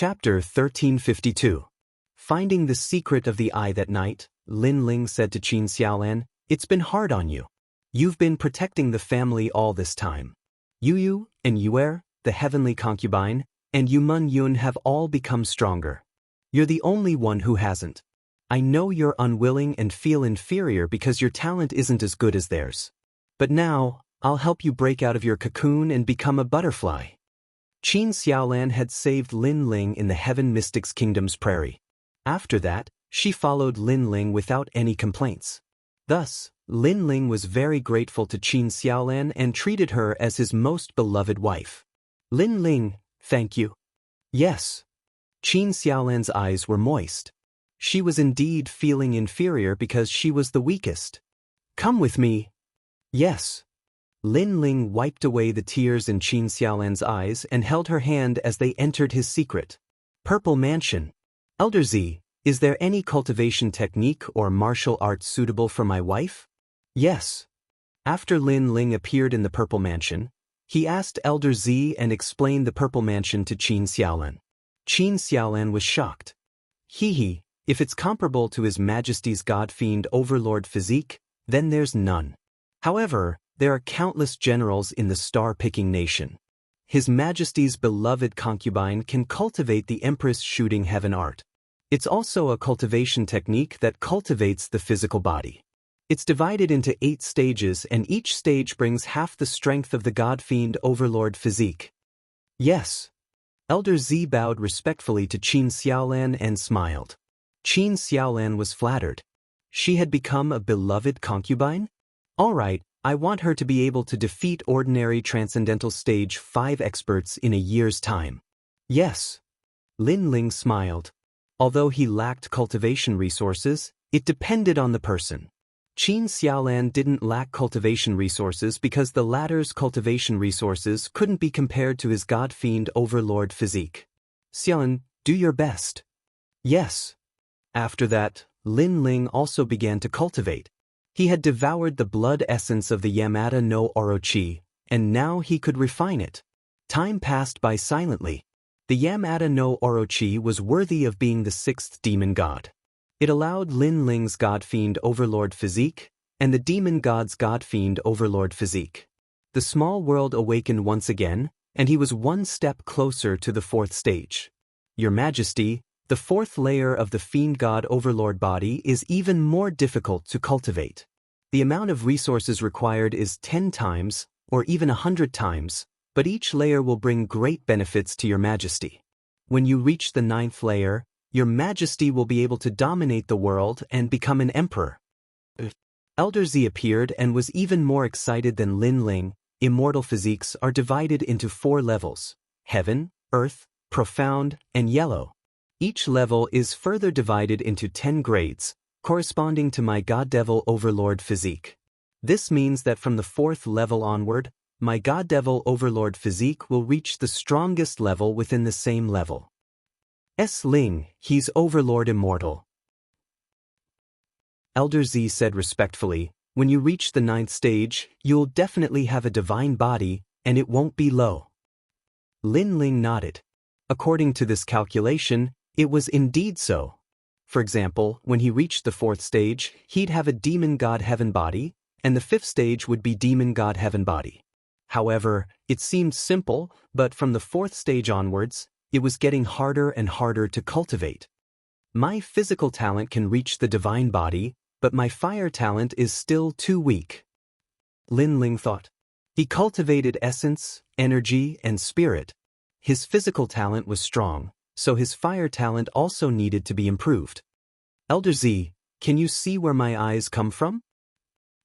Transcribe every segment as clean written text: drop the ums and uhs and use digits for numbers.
Chapter 1352. Finding the secret of the eye that night, Lin Ling said to Qin Xiaolan, "It's been hard on you. You've been protecting the family all this time. Yu and Yuer, the heavenly concubine, and Yumun Yun have all become stronger. You're the only one who hasn't. I know you're unwilling and feel inferior because your talent isn't as good as theirs. But now, I'll help you break out of your cocoon and become a butterfly." Qin Xiaolan had saved Lin Ling in the Heaven Mystics Kingdom's prairie. After that, she followed Lin Ling without any complaints. Thus, Lin Ling was very grateful to Qin Xiaolan and treated her as his most beloved wife. "Lin Ling, thank you." "Yes." Qin Xiaolan's eyes were moist. She was indeed feeling inferior because she was the weakest. "Come with me." "Yes." Lin Ling wiped away the tears in Qin Xiaolan's eyes and held her hand as they entered his secret. Purple Mansion. "Elder Z, is there any cultivation technique or martial arts suitable for my wife?" "Yes." After Lin Ling appeared in the Purple Mansion, he asked Elder Z and explained the Purple Mansion to Qin Xiaolan. Qin Xiaolan was shocked. If it's comparable to His Majesty's God-fiend overlord physique, then there's none. However, there are countless generals in the star-picking nation. His Majesty's beloved concubine can cultivate the Empress shooting heaven art. It's also a cultivation technique that cultivates the physical body. It's divided into 8 stages and each stage brings half the strength of the God-fiend overlord physique. "Yes." Elder Z bowed respectfully to Qin Xiaolan and smiled. Qin Xiaolan was flattered. She had become a beloved concubine? All right. I want her to be able to defeat ordinary Transcendental Stage 5 experts in a year's time. "Yes." Lin Ling smiled. Although he lacked cultivation resources, it depended on the person. Qin Xiaolan didn't lack cultivation resources because the latter's cultivation resources couldn't be compared to his God-fiend overlord physique. "Xiaolan, do your best." "Yes." After that, Lin Ling also began to cultivate. He had devoured the blood essence of the Yamada no Orochi, and now he could refine it. Time passed by silently. The Yamada no Orochi was worthy of being the 6th demon god. It allowed Lin Ling's God-fiend overlord physique, and the demon god's God-fiend overlord physique. The small world awakened once again, and he was one step closer to the 4th stage. "Your Majesty, the 4th layer of the Fiend God Overlord body is even more difficult to cultivate. The amount of resources required is 10 times, or even 100 times, but each layer will bring great benefits to Your Majesty. When you reach the 9th layer, Your Majesty will be able to dominate the world and become an emperor." Elder Z appeared and was even more excited than Lin Ling. Immortal physiques are divided into 4 levels: Heaven, Earth, Profound, and Yellow. Each level is further divided into 10 grades, corresponding to my God Devil Overlord physique. This means that from the 4th level onward, my God Devil Overlord physique will reach the strongest level within the same level. Ling, he's Overlord Immortal." Elder Z said respectfully, "When you reach the 9th stage, you'll definitely have a divine body, and it won't be low." Lin Ling nodded. According to this calculation, it was indeed so. For example, when he reached the 4th stage, he'd have a demon god heaven body, and the 5th stage would be demon god heaven body. However, it seemed simple, but from the 4th stage onwards, it was getting harder and harder to cultivate. "My physical talent can reach the divine body, but my fire talent is still too weak." Lin Ling thought. He cultivated essence, energy, and spirit. His physical talent was strong, so his fire talent also needed to be improved. "Elder Z, can you see where my eyes come from?"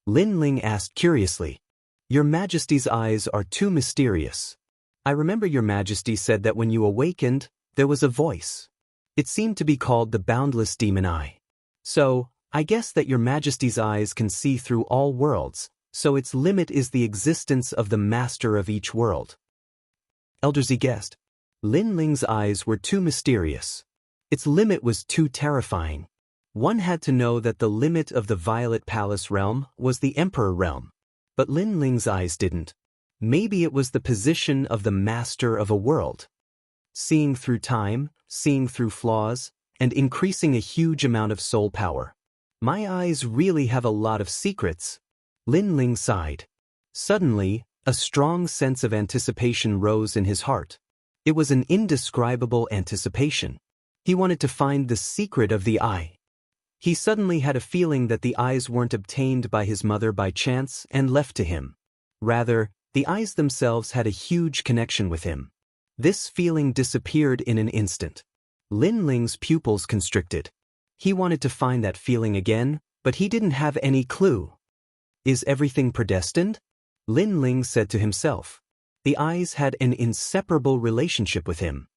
Lin Ling asked curiously. "Your Majesty's eyes are too mysterious. I remember Your Majesty said that when you awakened, there was a voice. It seemed to be called the Boundless Demon Eye. So, I guess that Your Majesty's eyes can see through all worlds, so its limit is the existence of the master of each world." Elder Z guessed. Lin Ling's eyes were too mysterious. Its limit was too terrifying. One had to know that the limit of the Violet Palace realm was the Emperor realm. But Lin Ling's eyes didn't. Maybe it was the position of the master of a world. seeing through time, seeing through flaws, and increasing a huge amount of soul power. My eyes really have a lot of secrets. Lin Ling sighed. Suddenly, a strong sense of anticipation rose in his heart. It was an indescribable anticipation. He wanted to find the secret of the eye. He suddenly had a feeling that the eyes weren't obtained by his mother by chance and left to him. Rather, the eyes themselves had a huge connection with him. This feeling disappeared in an instant. Lin Ling's pupils constricted. He wanted to find that feeling again, but he didn't have any clue. Is everything predestined? Lin Ling said to himself. The eyes had an inseparable relationship with him.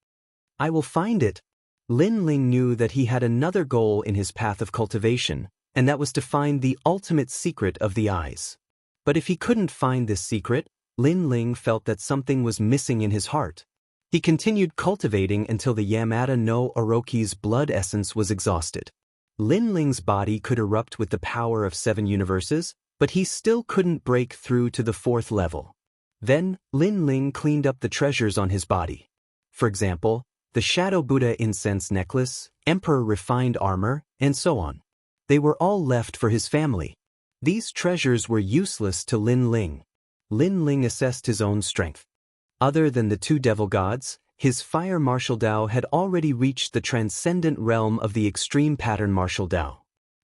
I will find it. Lin Ling knew that he had another goal in his path of cultivation, and that was to find the ultimate secret of the eyes. But if he couldn't find this secret, Lin Ling felt that something was missing in his heart. He continued cultivating until the Yamada no Orochi's blood essence was exhausted. Lin Ling's body could erupt with the power of 7 universes, but he still couldn't break through to the 4th level. Then, Lin Ling cleaned up the treasures on his body. For example, the Shadow Buddha incense necklace, Emperor refined armor, and so on. They were all left for his family. These treasures were useless to Lin Ling. Lin Ling assessed his own strength. Other than the 2 devil gods, his fire martial Dao had already reached the transcendent realm of the extreme pattern martial Dao.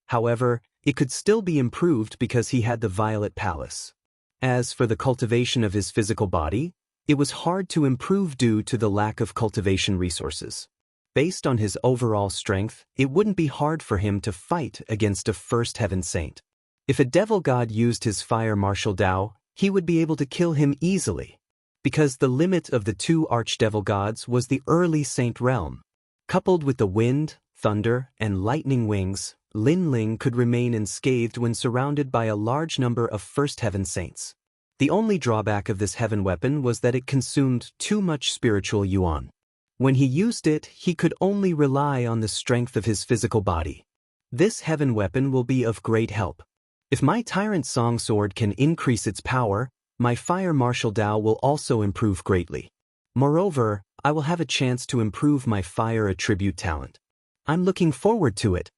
However, it could still be improved because he had the Violet Palace. As for the cultivation of his physical body, it was hard to improve due to the lack of cultivation resources. Based on his overall strength, it wouldn't be hard for him to fight against a first heaven saint. If a devil god used his fire martial Dao, he would be able to kill him easily. Because the limit of the 2 archdevil gods was the early saint realm. Coupled with the wind, thunder, and lightning wings, Lin Ling could remain unscathed when surrounded by a large number of first heaven saints. The only drawback of this heaven weapon was that it consumed too much spiritual yuan. When he used it, he could only rely on the strength of his physical body. This heaven weapon will be of great help. If my Tyrant Song Sword can increase its power, my fire martial Dao will also improve greatly. Moreover, I will have a chance to improve my fire attribute talent. I'm looking forward to it.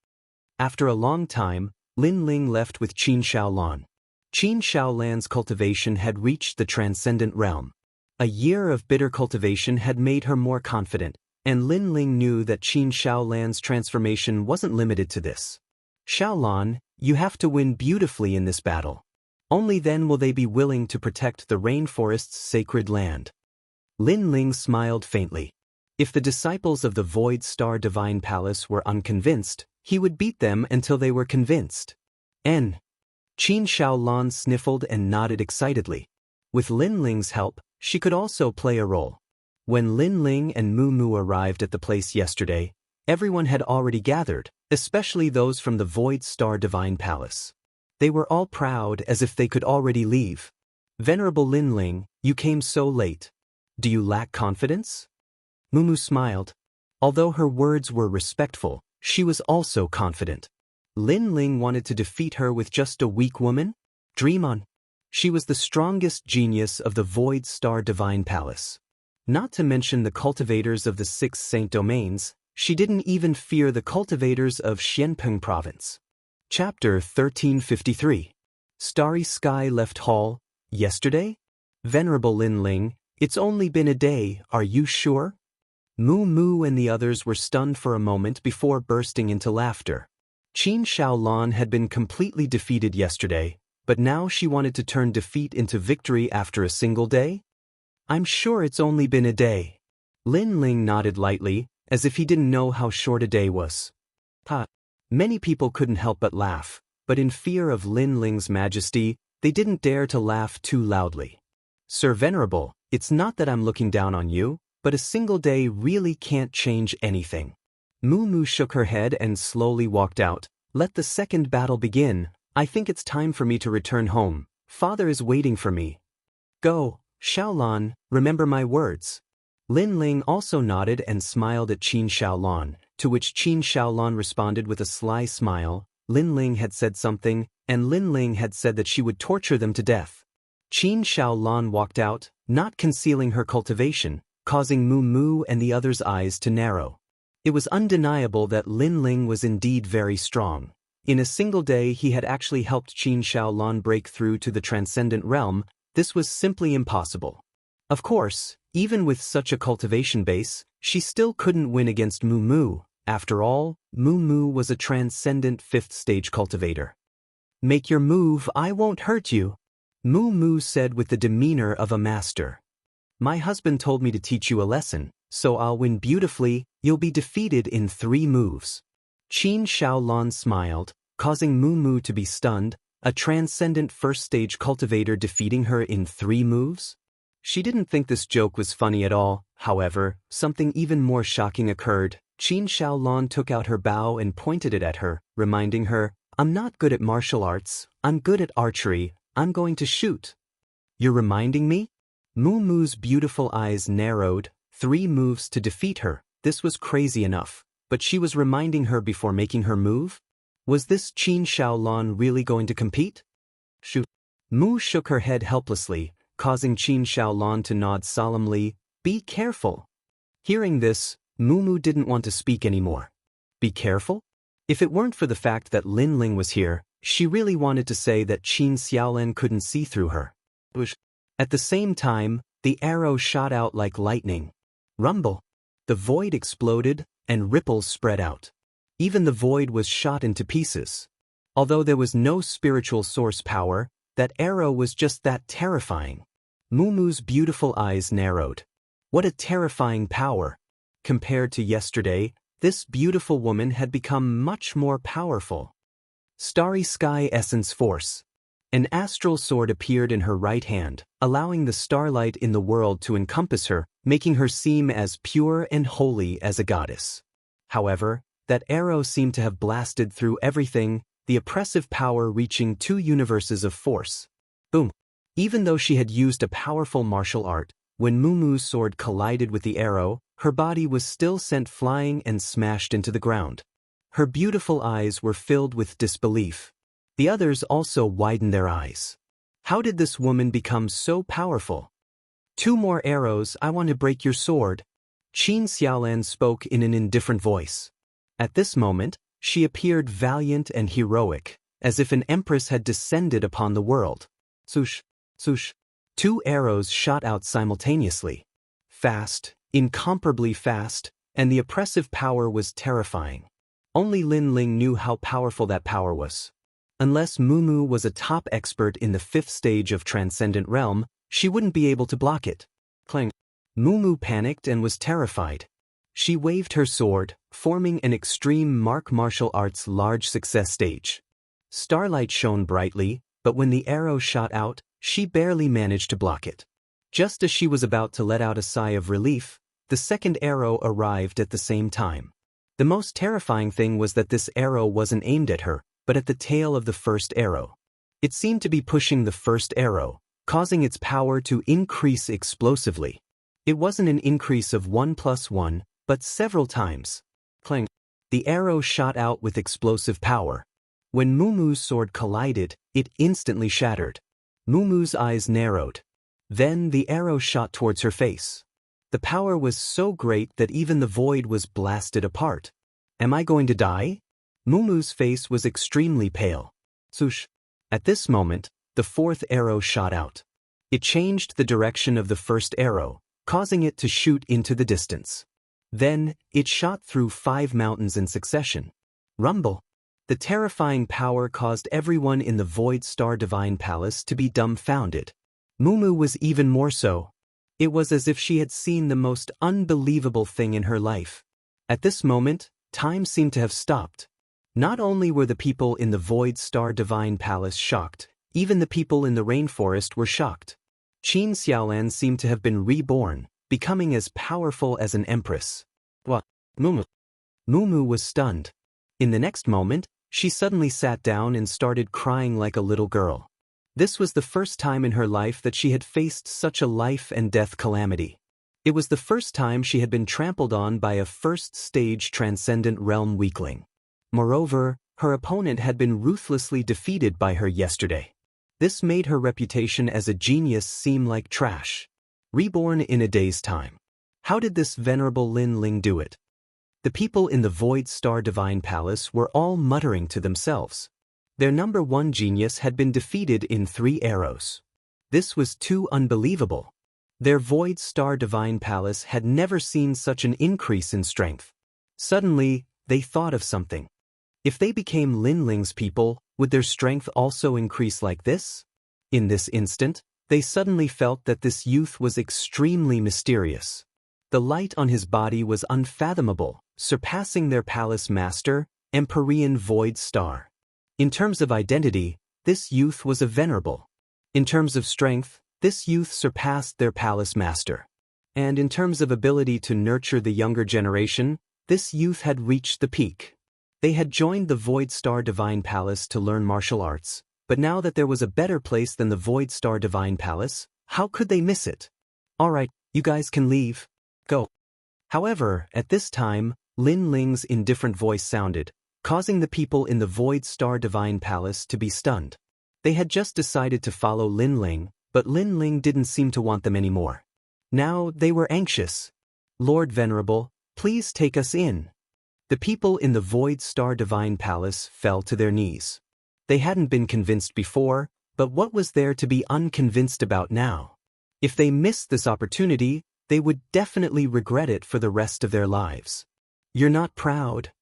After a long time, Lin Ling left with Qin Shaolan. Qin Shaolan's cultivation had reached the transcendent realm. A year of bitter cultivation had made her more confident, and Lin Ling knew that Qin Shaolan's transformation wasn't limited to this. Shaolan, you have to win beautifully in this battle. Only then will they be willing to protect the rainforest's sacred land. Lin Ling smiled faintly. If the disciples of the Void Star Divine Palace were unconvinced, he would beat them until they were convinced. Qin Shaolan sniffled and nodded excitedly. With Lin Ling's help, she could also play a role. When Lin Ling and Mu Mu arrived at the place yesterday, everyone had already gathered, especially those from the Void Star Divine Palace. They were all proud as if they could already leave. Venerable Lin Ling, you came so late. Do you lack confidence? Mumu smiled. Although her words were respectful, she was also confident. Lin Ling wanted to defeat her with just a weak woman? Dream on. She was the strongest genius of the Void Star Divine Palace. Not to mention the cultivators of the 6 Saint Domains, she didn't even fear the cultivators of Xianpeng Province. Chapter 1353. Starry Sky left hall, yesterday? Venerable Lin Ling, it's only been a day, are you sure? Mu Mu and the others were stunned for a moment before bursting into laughter. Qin Shaolan had been completely defeated yesterday, but now she wanted to turn defeat into victory after a single day? I'm sure it's only been a day. Lin Ling nodded lightly, as if he didn't know how short a day was. Many people couldn't help but laugh, but in fear of Lin Ling's majesty, they didn't dare to laugh too loudly. Sir Venerable, it's not that I'm looking down on you, but a single day really can't change anything. Mu Mu shook her head and slowly walked out. Let the second battle begin. I think it's time for me to return home. Father is waiting for me. Go, Shaolan, remember my words. Lin Ling also nodded and smiled at Qin Shaolan, to which Qin Shaolan responded with a sly smile. Lin Ling had said something, and Lin Ling had said that she would torture them to death. Qin Shaolan walked out, not concealing her cultivation, causing Mu Mu and the others' eyes to narrow. It was undeniable that Lin Ling was indeed very strong. In a single day he had actually helped Qin Shaolon break through to the transcendent realm. This was simply impossible. Of course, even with such a cultivation base, she still couldn't win against Mu Mu. After all, Mu Mu was a transcendent 5th stage cultivator. "Make your move, I won't hurt you," Mu Mu said with the demeanor of a master. "My husband told me to teach you a lesson, so I'll win beautifully. You'll be defeated in 3 moves. Qin Shaolon smiled, causing Mu Mu to be stunned. A transcendent 1st stage cultivator defeating her in 3 moves? She didn't think this joke was funny at all. However, something even more shocking occurred. Qin Shaolon took out her bow and pointed it at her, reminding her, "I'm not good at martial arts, I'm good at archery, I'm going to shoot." "You're reminding me?" Mu Mu's beautiful eyes narrowed. 3 moves to defeat her. This was crazy enough, but she was reminding her before making her move? Was this Qin Shaolon really going to compete? Shoot. Mu shook her head helplessly, causing Qin Shaolon to nod solemnly. "Be careful." Hearing this, Mu Mu didn't want to speak anymore. Be careful? If it weren't for the fact that Lin Ling was here, she really wanted to say that Qin Xiaolin couldn't see through her. At the same time, the arrow shot out like lightning. Rumble. The void exploded, and ripples spread out. Even the void was shot into pieces. Although there was no spiritual source power, that arrow was just that terrifying. Mu Mu's beautiful eyes narrowed. What a terrifying power. Compared to yesterday, this beautiful woman had become much more powerful. Starry Sky Essence Force. An astral sword appeared in her right hand, allowing the starlight in the world to encompass her, making her seem as pure and holy as a goddess. However, that arrow seemed to have blasted through everything, the oppressive power reaching 2 universes of force. Boom. Even though she had used a powerful martial art, when Mu Mu's sword collided with the arrow, her body was still sent flying and smashed into the ground. Her beautiful eyes were filled with disbelief. The others also widened their eyes. How did this woman become so powerful? 2 more arrows, I want to break your sword. Qin Xiaolin spoke in an indifferent voice. At this moment, she appeared valiant and heroic, as if an empress had descended upon the world. Swoosh, swoosh. 2 arrows shot out simultaneously. Fast, incomparably fast, and the oppressive power was terrifying. Only Lin Ling knew how powerful that power was. Unless Mu Mu was a top expert in the 5th stage of Transcendent Realm, she wouldn't be able to block it. Clang. Mu Mu panicked and was terrified. She waved her sword, forming an extreme martial arts large success stage. Starlight shone brightly, but when the arrow shot out, she barely managed to block it. Just as she was about to let out a sigh of relief, the second arrow arrived at the same time. The most terrifying thing was that this arrow wasn't aimed at her, but at the tail of the first arrow. It seemed to be pushing the first arrow, causing its power to increase explosively. It wasn't an increase of 1 + 1, but several times. Clang. The arrow shot out with explosive power. When Mu Mu's sword collided, it instantly shattered. Mu Mu's eyes narrowed. Then the arrow shot towards her face. The power was so great that even the void was blasted apart. Am I going to die? Mu Mu's face was extremely pale. Swoosh. At this moment, the 4th arrow shot out. It changed the direction of the first arrow, causing it to shoot into the distance. Then, it shot through 5 mountains in succession. Rumble. The terrifying power caused everyone in the Void Star Divine Palace to be dumbfounded. Mu Mu was even more so. It was as if she had seen the most unbelievable thing in her life. At this moment, time seemed to have stopped. Not only were the people in the Void Star Divine Palace shocked, even the people in the rainforest were shocked. Qin Xiaolin seemed to have been reborn, becoming as powerful as an empress. What? Mu Mu was stunned. In the next moment, she suddenly sat down and started crying like a little girl. This was the first time in her life that she had faced such a life and death calamity. It was the first time she had been trampled on by a 1st stage Transcendent Realm weakling. Moreover, her opponent had been ruthlessly defeated by her yesterday. This made her reputation as a genius seem like trash. Reborn in a day's time. How did this venerable Lin Ling do it? The people in the Void Star Divine Palace were all muttering to themselves. Their number one genius had been defeated in 3 arrows. This was too unbelievable. Their Void Star Divine Palace had never seen such an increase in strength. Suddenly, they thought of something. If they became Lin Ling's people, would their strength also increase like this? In this instant, they suddenly felt that this youth was extremely mysterious. The light on his body was unfathomable, surpassing their palace master, Empyrean Void Star. In terms of identity, this youth was a venerable. In terms of strength, this youth surpassed their palace master. And in terms of ability to nurture the younger generation, this youth had reached the peak. They had joined the Void Star Divine Palace to learn martial arts, but now that there was a better place than the Void Star Divine Palace, how could they miss it? Alright, you guys can leave. Go. However, at this time, Lin Ling's indifferent voice sounded, causing the people in the Void Star Divine Palace to be stunned. They had just decided to follow Lin Ling, but Lin Ling didn't seem to want them anymore. Now they were anxious. Lord Venerable, please take us in. The people in the Void Star Divine Palace fell to their knees. They hadn't been convinced before, but what was there to be unconvinced about now? If they missed this opportunity, they would definitely regret it for the rest of their lives. You're not proud?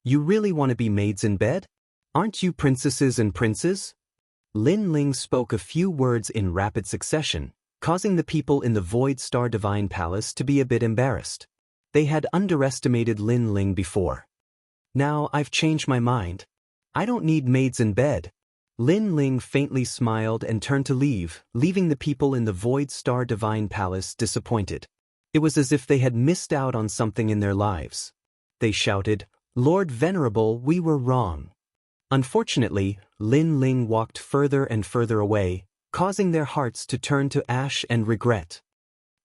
You really want to be maids in bed? Aren't you princesses and princes? Lin Ling spoke a few words in rapid succession, causing the people in the Void Star Divine Palace to be a bit embarrassed. They had underestimated Lin Ling before. Now I've changed my mind. I don't need maids in bed. Lin Ling faintly smiled and turned to leave, leaving the people in the Void Star Divine Palace disappointed. It was as if they had missed out on something in their lives. They shouted, "Lord Venerable, we were wrong." Unfortunately, Lin Ling walked further and further away, causing their hearts to turn to ash and regret.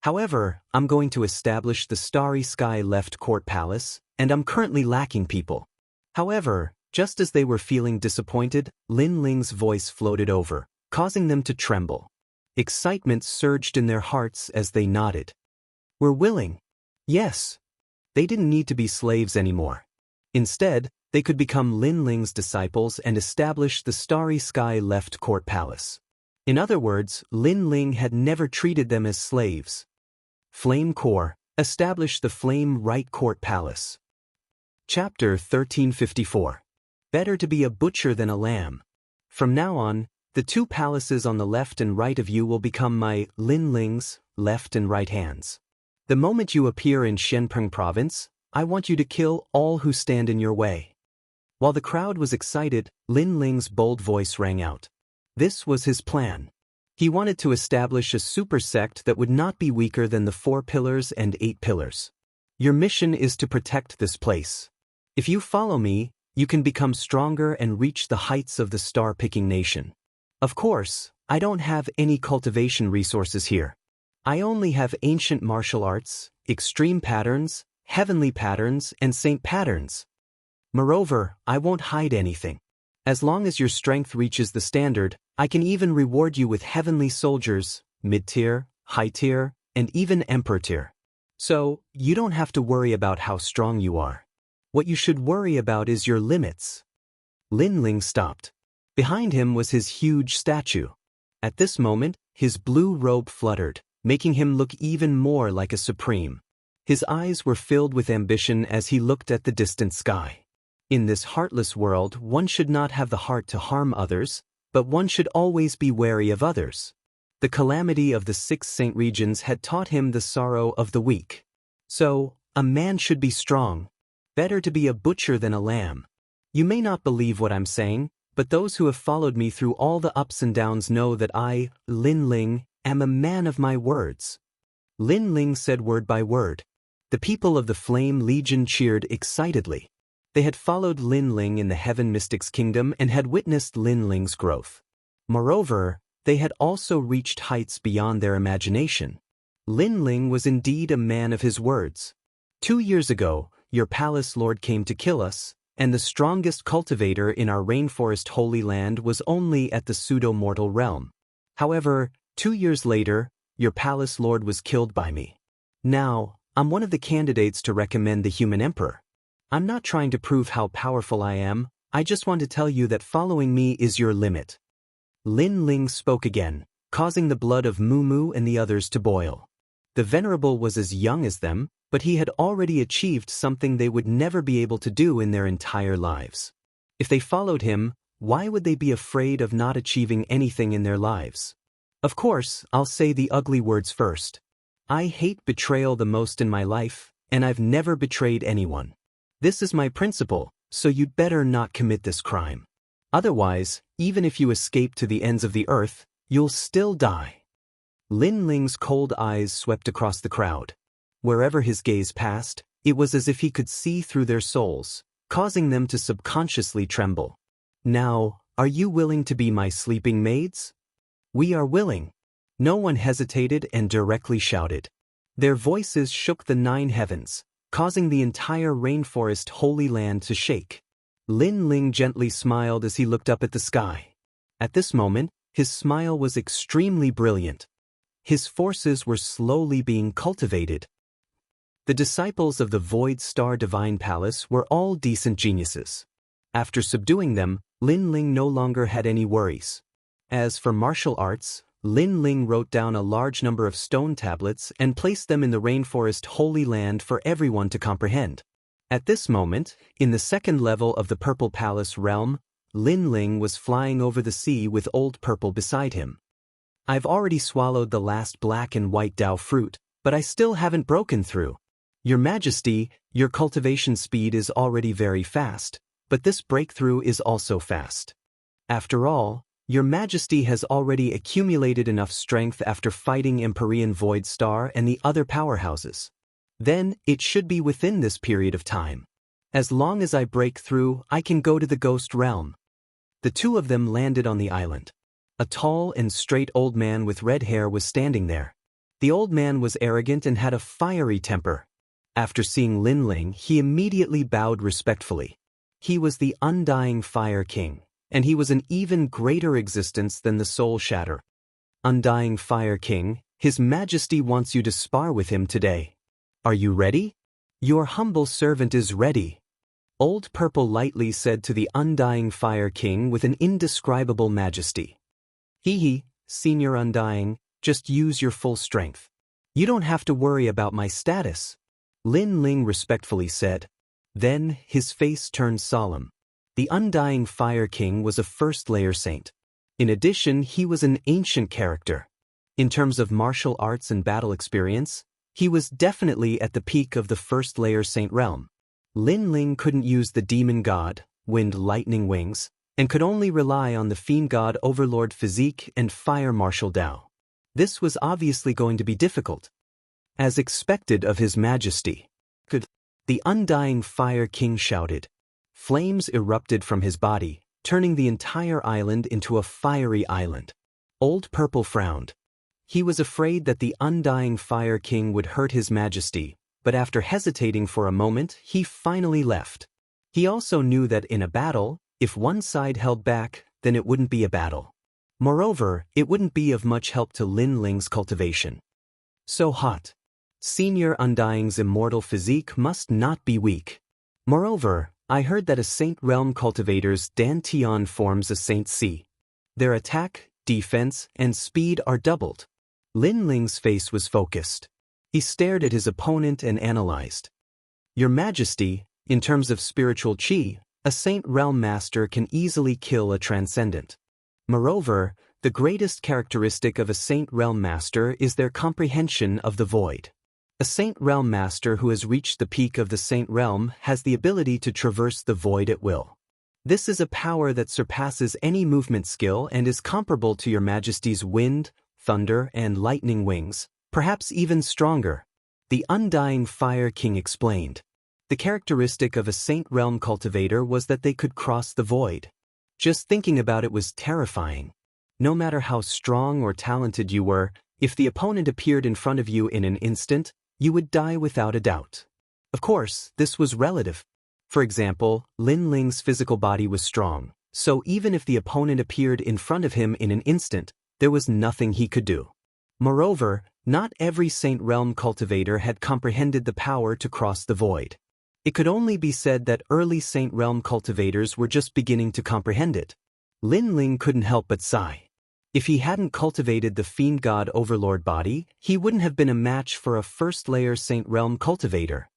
However, I'm going to establish the Starry Sky Left Court Palace, and I'm currently lacking people. However, just as they were feeling disappointed, Lin Ling's voice floated over, causing them to tremble. Excitement surged in their hearts as they nodded. We're willing. Yes. They didn't need to be slaves anymore. Instead, they could become Lin Ling's disciples and establish the Starry Sky Left Court Palace. In other words, Lin Ling had never treated them as slaves. Flame Core, establish the Flame Right Court Palace. Chapter 1354. Better to be a butcher than a lamb. From now on, the 2 palaces on the left and right of you will become my, Lin Ling's, left and right hands. The moment you appear in Shenpeng Province, I want you to kill all who stand in your way. While the crowd was excited, Lin Ling's bold voice rang out. This was his plan. He wanted to establish a super sect that would not be weaker than the 4 pillars and 8 pillars. Your mission is to protect this place. If you follow me, you can become stronger and reach the heights of the star-picking nation. Of course, I don't have any cultivation resources here. I only have ancient martial arts, extreme patterns, heavenly patterns, and saint patterns. Moreover, I won't hide anything. As long as your strength reaches the standard, I can even reward you with heavenly soldiers, mid-tier, high-tier, and even emperor tier. So, you don't have to worry about how strong you are. What you should worry about is your limits. Lin Ling stopped. Behind him was his huge statue. At this moment, his blue robe fluttered, making him look even more like a supreme. His eyes were filled with ambition as he looked at the distant sky. In this heartless world, one should not have the heart to harm others, but one should always be wary of others. The calamity of the 6 saint regions had taught him the sorrow of the weak. So, a man should be strong. Better to be a butcher than a lamb. You may not believe what I'm saying, but those who have followed me through all the ups and downs know that I, Lin Ling, am a man of my words. Lin Ling said word by word. The people of the Flame Legion cheered excitedly. They had followed Lin Ling in the Heaven Mystics Kingdom and had witnessed Lin Ling's growth. Moreover, they had also reached heights beyond their imagination. Lin Ling was indeed a man of his words. 2 years ago, your palace lord came to kill us, and the strongest cultivator in our rainforest holy land was only at the pseudo-mortal realm. However, 2 years later, your palace lord was killed by me. Now, I'm one of the candidates to recommend the human emperor. I'm not trying to prove how powerful I am, I just want to tell you that following me is your limit. Lin Ling spoke again, causing the blood of Mu and the others to boil. The venerable was as young as them, but he had already achieved something they would never be able to do in their entire lives. If they followed him, why would they be afraid of not achieving anything in their lives? Of course, I'll say the ugly words first. I hate betrayal the most in my life, and I've never betrayed anyone. This is my principle, so you'd better not commit this crime. Otherwise, even if you escape to the ends of the earth, you'll still die. Lin Ling's cold eyes swept across the crowd. Wherever his gaze passed, it was as if he could see through their souls, causing them to subconsciously tremble. Now, are you willing to be my sleeping maids? We are willing. No one hesitated and directly shouted. Their voices shook the 9 heavens, causing the entire rainforest holy land to shake. Lin Ling gently smiled as he looked up at the sky. At this moment, his smile was extremely brilliant. His forces were slowly being cultivated. The disciples of the Void Star Divine Palace were all decent geniuses. After subduing them, Lin Ling no longer had any worries. As for martial arts, Lin Ling wrote down a large number of stone tablets and placed them in the rainforest holy land for everyone to comprehend. At this moment, in the second level of the Purple Palace realm, Lin Ling was flying over the sea with Old Purple beside him. I've already swallowed the last black and white Dao fruit, but I still haven't broken through. Your Majesty, your cultivation speed is already very fast, but this breakthrough is also fast. After all, Your Majesty has already accumulated enough strength after fighting Empyrean Void Star and the other powerhouses. Then, it should be within this period of time. As long as I break through, I can go to the Ghost Realm. The two of them landed on the island. A tall and straight old man with red hair was standing there. The old man was arrogant and had a fiery temper. After seeing Lin Ling, he immediately bowed respectfully. He was the Undying Fire King, and he was an even greater existence than the Soul Shatter. Undying Fire King, His Majesty wants you to spar with him today. Are you ready? Your humble servant is ready. Old Purple lightly said to the Undying Fire King with an indescribable majesty. Hee, Senior Undying, just use your full strength. You don't have to worry about my status. Lin Ling respectfully said. Then, his face turned solemn. The Undying Fire King was a first-layer saint. In addition, he was an ancient character. In terms of martial arts and battle experience, he was definitely at the peak of the first-layer saint realm. Lin Ling couldn't use the demon god, wind lightning wings, and could only rely on the fiend god overlord physique and fire martial Dao. This was obviously going to be difficult. As expected of His Majesty. The Undying Fire King shouted. Flames erupted from his body, turning the entire island into a fiery island. Old Purple frowned. He was afraid that the Undying Fire King would hurt His Majesty, but after hesitating for a moment, he finally left. He also knew that in a battle, if one side held back, then it wouldn't be a battle. Moreover, it wouldn't be of much help to Lin Ling's cultivation. So hot. Senior Undying's immortal physique must not be weak. Moreover, I heard that a Saint Realm cultivator's Dantian forms a Saint C. Their attack, defense, and speed are doubled. Lin Ling's face was focused. He stared at his opponent and analyzed. Your Majesty, in terms of spiritual chi, a Saint Realm master can easily kill a transcendent. Moreover, the greatest characteristic of a Saint Realm master is their comprehension of the void. A Saint Realm master who has reached the peak of the Saint Realm has the ability to traverse the void at will. This is a power that surpasses any movement skill and is comparable to Your Majesty's wind, thunder, and lightning wings, perhaps even stronger. The Undying Fire King explained. The characteristic of a Saint Realm cultivator was that they could cross the void. Just thinking about it was terrifying. No matter how strong or talented you were, if the opponent appeared in front of you in an instant, you would die without a doubt. Of course, this was relative. For example, Lin Ling's physical body was strong, so even if the opponent appeared in front of him in an instant, there was nothing he could do. Moreover, not every Saint Realm cultivator had comprehended the power to cross the void. It could only be said that early Saint Realm cultivators were just beginning to comprehend it. Lin Ling couldn't help but sigh. If he hadn't cultivated the Fiend God Overlord body, he wouldn't have been a match for a first-layer Saint Realm cultivator.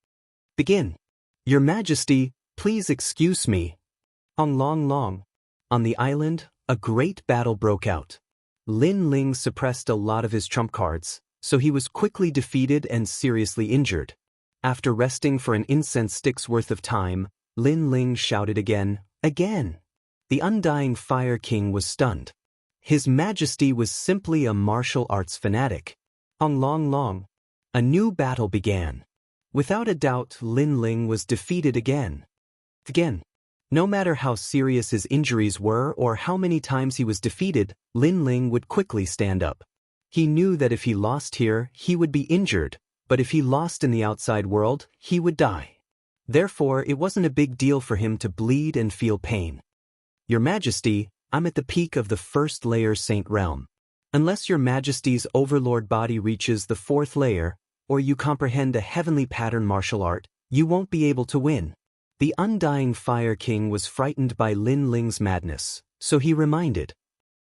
Begin. Your Majesty, please excuse me. Long. On the island, a great battle broke out. Lin Ling suppressed a lot of his trump cards, so he was quickly defeated and seriously injured. After resting for an incense stick's worth of time, Lin Ling shouted again. The Undying Fire King was stunned. His Majesty was simply a martial arts fanatic. Long. A new battle began. Without a doubt, Lin Ling was defeated again. No matter how serious his injuries were or how many times he was defeated, Lin Ling would quickly stand up. He knew that if he lost here, he would be injured, but if he lost in the outside world, he would die. Therefore, it wasn't a big deal for him to bleed and feel pain. Your Majesty, I'm at the peak of the first layer Saint Realm. Unless Your Majesty's Overlord body reaches the fourth layer, or you comprehend a heavenly pattern martial art, you won't be able to win. The Undying Fire King was frightened by Lin Ling's madness, so he reminded.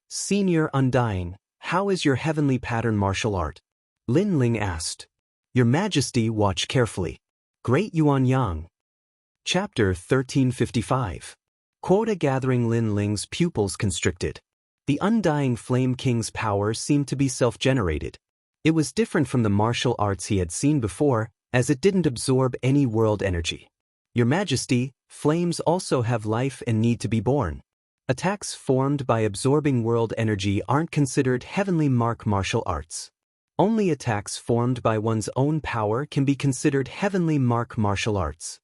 Senior Undying, how is your heavenly pattern martial art? Lin Ling asked. Your Majesty, watch carefully. Great Yuan Yang. Chapter 1355. Quota gathering. Lin Ling's pupils constricted. The Undying Flame King's power seemed to be self-generated. It was different from the martial arts he had seen before, as it didn't absorb any world energy. Your Majesty, flames also have life and need to be born. Attacks formed by absorbing world energy aren't considered heavenly martial arts. Only attacks formed by one's own power can be considered heavenly martial arts.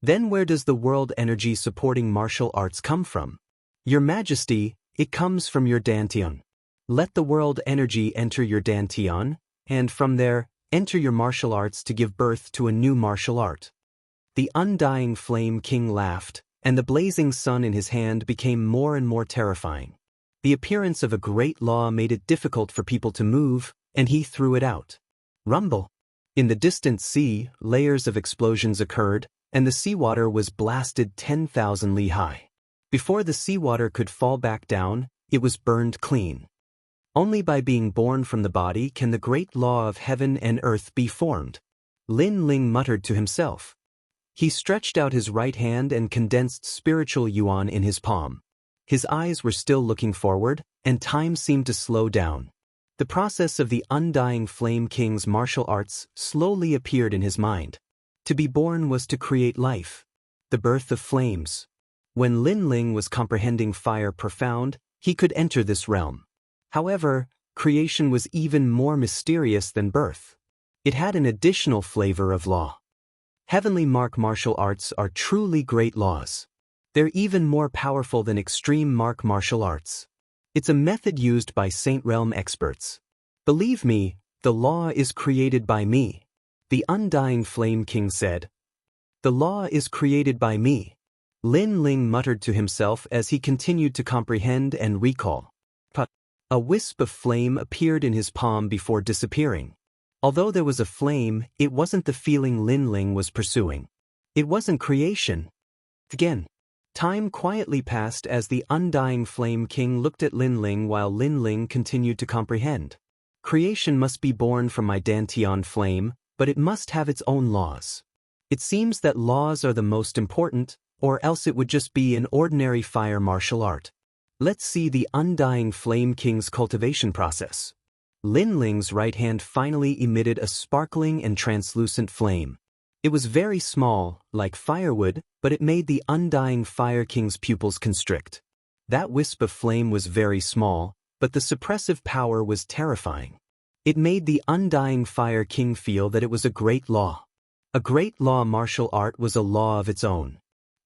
Then where does the world energy supporting martial arts come from? Your Majesty, it comes from your Dantian. Let the world energy enter your Dantian, and from there, enter your martial arts to give birth to a new martial art. The Undying Flame King laughed, and the blazing sun in his hand became more and more terrifying. The appearance of a great law made it difficult for people to move, and he threw it out. Rumble. In the distant sea, layers of explosions occurred, and the seawater was blasted 10,000 li high. Before the seawater could fall back down, it was burned clean. Only by being born from the body can the great law of heaven and earth be formed. Lin Ling muttered to himself. He stretched out his right hand and condensed spiritual yuan in his palm. His eyes were still looking forward, and time seemed to slow down. The process of the Undying Flame King's martial arts slowly appeared in his mind. To be born was to create life. The birth of flames. When Lin Ling was comprehending fire profound, he could enter this realm. However, creation was even more mysterious than birth. It had an additional flavor of law. Heavenly martial arts are truly great laws. They're even more powerful than extreme martial arts. It's a method used by Saint Realm experts. Believe me, the law is created by me. The Undying Flame King said. The law is created by me. Lin Ling muttered to himself as he continued to comprehend and recall. But a wisp of flame appeared in his palm before disappearing. Although there was a flame, it wasn't the feeling Lin Ling was pursuing. It wasn't creation. Again, time quietly passed as the Undying Flame King looked at Lin Ling while Lin Ling continued to comprehend. Creation must be born from my Dantian flame, but it must have its own laws. It seems that laws are the most important, or else it would just be an ordinary fire martial art. Let's see the Undying Flame King's cultivation process. Lin Ling's right hand finally emitted a sparkling and translucent flame. It was very small, like firewood, but it made the Undying Fire King's pupils constrict. That wisp of flame was very small, but the suppressive power was terrifying. It made the Undying Fire King feel that it was a great law. A great law martial art was a law of its own.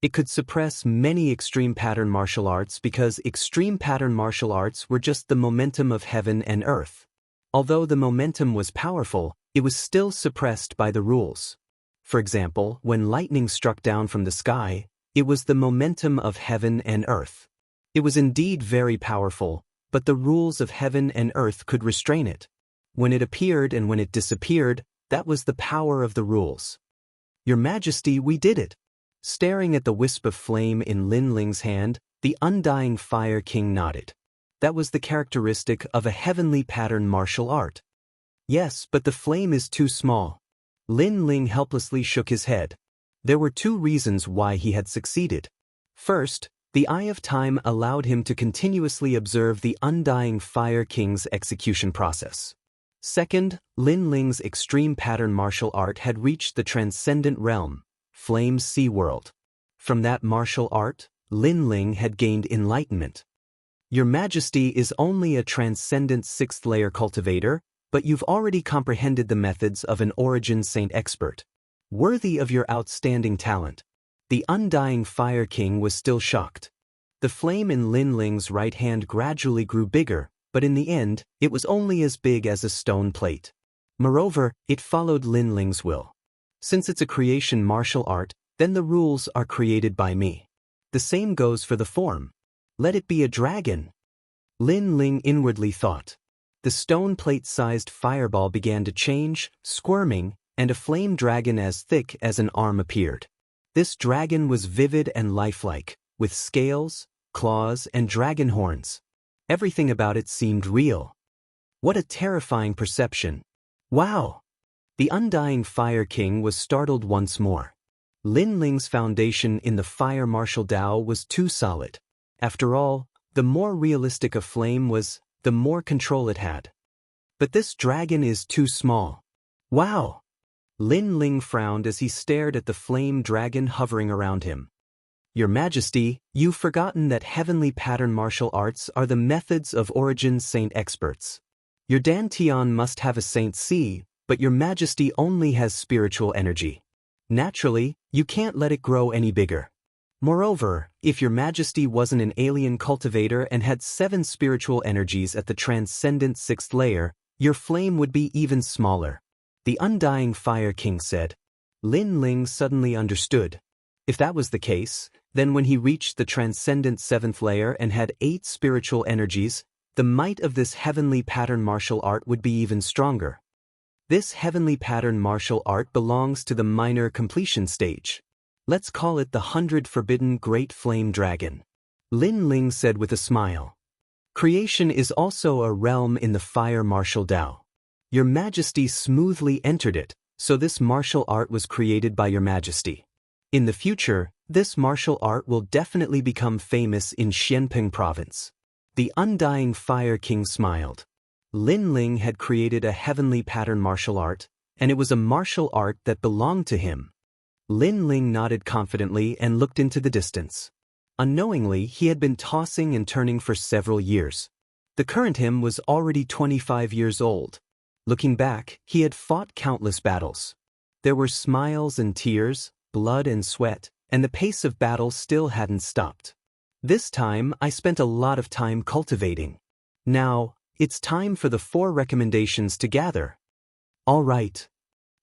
It could suppress many extreme pattern martial arts because extreme pattern martial arts were just the momentum of heaven and earth. Although the momentum was powerful, it was still suppressed by the rules. For example, when lightning struck down from the sky, it was the momentum of heaven and earth. It was indeed very powerful, but the rules of heaven and earth could restrain it. When it appeared and when it disappeared, that was the power of the rules. Your Majesty, we did it. Staring at the wisp of flame in Lin Ling's hand, the undying Fire King nodded. That was the characteristic of a heavenly pattern martial art. Yes, but the flame is too small. Lin Ling helplessly shook his head. There were two reasons why he had succeeded. First, the Eye of Time allowed him to continuously observe the undying Fire King's execution process. Second, Lin Ling's extreme pattern martial art had reached the transcendent realm, Flame Sea World. From that martial art, Lin Ling had gained enlightenment. Your Majesty is only a transcendent sixth-layer cultivator, but you've already comprehended the methods of an origin saint expert. Worthy of your outstanding talent. The undying Fire King was still shocked. The flame in Lin Ling's right hand gradually grew bigger, but in the end, it was only as big as a stone plate. Moreover, it followed Lin Ling's will. Since it's a creation martial art, then the rules are created by me. The same goes for the form. Let it be a dragon. Lin Ling inwardly thought. The stone plate-sized fireball began to change, squirming, and a flame dragon as thick as an arm appeared. This dragon was vivid and lifelike, with scales, claws, and dragon horns. Everything about it seemed real. What a terrifying perception. Wow! The undying Fire King was startled once more. Lin Ling's foundation in the fire martial Dao was too solid. After all, the more realistic a flame was, the more control it had. But this dragon is too small. Wow! Lin Ling frowned as he stared at the flame dragon hovering around him. Your Majesty, you've forgotten that heavenly pattern martial arts are the methods of origin saint experts. Your Dantian must have a Saint C, but your Majesty only has spiritual energy. Naturally, you can't let it grow any bigger. Moreover, if your Majesty wasn't an alien cultivator and had 7 spiritual energies at the transcendent 6th layer, your flame would be even smaller. The undying Fire King said. Lin Ling suddenly understood. If that was the case, then when he reached the transcendent 7th layer and had 8 spiritual energies, the might of this heavenly pattern martial art would be even stronger. This heavenly pattern martial art belongs to the minor completion stage. Let's call it the 100 Forbidden Great Flame Dragon. Lin Ling said with a smile. Creation is also a realm in the fire martial Dao. Your Majesty smoothly entered it, so this martial art was created by your Majesty. In the future, this martial art will definitely become famous in Xianping province. The undying Fire King smiled. Lin Ling had created a heavenly pattern martial art, and it was a martial art that belonged to him. Lin Ling nodded confidently and looked into the distance. Unknowingly, he had been tossing and turning for several years. The current him was already 25 years old. Looking back, he had fought countless battles. There were smiles and tears, blood and sweat, and the pace of battle still hadn't stopped. This time, I spent a lot of time cultivating. Now, it's time for the 4 recommendations to gather. All right.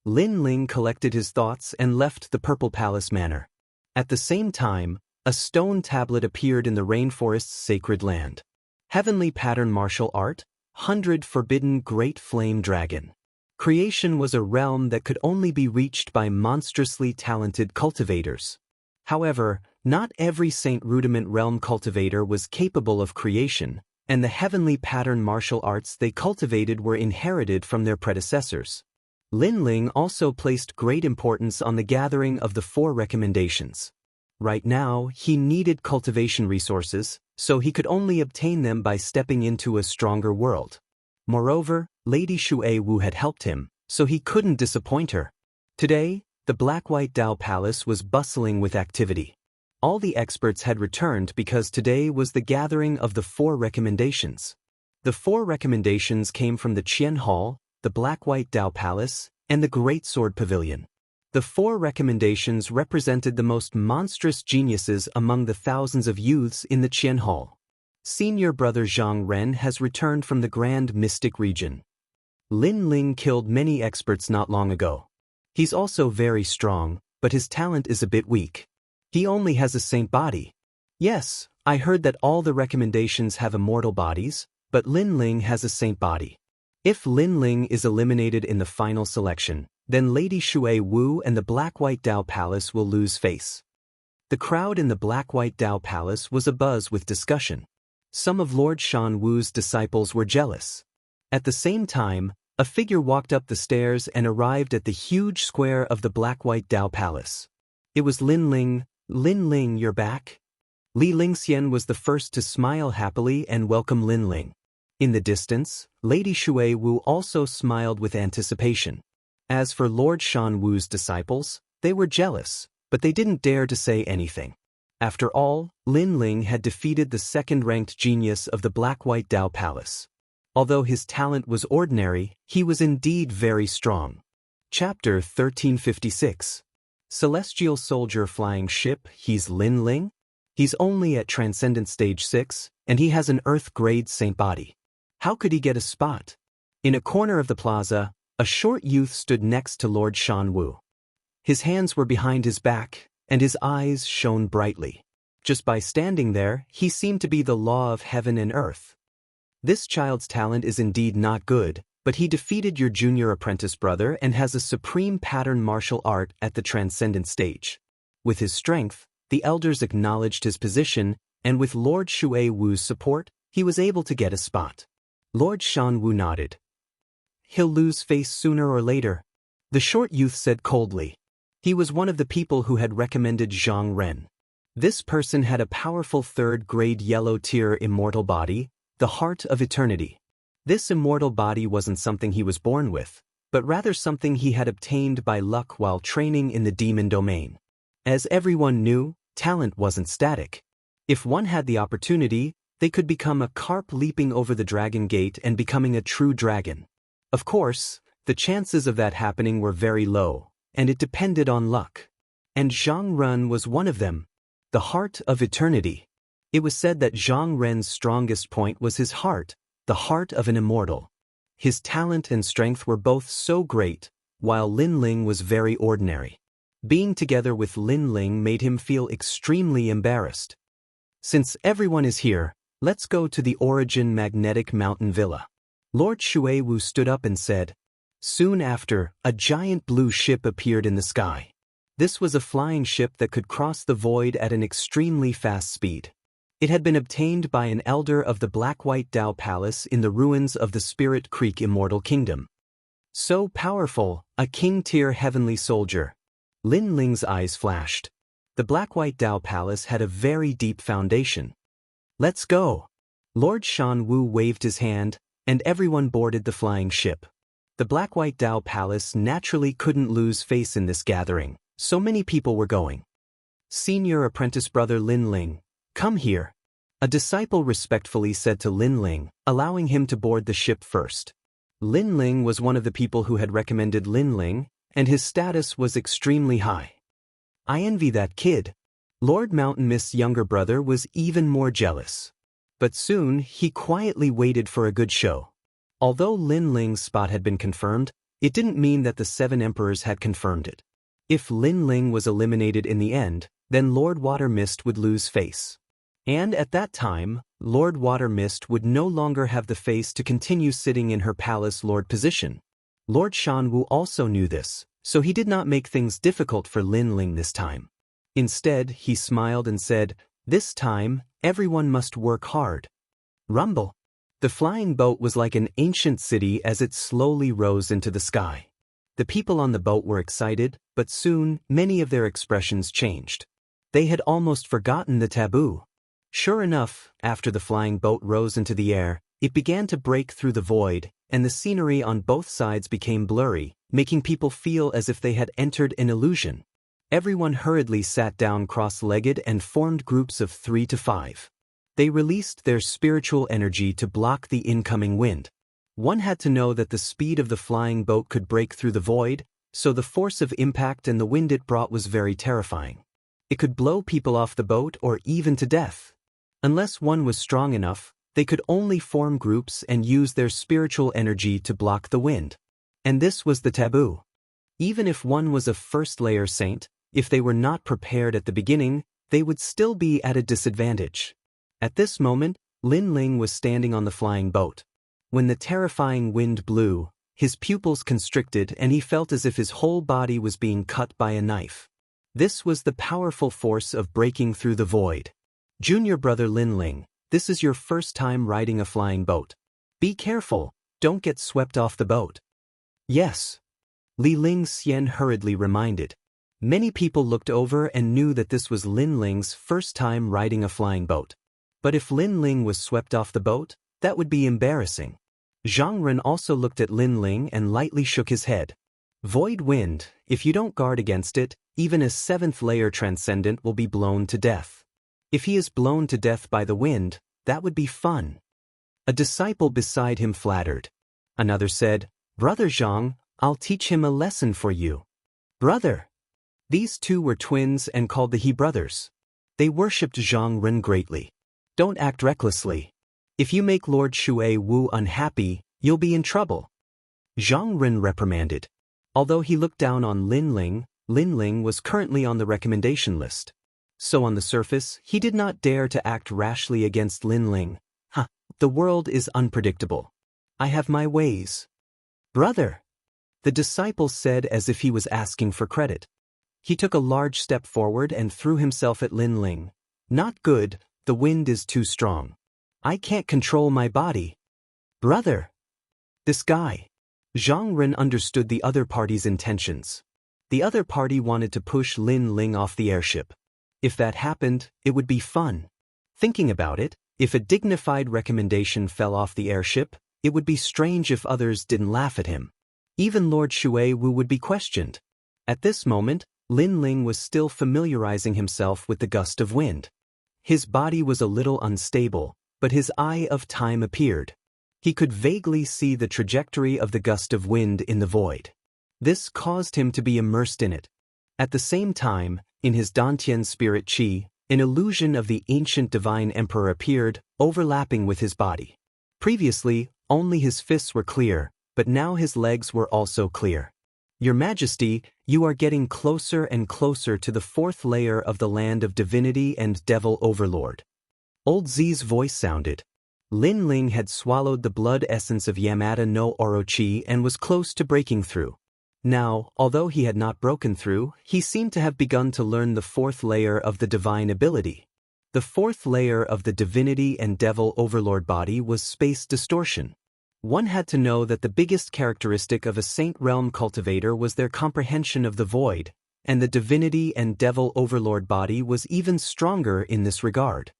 Lin Ling collected his thoughts and left the Purple Palace Manor. At the same time, a stone tablet appeared in the rainforest's sacred land. Heavenly pattern martial art, 100 Forbidden Great Flame Dragon. Creation was a realm that could only be reached by monstrously talented cultivators. However, not every Saint Rudiment Realm cultivator was capable of creation, and the heavenly pattern martial arts they cultivated were inherited from their predecessors. Lin Ling also placed great importance on the gathering of the 4 recommendations. Right now, he needed cultivation resources, so he could only obtain them by stepping into a stronger world. Moreover, Lady Shui Wu had helped him, so he couldn't disappoint her. Today, the Black-White Dao Palace was bustling with activity. All the experts had returned because today was the gathering of the 4 recommendations. The 4 recommendations came from the Qian Hall, the Black-White Dao Palace, and the Great Sword Pavilion. The 4 recommendations represented the most monstrous geniuses among the thousands of youths in the Qian Hall. Senior brother Zhang Ren has returned from the Grand Mystic region. Lin Ling killed many experts not long ago. He's also very strong, but his talent is a bit weak. He only has a saint body. Yes, I heard that all the recommendations have immortal bodies, but Lin Ling has a saint body. If Lin Ling is eliminated in the final selection, then Lady Shui Wu and the Black-White Dao Palace will lose face. The crowd in the Black-White Dao Palace was abuzz with discussion. Some of Lord Shan Wu's disciples were jealous. At the same time, a figure walked up the stairs and arrived at the huge square of the Black-White Dao Palace. It was Lin Ling. Lin Ling, you're back? Li Lingxian was the first to smile happily and welcome Lin Ling. In the distance, Lady Shui Wu also smiled with anticipation. As for Lord Shan Wu's disciples, they were jealous, but they didn't dare to say anything. After all, Lin Ling had defeated the second-ranked genius of the Black-White Dao Palace. Although his talent was ordinary, he was indeed very strong. Chapter 1356. Celestial Soldier Flying Ship. He's Lin Ling? He's only at Transcendent Stage 6, and he has an Earth-grade saint body. How could he get a spot? In a corner of the plaza, a short youth stood next to Lord Shan Wu. His hands were behind his back, and his eyes shone brightly. Just by standing there, he seemed to be the law of heaven and earth. This child's talent is indeed not good, but he defeated your junior apprentice brother and has a supreme pattern martial art at the Transcendent Stage. With his strength, the elders acknowledged his position, and with Lord Shui Wu's support, he was able to get a spot. Lord Shan Wu nodded. He'll lose face sooner or later, the short youth said coldly. He was one of the people who had recommended Zhang Ren. This person had a powerful third-grade yellow-tier immortal body, the heart of eternity. This immortal body wasn't something he was born with, but rather something he had obtained by luck while training in the demon domain. As everyone knew, talent wasn't static. If one had the opportunity, they could become a carp leaping over the dragon gate and becoming a true dragon. Of course, the chances of that happening were very low, and it depended on luck. And Zhang Ren was one of them, the heart of eternity. It was said that Zhang Ren's strongest point was his heart, the heart of an immortal. His talent and strength were both so great, while Lin Ling was very ordinary. Being together with Lin Ling made him feel extremely embarrassed. Since everyone is here, let's go to the Origin Magnetic Mountain Villa. Lord Shui Wu stood up and said. Soon after, a giant blue ship appeared in the sky. This was a flying ship that could cross the void at an extremely fast speed. It had been obtained by an elder of the Black-White Dao Palace in the ruins of the Spirit Creek Immortal Kingdom. So powerful, a king-tier heavenly soldier. Lin Ling's eyes flashed. The Black-White Dao Palace had a very deep foundation. Let's go. Lord Shan Wu waved his hand, and everyone boarded the flying ship. The Black-White Dao Palace naturally couldn't lose face in this gathering, so many people were going. Senior apprentice brother Lin Ling, come here. A disciple respectfully said to Lin Ling, allowing him to board the ship first. Lin Ling was one of the people who had recommended Lin Ling, and his status was extremely high. I envy that kid. Lord Mountain Mist's younger brother was even more jealous. But soon, he quietly waited for a good show. Although Lin Ling's spot had been confirmed, it didn't mean that the 7 emperors had confirmed it. If Lin Ling was eliminated in the end, then Lord Water Mist would lose face. And at that time, Lord Water Mist would no longer have the face to continue sitting in her palace lord position. Lord Shan Wu also knew this, so he did not make things difficult for Lin Ling this time. Instead, he smiled and said, this time, everyone must work hard. Rumble. The flying boat was like an ancient city as it slowly rose into the sky. The people on the boat were excited, but soon, many of their expressions changed. They had almost forgotten the taboo. Sure enough, after the flying boat rose into the air, it began to break through the void, and the scenery on both sides became blurry, making people feel as if they had entered an illusion. Everyone hurriedly sat down cross-legged and formed groups of 3 to 5. They released their spiritual energy to block the incoming wind. One had to know that the speed of the flying boat could break through the void, so the force of impact and the wind it brought was very terrifying. It could blow people off the boat or even to death. Unless one was strong enough, they could only form groups and use their spiritual energy to block the wind. And this was the taboo. Even if one was a first-layer saint, if they were not prepared at the beginning, they would still be at a disadvantage. At this moment, Lin Ling was standing on the flying boat. When the terrifying wind blew, his pupils constricted and he felt as if his whole body was being cut by a knife. This was the powerful force of breaking through the void. Junior brother Linling, this is your first time riding a flying boat. Be careful, don't get swept off the boat. Yes. Li Ling Xian hurriedly reminded. Many people looked over and knew that this was Linling's first time riding a flying boat. But if Linling was swept off the boat, that would be embarrassing. Zhang Ren also looked at Linling and lightly shook his head. Void wind, if you don't guard against it, even a 7th layer transcendent will be blown to death. If he is blown to death by the wind, that would be fun. A disciple beside him flattered. Another said, Brother Zhang, I'll teach him a lesson for you. Brother. These two were twins and called the He brothers. They worshipped Zhang Ren greatly. Don't act recklessly. If you make Lord Shui Wu unhappy, you'll be in trouble. Zhang Ren reprimanded. Although he looked down on Linling, Linling was currently on the recommendation list. So on the surface, he did not dare to act rashly against Linling. The world is unpredictable. I have my ways. Brother, the disciple said as if he was asking for credit. He took a large step forward and threw himself at Linling. Not good, the wind is too strong. I can't control my body. Brother. This guy. Zhang Ren understood the other party's intentions. The other party wanted to push Linling off the airship. If that happened, it would be fun. Thinking about it, if a dignified recommendation fell off the airship, it would be strange if others didn't laugh at him. Even Lord Shui Wu would be questioned. At this moment, Linling was still familiarizing himself with the gust of wind. His body was a little unstable, but his eye of time appeared. He could vaguely see the trajectory of the gust of wind in the void. This caused him to be immersed in it. At the same time, in his Dantian spirit qi, an illusion of the ancient divine emperor appeared, overlapping with his body. Previously, only his fists were clear, but now his legs were also clear. Your Majesty, you are getting closer and closer to the 4th layer of the land of divinity and devil overlord. Old Zi's voice sounded. Linling had swallowed the blood essence of Yamada no Orochi and was close to breaking through. Now, although he had not broken through, he seemed to have begun to learn the 4th layer of the divine ability. The 4th layer of the divinity and devil overlord body was space distortion. One had to know that the biggest characteristic of a Saint Realm cultivator was their comprehension of the void, and the divinity and devil overlord body was even stronger in this regard.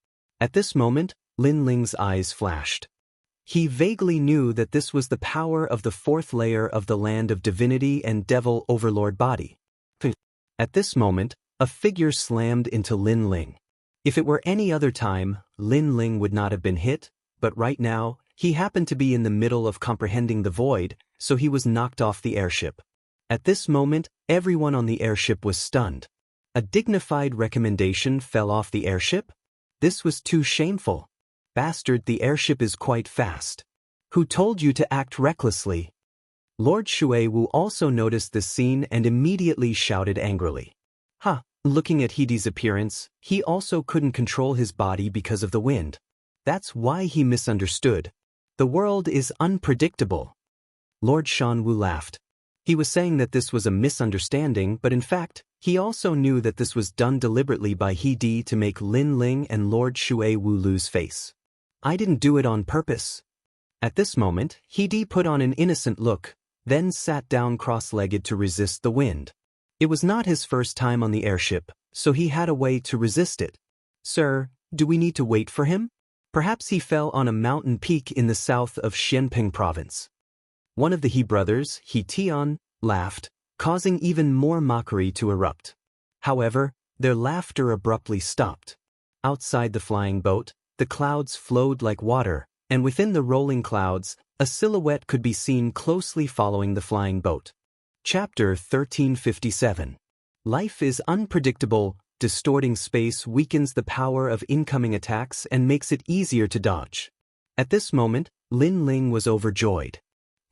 At this moment, Linling's eyes flashed. He vaguely knew that this was the power of the 4th layer of the land of divinity and devil overlord body. At this moment, a figure slammed into Linling. If it were any other time, Linling would not have been hit, but right now, he happened to be in the middle of comprehending the void, so he was knocked off the airship. At this moment, everyone on the airship was stunned. A dignified recommendation fell off the airship? This was too shameful. Bastard, the airship is quite fast. Who told you to act recklessly? Lord Shui Wu also noticed this scene and immediately shouted angrily. Looking at Heedi's appearance, he also couldn't control his body because of the wind. That's why he misunderstood. The world is unpredictable. Lord Shan Wu laughed. He was saying that this was a misunderstanding, but in fact, he also knew that this was done deliberately by Heedi to make Linling and Lord Shui Wu lose face. I didn't do it on purpose. At this moment, Heedi put on an innocent look, then sat down cross-legged to resist the wind. It was not his first time on the airship, so he had a way to resist it. Sir, do we need to wait for him? Perhaps he fell on a mountain peak in the south of Xianping province. One of the He brothers, He Tian, laughed, causing even more mockery to erupt. However, their laughter abruptly stopped. Outside the flying boat, the clouds flowed like water, and within the rolling clouds, a silhouette could be seen closely following the flying boat. Chapter 1357. Life is unpredictable. Distorting space weakens the power of incoming attacks and makes it easier to dodge. At this moment, Linling was overjoyed.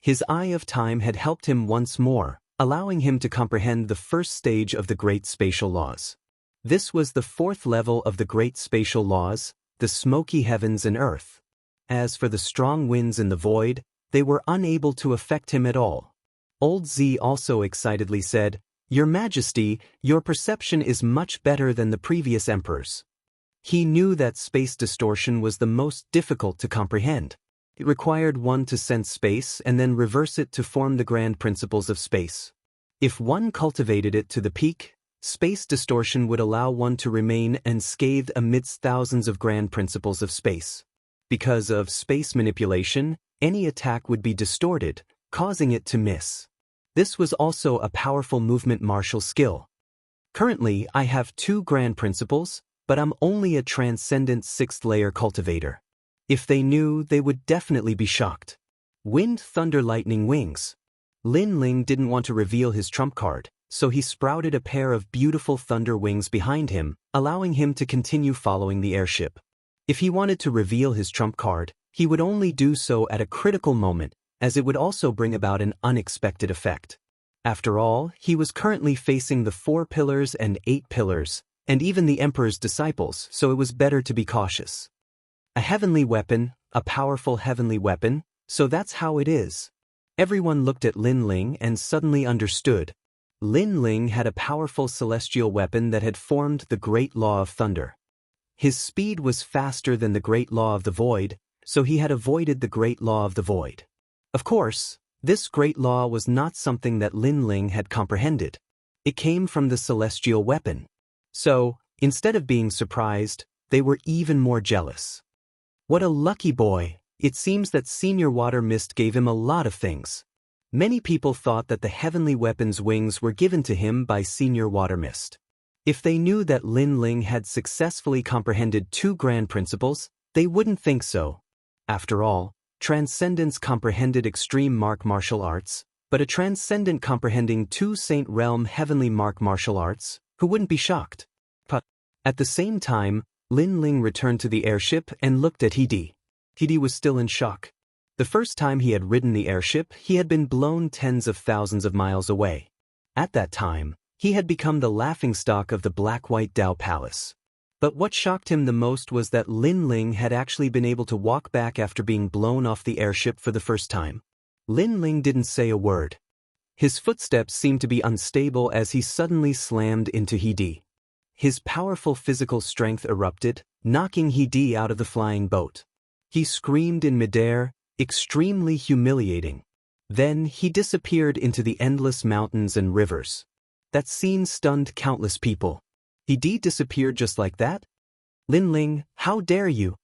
His eye of time had helped him once more, allowing him to comprehend the first stage of the Great Spatial Laws. This was the 4th level of the Great Spatial Laws, the smoky heavens and earth. As for the strong winds in the void, they were unable to affect him at all. Old Z also excitedly said, "Your Majesty, your perception is much better than the previous emperors." He knew that space distortion was the most difficult to comprehend. It required one to sense space and then reverse it to form the grand principles of space. If one cultivated it to the peak, space distortion would allow one to remain unscathed amidst thousands of grand principles of space. Because of space manipulation, any attack would be distorted, causing it to miss. This was also a powerful movement martial skill. Currently, I have 2 grand principles, but I'm only a transcendent 6th-layer cultivator. If they knew, they would definitely be shocked. Wind, thunder, lightning, wings. Lin Ling didn't want to reveal his trump card, so he sprouted a pair of beautiful thunder wings behind him, allowing him to continue following the airship. If he wanted to reveal his trump card, he would only do so at a critical moment, as it would also bring about an unexpected effect. After all, he was currently facing the 4 pillars and 8 pillars, and even the Emperor's disciples, so it was better to be cautious. A heavenly weapon, a powerful heavenly weapon, so that's how it is. Everyone looked at Lin Ling and suddenly understood. Lin Ling had a powerful celestial weapon that had formed the Great Law of Thunder. His speed was faster than the Great Law of the Void, so he had avoided the Great Law of the Void. Of course, this Great Law was not something that Lin Ling had comprehended. It came from the celestial weapon. So, instead of being surprised, they were even more jealous. What a lucky boy! It seems that Senior Water Mist gave him a lot of things. Many people thought that the heavenly weapon's wings were given to him by Senior Water Mist. If they knew that Lin Ling had successfully comprehended 2 grand principles, they wouldn't think so. After all, Transcendence comprehended extreme martial arts, but a Transcendent comprehending 2 Saint Realm heavenly martial arts, who wouldn't be shocked? But at the same time, Lin Ling returned to the airship and looked at Hidi. Hidi was still in shock. The first time he had ridden the airship, he had been blown tens of thousands of miles away. At that time, he had become the laughingstock of the Black-White Dao Palace. But what shocked him the most was that Lin Ling had actually been able to walk back after being blown off the airship for the first time. Lin Ling didn't say a word. His footsteps seemed to be unstable as he suddenly slammed into Hidi. His powerful physical strength erupted, knocking Hidi out of the flying boat. He screamed in midair, extremely humiliating. Then he disappeared into the endless mountains and rivers. That scene stunned countless people. Hidi disappeared just like that? Lin Ling, how dare you?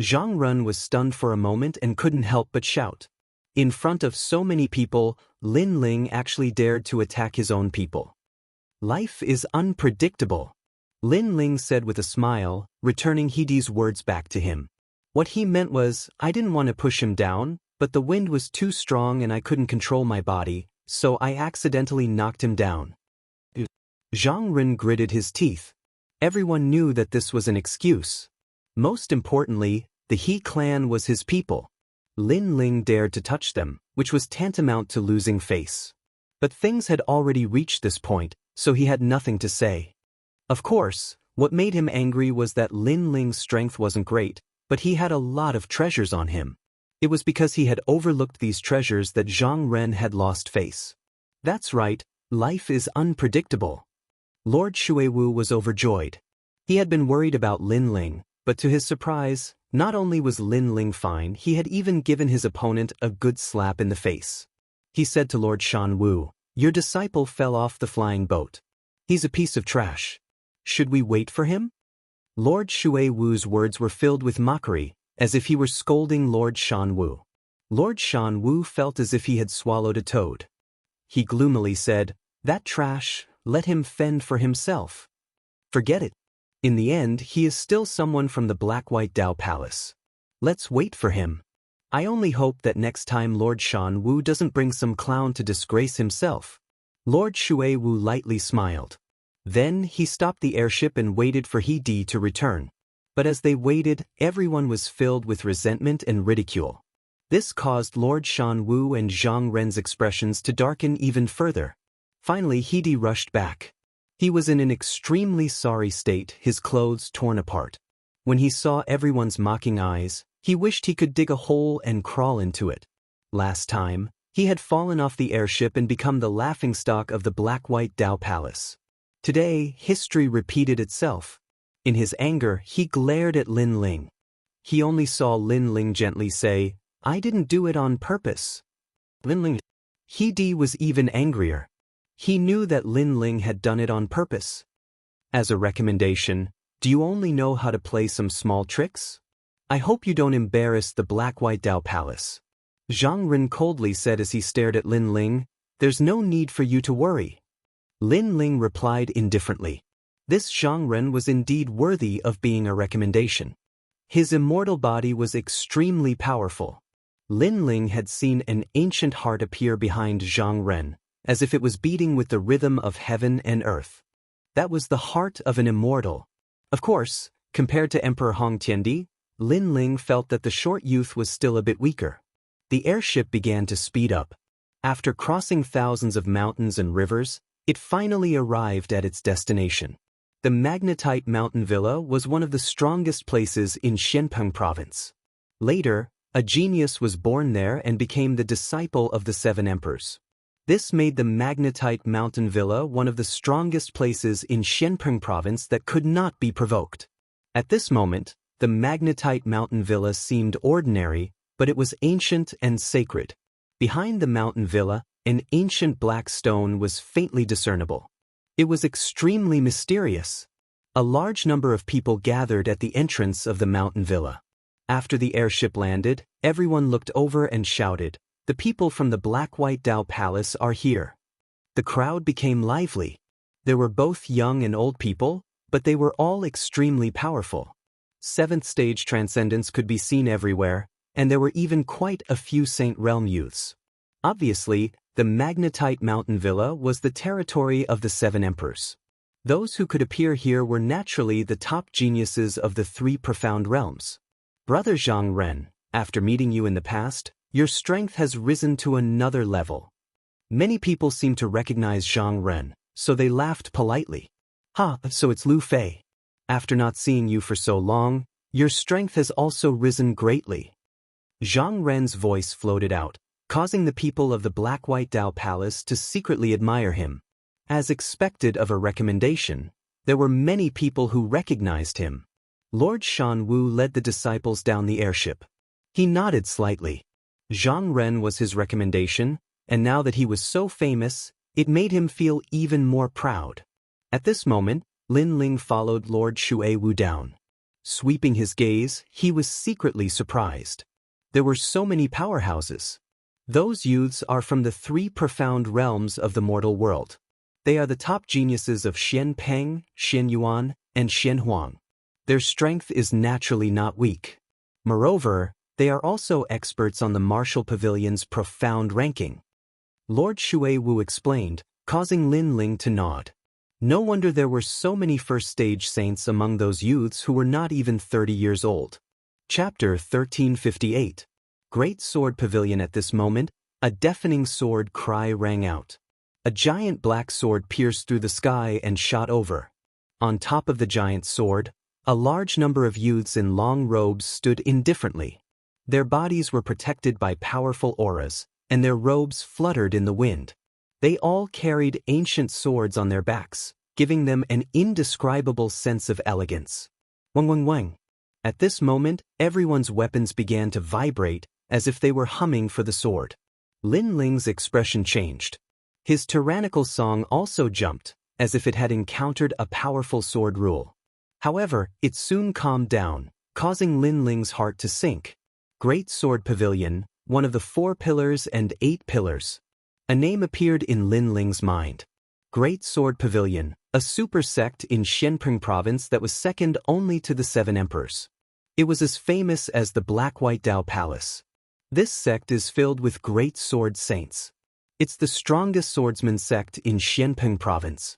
Zhang Ren was stunned for a moment and couldn't help but shout. In front of so many people, Lin Ling actually dared to attack his own people. Life is unpredictable, Lin Ling said with a smile, returning Hidi's words back to him. What he meant was, I didn't want to push him down, but the wind was too strong and I couldn't control my body, so I accidentally knocked him down. Zhang Ren gritted his teeth. Everyone knew that this was an excuse. Most importantly, the He clan was his people. Lin Ling dared to touch them, which was tantamount to losing face. But things had already reached this point, so he had nothing to say. Of course, what made him angry was that Lin Ling's strength wasn't great, but he had a lot of treasures on him. It was because he had overlooked these treasures that Zhang Ren had lost face. That's right, life is unpredictable. Lord Xuewu was overjoyed. He had been worried about Lin Ling, but to his surprise, not only was Lin Ling fine, he had even given his opponent a good slap in the face. He said to Lord Shan Wu, "Your disciple fell off the flying boat. He's a piece of trash. Should we wait for him?" Lord Xuewu's words were filled with mockery, as if he were scolding Lord Shan Wu. Lord Shan Wu felt as if he had swallowed a toad. He gloomily said, "That trash, let him fend for himself. Forget it. In the end, he is still someone from the Black-White Dao Palace. Let's wait for him. I only hope that next time Lord Shan Wu doesn't bring some clown to disgrace himself." Lord Xuewu lightly smiled. Then he stopped the airship and waited for Hidi to return. But as they waited, everyone was filled with resentment and ridicule. This caused Lord Shan Wu and Zhang Ren's expressions to darken even further. Finally, Hidi rushed back. He was in an extremely sorry state, his clothes torn apart. When he saw everyone's mocking eyes, he wished he could dig a hole and crawl into it. Last time, he had fallen off the airship and become the laughingstock of the black-white Dao Palace. Today, history repeated itself. In his anger, he glared at Lin Ling. He only saw Lin Ling gently say, "I didn't do it on purpose." Lin Ling. He was even angrier. He knew that Lin Ling had done it on purpose. As a recommendation, do you only know how to play some small tricks? I hope you don't embarrass the black-white Dao Palace. Zhang Ren coldly said as he stared at Lin Ling, "There's no need for you to worry." Lin Ling replied indifferently. This Zhang Ren was indeed worthy of being a recommendation. His immortal body was extremely powerful. Lin Ling had seen an ancient heart appear behind Zhang Ren, as if it was beating with the rhythm of heaven and earth. That was the heart of an immortal. Of course, compared to Emperor Hong Tiandi, Lin Ling felt that the short youth was still a bit weaker. The airship began to speed up. After crossing thousands of mountains and rivers, it finally arrived at its destination. The Magnetite Mountain Villa was one of the strongest places in Xianpeng Province. Later, a genius was born there and became the disciple of the Seven Emperors. This made the Magnetite Mountain Villa one of the strongest places in Xianpeng Province that could not be provoked. At this moment, the Magnetite Mountain Villa seemed ordinary, but it was ancient and sacred. Behind the mountain villa, an ancient black stone was faintly discernible. It was extremely mysterious. A large number of people gathered at the entrance of the mountain villa. After the airship landed, everyone looked over and shouted, "The people from the black-white Dao Palace are here." The crowd became lively. There were both young and old people, but they were all extremely powerful. Seventh stage transcendence could be seen everywhere, and there were even quite a few Saint Realm youths. Obviously, the Magnetite Mountain Villa was the territory of the Seven Emperors. Those who could appear here were naturally the top geniuses of the three profound realms. Brother Zhang Ren, after meeting you in the past, your strength has risen to another level. Many people seemed to recognize Zhang Ren, so they laughed politely. "Ha, so it's Lu Fei. After not seeing you for so long, your strength has also risen greatly." Zhang Ren's voice floated out, causing the people of the black-white Dao Palace to secretly admire him. As expected of a recommendation, there were many people who recognized him. Lord Shan Wu led the disciples down the airship. He nodded slightly. Zhang Ren was his recommendation, and now that he was so famous, it made him feel even more proud. At this moment, Lin Ling followed Lord Shui Wu down. Sweeping his gaze, he was secretly surprised. There were so many powerhouses. Those youths are from the three profound realms of the mortal world. They are the top geniuses of Xianpeng, Xianyuan, and Xianhuang. Their strength is naturally not weak. Moreover, they are also experts on the martial pavilion's profound ranking. Lord Shui Wu explained, causing Lin Ling to nod. No wonder there were so many first-stage saints among those youths who were not even 30 years old. Chapter 1358. Great Sword Pavilion. At this moment, a deafening sword cry rang out. A giant black sword pierced through the sky and shot over. On top of the giant sword, a large number of youths in long robes stood indifferently. Their bodies were protected by powerful auras, and their robes fluttered in the wind. They all carried ancient swords on their backs, giving them an indescribable sense of elegance. Wang wang wang. At this moment, everyone's weapons began to vibrate, as if they were humming for the sword. Lin Ling's expression changed. His tyrannical song also jumped, as if it had encountered a powerful sword rule. However, it soon calmed down, causing Lin Ling's heart to sink. Great Sword Pavilion, one of the 4 pillars and 8 pillars. A name appeared in Lin Ling's mind. Great Sword Pavilion, a super sect in Xianpeng Province that was second only to the 7 Emperors. It was as famous as the Black-White Dao Palace. This sect is filled with great sword saints. It's the strongest swordsman sect in Xianpeng Province.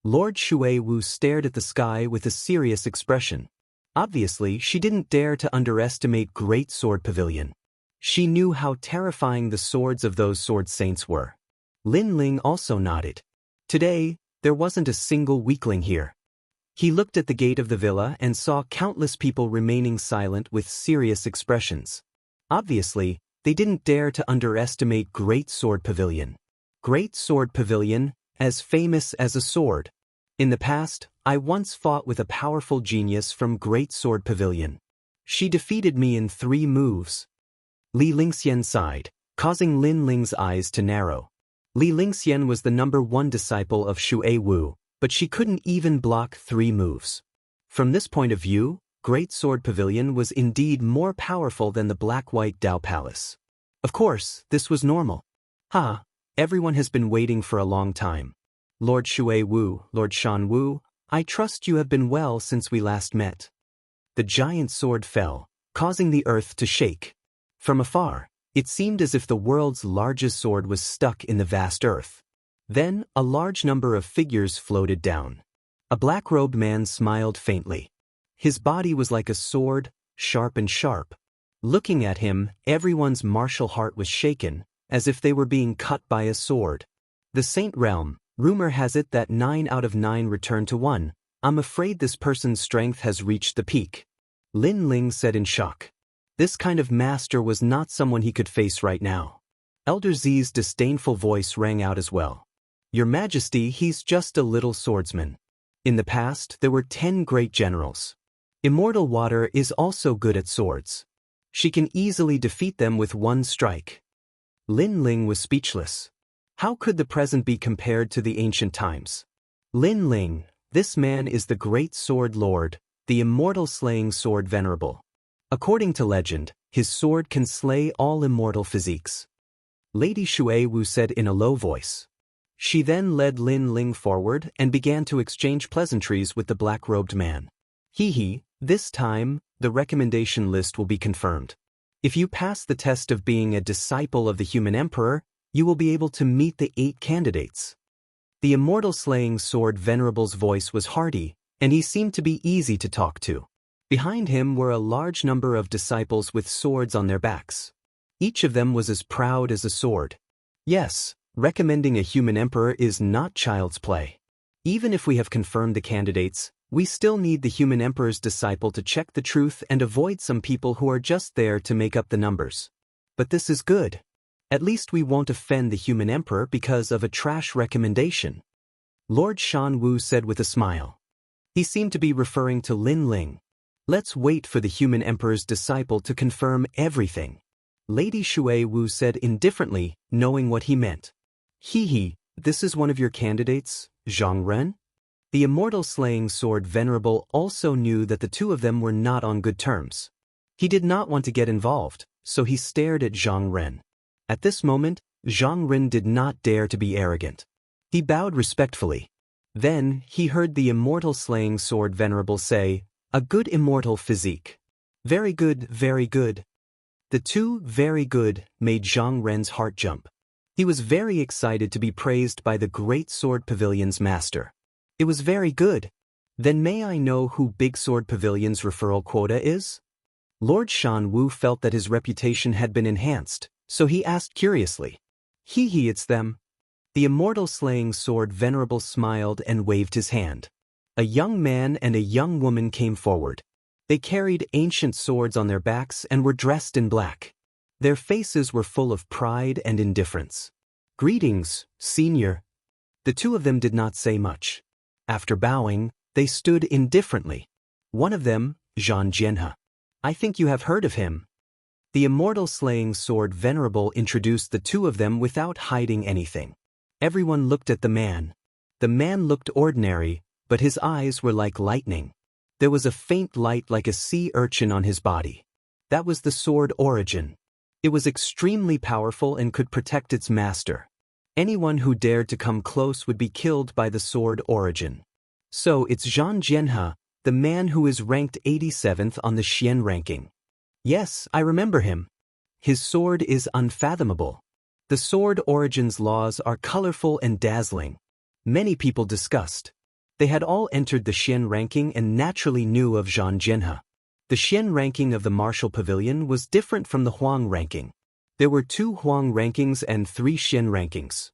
Lord Shui Wu stared at the sky with a serious expression. Obviously, she didn't dare to underestimate Great Sword Pavilion. She knew how terrifying the swords of those sword saints were. Lin Ling also nodded. Today, there wasn't a single weakling here. He looked at the gate of the villa and saw countless people remaining silent with serious expressions. Obviously, They didn't dare to underestimate Great Sword Pavilion. Great Sword Pavilion, as famous as a sword. In the past, I once fought with a powerful genius from Great Sword Pavilion. She defeated me in 3 moves. Li Lingxian sighed, causing Lin Ling's eyes to narrow. Li Lingxian was the #1 disciple of Shui Wu, but she couldn't even block 3 moves. From this point of view, Great Sword Pavilion was indeed more powerful than the Black-White Dao Palace. Of course, this was normal. Everyone has been waiting for a long time. Lord Shui Wu, Lord Shan Wu, I trust you have been well since we last met. The giant sword fell, causing the earth to shake. From afar, it seemed as if the world's largest sword was stuck in the vast earth. Then, a large number of figures floated down. A black-robed man smiled faintly. His body was like a sword, sharp and sharp. Looking at him, everyone's martial heart was shaken, as if they were being cut by a sword. The Saint Realm, rumor has it that 9 out of 9 returned to 1. I'm afraid this person's strength has reached the peak. Lin Ling said in shock. This kind of master was not someone he could face right now. Elder Zi's disdainful voice rang out as well. Your Majesty, he's just a little swordsman. In the past, there were 10 great generals. Immortal Water is also good at swords. She can easily defeat them with 1 strike. Lin Ling was speechless. How could the present be compared to the ancient times? Lin Ling, this man is the great sword lord, the immortal slaying sword venerable. According to legend, his sword can slay all immortal physiques. Lady Shui Wu said in a low voice. She then led Lin Ling forward and began to exchange pleasantries with the black-robed man. This time, the recommendation list will be confirmed. If you pass the test of being a disciple of the human emperor, you will be able to meet the 8 candidates. The immortal slaying sword venerable's voice was hearty, and he seemed to be easy to talk to. Behind him were a large number of disciples with swords on their backs. Each of them was as proud as a sword. Yes, recommending a human emperor is not child's play. Even if we have confirmed the candidates, we still need the human emperor's disciple to check the truth and avoid some people who are just there to make up the numbers. But this is good. At least we won't offend the human emperor because of a trash recommendation. Lord Shan Wu said with a smile. He seemed to be referring to Lin Ling. Let's wait for the human emperor's disciple to confirm everything. Lady Shui Wu said indifferently, knowing what he meant. This is one of your candidates, Zhang Ren? The immortal slaying sword venerable also knew that the 2 of them were not on good terms. He did not want to get involved, so he stared at Zhang Ren. At this moment, Zhang Ren did not dare to be arrogant. He bowed respectfully. Then, he heard the immortal slaying sword venerable say, a good immortal physique. Very good, very good. The 2 very good made Zhang Ren's heart jump. He was very excited to be praised by the Great Sword Pavilion's master. It was very good. Then may I know who Big Sword Pavilion's referral quota is? Lord Shan Wu felt that his reputation had been enhanced, so he asked curiously. It's them. The immortal slaying sword venerable smiled and waved his hand. A young man and a young woman came forward. They carried ancient swords on their backs and were dressed in black. Their faces were full of pride and indifference. Greetings, senior. The 2 of them did not say much. After bowing, they stood indifferently. One of them, Zhang Jianhe. I think you have heard of him. The immortal slaying sword venerable introduced the 2 of them without hiding anything. Everyone looked at the man. The man looked ordinary, but his eyes were like lightning. There was a faint light like a sea urchin on his body. That was the sword Origin. It was extremely powerful and could protect its master. Anyone who dared to come close would be killed by the sword Origin. So it's Zhang Jianhe, the man who is ranked 87th on the Xian ranking. Yes, I remember him. His sword is unfathomable. The sword Origin's laws are colorful and dazzling. Many people discussed. They had all entered the Xian ranking and naturally knew of Zhang Jianhe. The Xian ranking of the Martial Pavilion was different from the Huang ranking. There were 2 Huang rankings and 3 Xian rankings.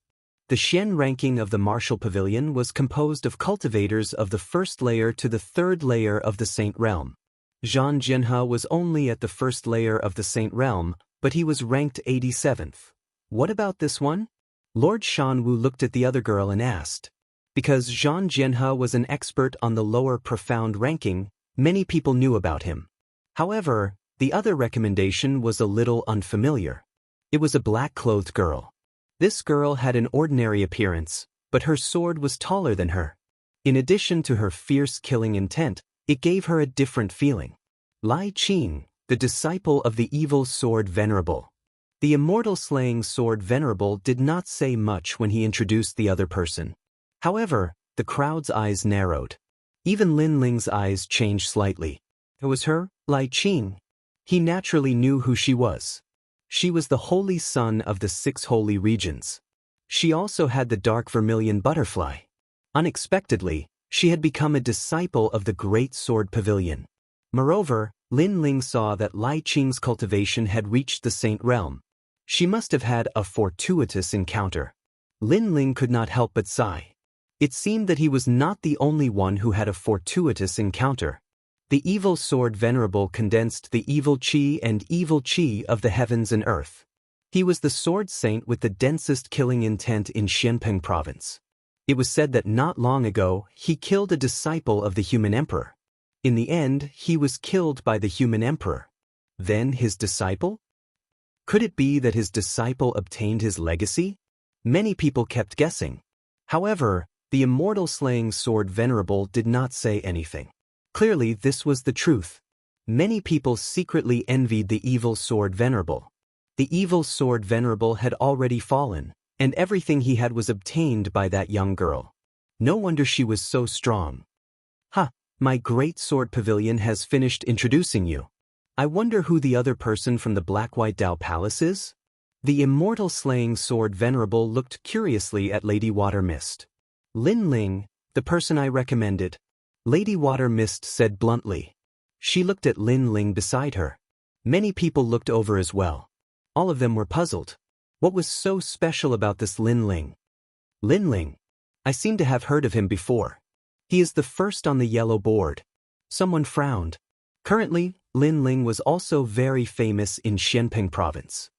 The Xian ranking of the Martial Pavilion was composed of cultivators of the 1st layer to the 3rd layer of the Saint Realm. Zhang Jianhe was only at the 1st layer of the Saint Realm, but he was ranked 87th. What about this one? Lord Shanwu looked at the other girl and asked. Because Zhang Jianhe was an expert on the lower profound ranking, many people knew about him. However, the other recommendation was a little unfamiliar. It was a black-clothed girl. This girl had an ordinary appearance, but her sword was taller than her. In addition to her fierce killing intent, it gave her a different feeling. Lai Qing, the disciple of the evil sword Venerable. The immortal slaying sword Venerable did not say much when he introduced the other person. However, the crowd's eyes narrowed. Even Lin Ling's eyes changed slightly. It was her, Lai Qing. He naturally knew who she was. She was the holy son of the 6 holy regions. She also had the dark vermilion butterfly. Unexpectedly, she had become a disciple of the Great Sword Pavilion. Moreover, Lin Ling saw that Lai Qing's cultivation had reached the Saint Realm. She must have had a fortuitous encounter. Lin Ling could not help but sigh. It seemed that he was not the only one who had a fortuitous encounter. The evil sword Venerable condensed the evil qi and evil qi of the heavens and earth. He was the sword saint with the densest killing intent in Xianpeng province. It was said that not long ago he killed a disciple of the human emperor. In the end, he was killed by the human emperor. Then his disciple? Could it be that his disciple obtained his legacy? Many people kept guessing. However, the immortal slaying sword Venerable did not say anything. Clearly, this was the truth. Many people secretly envied the evil sword Venerable. The evil sword Venerable had already fallen, and everything he had was obtained by that young girl. No wonder she was so strong. My Great Sword Pavilion has finished introducing you. I wonder who the other person from the Black-White Dao Palace is? The immortal slaying sword Venerable looked curiously at Lady Water Mist. Lin Ling, the person I recommended. Lady Water Mist said bluntly. She looked at Lin Ling beside her. Many people looked over as well. All of them were puzzled. What was so special about this Lin Ling? Lin Ling. I seem to have heard of him before. He is the first on the yellow board. Someone frowned. Currently, Lin Ling was also very famous in Xianpeng province.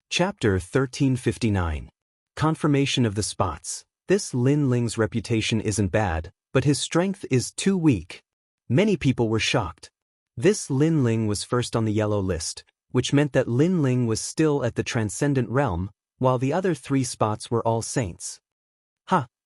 Chapter 1359. Confirmation of the spots. This Lin Ling's reputation isn't bad, but his strength is too weak. Many people were shocked. This Lin Ling was first on the yellow list, which meant that Lin Ling was still at the transcendent realm, while the other 3 spots were all saints.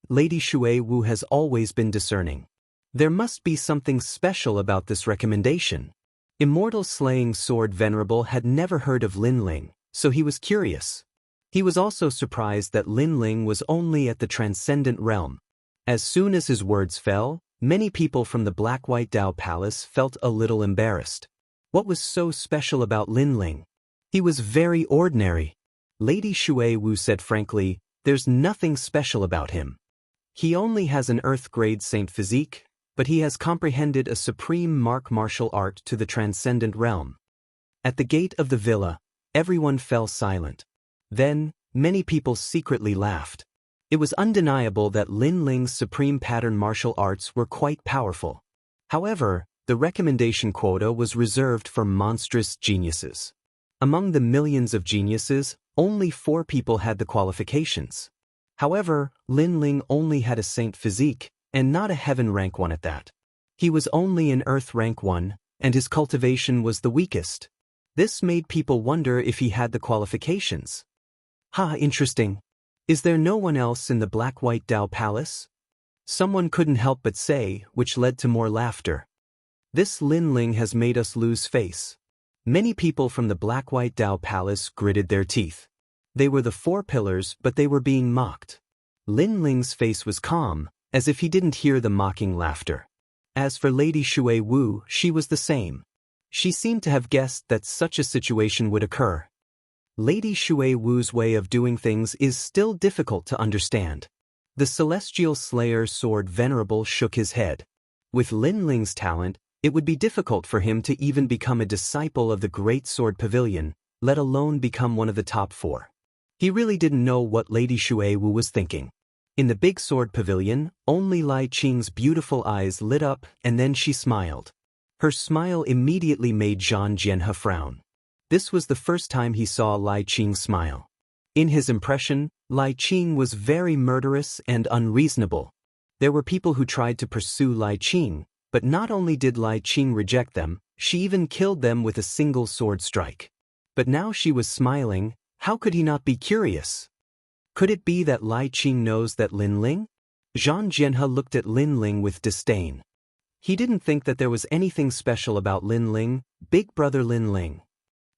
Lady Shui Wu has always been discerning. There must be something special about this recommendation. Immortal Slaying Sword Venerable had never heard of Lin Ling, so he was curious. He was also surprised that Lin Ling was only at the transcendent realm. As soon as his words fell, many people from the Black-White Dao Palace felt a little embarrassed. What was so special about Lin Ling? He was very ordinary. Lady Shui Wu said frankly, there's nothing special about him. He only has an earth-grade saint physique, but he has comprehended a supreme martial art to the transcendent realm. At the gate of the villa, everyone fell silent. Then, many people secretly laughed. It was undeniable that Lin Ling's supreme pattern martial arts were quite powerful. However, the recommendation quota was reserved for monstrous geniuses. Among the millions of geniuses, only 4 people had the qualifications. However, Lin Ling only had a saint physique, and not a heaven rank 1 at that. He was only an earth rank 1, and his cultivation was the weakest. This made people wonder if he had the qualifications. Interesting. Is there no one else in the Black-White Dao Palace? Someone couldn't help but say, which led to more laughter. This Lin Ling has made us lose face. Many people from the Black-White Dao Palace gritted their teeth. They were the 4 pillars, but they were being mocked. Lin Ling's face was calm, as if he didn't hear the mocking laughter. As for Lady Shui Wu, she was the same. She seemed to have guessed that such a situation would occur. Lady Shui Wu's way of doing things is still difficult to understand. The celestial slayer sword Venerable shook his head. With Lin Ling's talent, it would be difficult for him to even become a disciple of the Great Sword Pavilion, let alone become one of the top 4. He really didn't know what Lady Shui Wu was thinking. In the big sword pavilion, only Lai Qing's beautiful eyes lit up, and then she smiled. Her smile immediately made Zhang Jianhe frown. This was the first time he saw Lai Qing smile. In his impression, Lai Qing was very murderous and unreasonable. There were people who tried to pursue Lai Qing, but not only did Lai Qing reject them, she even killed them with a single sword strike. But now she was smiling. How could he not be curious? Could it be that Lai Qing knows that Lin Ling? Zhang Jianhe looked at Lin Ling with disdain. He didn't think that there was anything special about Lin Ling, big brother Lin Ling.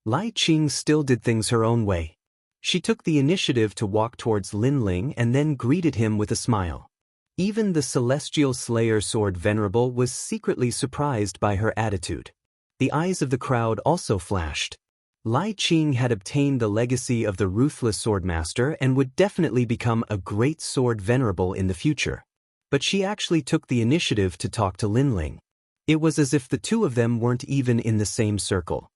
Lai Qing still did things her own way. She took the initiative to walk towards Lin Ling and then greeted him with a smile. Even the Celestial Slayer Sword Venerable was secretly surprised by her attitude. The eyes of the crowd also flashed. Lai Qing had obtained the legacy of the Ruthless Swordmaster and would definitely become a great sword venerable in the future. But she actually took the initiative to talk to Lin Ling. It was as if the two of them weren't even in the same circle.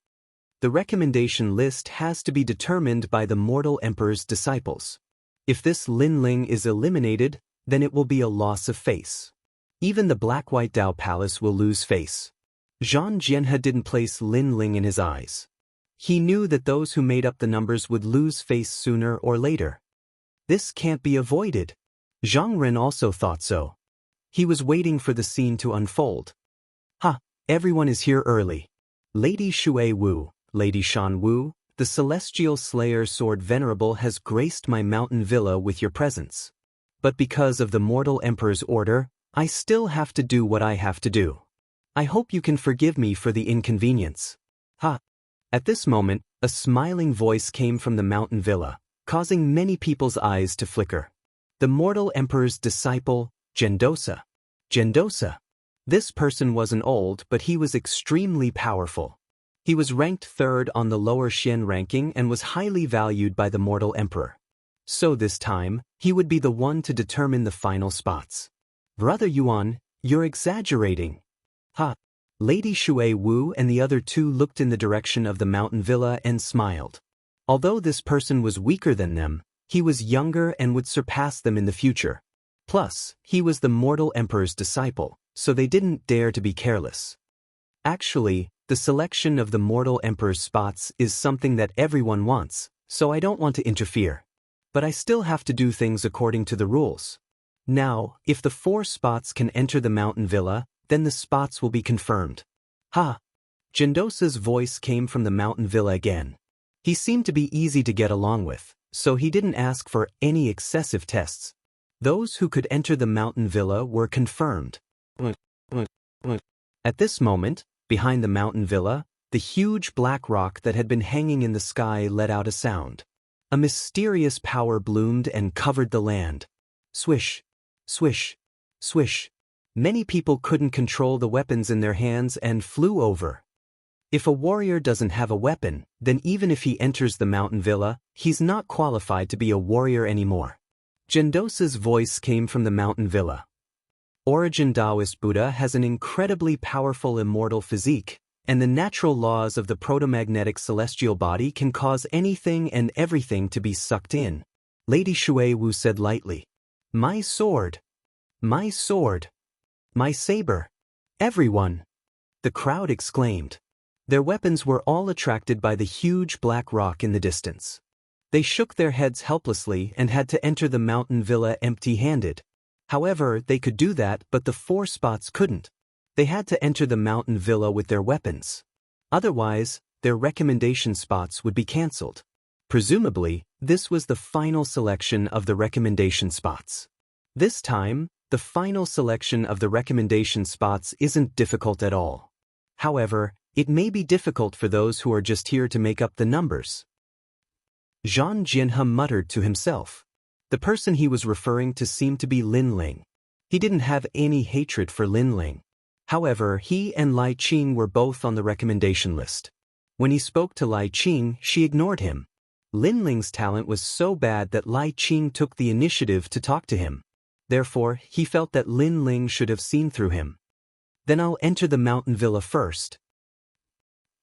The recommendation list has to be determined by the Mortal Emperor's disciples. If this Lin Ling is eliminated, then it will be a loss of face. Even the Black-White Dao Palace will lose face. Zhang Jianhe didn't place Lin Ling in his eyes. He knew that those who made up the numbers would lose face sooner or later. This can't be avoided. Zhang Ren also thought so. He was waiting for the scene to unfold. Everyone is here early. Lady Shui Wu, Lady Shan Wu, the Celestial Slayer Sword Venerable has graced my mountain villa with your presence. But because of the Mortal Emperor's order, I still have to do what I have to do. I hope you can forgive me for the inconvenience. At this moment, a smiling voice came from the mountain villa, causing many people's eyes to flicker. The Mortal Emperor's disciple, Gendosa. Gendosa. This person wasn't old, but he was extremely powerful. He was ranked 3rd on the lower Xian ranking and was highly valued by the Mortal Emperor. So this time, he would be the one to determine the final spots. Brother Yuan, you're exaggerating. Lady Shui Wu and the other two looked in the direction of the mountain villa and smiled. Although this person was weaker than them, he was younger and would surpass them in the future. Plus, he was the Mortal Emperor's disciple, so they didn't dare to be careless. Actually, the selection of the Mortal Emperor's spots is something that everyone wants, so I don't want to interfere. But I still have to do things according to the rules. Now, if the 4 spots can enter the mountain villa, then the spots will be confirmed. Gendosa's voice came from the mountain villa again. He seemed to be easy to get along with, so he didn't ask for any excessive tests. Those who could enter the mountain villa were confirmed. At this moment, behind the mountain villa, the huge black rock that had been hanging in the sky let out a sound. A mysterious power bloomed and covered the land. Swish, swish, swish. Many people couldn't control the weapons in their hands and flew over. If a warrior doesn't have a weapon, then even if he enters the mountain villa, he's not qualified to be a warrior anymore. Gendosa's voice came from the mountain villa. Origin Taoist Buddha has an incredibly powerful immortal physique, and the natural laws of the protomagnetic celestial body can cause anything and everything to be sucked in. Lady Shui Wu said lightly, "My sword! My sword! My saber! Everyone!" The crowd exclaimed. Their weapons were all attracted by the huge black rock in the distance. They shook their heads helplessly and had to enter the mountain villa empty-handed. However, they could do that, but the 4 spots couldn't. They had to enter the mountain villa with their weapons. Otherwise, their recommendation spots would be cancelled. Presumably, this was the final selection of the recommendation spots. This time, the final selection of the recommendation spots isn't difficult at all. However, it may be difficult for those who are just here to make up the numbers. Zhang Jianhe muttered to himself. The person he was referring to seemed to be Lin Ling. He didn't have any hatred for Lin Ling. However, he and Lai Qing were both on the recommendation list. When he spoke to Lai Qing, she ignored him. Lin Ling's talent was so bad that Lai Qing took the initiative to talk to him. Therefore, he felt that Lin Ling should have seen through him. "Then I'll enter the mountain villa first."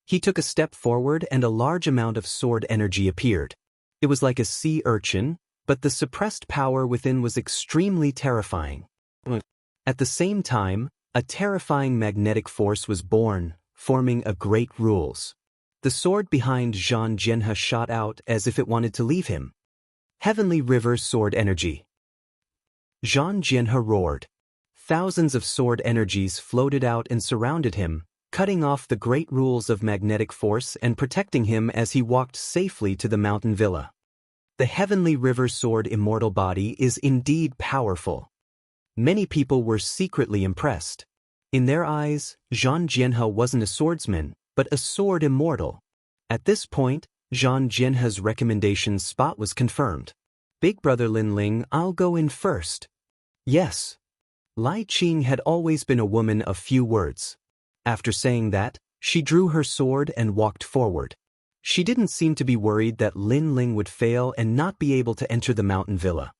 He took a step forward and a large amount of sword energy appeared. It was like a sea urchin, but the suppressed power within was extremely terrifying. At the same time, a terrifying magnetic force was born, forming a great rules. The sword behind Zhang Jianhe shot out as if it wanted to leave him. Heavenly River Sword Energy. Zhang Jianhe roared. Thousands of sword energies floated out and surrounded him, cutting off the great rules of magnetic force and protecting him as he walked safely to the mountain villa. The Heavenly River Sword Immortal body is indeed powerful. Many people were secretly impressed. In their eyes, Zhang Jianhe wasn't a swordsman, but a sword immortal. At this point, Zhang Jianhe's recommendation spot was confirmed. Big brother Lin Ling, I'll go in first. Yes. Lai Qing had always been a woman of few words. After saying that, she drew her sword and walked forward. She didn't seem to be worried that Lin Ling would fail and not be able to enter the mountain villa.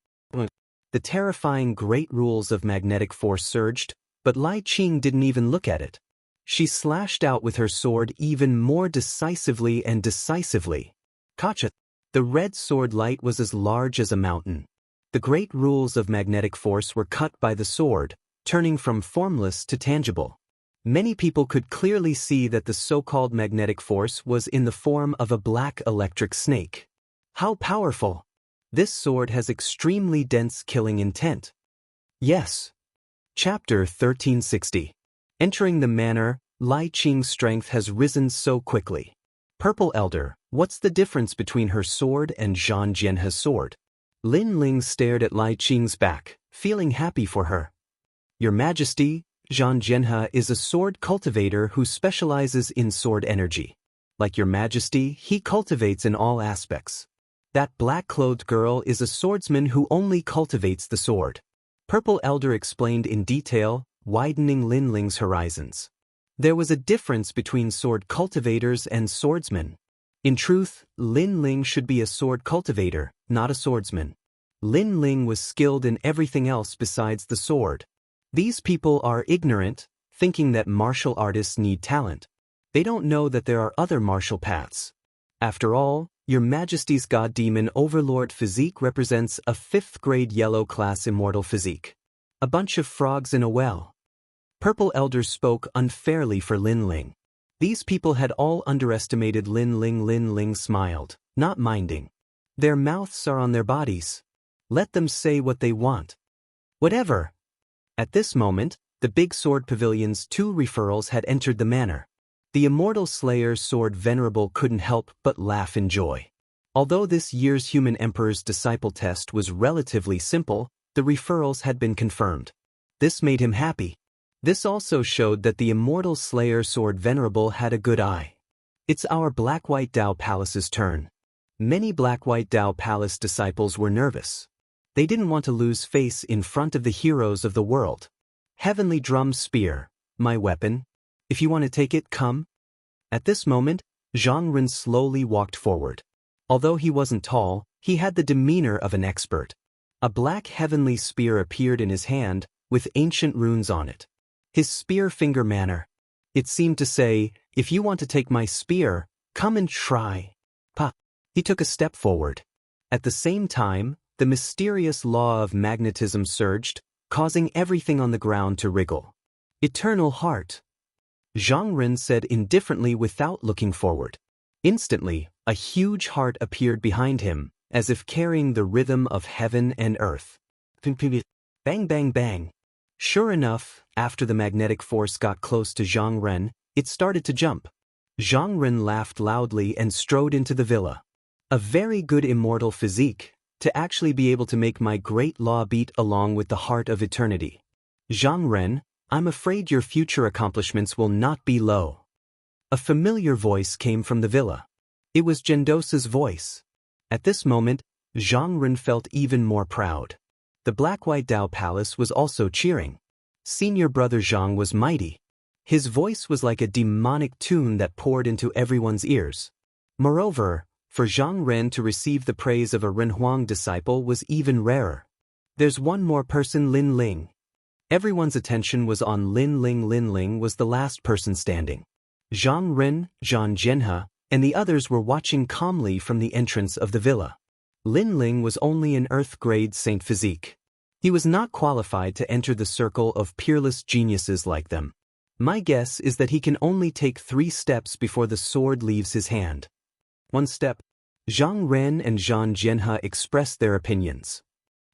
The terrifying great rules of magnetic force surged, but Lai Qing didn't even look at it. She slashed out with her sword even more decisively and decisively. Gotcha! The red sword light was as large as a mountain. The great rules of magnetic force were cut by the sword, turning from formless to tangible. Many people could clearly see that the so-called magnetic force was in the form of a black electric snake. How powerful! This sword has extremely dense killing intent. Yes. Chapter 1360. Entering the manor, Lai Qing's strength has risen so quickly. Purple Elder, what's the difference between her sword and Zhang Jianhe's sword? Lin Ling stared at Lai Qing's back, feeling happy for her. Your Majesty, Zhang Jianhe is a sword cultivator who specializes in sword energy. Like your Majesty, he cultivates in all aspects. That black-clothed girl is a swordsman who only cultivates the sword. Purple Elder explained in detail, widening Lin Ling's horizons. There was a difference between sword cultivators and swordsmen. In truth, Lin Ling should be a sword cultivator, not a swordsman. Lin Ling was skilled in everything else besides the sword. These people are ignorant, thinking that martial artists need talent. They don't know that there are other martial paths. After all, Your Majesty's God Demon Overlord physique represents a 5th grade yellow class immortal physique. A bunch of frogs in a well. Purple Elder spoke unfairly for Lin Ling. These people had all underestimated Lin Ling. Lin Ling smiled, not minding. Their mouths are on their bodies. Let them say what they want. Whatever. At this moment, the Big Sword Pavilion's 2 referrals had entered the manor. The Immortal Slayer's sword Venerable couldn't help but laugh in joy. Although this year's Human Emperor's Disciple test was relatively simple, the referrals had been confirmed. This made him happy. This also showed that the Immortal Slayer sword Venerable had a good eye. It's our Black-White Dao Palace's turn. Many Black-White Dao Palace disciples were nervous. They didn't want to lose face in front of the heroes of the world. Heavenly Drum Spear, my weapon. If you want to take it, come. At this moment, Zhang Ren slowly walked forward. Although he wasn't tall, he had the demeanor of an expert. A black heavenly spear appeared in his hand, with ancient runes on it. His spear finger manner. It seemed to say, if you want to take my spear, come and try. Pa. He took a step forward. At the same time, the mysterious law of magnetism surged, causing everything on the ground to wriggle. Eternal Heart. Zhang Ren said indifferently without looking forward. Instantly, a huge heart appeared behind him, as if carrying the rhythm of heaven and earth. Bang bang bang. Sure enough, after the magnetic force got close to Zhang Ren, it started to jump. Zhang Ren laughed loudly and strode into the villa. A very good immortal physique, to actually be able to make my great law beat along with the heart of eternity. Zhang Ren, I'm afraid your future accomplishments will not be low. A familiar voice came from the villa. It was Gendosa's voice. At this moment, Zhang Ren felt even more proud. The Black-White Dao Palace was also cheering. Senior brother Zhang was mighty. His voice was like a demonic tune that poured into everyone's ears. Moreover, for Zhang Ren to receive the praise of a Renhuang disciple was even rarer. There's one more person, Lin Ling. Everyone's attention was on Lin Ling. Lin Ling was the last person standing. Zhang Ren, Zhang Jianhe, and the others were watching calmly from the entrance of the villa. Lin Ling was only an Earth-grade Saint Physique. He was not qualified to enter the circle of peerless geniuses like them. My guess is that he can only take 3 steps before the sword leaves his hand. 1 step. Zhang Ren and Zhang Jianhe expressed their opinions.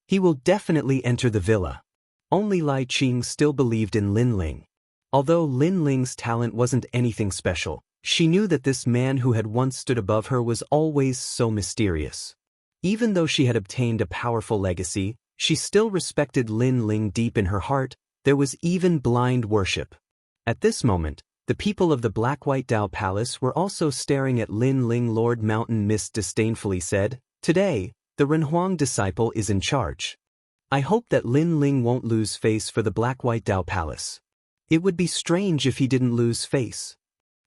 He will definitely enter the villa. Only Lai Qing still believed in Lin Ling. Although Lin Ling's talent wasn't anything special, she knew that this man who had once stood above her was always so mysterious. Even though she had obtained a powerful legacy, she still respected Lin Ling deep in her heart. There was even blind worship. At this moment, the people of the Black-White Dao Palace were also staring at Lin Ling. Lord Mountain Mist disdainfully said, "Today, the Renhuang disciple is in charge. I hope that Lin Ling won't lose face for the Black-White Dao Palace. It would be strange if he didn't lose face."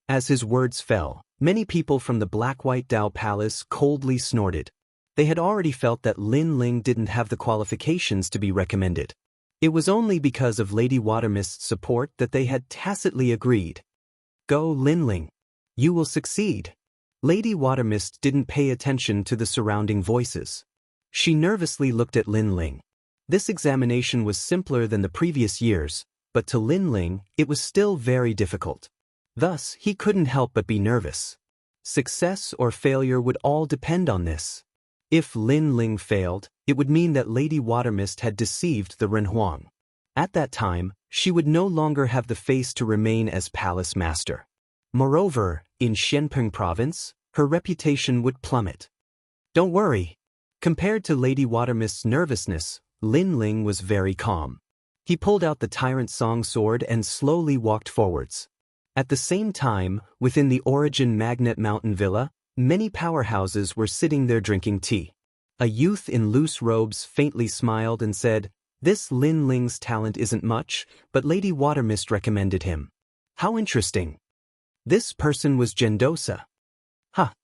As his words fell, many people from the Black-White Dao Palace coldly snorted. They had already felt that Lin Ling didn't have the qualifications to be recommended. It was only because of Lady Watermist's support that they had tacitly agreed. "Go, Lin Ling. You will succeed." Lady Watermist didn't pay attention to the surrounding voices. She nervously looked at Lin Ling. This examination was simpler than the previous years, but to Lin Ling, it was still very difficult. Thus, he couldn't help but be nervous. Success or failure would all depend on this. If Lin Ling failed, it would mean that Lady Watermist had deceived the Renhuang. At that time, she would no longer have the face to remain as palace master. Moreover, in Xianpeng province, her reputation would plummet. Don't worry. Compared to Lady Watermist's nervousness, Lin Ling was very calm. He pulled out the Tyrant Song sword and slowly walked forwards. At the same time, within the Origin Magnet Mountain Villa, many powerhouses were sitting there drinking tea. A youth in loose robes faintly smiled and said, "This Lin Ling's talent isn't much, but Lady Watermist recommended him. How interesting." This person was Gendosa.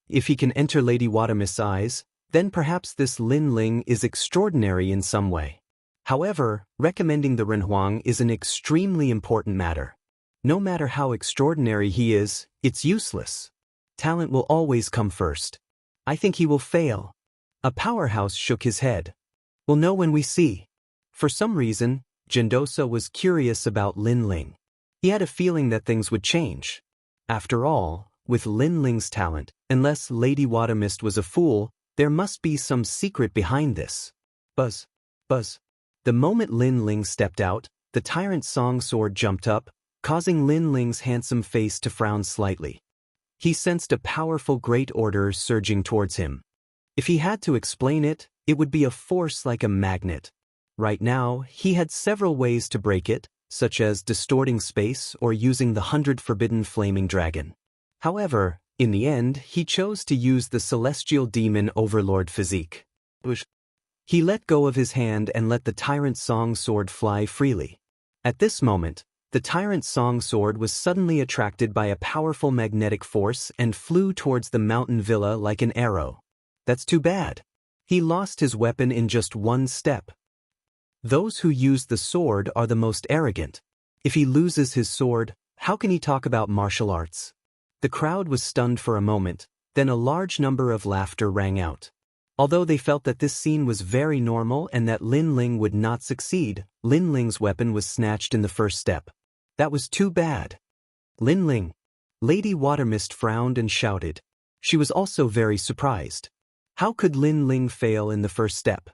If he can enter Lady Watermist's eyes, then perhaps this Lin Ling is extraordinary in some way. However, recommending the Renhuang is an extremely important matter. No matter how extraordinary he is, it's useless. Talent will always come first. I think he will fail. A powerhouse shook his head. We'll know when we see. For some reason, Gendosa was curious about Lin Ling. He had a feeling that things would change. After all, with Lin Ling's talent, unless Lady Watermist was a fool, there must be some secret behind this. Buzz. Buzz. The moment Lin Ling stepped out, the Tyrant Song sword jumped up, causing Lin Ling's handsome face to frown slightly. He sensed a powerful great order surging towards him. If he had to explain it, it would be a force like a magnet. Right now, he had several ways to break it, such as distorting space or using the 100 Forbidden Flaming Dragon. However, in the end, he chose to use the Celestial Demon Overlord physique. He let go of his hand and let the Tyrant Song sword fly freely. At this moment, the Tyrant Song sword was suddenly attracted by a powerful magnetic force and flew towards the mountain villa like an arrow. That's too bad. He lost his weapon in just 1 step. Those who use the sword are the most arrogant. If he loses his sword, how can he talk about martial arts? The crowd was stunned for a moment, then a large number of laughter rang out. Although they felt that this scene was very normal and that Lin Ling would not succeed, Lin Ling's weapon was snatched in the first step. That was too bad. Lin Ling. Lady Watermist frowned and shouted. She was also very surprised. How could Lin Ling fail in the first step?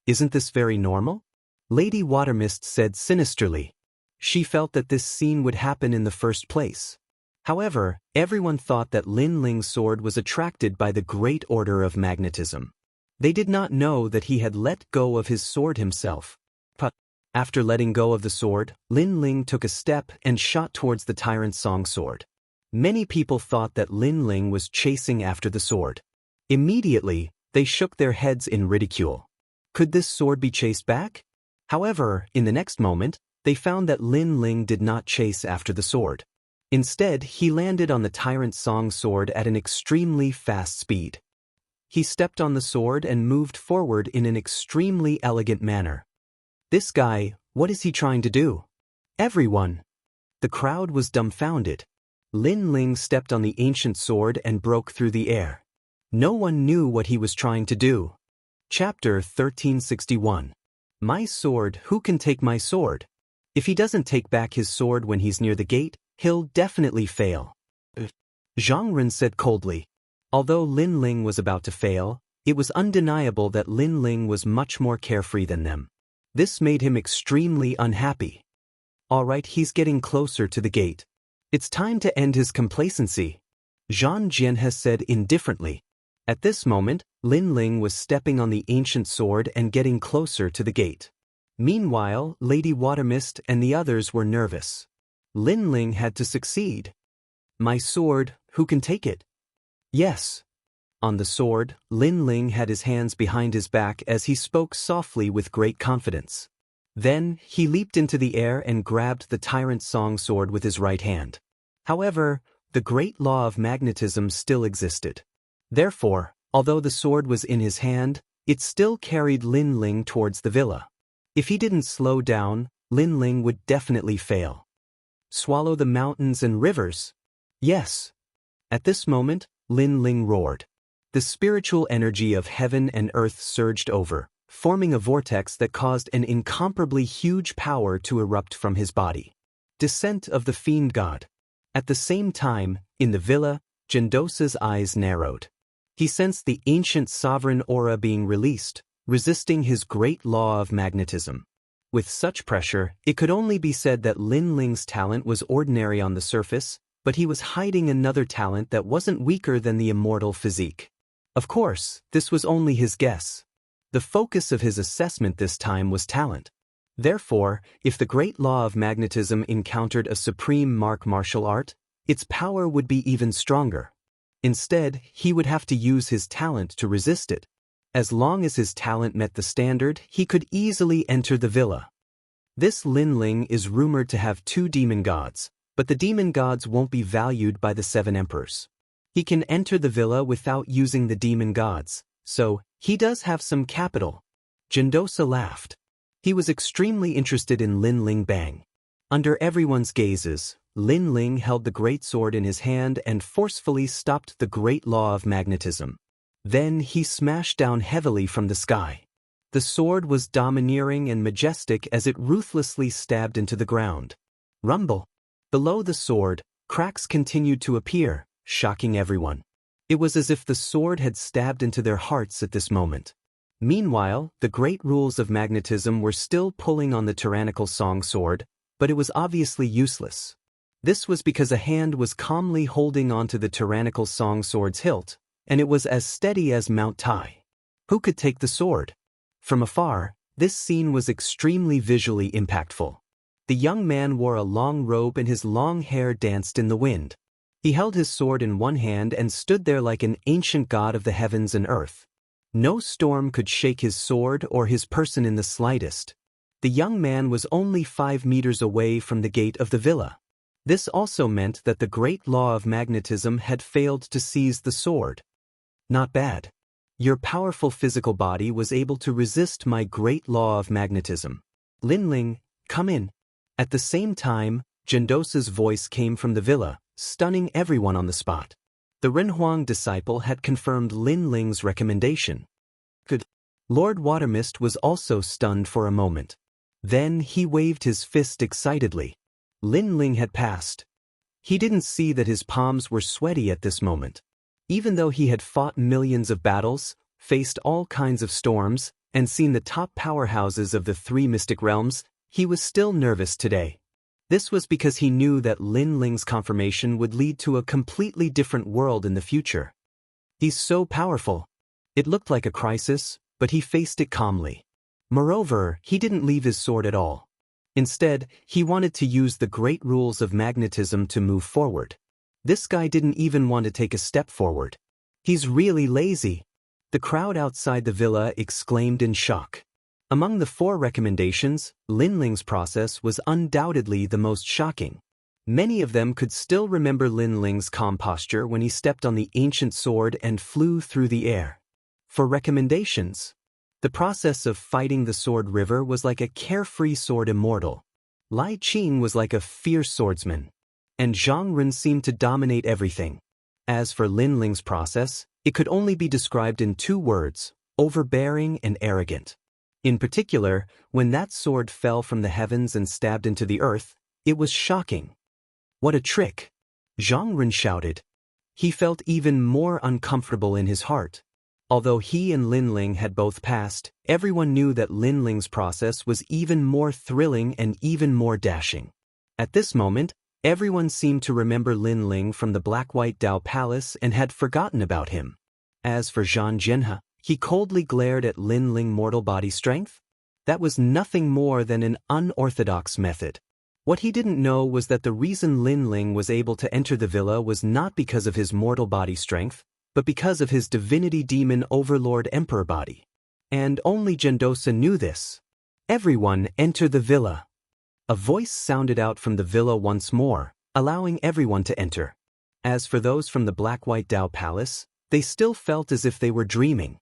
Isn't this very normal? Lady Watermist said sinisterly. She felt that this scene would happen in the first place. However, everyone thought that Lin Ling's sword was attracted by the great order of magnetism. They did not know that he had let go of his sword himself. But after letting go of the sword, Lin Ling took a step and shot towards the Tyrant Song sword. Many people thought that Lin Ling was chasing after the sword. Immediately, they shook their heads in ridicule. Could this sword be chased back? However, in the next moment, they found that Lin Ling did not chase after the sword. Instead, he landed on the Tyrant Song sword at an extremely fast speed. He stepped on the sword and moved forward in an extremely elegant manner. This guy, what is he trying to do? Everyone. The crowd was dumbfounded. Lin Ling stepped on the ancient sword and broke through the air. No one knew what he was trying to do. Chapter 1361. My sword, who can take my sword? If he doesn't take back his sword when he's near the gate, he'll definitely fail. Zhang Ren said coldly. Although Lin Ling was about to fail, it was undeniable that Lin Ling was much more carefree than them. This made him extremely unhappy. All right, he's getting closer to the gate. It's time to end his complacency, Zhang Jianhe said indifferently. At this moment, Lin Ling was stepping on the ancient sword and getting closer to the gate. Meanwhile, Lady Watermist and the others were nervous. Lin Ling had to succeed. My sword, who can take it? Yes. On the sword, Lin Ling had his hands behind his back as he spoke softly with great confidence. Then, he leaped into the air and grabbed the tyrant song sword with his right hand. However, the great law of magnetism still existed. Therefore, although the sword was in his hand, it still carried Lin Ling towards the villa. If he didn't slow down, Lin Ling would definitely fail. Swallow the mountains and rivers? Yes. At this moment, Lin Ling roared. The spiritual energy of heaven and earth surged over, forming a vortex that caused an incomparably huge power to erupt from his body. Descent of the Fiend God. At the same time, in the villa, Gendosa's eyes narrowed. He sensed the ancient sovereign aura being released, resisting his great law of magnetism. With such pressure, it could only be said that Lin Ling's talent was ordinary on the surface, but he was hiding another talent that wasn't weaker than the immortal physique. Of course, this was only his guess. The focus of his assessment this time was talent. Therefore, if the great law of magnetism encountered a supreme martial art, its power would be even stronger. Instead, he would have to use his talent to resist it. As long as his talent met the standard, he could easily enter the villa. This Lin Ling is rumored to have 2 demon gods, but the demon gods won't be valued by the 7 emperors. He can enter the villa without using the demon gods, so he does have some capital. Gendosa laughed. He was extremely interested in Lin Ling Bang. Under everyone's gazes, Lin Ling held the great sword in his hand and forcefully stopped the great law of magnetism. Then he smashed down heavily from the sky. The sword was domineering and majestic as it ruthlessly stabbed into the ground. Rumble. Below the sword, cracks continued to appear, shocking everyone. It was as if the sword had stabbed into their hearts at this moment. Meanwhile, the great rules of magnetism were still pulling on the tyrannical song sword, but it was obviously useless. This was because a hand was calmly holding onto the tyrannical song sword's hilt, and it was as steady as Mount Tai. Who could take the sword? From afar, this scene was extremely visually impactful. The young man wore a long robe and his long hair danced in the wind. He held his sword in one hand and stood there like an ancient god of the heavens and earth. No storm could shake his sword or his person in the slightest. The young man was only 5 meters away from the gate of the villa. This also meant that the great law of magnetism had failed to seize the sword. Not bad. Your powerful physical body was able to resist my great law of magnetism. Lin Ling, come in. At the same time, Gendosa's voice came from the villa, stunning everyone on the spot. The Renhuang disciple had confirmed Lin Ling's recommendation. Good. Lord Watermist was also stunned for a moment. Then he waved his fist excitedly. Lin Ling had passed. He didn't see that his palms were sweaty at this moment. Even though he had fought millions of battles, faced all kinds of storms, and seen the top powerhouses of the 3 mystic realms, he was still nervous today. This was because he knew that Lin Ling's confirmation would lead to a completely different world in the future. He's so powerful. It looked like a crisis, but he faced it calmly. Moreover, he didn't leave his sword at all. Instead, he wanted to use the great rules of magnetism to move forward. This guy didn't even want to take a step forward. He's really lazy. The crowd outside the villa exclaimed in shock. Among the 4 recommendations, Lin Ling's process was undoubtedly the most shocking. Many of them could still remember Lin Ling's calm posture when he stepped on the ancient sword and flew through the air. For recommendations, the process of fighting the sword river was like a carefree sword immortal. Lai Qing was like a fierce swordsman. And Zhang Ren seemed to dominate everything. As for Lin Ling's process, it could only be described in 2 words, overbearing and arrogant. In particular, when that sword fell from the heavens and stabbed into the earth, it was shocking. What a trick! Jianghu shouted. He felt even more uncomfortable in his heart. Although he and Linling had both passed, everyone knew that Linling's process was even more thrilling and even more dashing. At this moment, everyone seemed to remember Linling from the Black-White Dao Palace and had forgotten about him. As for Zhang Jianhe, he coldly glared at Linling's mortal body strength. That was nothing more than an unorthodox method. What he didn't know was that the reason Linling was able to enter the villa was not because of his mortal body strength, but because of his divinity demon overlord emperor body. And only Gendosa knew this. Everyone enter the villa. A voice sounded out from the villa once more, allowing everyone to enter. As for those from the Black-White Dao Palace, they still felt as if they were dreaming.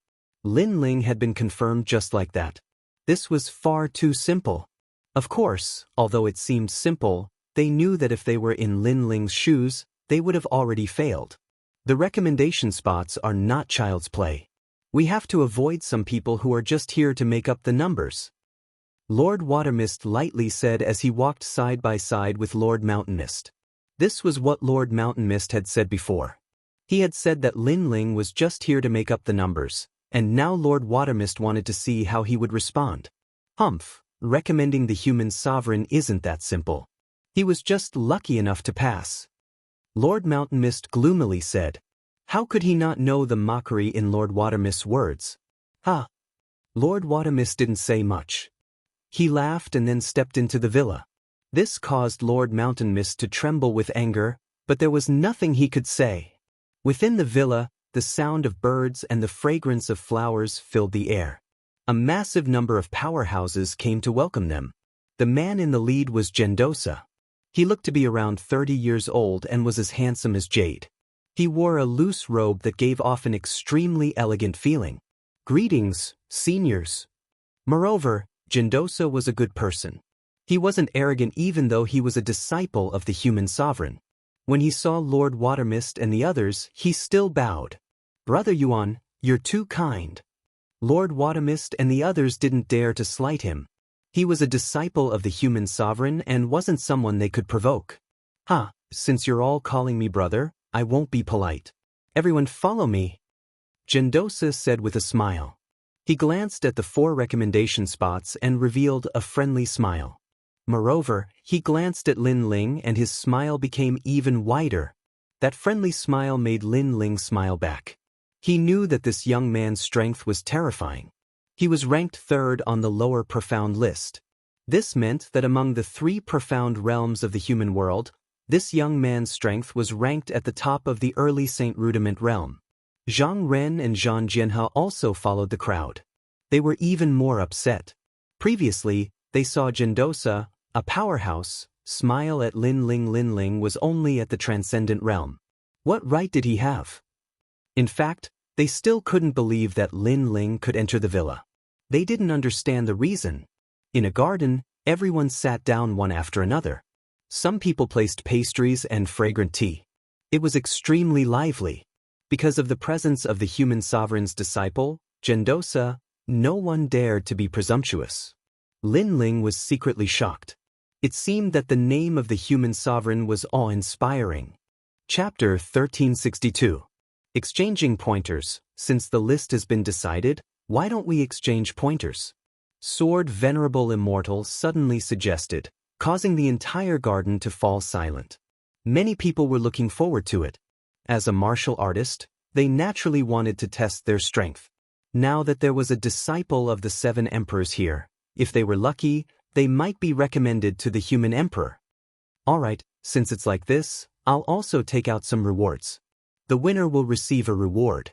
Linling had been confirmed just like that. This was far too simple. Of course, although it seemed simple, they knew that if they were in Linling's shoes, they would have already failed. The recommendation spots are not child's play. We have to avoid some people who are just here to make up the numbers. Lord Watermist lightly said as he walked side by side with Lord Mountain Mist. This was what Lord Mountain Mist had said before. He had said that Linling was just here to make up the numbers, and now Lord Watermist wanted to see how he would respond. Humph, recommending the human sovereign isn't that simple. He was just lucky enough to pass. Lord Mountain Mist gloomily said. How could he not know the mockery in Lord Watermist's words? Ha! Lord Watermist didn't say much. He laughed and then stepped into the villa. This caused Lord Mountain Mist to tremble with anger, but there was nothing he could say. Within the villa, the sound of birds and the fragrance of flowers filled the air. A massive number of powerhouses came to welcome them. The man in the lead was Gendosa. He looked to be around 30 years old and was as handsome as jade. He wore a loose robe that gave off an extremely elegant feeling. Greetings, seniors. Moreover, Gendosa was a good person. He wasn't arrogant even though he was a disciple of the human sovereign. When he saw Lord Watermist and the others, he still bowed. Brother Yuan, you're too kind. Lord Watermist and the others didn't dare to slight him. He was a disciple of the human sovereign and wasn't someone they could provoke. Since you're all calling me brother, I won't be polite. Everyone follow me. Gendosa said with a smile. He glanced at the 4 recommendation spots and revealed a friendly smile. Moreover, he glanced at Linling and his smile became even wider. That friendly smile made Linling smile back. He knew that this young man's strength was terrifying. He was ranked 3rd on the lower profound list. This meant that among the 3 profound realms of the human world, this young man's strength was ranked at the top of the early Saint Rudiment realm. Zhang Ren and Zhang Jianhe also followed the crowd. They were even more upset. Previously, they saw Gendosa, a powerhouse, smile at Linling. Linling was only at the transcendent realm. What right did he have? In fact, they still couldn't believe that Linling could enter the villa. They didn't understand the reason. In a garden, everyone sat down one after another. Some people placed pastries and fragrant tea. It was extremely lively. Because of the presence of the human sovereign's disciple, Gendosa, no one dared to be presumptuous. Linling was secretly shocked. It seemed that the name of the human sovereign was awe-inspiring. Chapter 1362. Exchanging pointers. Since the list has been decided, why don't we exchange pointers? Sword Venerable Immortal suddenly suggested, causing the entire garden to fall silent. Many people were looking forward to it. As a martial artist, they naturally wanted to test their strength. Now that there was a disciple of the 7 emperors here, if they were lucky, they might be recommended to the human emperor. Alright, since it's like this, I'll also take out some rewards. The winner will receive a reward.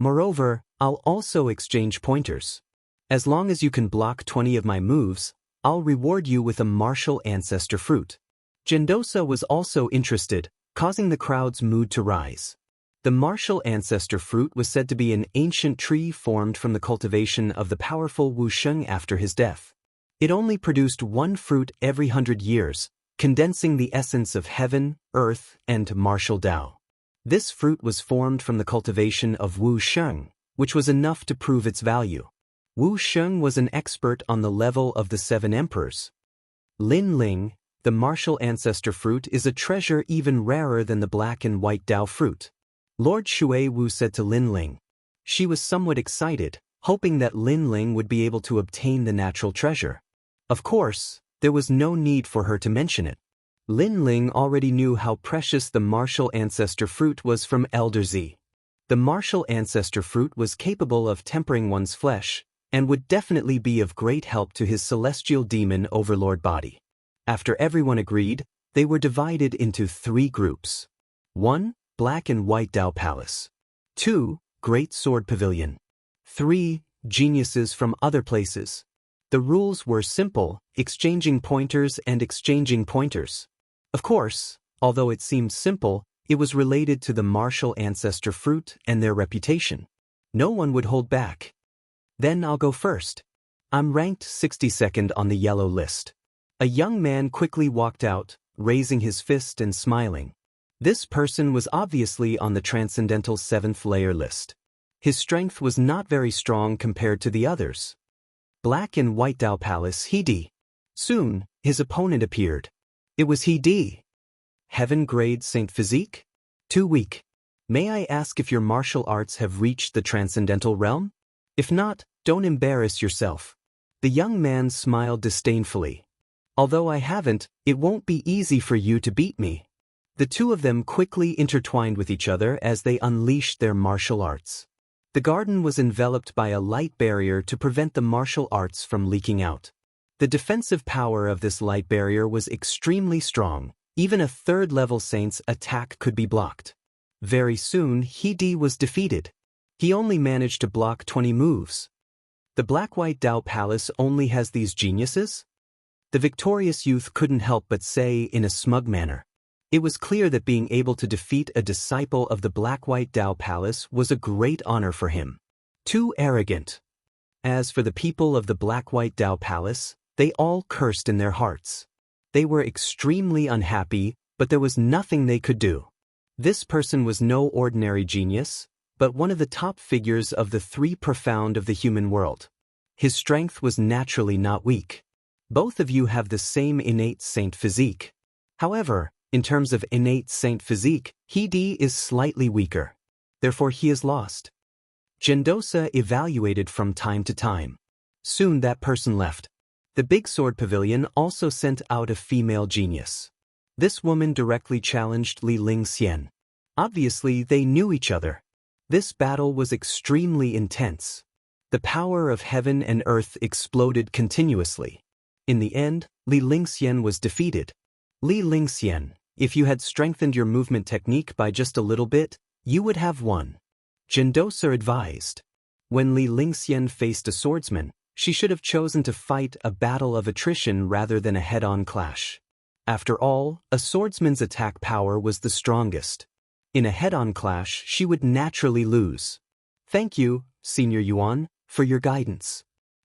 Moreover, I'll also exchange pointers. As long as you can block 20 of my moves, I'll reward you with a martial ancestor fruit. Gendosa was also interested, causing the crowd's mood to rise. The martial ancestor fruit was said to be an ancient tree formed from the cultivation of the powerful Wuxia after his death. It only produced 1 fruit every 100 years, condensing the essence of heaven, earth, and martial Tao. This fruit was formed from the cultivation of Wuxia, which was enough to prove its value. Wu Sheng was an expert on the level of the 7 emperors. Lin Ling, the martial ancestor fruit, is a treasure even rarer than the black and white Dao fruit. Lord Shui Wu said to Lin Ling. She was somewhat excited, hoping that Lin Ling would be able to obtain the natural treasure. Of course, there was no need for her to mention it. Lin Ling already knew how precious the martial ancestor fruit was from Elder Z. The martial ancestor fruit was capable of tempering one's flesh, and would definitely be of great help to his celestial demon overlord body. After everyone agreed, they were divided into 3 groups. 1. Black and White Dao Palace. 2. Great Sword Pavilion. 3. Geniuses from other places. The rules were simple, exchanging pointers and exchanging pointers. Of course, although it seemed simple, it was related to the martial ancestor fruit and their reputation. No one would hold back. Then I'll go first. I'm ranked 62nd on the yellow list. A young man quickly walked out, raising his fist and smiling. This person was obviously on the Transcendental 7th layer list. His strength was not very strong compared to the others. Black and White Dao Palace He. Soon, his opponent appeared. It was He. Heaven Grade Saint Physique? Too weak. May I ask if your martial arts have reached the Transcendental realm? If not, don't embarrass yourself. The young man smiled disdainfully. Although I haven't, it won't be easy for you to beat me. The two of them quickly intertwined with each other as they unleashed their martial arts. The garden was enveloped by a light barrier to prevent the martial arts from leaking out. The defensive power of this light barrier was extremely strong. Even a 3rd-level saint's attack could be blocked. Very soon, He was defeated. He only managed to block 20 moves. The Black-White Dao Palace only has these geniuses? The victorious youth couldn't help but say in a smug manner. It was clear that being able to defeat a disciple of the Black-White Dao Palace was a great honor for him. Too arrogant. As for the people of the Black-White Dao Palace, they all cursed in their hearts. They were extremely unhappy, but there was nothing they could do. This person was no ordinary genius, but one of the top figures of the 3 profound of the human world. His strength was naturally not weak. Both of you have the same innate saint physique. However, in terms of innate saint physique, He is slightly weaker. Therefore he is lost. Gendosa evaluated from time to time. Soon that person left. The Big Sword Pavilion also sent out a female genius. This woman directly challenged Li Lingxian. Obviously they knew each other. This battle was extremely intense. The power of heaven and earth exploded continuously. In the end, Li Lingxian was defeated. Li Lingxian, if you had strengthened your movement technique by just a little bit, you would have won. Gendosa advised. When Li Lingxian faced a swordsman, she should have chosen to fight a battle of attrition rather than a head-on clash. After all, a swordsman's attack power was the strongest. In a head-on clash, she would naturally lose. Thank you, Senior Yuan, for your guidance.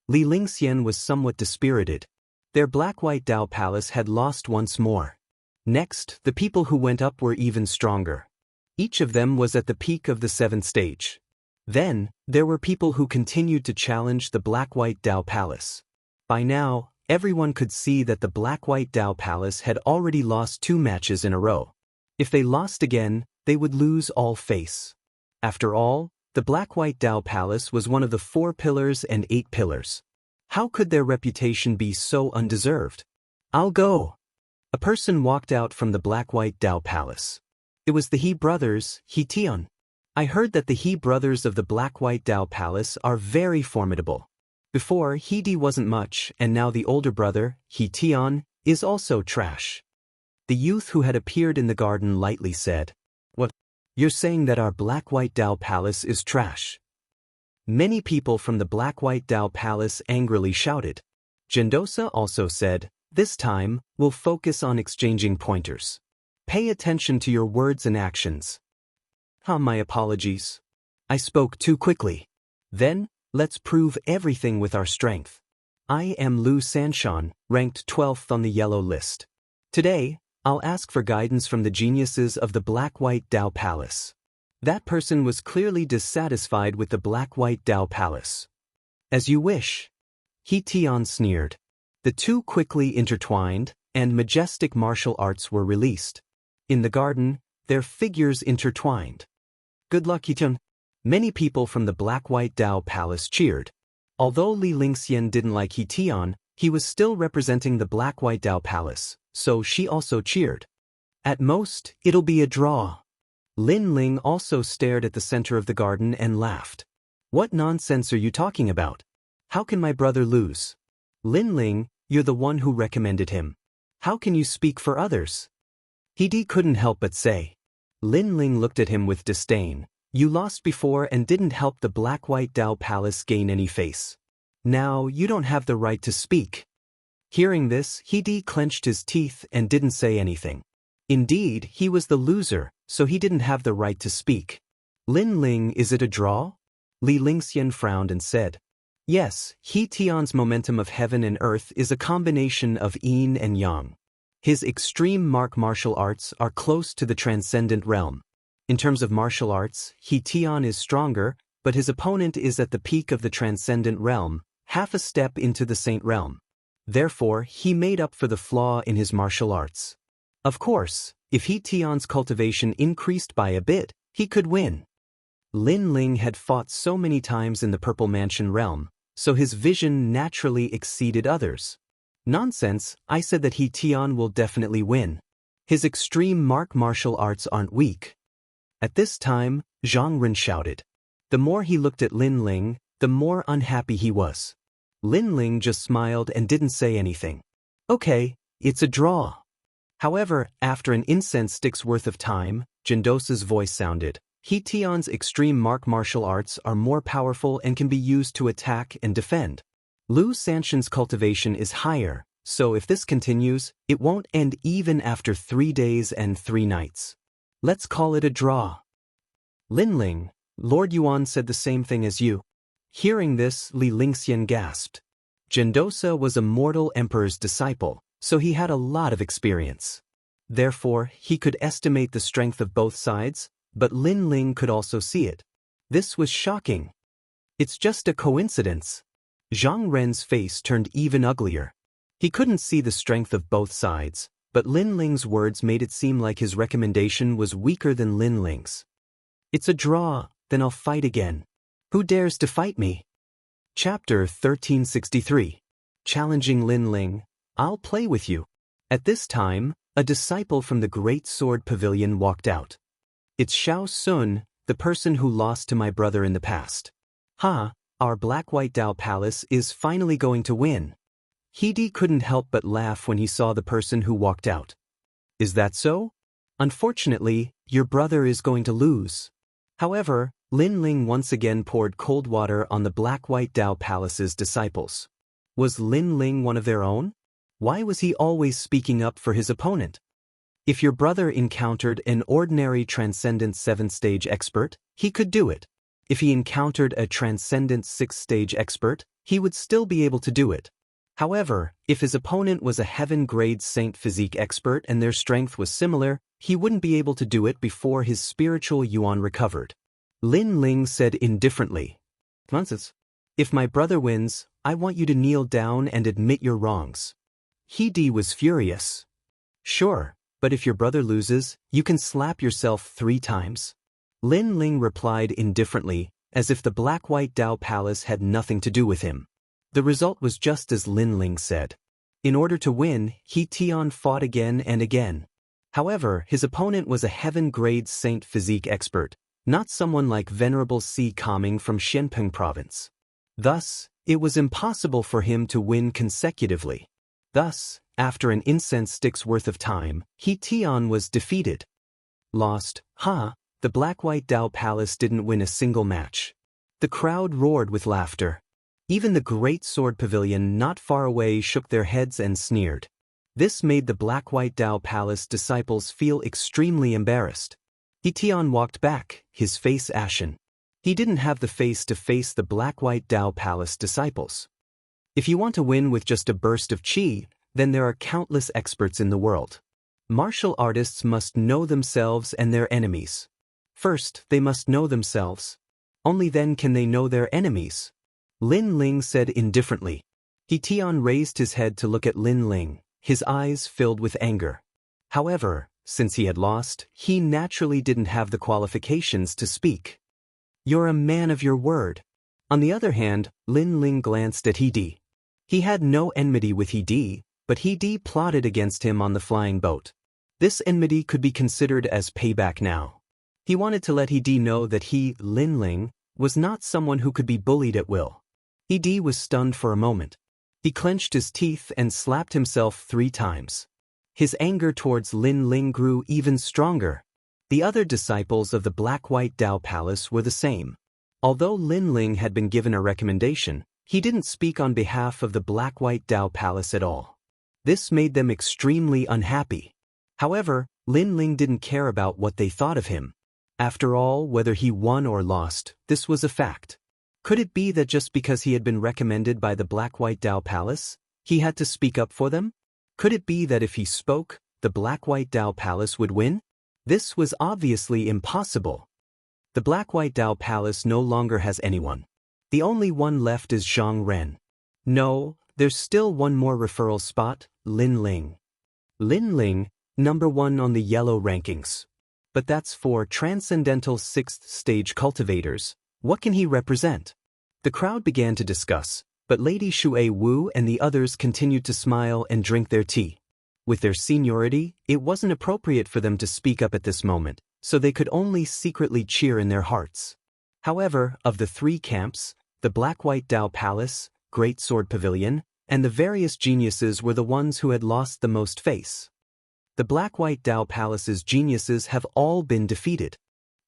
Li Lingxian was somewhat dispirited. Their Black-White Dao Palace had lost once more. Next, the people who went up were even stronger. Each of them was at the peak of the 7th stage. Then, there were people who continued to challenge the Black-White Dao Palace. By now, everyone could see that the Black-White Dao Palace had already lost 2 matches in a row. If they lost again, they would lose all face. After all, the Black-White Dao Palace was one of the 4 pillars and 8 pillars. How could their reputation be so undeserved? I'll go. A person walked out from the Black-White Dao Palace. It was the He brothers, He Tian. I heard that the He brothers of the Black-White Dao Palace are very formidable. Before, He wasn't much, and now the older brother, He Tian, is also trash. The youth who had appeared in the garden lightly said, "What? You're saying that our Black-White Dao Palace is trash?" Many people from the Black-White Dao Palace angrily shouted. Gendosa also said, "This time, we'll focus on exchanging pointers. Pay attention to your words and actions." My apologies. I spoke too quickly. Then, let's prove everything with our strength. I am Lu Sanshan, ranked 12th on the yellow list. Today, I'll ask for guidance from the geniuses of the Black-White Dao Palace. That person was clearly dissatisfied with the Black-White Dao Palace. As you wish. He Tian sneered. The two quickly intertwined, and majestic martial arts were released. In the garden, their figures intertwined. Good luck, Yichun. Many people from the Black-White Dao Palace cheered. Although Li Lingxian didn't like He Tian, he was still representing the Black-White Dao Palace, so she also cheered. At most, it'll be a draw. Lin Ling also stared at the center of the garden and laughed. What nonsense are you talking about? How can my brother lose? Lin Ling, you're the one who recommended him. How can you speak for others? He couldn't help but say. Lin Ling looked at him with disdain. You lost before and didn't help the Black-White Dao Palace gain any face. Now you don't have the right to speak. Hearing this, He clenched his teeth and didn't say anything. Indeed, he was the loser, so he didn't have the right to speak. Lin Ling, is it a draw? Li Lingxian frowned and said. Yes, He Tian's momentum of heaven and earth is a combination of yin and yang. His extreme martial arts are close to the transcendent realm. In terms of martial arts, He Tian is stronger, but his opponent is at the peak of the transcendent realm, half a step into the saint realm. Therefore, he made up for the flaw in his martial arts. Of course, if He Tian's cultivation increased by a bit, he could win. Lin Ling had fought so many times in the Purple Mansion realm, so his vision naturally exceeded others. Nonsense, I said that He Tian will definitely win. His extreme martial arts aren't weak. At this time, Zhang Ren shouted. The more he looked at Lin Ling, the more unhappy he was. Lin Ling just smiled and didn't say anything. Okay, it's a draw. However, after an incense stick's worth of time, Jindosa's voice sounded. He Tian's extreme martial arts are more powerful and can be used to attack and defend. Lu Sanshan's cultivation is higher, so if this continues, it won't end even after 3 days and 3 nights. Let's call it a draw. Lin Ling, Lord Yuan said the same thing as you. Hearing this, Li Lingxian gasped. Jindosa was a mortal emperor's disciple, so he had a lot of experience. Therefore, he could estimate the strength of both sides, but Lin Ling could also see it. This was shocking. It's just a coincidence. Zhang Ren's face turned even uglier. He couldn't see the strength of both sides, but Lin Ling's words made it seem like his recommendation was weaker than Lin Ling's. It's a draw, then I'll fight again. Who dares to fight me? Chapter 1363. Challenging Lin Ling. I'll play with you. At this time, a disciple from the Great Sword Pavilion walked out. It's Xiao Sun, the person who lost to my brother in the past. Our Black-White Dao Palace is finally going to win. He couldn't help but laugh when he saw the person who walked out. Is that so? Unfortunately, your brother is going to lose. However, Lin Ling once again poured cold water on the Black-White Dao Palace's disciples. Was Lin Ling one of their own? Why was he always speaking up for his opponent? If your brother encountered an ordinary transcendent 7th-stage expert, he could do it. If he encountered a transcendent 6th-stage expert, he would still be able to do it. However, if his opponent was a heaven-grade Saint Physique expert and their strength was similar, he wouldn't be able to do it before his spiritual yuan recovered. Lin Ling said indifferently, Nonsense. If my brother wins, I want you to kneel down and admit your wrongs. He was furious. Sure, but if your brother loses, you can slap yourself 3 times. Lin Ling replied indifferently, as if the Black-White Dao Palace had nothing to do with him. The result was just as Lin Ling said. In order to win, He Tian fought again and again. However, his opponent was a heaven-grade Saint Physique expert, not someone like Venerable Si Kaming from Shenpeng Province. Thus, it was impossible for him to win consecutively. Thus, after an incense stick's worth of time, He Tian was defeated. Lost, the Black-White Dao Palace didn't win a single match. The crowd roared with laughter. Even the Great Sword Pavilion not far away shook their heads and sneered. This made the Black-White Dao Palace disciples feel extremely embarrassed. He Tian walked back, his face ashen. He didn't have the face to face the Black-White Dao Palace disciples. If you want to win with just a burst of qi, then there are countless experts in the world. Martial artists must know themselves and their enemies. First, they must know themselves. Only then can they know their enemies. Lin Ling said indifferently. He Tian raised his head to look at Lin Ling, his eyes filled with anger. However, since he had lost, he naturally didn't have the qualifications to speak. You're a man of your word. On the other hand, Lin Ling glanced at He Di. He had no enmity with He Di, but He Di plotted against him on the flying boat. This enmity could be considered as payback now. He wanted to let He Di know that he, Lin Ling, was not someone who could be bullied at will. He Di was stunned for a moment. He clenched his teeth and slapped himself 3 times. His anger towards Lin Ling grew even stronger. The other disciples of the Black-White Dao Palace were the same. Although Lin Ling had been given a recommendation, he didn't speak on behalf of the Black-White Dao Palace at all. This made them extremely unhappy. However, Lin Ling didn't care about what they thought of him. After all, whether he won or lost, this was a fact. Could it be that just because he had been recommended by the Black-White Dao Palace, he had to speak up for them? Could it be that if he spoke, the Black-White Dao Palace would win? This was obviously impossible. The Black-White Dao Palace no longer has anyone. The only one left is Zhang Ren. No, there's still one more referral spot, Lin Ling. Lin Ling, number 1 on the yellow rankings. But that's for Transcendental 6th Stage Cultivators. What can he represent? The crowd began to discuss, but Lady Shui Wu and the others continued to smile and drink their tea. With their seniority, it wasn't appropriate for them to speak up at this moment, so they could only secretly cheer in their hearts. However, of the 3 camps, the Black-White Dao Palace, Great Sword Pavilion, and the various geniuses were the ones who had lost the most face. The Black-White Dao Palace's geniuses have all been defeated.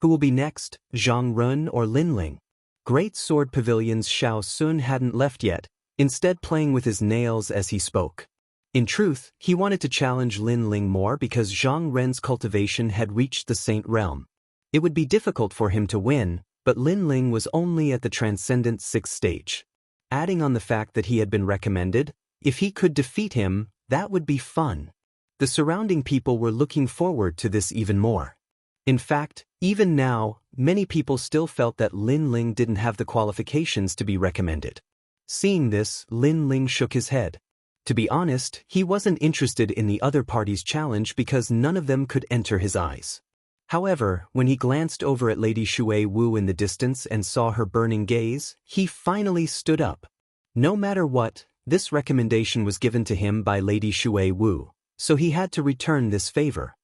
Who will be next, Zhang Ren or Lin Ling? Great Sword Pavilion's Xiao Sun hadn't left yet, instead playing with his nails as he spoke. In truth, he wanted to challenge Lin Ling more because Zhang Ren's cultivation had reached the Saint Realm. It would be difficult for him to win, but Lin Ling was only at the Transcendent 6th stage. Adding on the fact that he had been recommended, if he could defeat him, that would be fun. The surrounding people were looking forward to this even more. In fact, even now, many people still felt that Lin Ling didn't have the qualifications to be recommended. Seeing this, Lin Ling shook his head. To be honest, he wasn't interested in the other party's challenge because none of them could enter his eyes. However, when he glanced over at Lady Shui Wu in the distance and saw her burning gaze, he finally stood up. No matter what, this recommendation was given to him by Lady Shui Wu, so he had to return this favor.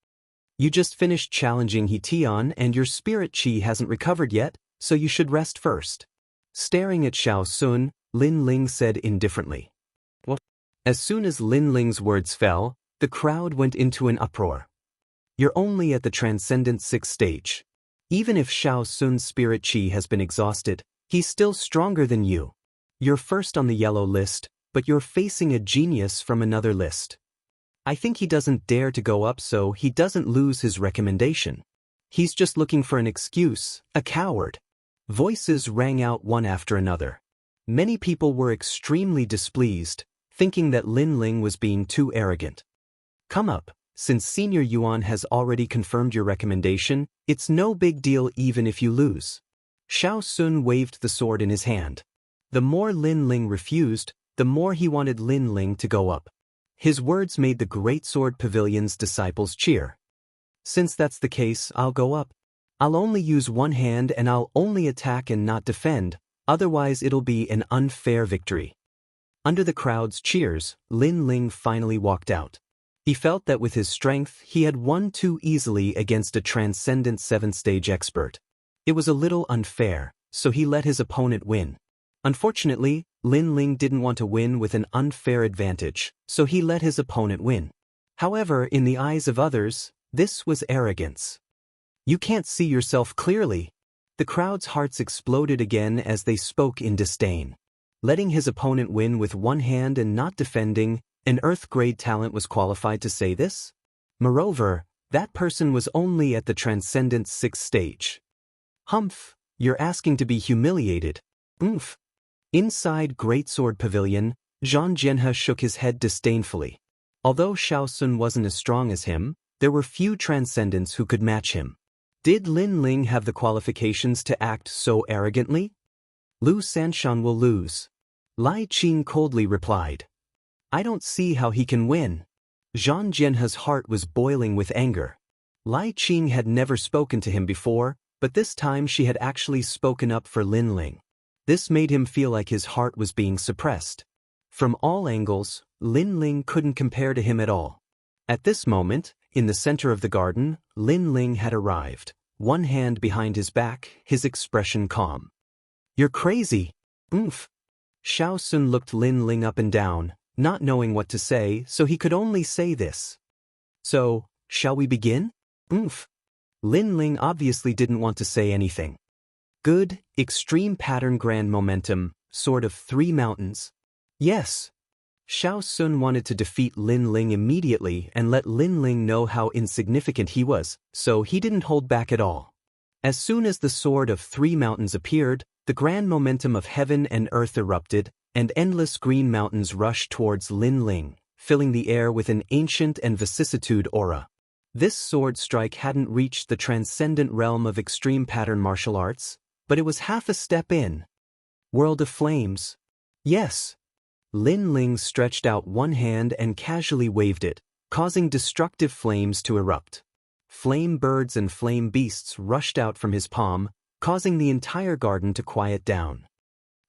You just finished challenging He Tian and your spirit chi hasn't recovered yet, so you should rest first. Staring at Xiao Sun, Lin Ling said indifferently. What? As soon as Lin Ling's words fell, the crowd went into an uproar. You're only at the Transcendent 6th stage. Even if Xiao Sun's spirit chi has been exhausted, he's still stronger than you. You're first on the yellow list, but you're facing a genius from another list. I think he doesn't dare to go up so he doesn't lose his recommendation. He's just looking for an excuse, a coward. Voices rang out one after another. Many people were extremely displeased, thinking that Lin Ling was being too arrogant. Come up, since Senior Yuan has already confirmed your recommendation, it's no big deal even if you lose. Xiao Sun waved the sword in his hand. The more Lin Ling refused, the more he wanted Lin Ling to go up. His words made the Great Sword Pavilion's disciples cheer. Since that's the case, I'll go up. I'll only use one hand and I'll only attack and not defend, otherwise it'll be an unfair victory. Under the crowd's cheers, Lin Ling finally walked out. He felt that with his strength, he had won too easily against a Transcendent 7th stage expert. It was a little unfair, so he let his opponent win. Unfortunately, Lin Ling didn't want to win with an unfair advantage, so he let his opponent win. However, in the eyes of others, this was arrogance. You can't see yourself clearly. The crowd's hearts exploded again as they spoke in disdain. Letting his opponent win with one hand and not defending, an Earth-grade talent was qualified to say this? Moreover, that person was only at the Transcendent 6th stage. Humph, you're asking to be humiliated. Oomph. Inside Great Sword Pavilion, Zhang Jianhe shook his head disdainfully. Although Xiao Sun wasn't as strong as him, there were few transcendents who could match him. Did Lin Ling have the qualifications to act so arrogantly? Lu Sanshan will lose. Lai Qing coldly replied. I don't see how he can win. Zhang Jianhe's heart was boiling with anger. Lai Qing had never spoken to him before, but this time she had actually spoken up for Lin Ling. This made him feel like his heart was being suppressed. From all angles, Lin Ling couldn't compare to him at all. At this moment, in the center of the garden, Lin Ling had arrived, one hand behind his back, his expression calm. You're crazy. Oomph. Xiao Sun looked Lin Ling up and down, not knowing what to say, so he could only say this. So, shall we begin? Oomph. Lin Ling obviously didn't want to say anything. Good, extreme pattern grand momentum, sword of 3 mountains. Yes. Xiao Sun wanted to defeat Lin Ling immediately and let Lin Ling know how insignificant he was, so he didn't hold back at all. As soon as the sword of 3 mountains appeared, the grand momentum of heaven and earth erupted, and endless green mountains rushed towards Lin Ling, filling the air with an ancient and vicissitude aura. This sword strike hadn't reached the transcendent realm of extreme pattern martial arts, but it was half a step in. World of Flames. Yes. Lin Ling stretched out one hand and casually waved it, causing destructive flames to erupt. Flame birds and flame beasts rushed out from his palm, causing the entire garden to quiet down.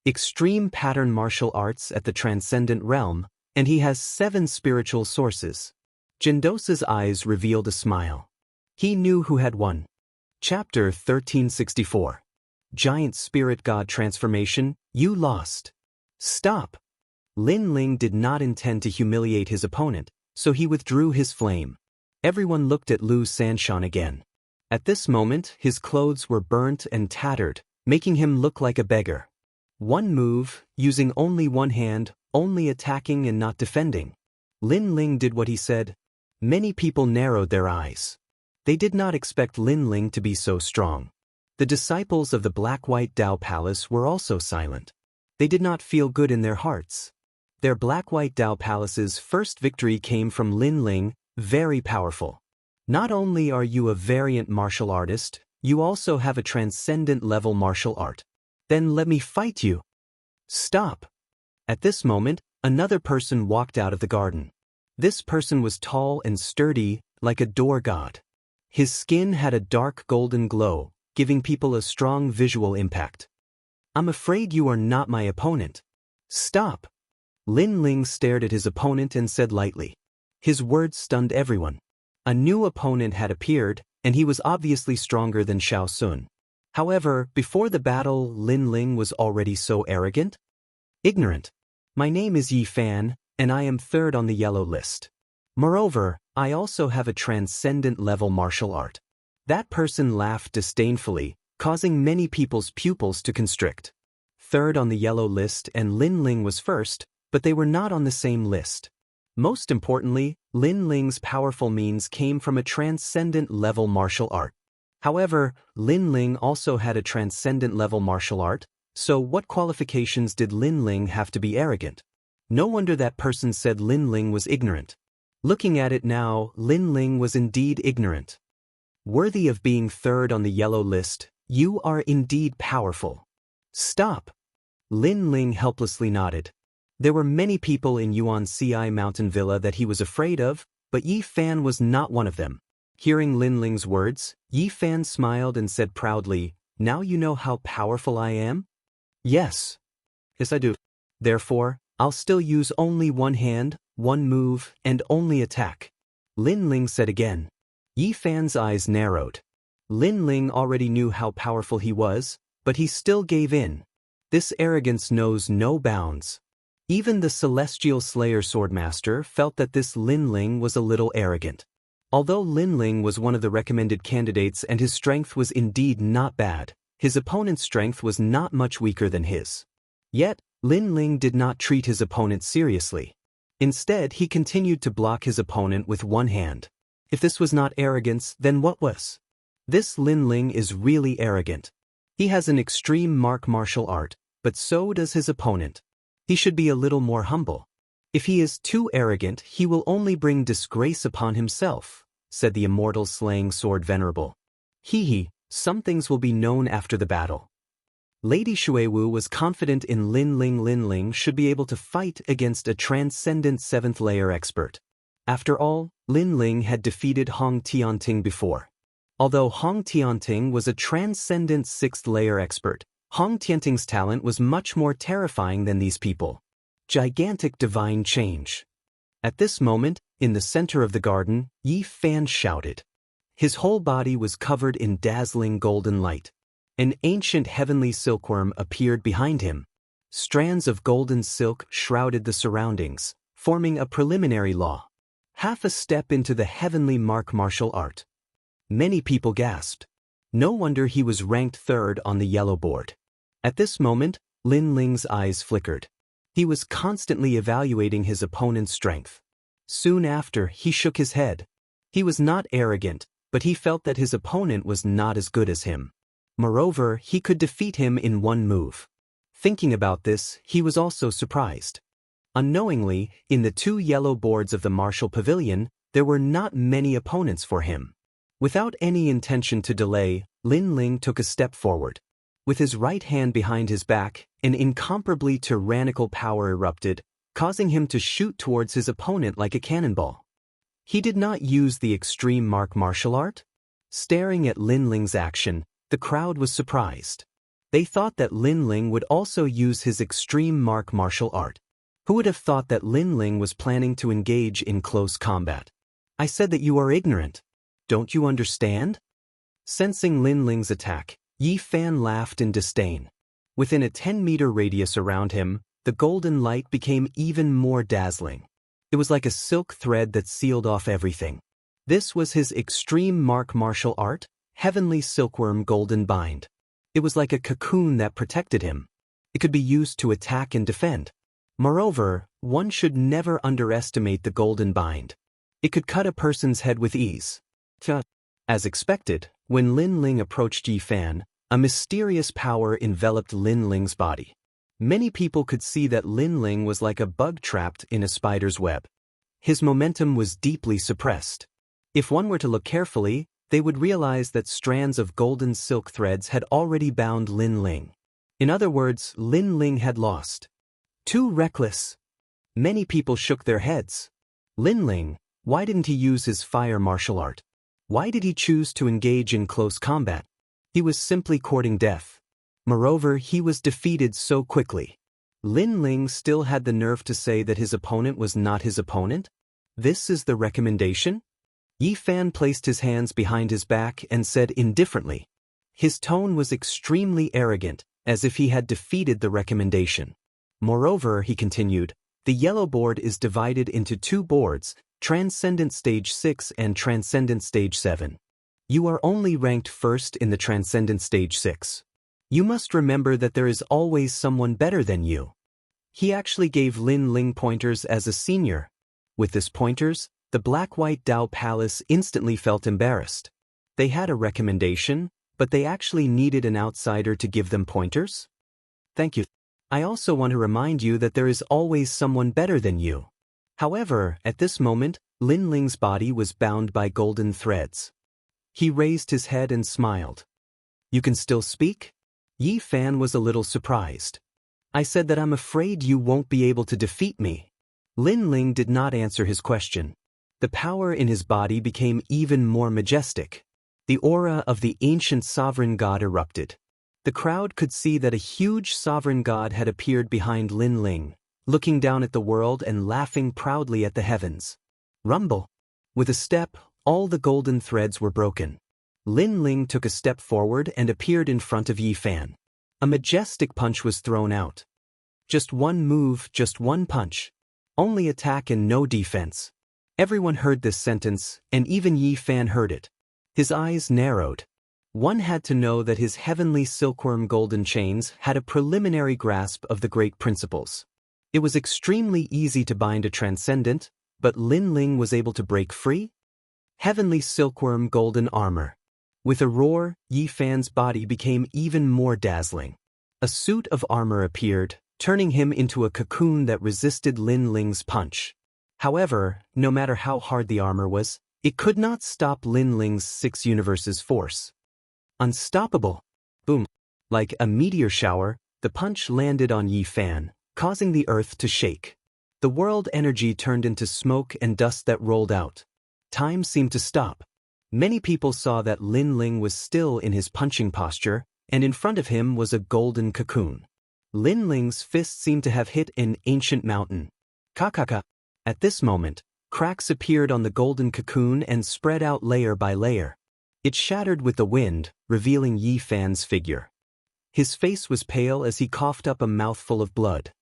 Extreme pattern martial arts at the transcendent realm, and he has 7 spiritual sources. Jindosa's eyes revealed a smile. He knew who had won. Chapter 1364. Giant Spirit God Transformation, you lost. Stop. Lin Ling did not intend to humiliate his opponent, so he withdrew his flame. Everyone looked at Lu Sanshan again. At this moment, his clothes were burnt and tattered, making him look like a beggar. One move, using only one hand, only attacking and not defending. Lin Ling did what he said. Many people narrowed their eyes. They did not expect Lin Ling to be so strong. The disciples of the Black-White Dao Palace were also silent. They did not feel good in their hearts. Their Black-White Dao Palace's first victory came from Lin Ling, very powerful. Not only are you a variant martial artist, you also have a transcendent level martial art. Then let me fight you. Stop. At this moment, another person walked out of the garden. This person was tall and sturdy, like a door god. His skin had a dark golden glow, giving people a strong visual impact. I'm afraid you are not my opponent. Stop. Lin Ling stared at his opponent and said lightly. His words stunned everyone. A new opponent had appeared, and he was obviously stronger than Xiao Sun. However, before the battle, Lin Ling was already so arrogant. Ignorant. My name is Yi Fan, and I am 3rd on the yellow list. Moreover, I also have a transcendent level martial art. That person laughed disdainfully, causing many people's pupils to constrict. 3rd on the yellow list and Lin Ling was 1st, but they were not on the same list. Most importantly, Lin Ling's powerful means came from a transcendent level martial art. However, Lin Ling also had a transcendent level martial art, so what qualifications did Lin Ling have to be arrogant? No wonder that person said Lin Ling was ignorant. Looking at it now, Lin Ling was indeed ignorant. Worthy of being 3rd on the yellow list, you are indeed powerful. Stop. Lin Ling helplessly nodded. There were many people in Yuan Ci Mountain Villa that he was afraid of, but Yi Fan was not one of them. Hearing Lin Ling's words, Yi Fan smiled and said proudly, Now you know how powerful I am? Yes. Yes, I do. Therefore, I'll still use only one hand, one move, and only attack. Lin Ling said again. Yi Fan's eyes narrowed. Lin Ling already knew how powerful he was, but he still gave in. This arrogance knows no bounds. Even the Celestial Slayer Swordmaster felt that this Lin Ling was a little arrogant. Although Lin Ling was one of the recommended candidates and his strength was indeed not bad, his opponent's strength was not much weaker than his. Yet, Lin Ling did not treat his opponent seriously. Instead, he continued to block his opponent with one hand. If this was not arrogance, then what was? This Lin Ling is really arrogant. He has an extreme martial art, but so does his opponent. He should be a little more humble. If he is too arrogant, he will only bring disgrace upon himself, said the Immortal Slaying Sword Venerable. Some things will be known after the battle. Lady Xuewu was confident in Lin Ling. Lin Ling should be able to fight against a transcendent 7th-layer expert. After all, Lin Ling had defeated Hong Tianting before. Although Hong Tianting was a transcendent 6th-layer expert, Hong Tianting's talent was much more terrifying than these people. Gigantic divine change. At this moment, in the center of the garden, Yi Fan shouted. His whole body was covered in dazzling golden light. An ancient heavenly silkworm appeared behind him. Strands of golden silk shrouded the surroundings, forming a preliminary law. Half a step into the heavenly martial art. Many people gasped. No wonder he was ranked 3rd on the yellow board. At this moment, Lin Ling's eyes flickered. He was constantly evaluating his opponent's strength. Soon after, he shook his head. He was not arrogant, but he felt that his opponent was not as good as him. Moreover, he could defeat him in one move. Thinking about this, he was also surprised. Unknowingly, in the 2 yellow boards of the martial pavilion, there were not many opponents for him. Without any intention to delay, Lin Ling took a step forward. With his right hand behind his back, an incomparably tyrannical power erupted, causing him to shoot towards his opponent like a cannonball. He did not use the extreme martial art. Staring at Lin Ling's action, the crowd was surprised. They thought that Lin Ling would also use his extreme martial art. Who would have thought that Lin Ling was planning to engage in close combat? I said that you are ignorant. Don't you understand? Sensing Lin Ling's attack, Yi Fan laughed in disdain. Within a 10-meter radius around him, the golden light became even more dazzling. It was like a silk thread that sealed off everything. This was his extreme martial art, Heavenly Silkworm Golden Bind. It was like a cocoon that protected him. It could be used to attack and defend. Moreover, one should never underestimate the Golden Bind. It could cut a person's head with ease. As expected, when Lin Ling approached Yi Fan, a mysterious power enveloped Lin Ling's body. Many people could see that Lin Ling was like a bug trapped in a spider's web. His momentum was deeply suppressed. If one were to look carefully, they would realize that strands of golden silk threads had already bound Lin Ling. In other words, Lin Ling had lost. Too reckless. Many people shook their heads. Lin Ling, why didn't he use his fire martial art? Why did he choose to engage in close combat? He was simply courting death. Moreover, he was defeated so quickly. Lin Ling still had the nerve to say that his opponent was not his opponent? This is the recommendation? Yi Fan placed his hands behind his back and said indifferently. His tone was extremely arrogant, as if he had defeated the recommendation. Moreover, he continued, the yellow board is divided into 2 boards, Transcendent Stage 6 and Transcendent Stage 7. You are only ranked 1st in the Transcendent Stage 6. You must remember that there is always someone better than you. He actually gave Lin Ling pointers as a senior. With this pointers, the Black-White Dao Palace instantly felt embarrassed. They had a recommendation, but they actually needed an outsider to give them pointers? Thank you. I also want to remind you that there is always someone better than you. However, at this moment, Lin Ling's body was bound by golden threads. He raised his head and smiled. You can still speak? Yi Fan was a little surprised. I said that I'm afraid you won't be able to defeat me. Lin Ling did not answer his question. The power in his body became even more majestic. The aura of the ancient sovereign god erupted. The crowd could see that a huge sovereign god had appeared behind Lin Ling, looking down at the world and laughing proudly at the heavens. Rumble. With a step, all the golden threads were broken. Lin Ling took a step forward and appeared in front of Yi Fan. A majestic punch was thrown out. Just one move, just one punch. Only attack and no defense. Everyone heard this sentence, and even Yi Fan heard it. His eyes narrowed. One had to know that his heavenly silkworm golden chains had a preliminary grasp of the great principles. It was extremely easy to bind a transcendent, but Lin Ling was able to break free? Heavenly silkworm golden armor. With a roar, Yi Fan's body became even more dazzling. A suit of armor appeared, turning him into a cocoon that resisted Lin Ling's punch. However, no matter how hard the armor was, it could not stop Lin Ling's 6 universes force. Unstoppable. Boom. Like a meteor shower, the punch landed on Yi Fan, causing the earth to shake. The world energy turned into smoke and dust that rolled out. Time seemed to stop. Many people saw that Lin Ling was still in his punching posture, and in front of him was a golden cocoon. Lin Ling's fist seemed to have hit an ancient mountain. Kakaka. At this moment, cracks appeared on the golden cocoon and spread out layer by layer. It shattered with the wind, revealing Yi Fan's figure. His face was pale as he coughed up a mouthful of blood.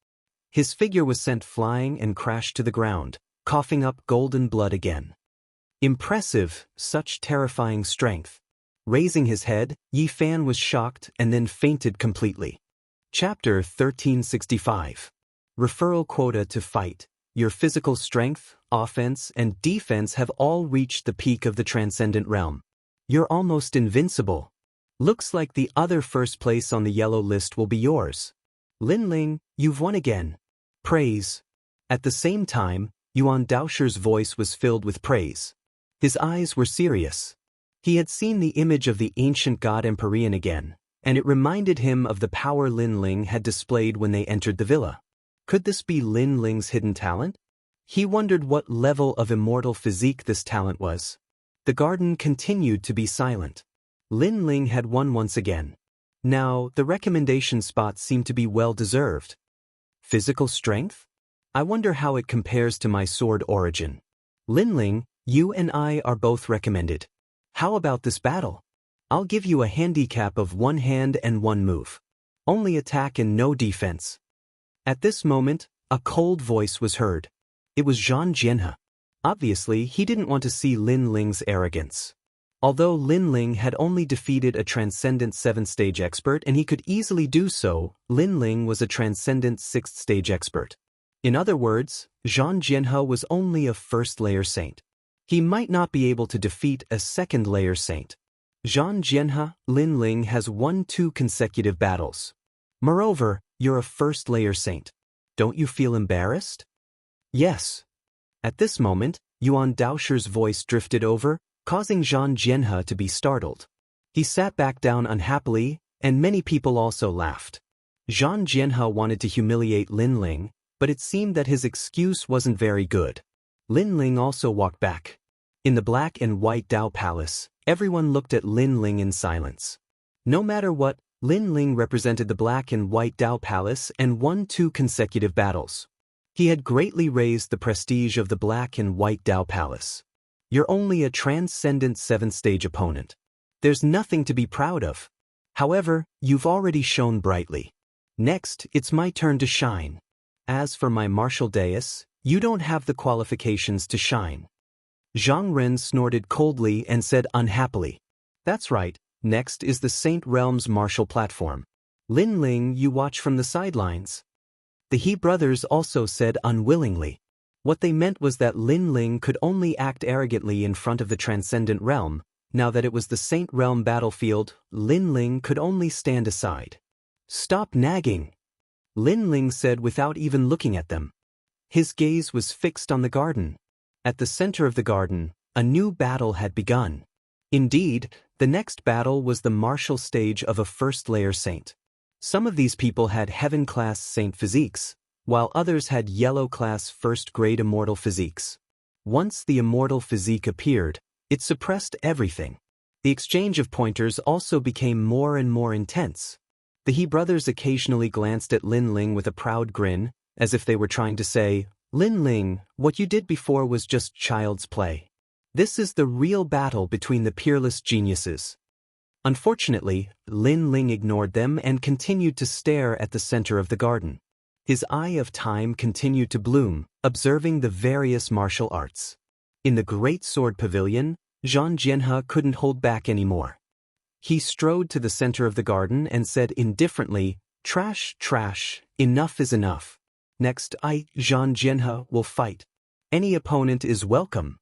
His figure was sent flying and crashed to the ground, coughing up golden blood again. Impressive, such terrifying strength. Raising his head, Yi Fan was shocked and then fainted completely. Chapter 1365. Referral quota to fight. Your physical strength, offense, and defense have all reached the peak of the transcendent realm. You're almost invincible. Looks like the other first place on the yellow list will be yours. Lin Ling, you've won again. Praise. At the same time, Yuan Daoshi's voice was filled with praise. His eyes were serious. He had seen the image of the ancient god Empyrean again, and it reminded him of the power Lin Ling had displayed when they entered the villa. Could this be Lin Ling's hidden talent? He wondered what level of immortal physique this talent was. The garden continued to be silent. Lin Ling had won once again. Now, the recommendation spot seemed to be well-deserved. Physical strength? I wonder how it compares to my sword origin. Lin Ling, you and I are both recommended. How about this battle? I'll give you a handicap of 1 hand and 1 move. Only attack and no defense. At this moment, a cold voice was heard. It was Zhang Jianhe. Obviously, he didn't want to see Lin Ling's arrogance. Although Lin Ling had only defeated a Transcendent 7th-stage expert and he could easily do so, Lin Ling was a Transcendent 6th-stage expert. In other words, Zhang Jianhe was only a first-layer saint. He might not be able to defeat a second-layer saint. Zhang Jianhe, Lin Ling has won 2 consecutive battles. Moreover, you're a first-layer saint. Don't you feel embarrassed? Yes. At this moment, Yuan Daoshi's voice drifted over, causing Zhang Jianhe to be startled. He sat back down unhappily, and many people also laughed. Zhang Jianhe wanted to humiliate Lin Ling, but it seemed that his excuse wasn't very good. Lin Ling also walked back. In the black and white Dao Palace, everyone looked at Lin Ling in silence. No matter what, Lin Ling represented the black and white Dao Palace and won 2 consecutive battles. He had greatly raised the prestige of the black and white Dao Palace. You're only a transcendent 7th-stage opponent. There's nothing to be proud of. However, you've already shone brightly. Next, it's my turn to shine. As for my martial dais, you don't have the qualifications to shine. Zhang Ren snorted coldly and said unhappily. That's right, next is the Saint Realm's martial platform. Lin Ling, you watch from the sidelines. The He brothers also said unwillingly. What they meant was that Lin Ling could only act arrogantly in front of the Transcendent Realm. Now that it was the Saint Realm battlefield, Lin Ling could only stand aside. Stop nagging, Lin Ling said without even looking at them. His gaze was fixed on the garden. At the center of the garden, a new battle had begun. Indeed, the next battle was the martial stage of a first-layer saint. Some of these people had heaven-class saint physiques, while others had yellow-class first-grade immortal physiques. Once the immortal physique appeared, it suppressed everything. The exchange of pointers also became more and more intense. The He brothers occasionally glanced at Lin Ling with a proud grin, as if they were trying to say, Lin Ling, what you did before was just child's play. This is the real battle between the peerless geniuses. Unfortunately, Lin Ling ignored them and continued to stare at the center of the garden. His eye of time continued to bloom, observing the various martial arts. In the Great Sword Pavilion, Zhang Jianhe couldn't hold back anymore. He strode to the center of the garden and said indifferently, Trash, trash, enough is enough. Next, Zhang Jianhe, will fight. Any opponent is welcome.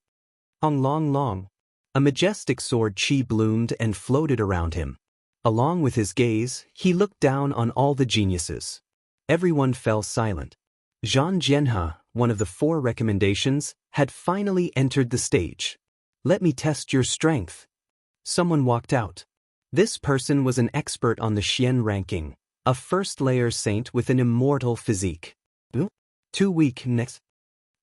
Hong Long Long. A majestic sword chi bloomed and floated around him. Along with his gaze, he looked down on all the geniuses. Everyone fell silent. Zhang Jianhe, one of the 4 recommendations, had finally entered the stage. Let me test your strength. Someone walked out. This person was an expert on the Xian ranking, a first-layer saint with an immortal physique. 2 weeks next.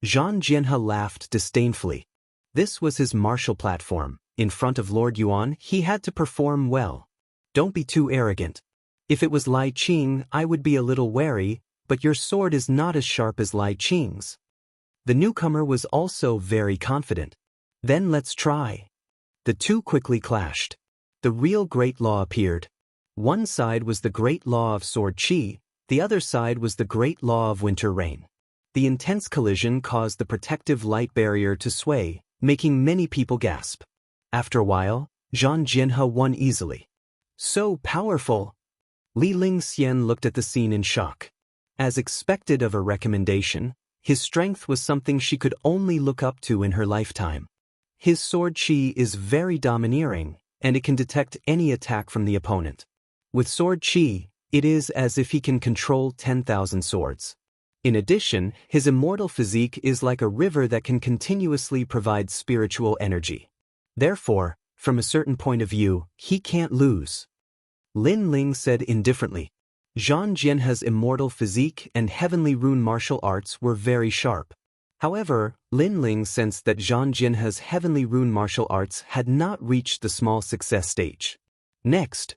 Zhang Jianhe laughed disdainfully. This was his martial platform. In front of Lord Yuan, he had to perform well. Don't be too arrogant. If it was Lai Qing, I would be a little wary, but your sword is not as sharp as Lai Qing's. The newcomer was also very confident. Then let's try. The two quickly clashed. The real Great Law appeared. One side was the Great Law of Sword Qi, the other side was the Great Law of Winter Rain. The intense collision caused the protective light barrier to sway, making many people gasp. After a while, Zhang Jianhe won easily. So powerful! Li Lingxian looked at the scene in shock. As expected of a recommendation, his strength was something she could only look up to in her lifetime. His sword Qi is very domineering, and it can detect any attack from the opponent. With sword Qi, it is as if he can control 10,000 swords. In addition, his immortal physique is like a river that can continuously provide spiritual energy. Therefore, from a certain point of view, he can't lose. Lin Ling said indifferently. Zhang Jianhe's immortal physique and heavenly rune martial arts were very sharp. However, Lin Ling sensed that Zhang Jianhe's heavenly rune martial arts had not reached the small success stage. Next.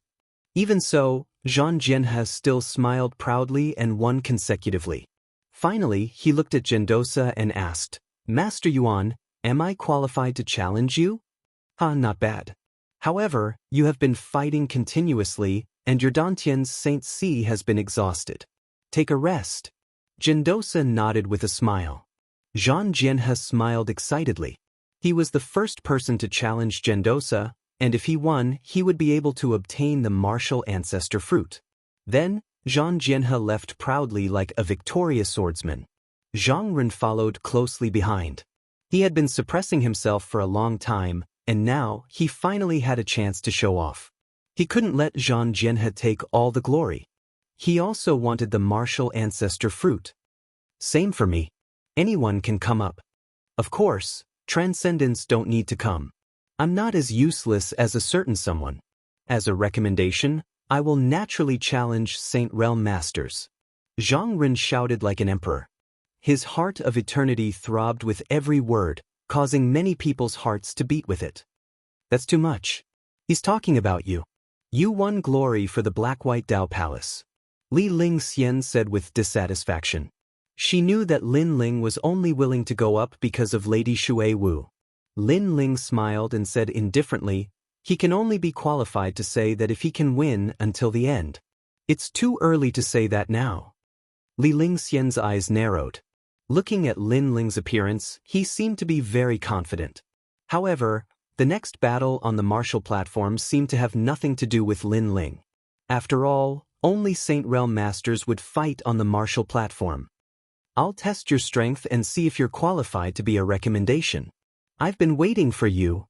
Even so, Zhang Jianhe still smiled proudly and won consecutively. Finally, he looked at Gendosa and asked, Master Yuan, am I qualified to challenge you? Not bad. However, you have been fighting continuously, and your Dantian's Saint Si has been exhausted. Take a rest. Gendosa nodded with a smile. Zhang Jianhe smiled excitedly. He was the first person to challenge Gendosa, and if he won, he would be able to obtain the martial ancestor fruit. Then, Zhang Jianhe left proudly like a victorious swordsman. Zhang Ren followed closely behind. He had been suppressing himself for a long time, and now he finally had a chance to show off. He couldn't let Zhang Jianhe take all the glory. He also wanted the martial ancestor fruit. Same for me. Anyone can come up. Of course, transcendents don't need to come. I'm not as useless as a certain someone. As a recommendation, I will naturally challenge Saint Realm Masters. Zhang Ren shouted like an emperor. His heart of eternity throbbed with every word, causing many people's hearts to beat with it. That's too much. He's talking about you. You won glory for the Black-White Dao Palace. Li Lingxian said with dissatisfaction. She knew that Lin Ling was only willing to go up because of Lady Shui Wu. Lin Ling smiled and said indifferently, he can only be qualified to say that if he can win until the end. It's too early to say that now. Li Lingxian's eyes narrowed. Looking at Lin Ling's appearance, he seemed to be very confident. However, the next battle on the martial platform seemed to have nothing to do with Lin Ling. After all, only Saint Realm Masters would fight on the martial platform. I'll test your strength and see if you're qualified to be a recommendation. I've been waiting for you.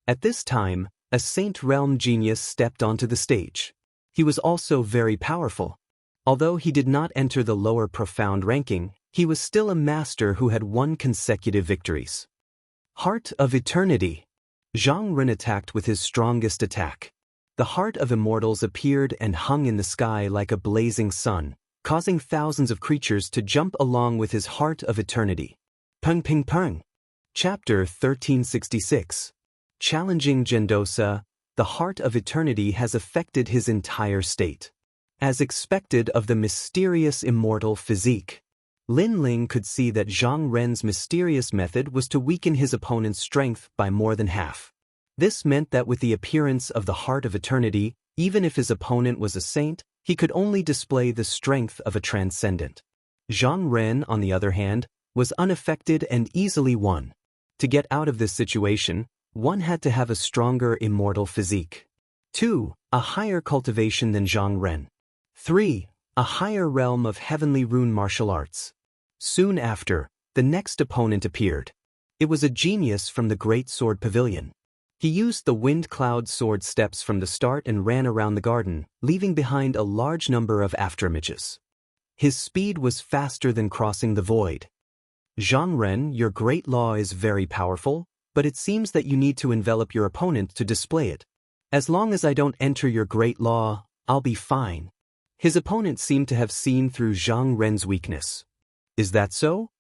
At this time, a Saint Realm genius stepped onto the stage. He was also very powerful. Although he did not enter the lower profound ranking, he was still a master who had won consecutive victories. Heart of Eternity. Zhang Ren attacked with his strongest attack. The Heart of Immortals appeared and hung in the sky like a blazing sun, causing thousands of creatures to jump along with his Heart of Eternity. Peng Ping Peng. Chapter 1366. Challenging Gendosa, the Heart of Eternity has affected his entire state. As expected of the mysterious immortal physique, Lin Ling could see that Zhang Ren's mysterious method was to weaken his opponent's strength by more than half. This meant that with the appearance of the Heart of Eternity, even if his opponent was a saint, he could only display the strength of a transcendent. Zhang Ren, on the other hand, was unaffected and easily won. To get out of this situation, one had to have a stronger immortal physique. 2. A higher cultivation than Zhang Ren. 3. A higher realm of heavenly rune martial arts. Soon after, the next opponent appeared. It was a genius from the Great Sword Pavilion. He used the Wind Cloud Sword steps from the start and ran around the garden, leaving behind a large number of afterimages. His speed was faster than crossing the void. Zhang Ren, your great law is very powerful, but it seems that you need to envelop your opponent to display it. As long as I don't enter your great law, I'll be fine. His opponent seemed to have seen through Zhang Ren's weakness. Is that so?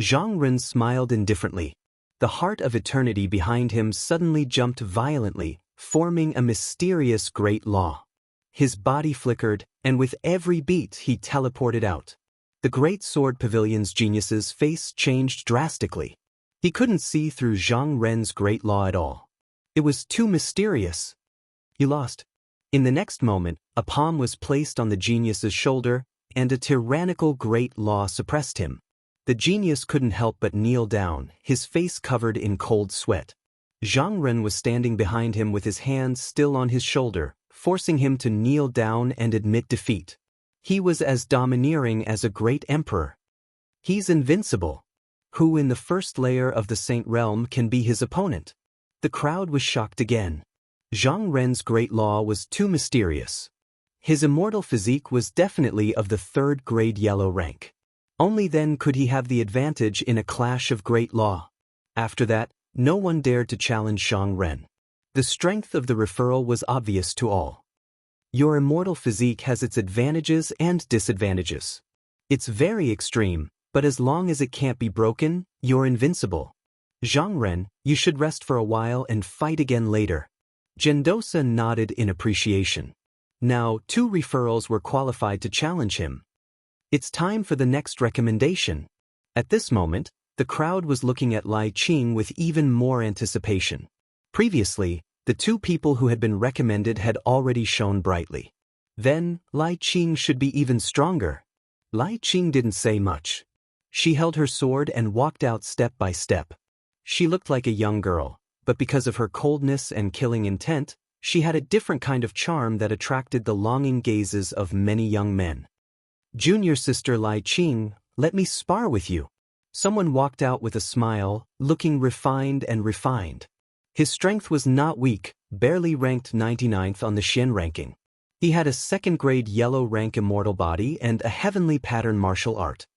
Zhang Ren smiled indifferently. The heart of eternity behind him suddenly jumped violently, forming a mysterious great law. His body flickered, and with every beat he teleported out. The Great Sword Pavilion's genius's face changed drastically. He couldn't see through Zhang Ren's great law at all. It was too mysterious. You lost. In the next moment, a palm was placed on the genius's shoulder, and a tyrannical great law suppressed him. The genius couldn't help but kneel down, his face covered in cold sweat. Zhang Ren was standing behind him with his hand still on his shoulder, forcing him to kneel down and admit defeat. He was as domineering as a great emperor. He's invincible. Who in the first layer of the Saint Realm can be his opponent? The crowd was shocked again. Zhang Ren's great law was too mysterious. His immortal physique was definitely of the third-grade yellow rank. Only then could he have the advantage in a clash of great law. After that, no one dared to challenge Zhang Ren. The strength of the referral was obvious to all. Your immortal physique has its advantages and disadvantages. It's very extreme, but as long as it can't be broken, you're invincible. Zhang Ren, you should rest for a while and fight again later. Gendosa nodded in appreciation. Now, 2 referrals were qualified to challenge him. It's time for the next recommendation. At this moment, the crowd was looking at Lai Qing with even more anticipation. Previously, the 2 people who had been recommended had already shone brightly. Then, Lai Qing should be even stronger. Lai Qing didn't say much. She held her sword and walked out step by step. She looked like a young girl, but because of her coldness and killing intent, she had a different kind of charm that attracted the longing gazes of many young men. Junior sister Lai Qing, let me spar with you. Someone walked out with a smile, looking refined and refined. His strength was not weak, barely ranked 99th on the Xian ranking. He had a second-grade yellow rank immortal body and a heavenly pattern martial art.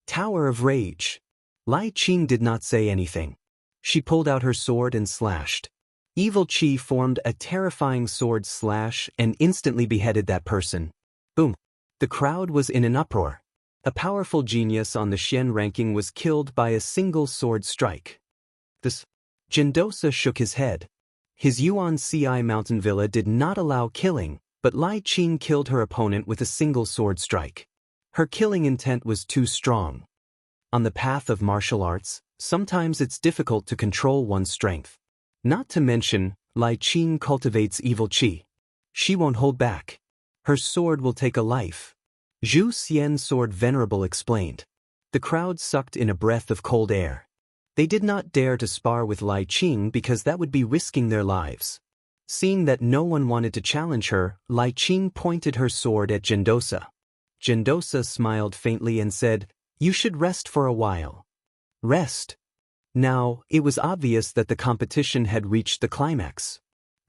Tower of Rage. Lai Qing did not say anything. She pulled out her sword and slashed. Evil Qi formed a terrifying sword slash and instantly beheaded that person. Boom. The crowd was in an uproar. A powerful genius on the Xian ranking was killed by a single sword strike. This. Gendosa shook his head. His Yuan Ci mountain villa did not allow killing, but Lai Qing killed her opponent with a single sword strike. Her killing intent was too strong. On the path of martial arts, sometimes it's difficult to control one's strength. Not to mention, Lai Qing cultivates evil qi. She won't hold back. Her sword will take a life. Zhu Xian's sword venerable explained. The crowd sucked in a breath of cold air. They did not dare to spar with Lai Qing because that would be risking their lives. Seeing that no one wanted to challenge her, Lai Qing pointed her sword at Gendosa. Gendosa smiled faintly and said, "You should rest for a while." Rest. Now, it was obvious that the competition had reached the climax.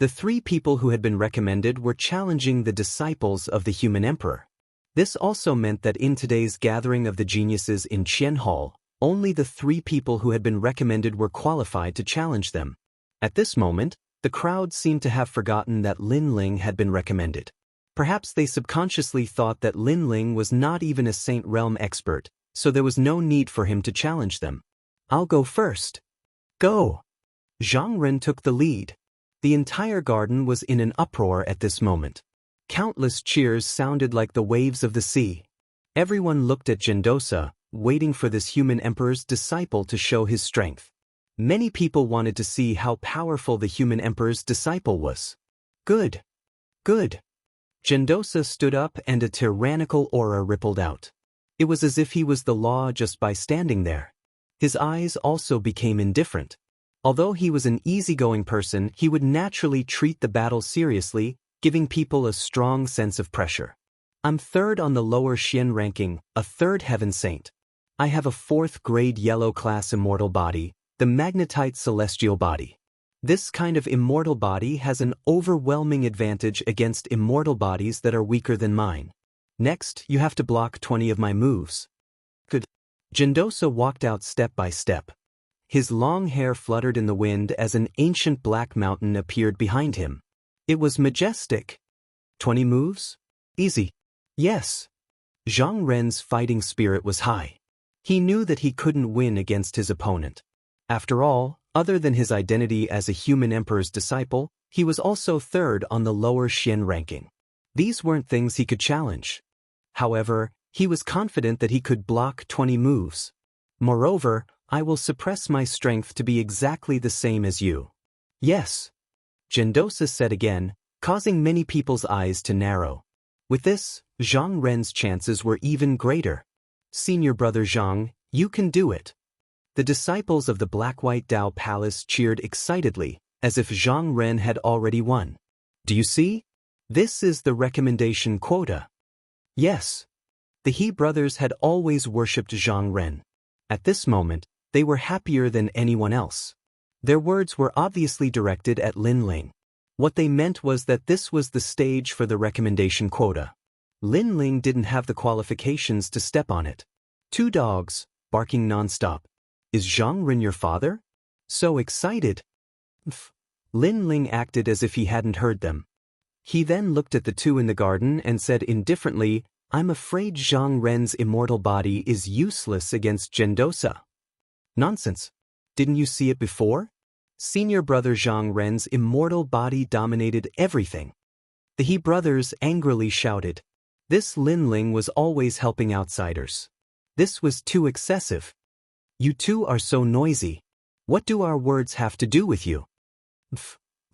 The 3 people who had been recommended were challenging the disciples of the human emperor. This also meant that in today's gathering of the geniuses in Qian Hall, only the 3 people who had been recommended were qualified to challenge them. At this moment, the crowd seemed to have forgotten that Lin Ling had been recommended. Perhaps they subconsciously thought that Lin Ling was not even a Saint Realm expert, so there was no need for him to challenge them. I'll go first. Go! Zhang Ren took the lead. The entire garden was in an uproar at this moment. Countless cheers sounded like the waves of the sea. Everyone looked at Gendosa, waiting for this human emperor's disciple to show his strength. Many people wanted to see how powerful the human emperor's disciple was. Good. Good. Gendosa stood up and a tyrannical aura rippled out. It was as if he was the law just by standing there. His eyes also became indifferent. Although he was an easygoing person, he would naturally treat the battle seriously, giving people a strong sense of pressure. I'm 3rd on the lower Xian ranking, a 3rd heaven saint. I have a 4th-grade yellow class immortal body, the magnetite celestial body. This kind of immortal body has an overwhelming advantage against immortal bodies that are weaker than mine. Next, you have to block 20 of my moves. Good. Gendosa walked out step by step. His long hair fluttered in the wind as an ancient black mountain appeared behind him. It was majestic. 20 moves? Easy. Yes. Zhang Ren's fighting spirit was high. He knew that he couldn't win against his opponent. After all, other than his identity as a human emperor's disciple, he was also third on the lower Xian ranking. These weren't things he could challenge. However, he was confident that he could block 20 moves. Moreover, I will suppress my strength to be exactly the same as you. Yes. Gendosa said again, causing many people's eyes to narrow. With this, Zhang Ren's chances were even greater. Senior brother Zhang, you can do it. The disciples of the Black-White Dao Palace cheered excitedly, as if Zhang Ren had already won. Do you see? This is the recommendation quota. Yes. The He brothers had always worshipped Zhang Ren. At this moment, they were happier than anyone else. Their words were obviously directed at Lin Ling. What they meant was that this was the stage for the recommendation quota. Lin Ling didn't have the qualifications to step on it. Two dogs, barking non-stop. Is Zhang Ren your father? So excited. Lin Ling acted as if he hadn't heard them. He then looked at the two in the garden and said indifferently, I'm afraid Zhang Ren's immortal body is useless against Gendosa. Nonsense. Didn't you see it before? Senior brother Zhang Ren's immortal body dominated everything. The He brothers angrily shouted. This Lin Ling was always helping outsiders. This was too excessive. You two are so noisy. What do our words have to do with you?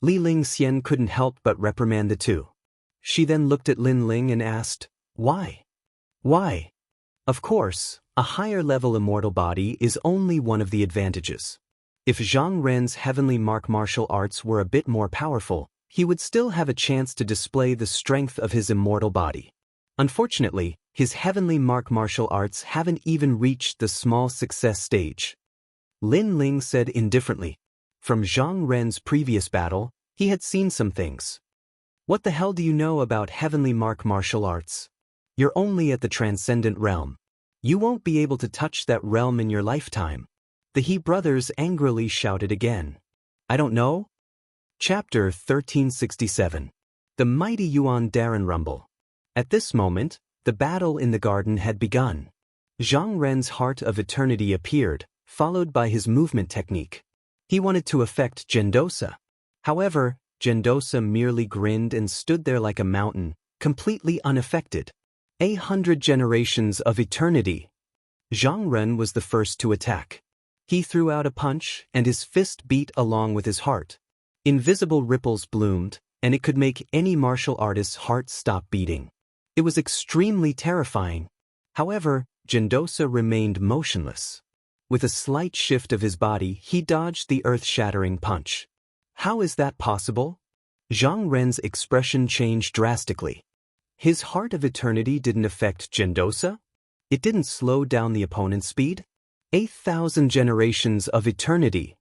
Li Lingxian couldn't help but reprimand the two. She then looked at Lin Ling and asked, Why? Why? Of course, a higher-level immortal body is only one of the advantages. If Zhang Ren's heavenly martial arts were a bit more powerful, he would still have a chance to display the strength of his immortal body. Unfortunately, his heavenly martial arts haven't even reached the small success stage. Lin Ling said indifferently. From Zhang Ren's previous battle, he had seen some things. What the hell do you know about heavenly martial arts? You're only at the transcendent realm. You won't be able to touch that realm in your lifetime. The He brothers angrily shouted again. I don't know? Chapter 1367. The Mighty Yuan Darren Rumble. At this moment, the battle in the garden had begun. Zhang Ren's Heart of Eternity appeared, followed by his movement technique. He wanted to affect Gendosa. However, Gendosa merely grinned and stood there like a mountain, completely unaffected. 100 generations of eternity. Zhang Ren was the first to attack. He threw out a punch, and his fist beat along with his heart. Invisible ripples bloomed, and it could make any martial artist's heart stop beating. It was extremely terrifying. However, Gendosa remained motionless. With a slight shift of his body, he dodged the earth-shattering punch. How is that possible? Zhang Ren's expression changed drastically. His Heart of Eternity didn't affect Gendosa? It didn't slow down the opponent's speed? 8,000 generations of eternity.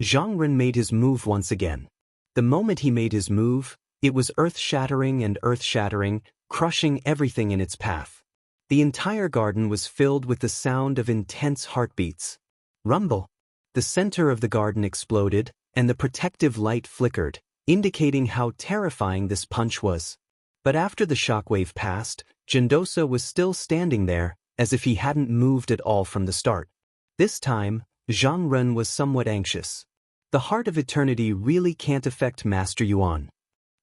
Zhang Ren made his move once again. The moment he made his move, it was earth-shattering and earth-shattering, crushing everything in its path. The entire garden was filled with the sound of intense heartbeats. Rumble. The center of the garden exploded, and the protective light flickered, indicating how terrifying this punch was. But after the shockwave passed, Gendosa was still standing there, as if he hadn't moved at all from the start. This time, Zhang Ren was somewhat anxious. The Heart of Eternity really can't affect Master Yuan.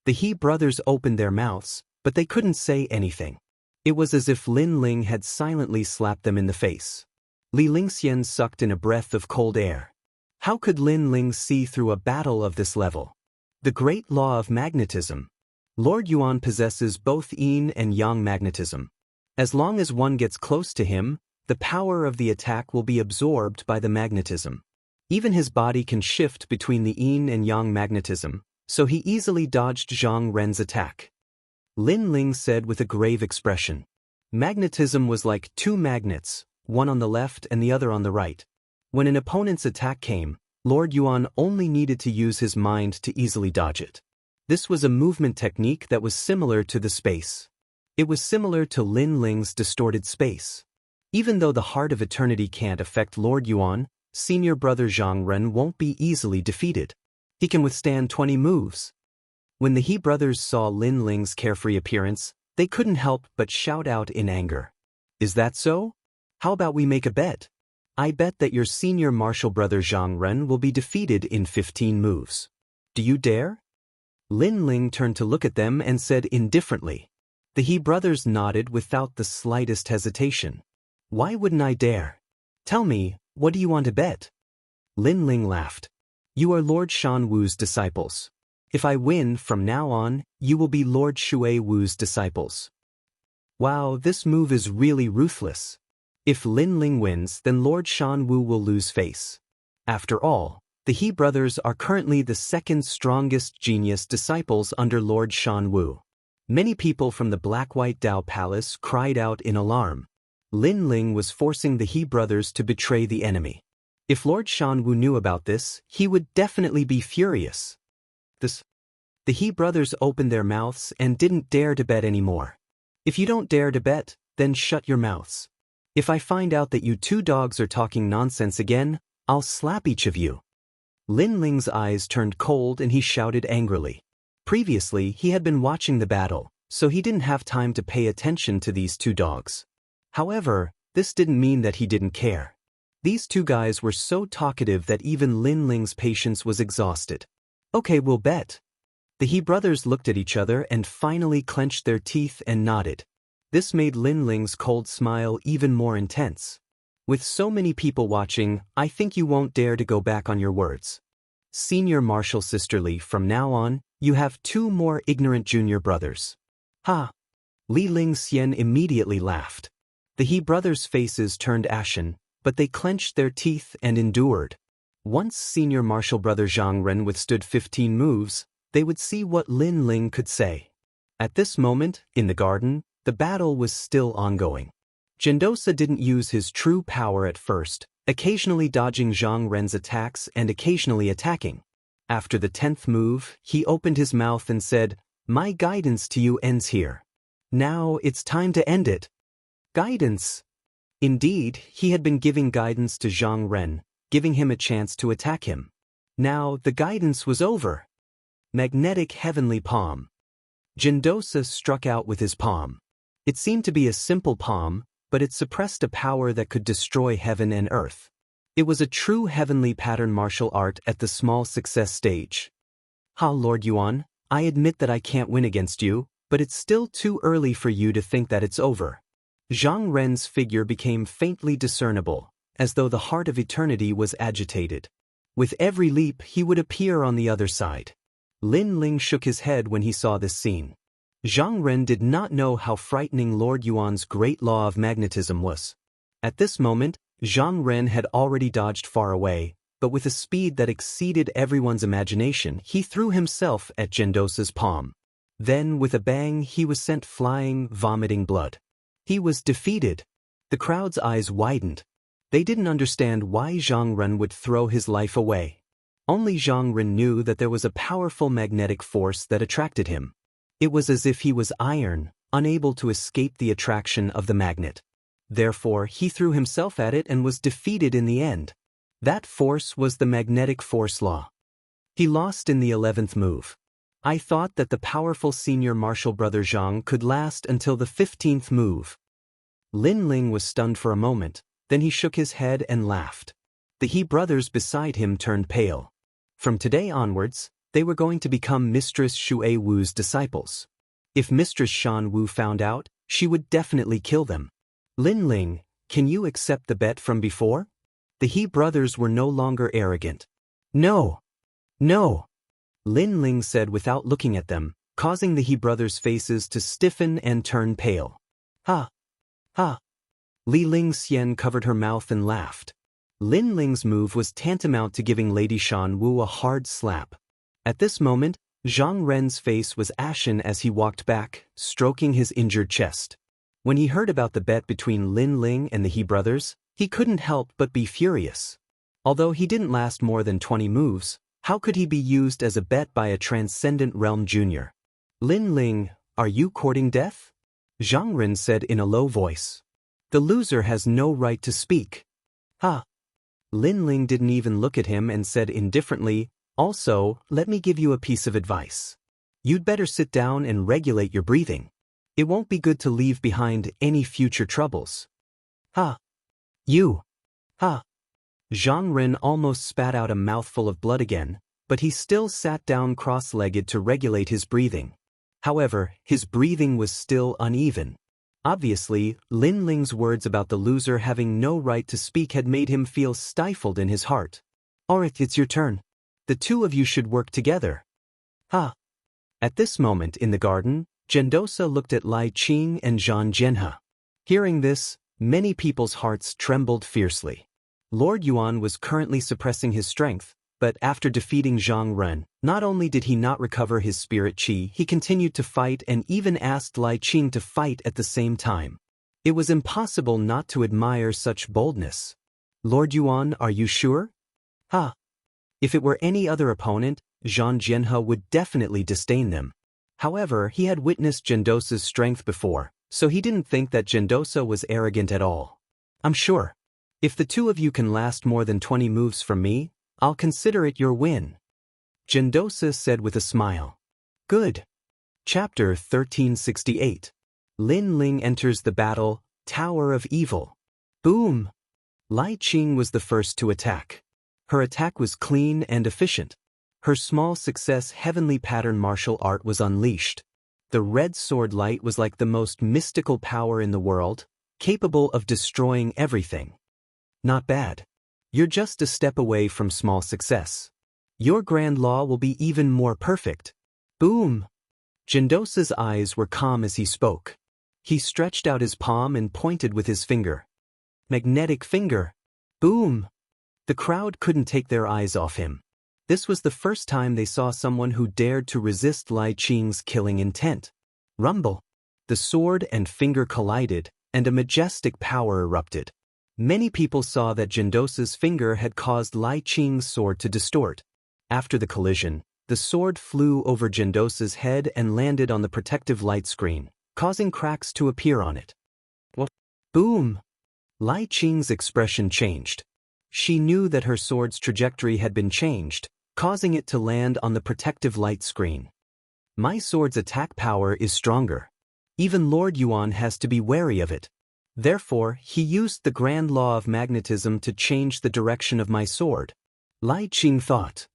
The He brothers opened their mouths, but they couldn't say anything. It was as if Lin Ling had silently slapped them in the face. Li Lingxian sucked in a breath of cold air. How could Lin Ling see through a battle of this level? The great law of magnetism. Lord Yuan possesses both yin and yang magnetism. As long as one gets close to him, the power of the attack will be absorbed by the magnetism. Even his body can shift between the yin and yang magnetism, so he easily dodged Zhang Ren's attack. Lin Ling said with a grave expression. Magnetism was like two magnets, one on the left and the other on the right. When an opponent's attack came, Lord Yuan only needed to use his mind to easily dodge it. This was a movement technique that was similar to the space. It was similar to Lin Ling's distorted space. Even though the Heart of Eternity can't affect Lord Yuan, senior brother Zhang Ren won't be easily defeated. He can withstand 20 moves. When the He brothers saw Lin Ling's carefree appearance, they couldn't help but shout out in anger. Is that so? How about we make a bet? I bet that your senior martial brother Zhang Ren will be defeated in 15 moves. Do you dare? Lin Ling turned to look at them and said indifferently. The He brothers nodded without the slightest hesitation. Why wouldn't I dare? Tell me, what do you want to bet? Lin Ling laughed. You are Lord Shan Wu's disciples. If I win, from now on, you will be Lord Shui Wu's disciples. Wow, this move is really ruthless. If Lin Ling wins, then Lord Shan Wu will lose face. After all, the He brothers are currently the second strongest genius disciples under Lord Shan Wu. Many people from the Black-White Dao Palace cried out in alarm. Lin Ling was forcing the He brothers to betray the enemy. If Lord Shan Wu knew about this, he would definitely be furious. The He brothers opened their mouths and didn't dare to bet anymore. If you don't dare to bet, then shut your mouths. If I find out that you two dogs are talking nonsense again, I'll slap each of you. Lin Ling's eyes turned cold and he shouted angrily. Previously, he had been watching the battle, so he didn't have time to pay attention to these two dogs. However, this didn't mean that he didn't care. These two guys were so talkative that even Lin Ling's patience was exhausted. Okay, we'll bet. The He brothers looked at each other and finally clenched their teeth and nodded. This made Lin Ling's cold smile even more intense. With so many people watching, I think you won't dare to go back on your words. Senior Marshal Sisterly, from now on, you have two more ignorant junior brothers. Ha! Li Ling Xian immediately laughed. The He brothers' faces turned ashen, but they clenched their teeth and endured. Once Senior Marshal Brother Zhang Ren withstood 15 moves, they would see what Lin Ling could say. At this moment, in the garden, the battle was still ongoing. Gendosa didn't use his true power at first, occasionally dodging Zhang Ren's attacks and occasionally attacking. After the 10th move, he opened his mouth and said, "My guidance to you ends here. Now it's time to end it." Guidance. Indeed, he had been giving guidance to Zhang Ren, giving him a chance to attack him. Now the guidance was over. Magnetic Heavenly Palm. Gendosa struck out with his palm. It seemed to be a simple palm, but it suppressed a power that could destroy heaven and earth. It was a true heavenly pattern martial art at the small success stage. Ha, Lord Yuan, I admit that I can't win against you, but it's still too early for you to think that it's over. Zhang Ren's figure became faintly discernible, as though the heart of eternity was agitated. With every leap, he would appear on the other side. Lin Ling shook his head when he saw this scene. Zhang Ren did not know how frightening Lord Yuan's great law of magnetism was. At this moment, Zhang Ren had already dodged far away, but with a speed that exceeded everyone's imagination, he threw himself at Gendosa's palm. Then, with a bang, he was sent flying, vomiting blood. He was defeated. The crowd's eyes widened. They didn't understand why Zhang Ren would throw his life away. Only Zhang Ren knew that there was a powerful magnetic force that attracted him. It was as if he was iron, unable to escape the attraction of the magnet. Therefore, he threw himself at it and was defeated in the end. That force was the magnetic force law. He lost in the 11th move. I thought that the powerful senior martial brother Zhang could last until the 15th move. Lin Ling was stunned for a moment, then he shook his head and laughed. The He brothers beside him turned pale. From today onwards, they were going to become Mistress Shui Wu's disciples. If Mistress Shan Wu found out, she would definitely kill them. Lin Ling, can you accept the bet from before? The He brothers were no longer arrogant. No. No. Lin Ling said without looking at them, causing the He brothers' faces to stiffen and turn pale. Ha. Ha. Li Ling Xian covered her mouth and laughed. Lin Ling's move was tantamount to giving Lady Shan Wu a hard slap. At this moment, Zhang Ren's face was ashen as he walked back, stroking his injured chest. When he heard about the bet between Lin Ling and the He brothers, he couldn't help but be furious. Although he didn't last more than 20 moves, how could he be used as a bet by a Transcendent Realm Junior? Lin Ling, are you courting death? Zhang Ren said in a low voice. The loser has no right to speak. Ha! Lin Ling didn't even look at him and said indifferently, also, let me give you a piece of advice. You'd better sit down and regulate your breathing. It won't be good to leave behind any future troubles. Ha! You! Ha! Zhang Ren almost spat out a mouthful of blood again, but he still sat down cross-legged to regulate his breathing. However, his breathing was still uneven. Obviously, Lin Ling's words about the loser having no right to speak had made him feel stifled in his heart. Alright, it's your turn. The two of you should work together. Ha! At this moment in the garden, Gendosa looked at Lai Qing and Zhang Jianhe. Hearing this, many people's hearts trembled fiercely. Lord Yuan was currently suppressing his strength, but after defeating Zhang Ren, not only did he not recover his spirit qi, he continued to fight and even asked Lai Qing to fight at the same time. It was impossible not to admire such boldness. Lord Yuan, are you sure? Ha! If it were any other opponent, Zhang Jianhe would definitely disdain them. However, he had witnessed Gendosa's strength before, so he didn't think that Gendosa was arrogant at all. I'm sure. If the two of you can last more than 20 moves from me, I'll consider it your win. Gendosa said with a smile. Good. Chapter 1368. Lin Ling enters the battle, Tower of Evil. Boom! Lai Qing was the first to attack. Her attack was clean and efficient. Her small success heavenly pattern martial art was unleashed. The red sword light was like the most mystical power in the world, capable of destroying everything. Not bad. You're just a step away from small success. Your grand law will be even more perfect. Boom! Gendosa's eyes were calm as he spoke. He stretched out his palm and pointed with his finger. Magnetic finger. Boom! The crowd couldn't take their eyes off him. This was the first time they saw someone who dared to resist Lai Qing's killing intent. Rumble! The sword and finger collided, and a majestic power erupted. Many people saw that Gendosa's finger had caused Lai Qing's sword to distort. After the collision, the sword flew over Gendosa's head and landed on the protective light screen, causing cracks to appear on it. What? Boom! Lai Qing's expression changed. She knew that her sword's trajectory had been changed, causing it to land on the protective light screen. My sword's attack power is stronger. Even Lord Yuan has to be wary of it. Therefore, he used the grand law of magnetism to change the direction of my sword. Lai Qing thought.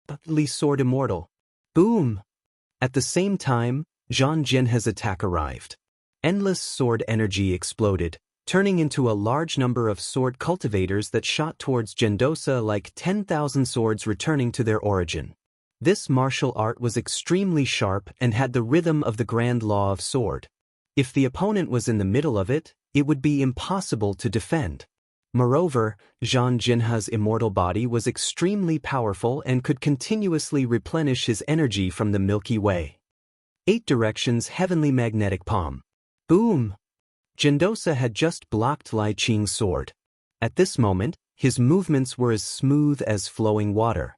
Ugly sword immortal. Boom! At the same time, Zhang Jianhe's attack arrived. Endless sword energy exploded, turning into a large number of sword cultivators that shot towards Gendosa like 10,000 swords returning to their origin. This martial art was extremely sharp and had the rhythm of the grand law of sword. If the opponent was in the middle of it, it would be impossible to defend. Moreover, Zhang Jianhe's immortal body was extremely powerful and could continuously replenish his energy from the Milky Way. 8 Directions Heavenly Magnetic Palm. Boom! Gendosa had just blocked Lai Qing's sword. At this moment, his movements were as smooth as flowing water.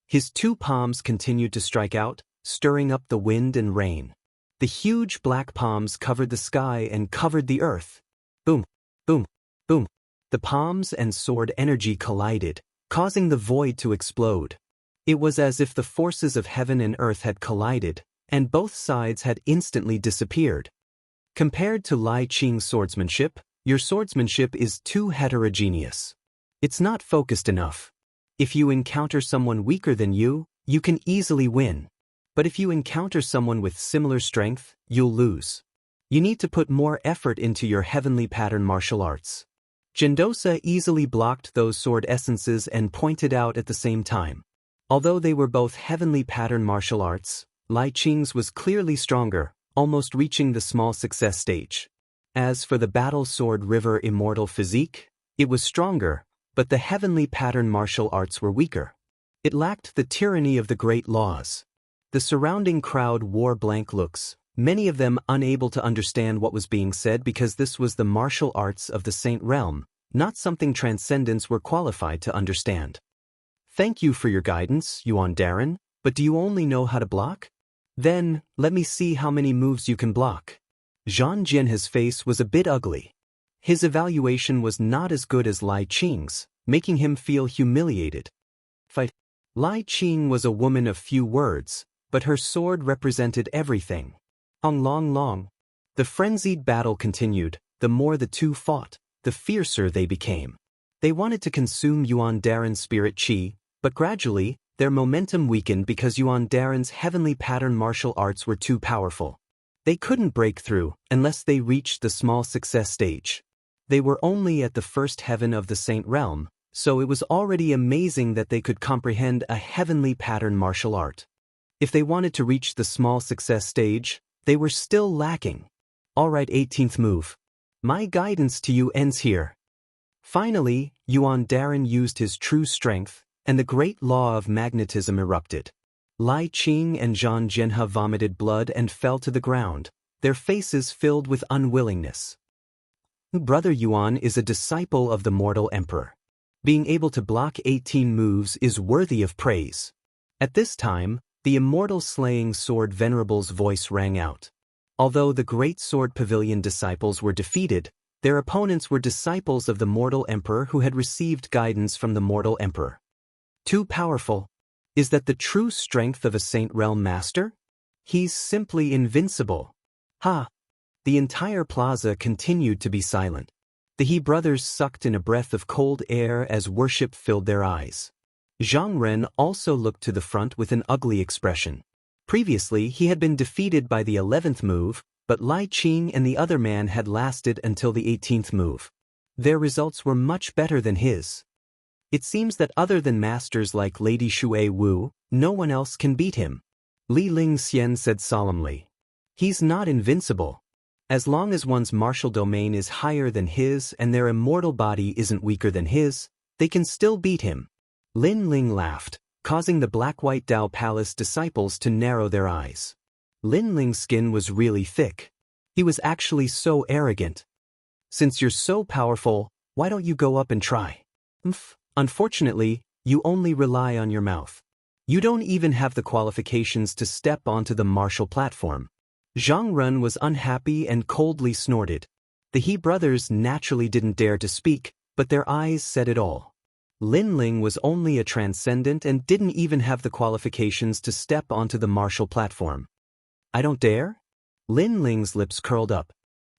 His 2 palms continued to strike out, stirring up the wind and rain. The huge black palms covered the sky and covered the earth. Boom! Boom! Boom! The palms and sword energy collided, causing the void to explode. It was as if the forces of heaven and earth had collided, and both sides had instantly disappeared. Compared to Lai Qing's swordsmanship, your swordsmanship is too heterogeneous. It's not focused enough. If you encounter someone weaker than you, you can easily win. But if you encounter someone with similar strength, you'll lose. You need to put more effort into your heavenly pattern martial arts. Gendosa easily blocked those sword essences and pointed out at the same time. Although they were both heavenly pattern martial arts, Lai Qing's was clearly stronger, almost reaching the small success stage. As for the battle sword river immortal physique, it was stronger, but the heavenly pattern martial arts were weaker. It lacked the tyranny of the great laws. The surrounding crowd wore blank looks, many of them unable to understand what was being said because this was the martial arts of the Saint Realm, not something transcendents were qualified to understand. Thank you for your guidance, Yuan Darren, but do you only know how to block? Then, let me see how many moves you can block. Zhang Jianhe's face was a bit ugly. His evaluation was not as good as Lai Qing's, making him feel humiliated. Fight. Lai Qing was a woman of few words, but her sword represented everything. Long. The frenzied battle continued. The more the two fought, the fiercer they became. They wanted to consume Yuan Daren's spirit chi, but gradually, their momentum weakened because Yuan Daren's heavenly pattern martial arts were too powerful. They couldn't break through unless they reached the small success stage. They were only at the first heaven of the Saint Realm, so it was already amazing that they could comprehend a heavenly pattern martial art. If they wanted to reach the small success stage, they were still lacking. Alright, 18th move. My guidance to you ends here. Finally, Yuan Daren used his true strength, and the great law of magnetism erupted. Lai Qing and Zhang Jianhe vomited blood and fell to the ground, their faces filled with unwillingness. Brother Yuan is a disciple of the mortal emperor. Being able to block 18 moves is worthy of praise. At this time, the immortal slaying sword venerable's voice rang out. Although the great sword pavilion disciples were defeated, their opponents were disciples of the mortal emperor who had received guidance from the mortal emperor. Too powerful? Is that the true strength of a Saint Realm master? He's simply invincible. Ha! The entire plaza continued to be silent. The He brothers sucked in a breath of cold air as worship filled their eyes. Zhang Ren also looked to the front with an ugly expression. Previously he had been defeated by the 11th move, but Lai Qing and the other man had lasted until the 18th move. Their results were much better than his. It seems that other than masters like Lady Shui Wu, no one else can beat him. Li Lingxian said solemnly. He's not invincible. As long as one's martial domain is higher than his and their immortal body isn't weaker than his, they can still beat him. Lin Ling laughed, causing the Black-White Dao Palace disciples to narrow their eyes. Lin Ling's skin was really thick. He was actually so arrogant. Since you're so powerful, why don't you go up and try? Unfortunately, you only rely on your mouth. You don't even have the qualifications to step onto the martial platform. Zhang Ren was unhappy and coldly snorted. The He brothers naturally didn't dare to speak, but their eyes said it all. Lin Ling was only a transcendent and didn't even have the qualifications to step onto the martial platform. I don't dare? Lin Ling's lips curled up.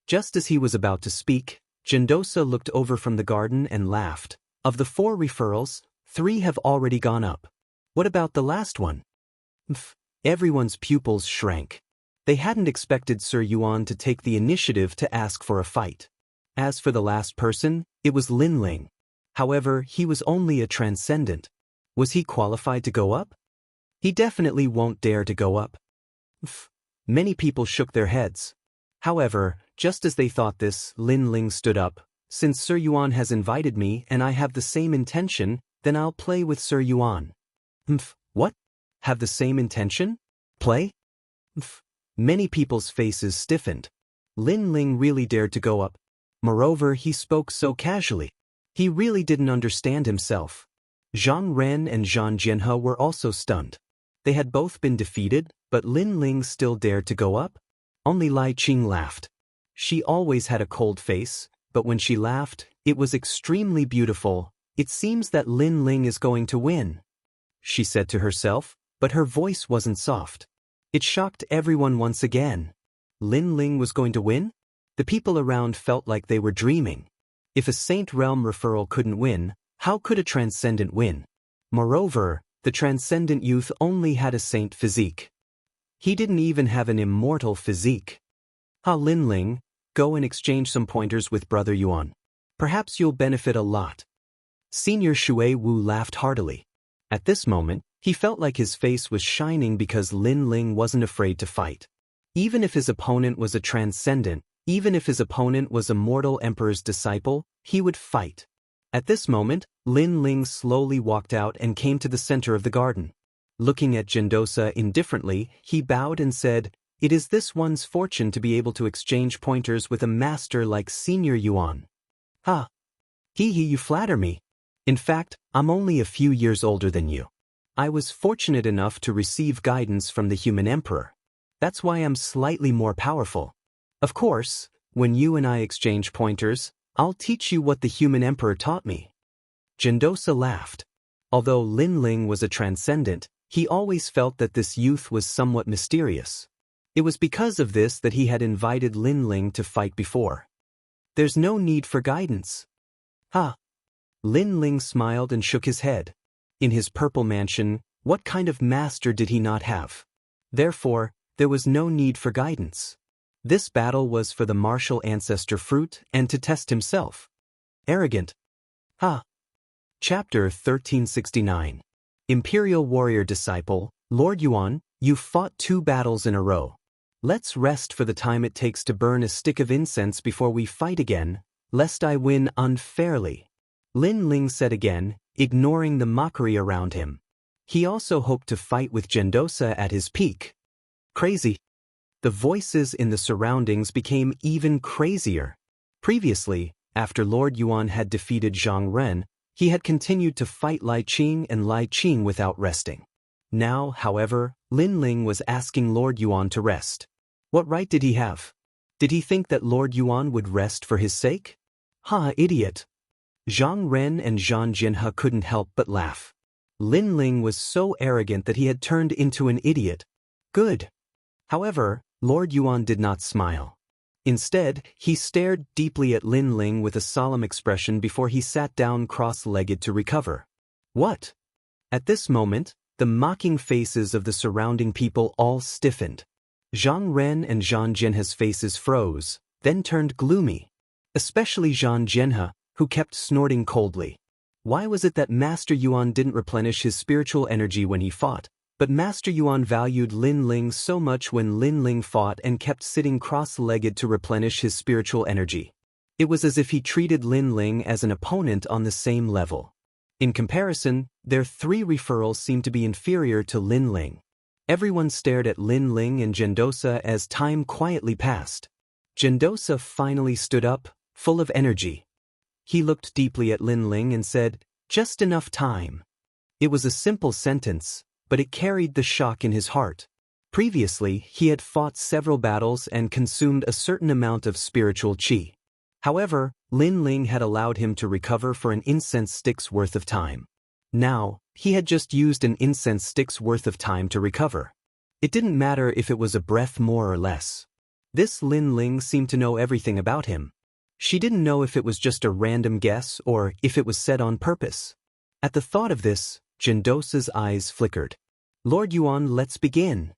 Just as he was about to speak, Jindosa looked over from the garden and laughed. Of the 4 referrals, 3 have already gone up. What about the last one? Everyone's pupils shrank. They hadn't expected Sir Yuan to take the initiative to ask for a fight. As for the last person, it was Lin Ling. However, he was only a transcendent. Was he qualified to go up? He definitely won't dare to go up. Many people shook their heads. However, just as they thought this, Lin Ling stood up. Since Sir Yuan has invited me and I have the same intention, then I'll play with Sir Yuan. What? Have the same intention? Play? Many people's faces stiffened. Lin Ling really dared to go up. Moreover, he spoke so casually. He really didn't understand himself. Zhang Ren and Zhang Jianhe were also stunned. They had both been defeated, but Lin Ling still dared to go up? Only Lai Qing laughed. She always had a cold face, but when she laughed, it was extremely beautiful. It seems that Lin Ling is going to win, she said to herself, but her voice wasn't soft. It shocked everyone once again. Lin Ling was going to win? The people around felt like they were dreaming. If a Saint Realm referral couldn't win, how could a Transcendent win? Moreover, the Transcendent youth only had a Saint physique. He didn't even have an immortal physique. Lin Ling, go and exchange some pointers with Brother Yuan. Perhaps you'll benefit a lot. Senior Shui Wu laughed heartily. At this moment, he felt like his face was shining because Lin Ling wasn't afraid to fight. Even if his opponent was a Transcendent, even if his opponent was a mortal emperor's disciple, he would fight. At this moment, Lin Ling slowly walked out and came to the center of the garden. Looking at Jindosa indifferently, he bowed and said, "It is this one's fortune to be able to exchange pointers with a master like Senior Yuan." You flatter me. In fact, I'm only a few years older than you. I was fortunate enough to receive guidance from the human emperor. That's why I'm slightly more powerful. Of course, when you and I exchange pointers, I'll teach you what the human emperor taught me. Jindosa laughed. Although Lin Ling was a transcendent, He always felt that this youth was somewhat mysterious. It was because of this that he had invited Lin Ling to fight before. There's no need for guidance. Ha! Lin Ling smiled and shook his head. In his purple mansion, what kind of master did he not have? Therefore, there was no need for guidance. This battle was for the martial ancestor fruit and to test himself. Arrogant. Ha! Chapter 1369. Imperial Warrior Disciple, Lord Yuan, you fought 2 battles in a row. Let's rest for the time it takes to burn a stick of incense before we fight again, lest I win unfairly. Lin Ling said again, ignoring the mockery around him. He also hoped to fight with Gendosa at his peak. Crazy. The voices in the surroundings became even crazier. Previously, after Lord Yuan had defeated Zhang Ren, he had continued to fight Lai Qing and Lai Qing without resting. Now, however, Lin Ling was asking Lord Yuan to rest. What right did he have? Did he think that Lord Yuan would rest for his sake? Ha, idiot! Zhang Ren and Zhang Jinhe couldn't help but laugh. Lin Ling was so arrogant that he had turned into an idiot. Good. However, Lord Yuan did not smile. Instead, he stared deeply at Lin Ling with a solemn expression before he sat down cross-legged to recover. What? At this moment, the mocking faces of the surrounding people all stiffened. Zhang Ren and Zhang Jinhe's faces froze, then turned gloomy. Especially Zhang Jinhe, who kept snorting coldly. Why was it that Master Yuan didn't replenish his spiritual energy when he fought, but Master Yuan valued Lin Ling so much when Lin Ling fought and kept sitting cross-legged to replenish his spiritual energy? It was as if he treated Lin Ling as an opponent on the same level. In comparison, their 3 referrals seemed to be inferior to Lin Ling. Everyone stared at Lin Ling and Gendosa as time quietly passed. Gendosa finally stood up, full of energy. He looked deeply at Lin Ling and said, "Just enough time." It was a simple sentence, but it carried the shock in his heart. Previously, he had fought several battles and consumed a certain amount of spiritual qi. However, Lin Ling had allowed him to recover for an incense stick's worth of time. Now, he had just used an incense stick's worth of time to recover. It didn't matter if it was a breath more or less. This Lin Ling seemed to know everything about him. She didn't know if it was just a random guess or if it was said on purpose. At the thought of this, Gendosa's eyes flickered. "Lord Yuan, let's begin."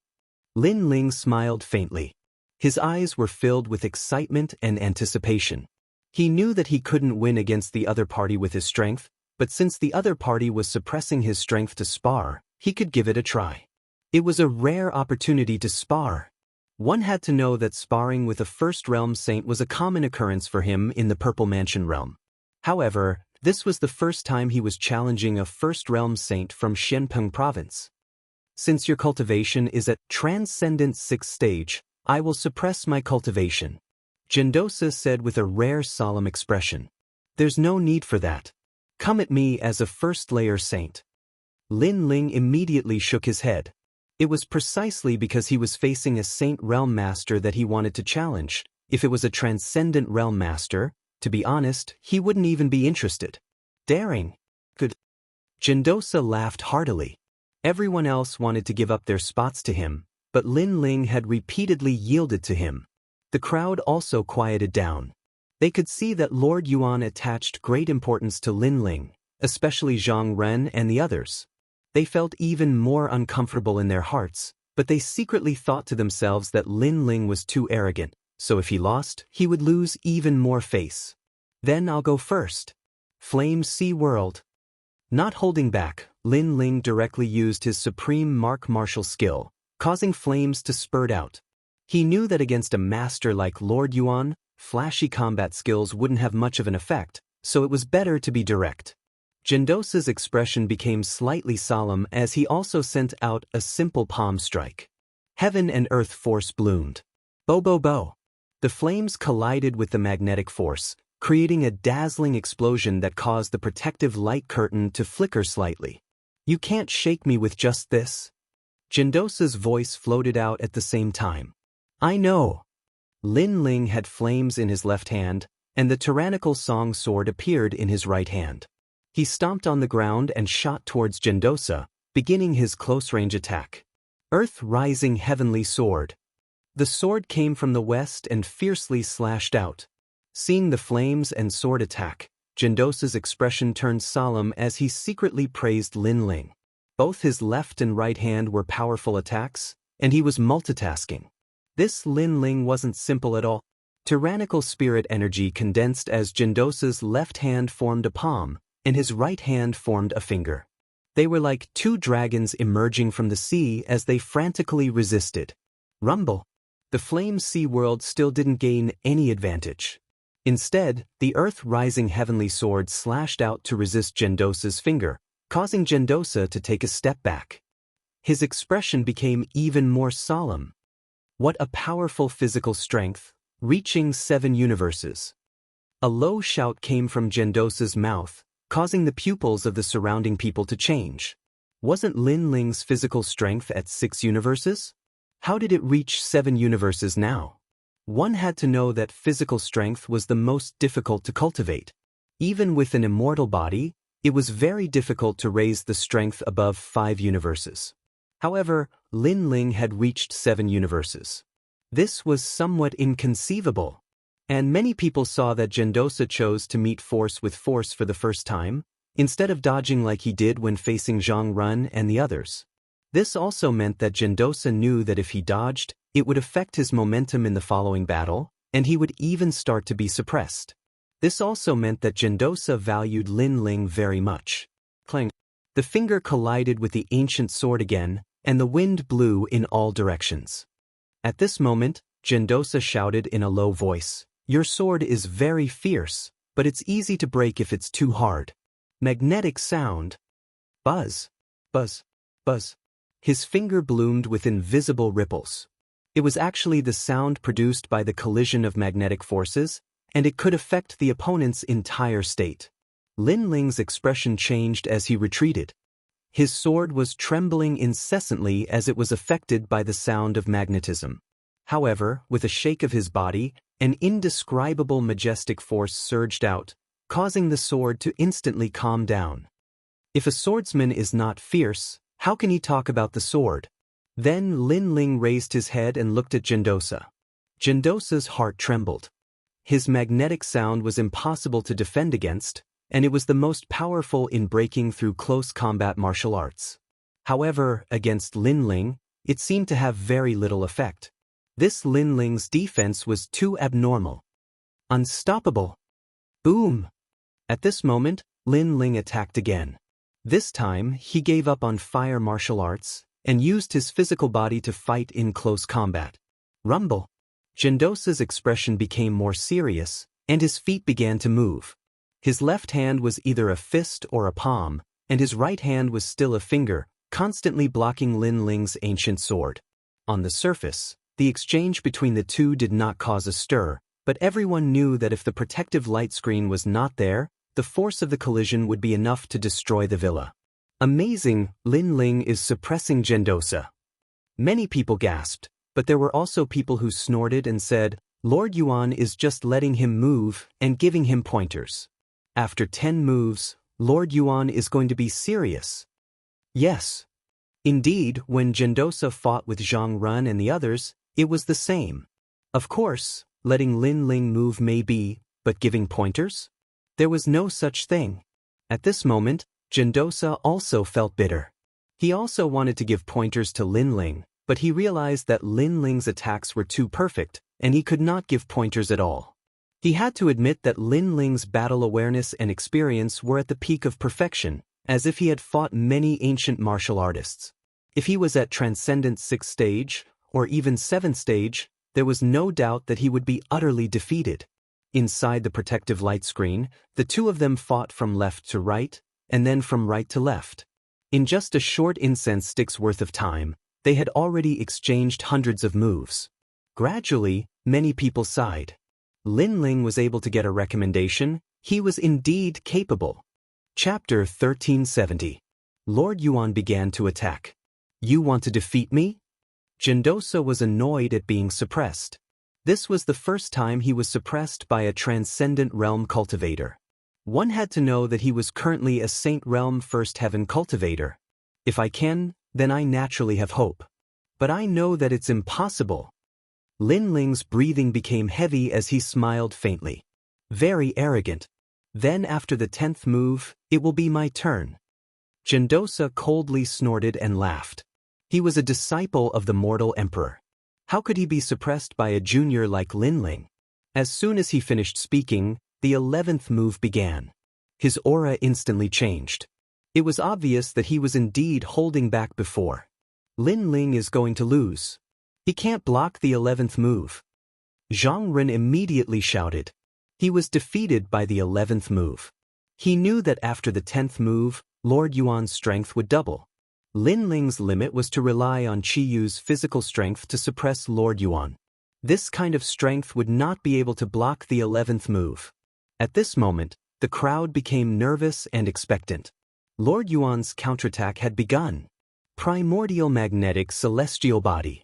Lin Ling smiled faintly. His eyes were filled with excitement and anticipation. He knew that he couldn't win against the other party with his strength, but since the other party was suppressing his strength to spar, he could give it a try. It was a rare opportunity to spar. One had to know that sparring with a First Realm Saint was a common occurrence for him in the Purple Mansion realm. However, this was the first time he was challenging a First Realm Saint from Shenpeng Province. "Since your cultivation is at Transcendent 6th stage, I will suppress my cultivation," Gendosa said with a rare solemn expression. "There's no need for that. Come at me as a first-layer saint." Lin Ling immediately shook his head. It was precisely because he was facing a Saint Realm Master that he wanted to challenge. If it was a Transcendent Realm Master, to be honest, he wouldn't even be interested. Daring. Good. Gendosa laughed heartily. Everyone else wanted to give up their spots to him, but Lin Ling had repeatedly yielded to him. The crowd also quieted down. They could see that Lord Yuan attached great importance to Lin Ling, especially Zhang Ren and the others. They felt even more uncomfortable in their hearts, but they secretly thought to themselves that Lin Ling was too arrogant, so if he lost, he would lose even more face. "Then I'll go first. Flame Sea World." Not holding back, Lin Ling directly used his supreme martial skill, causing flames to spurt out. He knew that against a master like Lord Yuan, flashy combat skills wouldn't have much of an effect, so it was better to be direct. Gendosa's expression became slightly solemn as he also sent out a simple palm strike. Heaven and earth force bloomed. Bo bo bo. The flames collided with the magnetic force, creating a dazzling explosion that caused the protective light curtain to flicker slightly. "You can't shake me with just this." Gendosa's voice floated out at the same time. "I know." Lin Ling had flames in his left hand, and the tyrannical song sword appeared in his right hand. He stomped on the ground and shot towards Gendosa, beginning his close-range attack. Earth-rising heavenly sword. The sword came from the west and fiercely slashed out. Seeing the flames and sword attack, Jindosa's expression turned solemn as he secretly praised Lin Ling. Both his left and right hand were powerful attacks, and he was multitasking. This Lin Ling wasn't simple at all. Tyrannical spirit energy condensed as Jindosa's left hand formed a palm, and his right hand formed a finger. They were like two dragons emerging from the sea as they frantically resisted. Rumble. The flame sea world still didn't gain any advantage. Instead, the earth-rising heavenly sword slashed out to resist Jindosa's finger, causing Jindosa to take a step back. His expression became even more solemn. What a powerful physical strength, reaching 7 universes. A low shout came from Jindosa's mouth, causing the pupils of the surrounding people to change. Wasn't Lin Ling's physical strength at 6 universes? How did it reach 7 universes now? One had to know that physical strength was the most difficult to cultivate. Even with an immortal body, it was very difficult to raise the strength above 5 universes. However, Lin Ling had reached 7 universes. This was somewhat inconceivable. And many people saw that Jindosa chose to meet force with force for the first time, instead of dodging like he did when facing Zhang Run and the others. This also meant that Jindosa knew that if he dodged, it would affect his momentum in the following battle, and he would even start to be suppressed. This also meant that Jindosa valued Lin Ling very much. Clang. The finger collided with the ancient sword again, and the wind blew in all directions. At this moment, Jindosa shouted in a low voice, "Your sword is very fierce, but it's easy to break if it's too hard." Magnetic sound. Buzz. Buzz. Buzz. His finger bloomed with invisible ripples. It was actually the sound produced by the collision of magnetic forces, and it could affect the opponent's entire state. Lin Ling's expression changed as he retreated. His sword was trembling incessantly as it was affected by the sound of magnetism. However, with a shake of his body, an indescribable majestic force surged out, causing the sword to instantly calm down. If a swordsman is not fierce, how can he talk about the sword? Then Lin Ling raised his head and looked at Jindosa. Jindosa's heart trembled. His magnetic sound was impossible to defend against, and it was the most powerful in breaking through close combat martial arts. However, against Lin Ling, it seemed to have very little effect. This Lin Ling's defense was too abnormal. Unstoppable. Boom! At this moment, Lin Ling attacked again. This time, he gave up on fire martial arts, and used his physical body to fight in close combat. Rumble. Jindosa's expression became more serious, and his feet began to move. His left hand was either a fist or a palm, and his right hand was still a finger, constantly blocking Lin Ling's ancient sword. On the surface, the exchange between the two did not cause a stir, but everyone knew that if the protective light screen was not there, the force of the collision would be enough to destroy the villa. Amazing, Lin Ling is suppressing Jindosa. Many people gasped, but there were also people who snorted and said, Lord Yuan is just letting him move and giving him pointers. After 10 moves, Lord Yuan is going to be serious. Yes. Indeed, when Jindosa fought with Zhang Run and the others, it was the same. Of course, letting Lin Ling move may be, but giving pointers? There was no such thing. At this moment, Jindosa also felt bitter. He also wanted to give pointers to Lin Ling, but he realized that Lin Ling's attacks were too perfect, and he could not give pointers at all. He had to admit that Lin Ling's battle awareness and experience were at the peak of perfection, as if he had fought many ancient martial artists. If he was at Transcendent 6th stage, or even 7th stage, there was no doubt that he would be utterly defeated. Inside the protective light screen, the two of them fought from left to right, and then from right to left. In just a short incense stick's worth of time, they had already exchanged hundreds of moves. Gradually, many people sighed. Lin Ling was able to get a recommendation. He was indeed capable. Chapter 1370. Lord Yuan began to attack. You want to defeat me? Jindosa was annoyed at being suppressed. This was the first time he was suppressed by a transcendent realm cultivator. One had to know that he was currently a Saint Realm First Heaven cultivator. If I can, then I naturally have hope. But I know that it's impossible. Lin Ling's breathing became heavy as he smiled faintly. Very arrogant. Then after the 10th move, it will be my turn. Gendosa coldly snorted and laughed. He was a disciple of the mortal emperor. How could he be suppressed by a junior like Lin Ling? As soon as he finished speaking, the 11th move began. His aura instantly changed. It was obvious that he was indeed holding back before. Lin Ling is going to lose. He can't block the 11th move. Zhang Ren immediately shouted. He was defeated by the 11th move. He knew that after the 10th move, Lord Yuan's strength would double. Lin Ling's limit was to rely on Qi Yu's physical strength to suppress Lord Yuan. This kind of strength would not be able to block the 11th move. At this moment, the crowd became nervous and expectant. Lord Yuan's counterattack had begun. Primordial magnetic celestial body.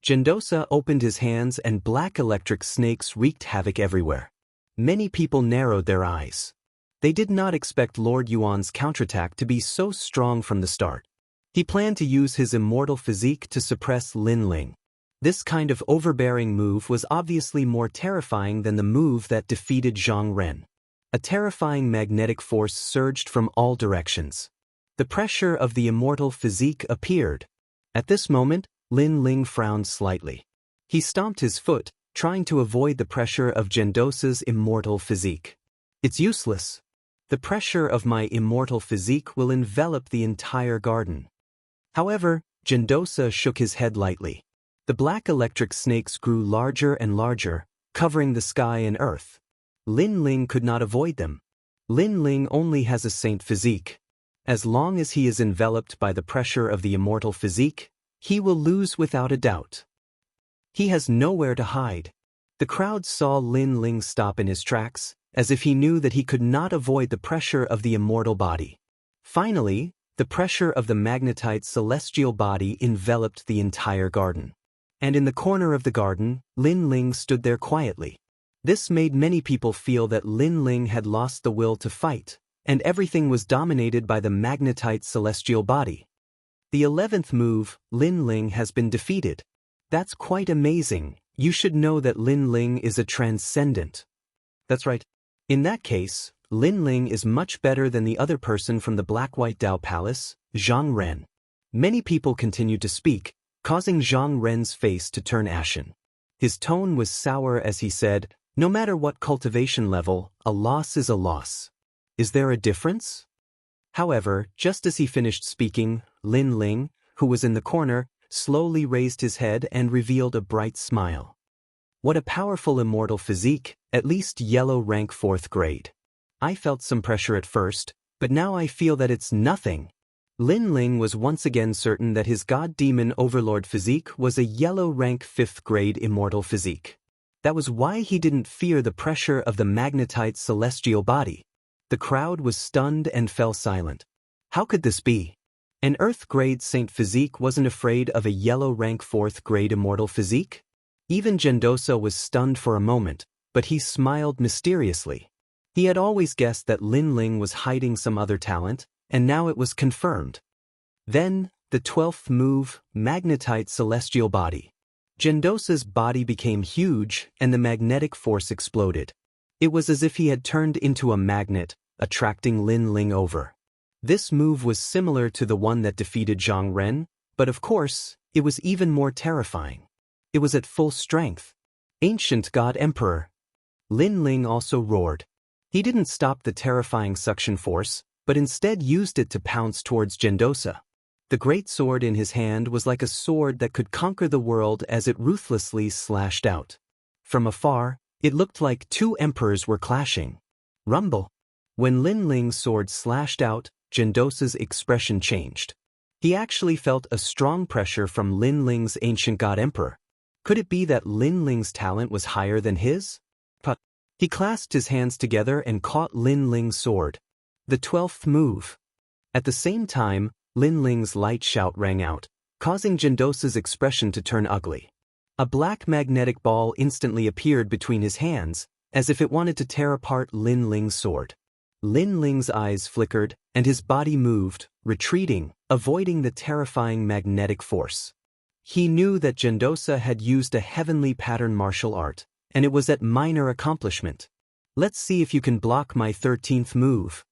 Gendosa opened his hands and black electric snakes wreaked havoc everywhere. Many people narrowed their eyes. They did not expect Lord Yuan's counterattack to be so strong from the start. He planned to use his immortal physique to suppress Lin Ling. This kind of overbearing move was obviously more terrifying than the move that defeated Zhang Ren. A terrifying magnetic force surged from all directions. The pressure of the immortal physique appeared. At this moment, Lin Ling frowned slightly. He stomped his foot, trying to avoid the pressure of Gendosa's immortal physique. It's useless. The pressure of my immortal physique will envelop the entire garden. However, Gendosa shook his head lightly. The black electric snakes grew larger and larger, covering the sky and earth. Lin Ling could not avoid them. Lin Ling only has a saint physique. As long as he is enveloped by the pressure of the immortal physique, he will lose without a doubt. He has nowhere to hide. The crowd saw Lin Ling stop in his tracks, as if he knew that he could not avoid the pressure of the immortal body. Finally, the pressure of the magnetite celestial body enveloped the entire garden. And in the corner of the garden, Lin Ling stood there quietly. This made many people feel that Lin Ling had lost the will to fight, and everything was dominated by the magnetite celestial body. The 11th move, Lin Ling has been defeated. That's quite amazing. You should know that Lin Ling is a transcendent. That's right. In that case, Lin Ling is much better than the other person from the Black-White Dao Palace, Zhang Ren. Many people continued to speak, causing Zhang Ren's face to turn ashen. His tone was sour as he said, "No matter what cultivation level, a loss is a loss. Is there a difference?" However, just as he finished speaking, Lin Ling, who was in the corner, slowly raised his head and revealed a bright smile. What a powerful immortal physique, at least yellow rank 4th grade. I felt some pressure at first, but now I feel that it's nothing. Lin Ling was once again certain that his god-demon overlord physique was a yellow rank 5th grade immortal physique. That was why he didn't fear the pressure of the magnetite celestial body. The crowd was stunned and fell silent. How could this be? An Earth-grade saint physique wasn't afraid of a yellow rank 4th grade immortal physique? Even Gendosa was stunned for a moment, but he smiled mysteriously. He had always guessed that Lin Ling was hiding some other talent, and now it was confirmed. Then, the 12th move, magnetite celestial body. Gendosa's body became huge, and the magnetic force exploded. It was as if he had turned into a magnet, attracting Lin Ling over. This move was similar to the one that defeated Zhang Ren, but of course, it was even more terrifying. It was at full strength. Ancient God Emperor. Lin Ling also roared. He didn't stop the terrifying suction force, but instead used it to pounce towards Gendosa. The great sword in his hand was like a sword that could conquer the world as it ruthlessly slashed out. From afar, it looked like two emperors were clashing. Rumble. When Lin Ling's sword slashed out, Gendosa's expression changed. He actually felt a strong pressure from Lin Ling's ancient god emperor. Could it be that Lin Ling's talent was higher than his? He clasped his hands together and caught Lin Ling's sword. The 12th move. At the same time, Lin Ling's light shout rang out, causing Gendosa's expression to turn ugly. A black magnetic ball instantly appeared between his hands, as if it wanted to tear apart Lin Ling's sword. Lin Ling's eyes flickered, and his body moved, retreating, avoiding the terrifying magnetic force. He knew that Gendosa had used a heavenly pattern martial art, and it was at minor accomplishment. Let's see if you can block my 13th move.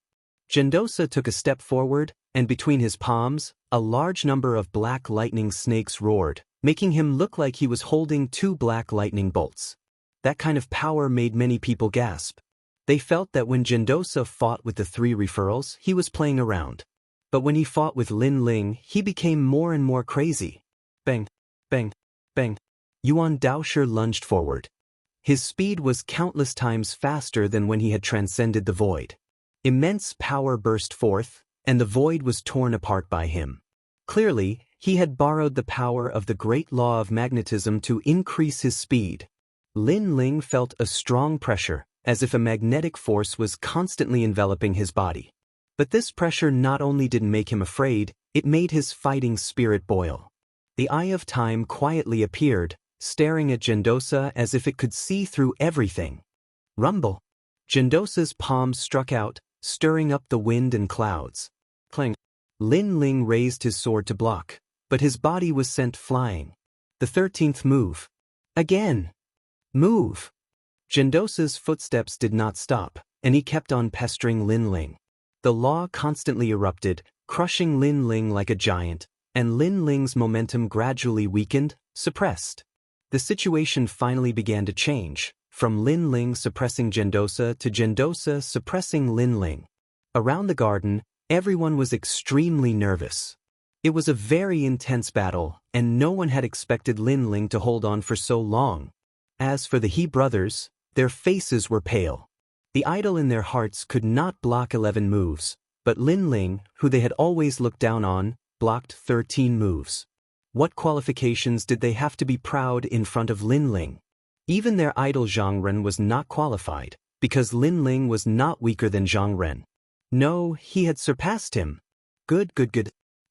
Gendosa took a step forward, and between his palms, a large number of black lightning snakes roared, making him look like he was holding 2 black lightning bolts. That kind of power made many people gasp. They felt that when Gendosa fought with the 3 referrals, he was playing around. But when he fought with Lin Ling, he became more and more crazy. Bang, bang, bang. Yuan Daosher lunged forward. His speed was countless times faster than when he had transcended the void. Immense power burst forth, and the void was torn apart by him. Clearly, he had borrowed the power of the great law of magnetism to increase his speed. Lin Ling felt a strong pressure, as if a magnetic force was constantly enveloping his body. But this pressure not only didn't make him afraid, it made his fighting spirit boil. The Eye of Time quietly appeared, staring at Gendosa as if it could see through everything. Rumble! Gendosa's palms struck out, stirring up the wind and clouds. Clang! Lin Ling raised his sword to block, but his body was sent flying. The 13th move. Again! Move! Gendosa's footsteps did not stop, and he kept on pestering Lin Ling. The law constantly erupted, crushing Lin Ling like a giant, and Lin Ling's momentum gradually weakened, suppressed. The situation finally began to change, from Lin Ling suppressing Gendosa to Gendosa suppressing Lin Ling. Around the garden, everyone was extremely nervous. It was a very intense battle, and no one had expected Lin Ling to hold on for so long. As for the He brothers, their faces were pale. The idol in their hearts could not block 11 moves, but Lin Ling, who they had always looked down on, blocked 13 moves. What qualifications did they have to be proud in front of Lin Ling? Even their idol Zhang Ren was not qualified, because Lin Ling was not weaker than Zhang Ren. No, he had surpassed him. Good.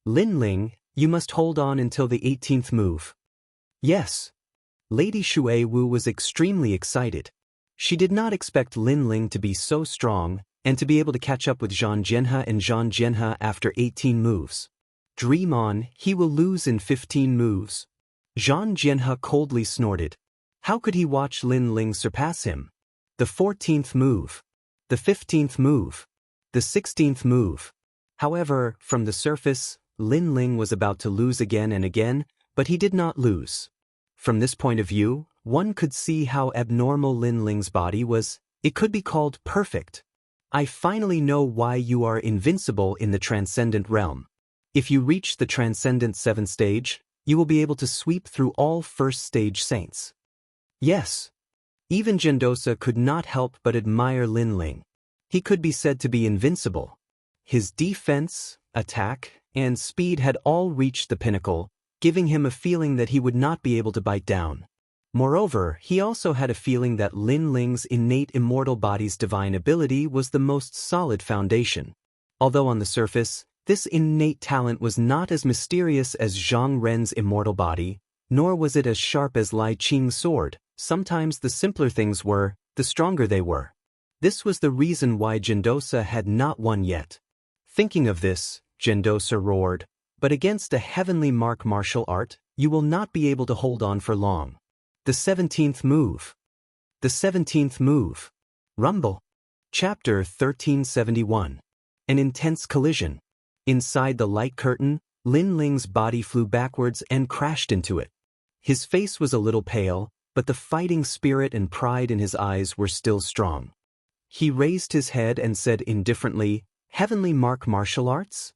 Lin Ling, you must hold on until the 18th move. Yes. Lady Shui Wu was extremely excited. She did not expect Lin Ling to be so strong, and to be able to catch up with Zhang Jianhe and Zhang Jianhe after 18 moves. Dream on, he will lose in 15 moves. Zhang Jianhe coldly snorted. How could he watch Lin Ling surpass him? The 14th move. The 15th move. The 16th move. However, from the surface, Lin Ling was about to lose again and again, but he did not lose. From this point of view, one could see how abnormal Lin Ling's body was. It could be called perfect. I finally know why you are invincible in the transcendent realm. If you reach the transcendent 7th stage, you will be able to sweep through all first stage saints. Yes. Even Gendosa could not help but admire Lin Ling. He could be said to be invincible. His defense, attack, and speed had all reached the pinnacle, giving him a feeling that he would not be able to bite down. Moreover, he also had a feeling that Lin Ling's innate immortal body's divine ability was the most solid foundation. Although on the surface, this innate talent was not as mysterious as Zhang Ren's immortal body, nor was it as sharp as Lai Qing's sword. Sometimes the simpler things were, the stronger they were. This was the reason why Gendosa had not won yet. Thinking of this, Gendosa roared, but against a heavenly martial art, you will not be able to hold on for long. The 17th move. The 17th move. Rumble. Chapter 1371. An intense collision. Inside the light curtain, Lin Ling's body flew backwards and crashed into it. His face was a little pale, but the fighting spirit and pride in his eyes were still strong. He raised his head and said indifferently, "Heavenly martial arts?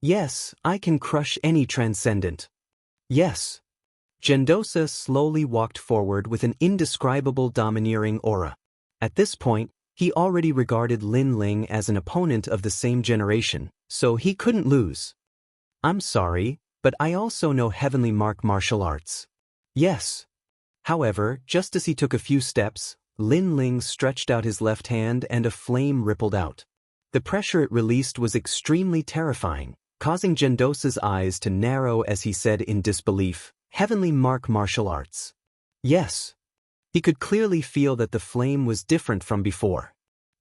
Yes, I can crush any transcendent. Yes." Gendosa slowly walked forward with an indescribable domineering aura. At this point, he already regarded Lin Ling as an opponent of the same generation, so he couldn't lose. I'm sorry, but I also know heavenly martial arts. Yes. However, just as he took a few steps, Lin Ling stretched out his left hand and a flame rippled out. The pressure it released was extremely terrifying, causing Gendosa's eyes to narrow as he said in disbelief, "Heavenly martial arts." Yes. He could clearly feel that the flame was different from before.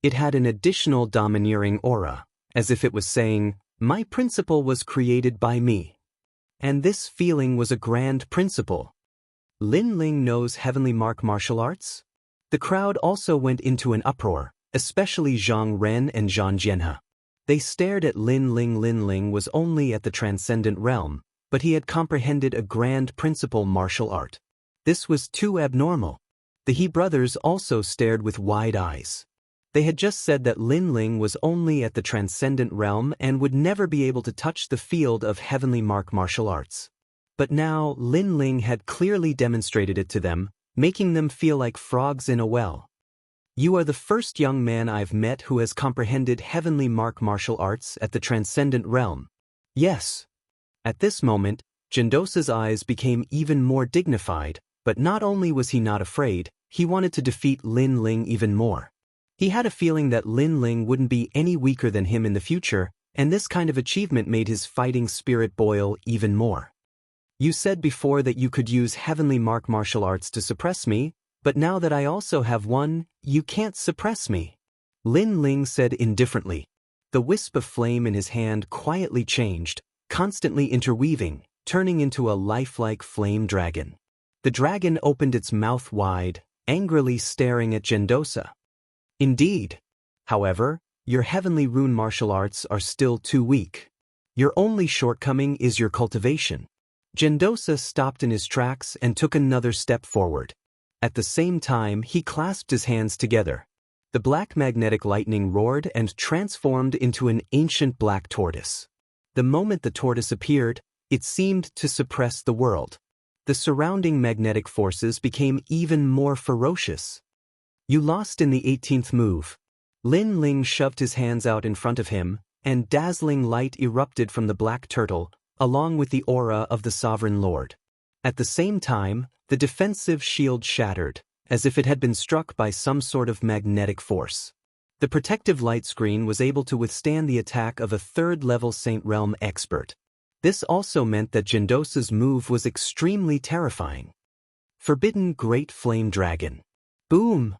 It had an additional domineering aura, as if it was saying, My principle was created by me. And this feeling was a grand principle. Lin Ling knows heavenly martial arts? The crowd also went into an uproar, especially Zhang Ren and Zhang Jianhe. They stared at Lin Ling. Lin Ling was only at the transcendent realm, but he had comprehended a grand principle martial art. This was too abnormal. The He brothers also stared with wide eyes. They had just said that Lin Ling was only at the transcendent realm and would never be able to touch the field of heavenly martial arts. But now Lin Ling had clearly demonstrated it to them, making them feel like frogs in a well. You are the first young man I've met who has comprehended heavenly martial arts at the transcendent realm. Yes. At this moment, Jindosa's eyes became even more dignified, but not only was he not afraid, he wanted to defeat Lin Ling even more. He had a feeling that Lin Ling wouldn't be any weaker than him in the future, and this kind of achievement made his fighting spirit boil even more. You said before that you could use heavenly martial arts to suppress me, but now that I also have one, you can't suppress me. Lin Ling said indifferently. The wisp of flame in his hand quietly changed, constantly interweaving, turning into a lifelike flame dragon. The dragon opened its mouth wide, angrily staring at Jindosa. Indeed. However, your heavenly rune martial arts are still too weak. Your only shortcoming is your cultivation. Jindosa stopped in his tracks and took another step forward. At the same time, he clasped his hands together. The black magnetic lightning roared and transformed into an ancient black tortoise. The moment the tortoise appeared, it seemed to suppress the world. The surrounding magnetic forces became even more ferocious. You lost in the 18th move. Lin Ling shoved his hands out in front of him, and dazzling light erupted from the black turtle, along with the aura of the Sovereign Lord. At the same time, the defensive shield shattered, as if it had been struck by some sort of magnetic force. The protective light screen was able to withstand the attack of a third-level Saint Realm expert. This also meant that Jindosa's move was extremely terrifying. Forbidden Great Flame Dragon. Boom!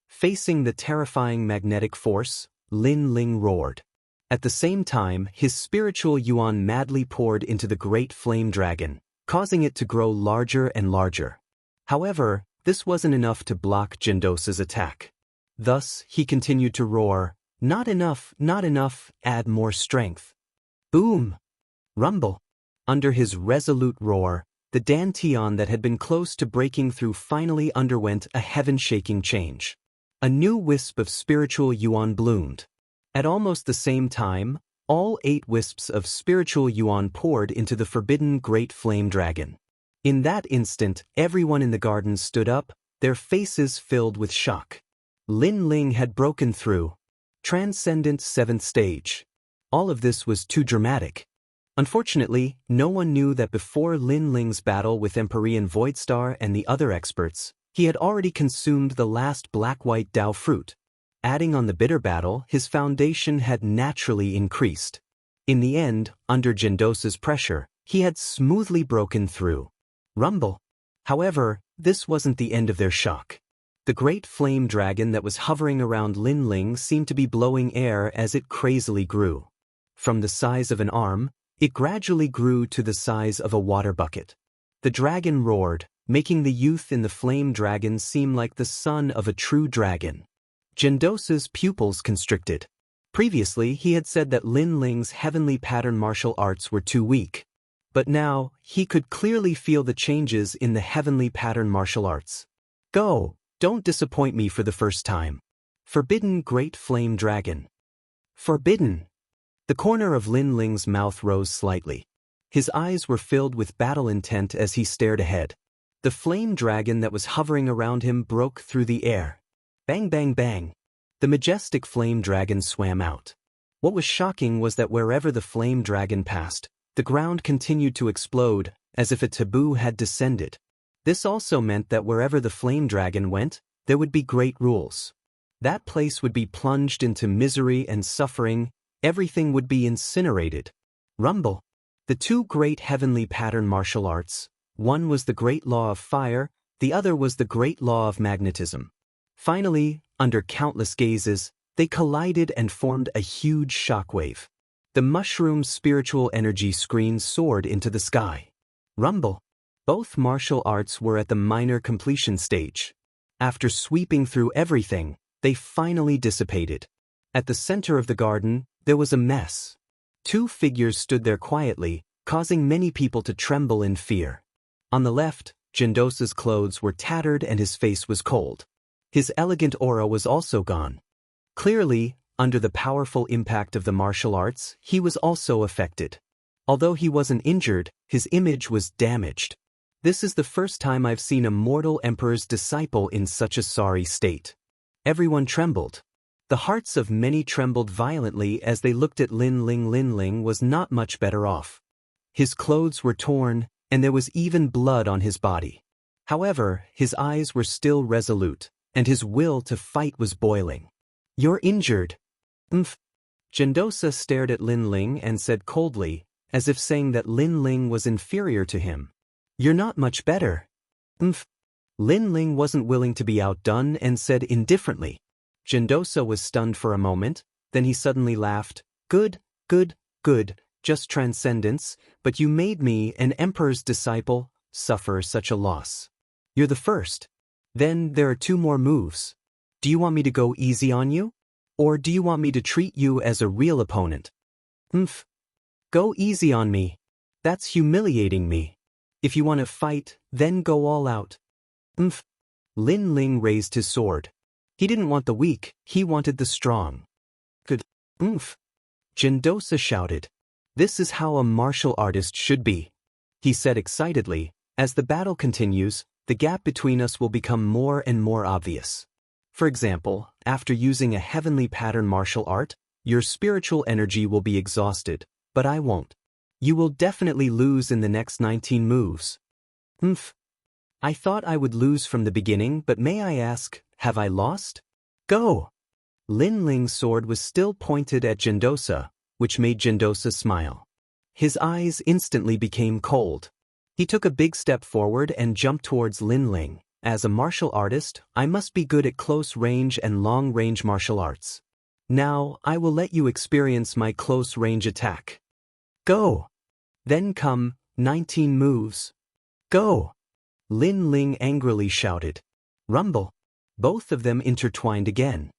Facing the terrifying magnetic force, Lin Ling roared. At the same time, his spiritual yuan madly poured into the great flame dragon, causing it to grow larger and larger. However, this wasn't enough to block Jindosa's attack. Thus, he continued to roar, "Not enough, not enough, add more strength." Boom! Rumble. Under his resolute roar, the dantian that had been close to breaking through finally underwent a heaven-shaking change. A new wisp of spiritual yuan bloomed. At almost the same time, all 8 wisps of spiritual yuan poured into the forbidden great flame dragon. In that instant, everyone in the garden stood up, their faces filled with shock. Lin Ling had broken through. Transcendent 7th stage. All of this was too dramatic. Unfortunately, no one knew that before Lin Ling's battle with Empyrean Voidstar and the other experts, he had already consumed the last black-white Dao fruit. Adding on the bitter battle, his foundation had naturally increased. In the end, under Jindosa's pressure, he had smoothly broken through. Rumble. However, this wasn't the end of their shock. The great flame dragon that was hovering around Lin Ling seemed to be blowing air as it crazily grew. From the size of an arm, it gradually grew to the size of a water bucket. The dragon roared, making the youth in the flame dragon seem like the son of a true dragon. Jindosa's pupils constricted. Previously, he had said that Lin Ling's heavenly pattern martial arts were too weak. But now, he could clearly feel the changes in the heavenly pattern martial arts. Go, don't disappoint me for the first time. Forbidden Great Flame Dragon. Forbidden. The corner of Lin Ling's mouth rose slightly. His eyes were filled with battle intent as he stared ahead. The flame dragon that was hovering around him broke through the air. Bang bang bang. The majestic flame dragon swam out. What was shocking was that wherever the flame dragon passed, the ground continued to explode, as if a taboo had descended. This also meant that wherever the flame dragon went, there would be great rules. That place would be plunged into misery and suffering, everything would be incinerated. Rumble. The 2 great heavenly pattern martial arts, one was the great law of fire, the other was the great law of magnetism. Finally, under countless gazes, they collided and formed a huge shockwave. The mushroom's spiritual energy screen soared into the sky. Rumble. Both martial arts were at the minor completion stage. After sweeping through everything, they finally dissipated. At the center of the garden, there was a mess. Two figures stood there quietly, causing many people to tremble in fear. On the left, Jindosa's clothes were tattered and his face was cold. His elegant aura was also gone. Clearly, under the powerful impact of the martial arts, he was also affected. Although he wasn't injured, his image was damaged. This is the first time I've seen a mortal emperor's disciple in such a sorry state. Everyone trembled. The hearts of many trembled violently as they looked at Lin Ling. Lin Ling was not much better off. His clothes were torn, and there was even blood on his body. However, his eyes were still resolute, and his will to fight was boiling. "You're injured." Jindosa stared at Lin Ling and said coldly, as if saying that Lin Ling was inferior to him. "You're not much better." Lin Ling wasn't willing to be outdone and said indifferently. Jindosa was stunned for a moment, then he suddenly laughed. Good, just transcendence, but you made me, an emperor's disciple, suffer such a loss. You're the first. Then there are two more moves. Do you want me to go easy on you? Or do you want me to treat you as a real opponent? Go easy on me. That's humiliating me. If you want to fight, then go all out. Lin Ling raised his sword. He didn't want the weak, he wanted the strong. Good. Jindosa shouted. "This is how a martial artist should be," he said excitedly. "As the battle continues, the gap between us will become more and more obvious. For example, after using a heavenly pattern martial art, your spiritual energy will be exhausted, but I won't. You will definitely lose in the next 19 moves. I thought I would lose from the beginning, but may I ask, have I lost? Go!" Lin Ling's sword was still pointed at Jindosa, which made Jindosa smile. His eyes instantly became cold. He took a big step forward and jumped towards Lin Ling. "As a martial artist, I must be good at close-range and long-range martial arts. Now, I will let you experience my close-range attack. Go! Then come, 19 moves. Go!" Lin Ling angrily shouted. Rumble. Both of them intertwined again.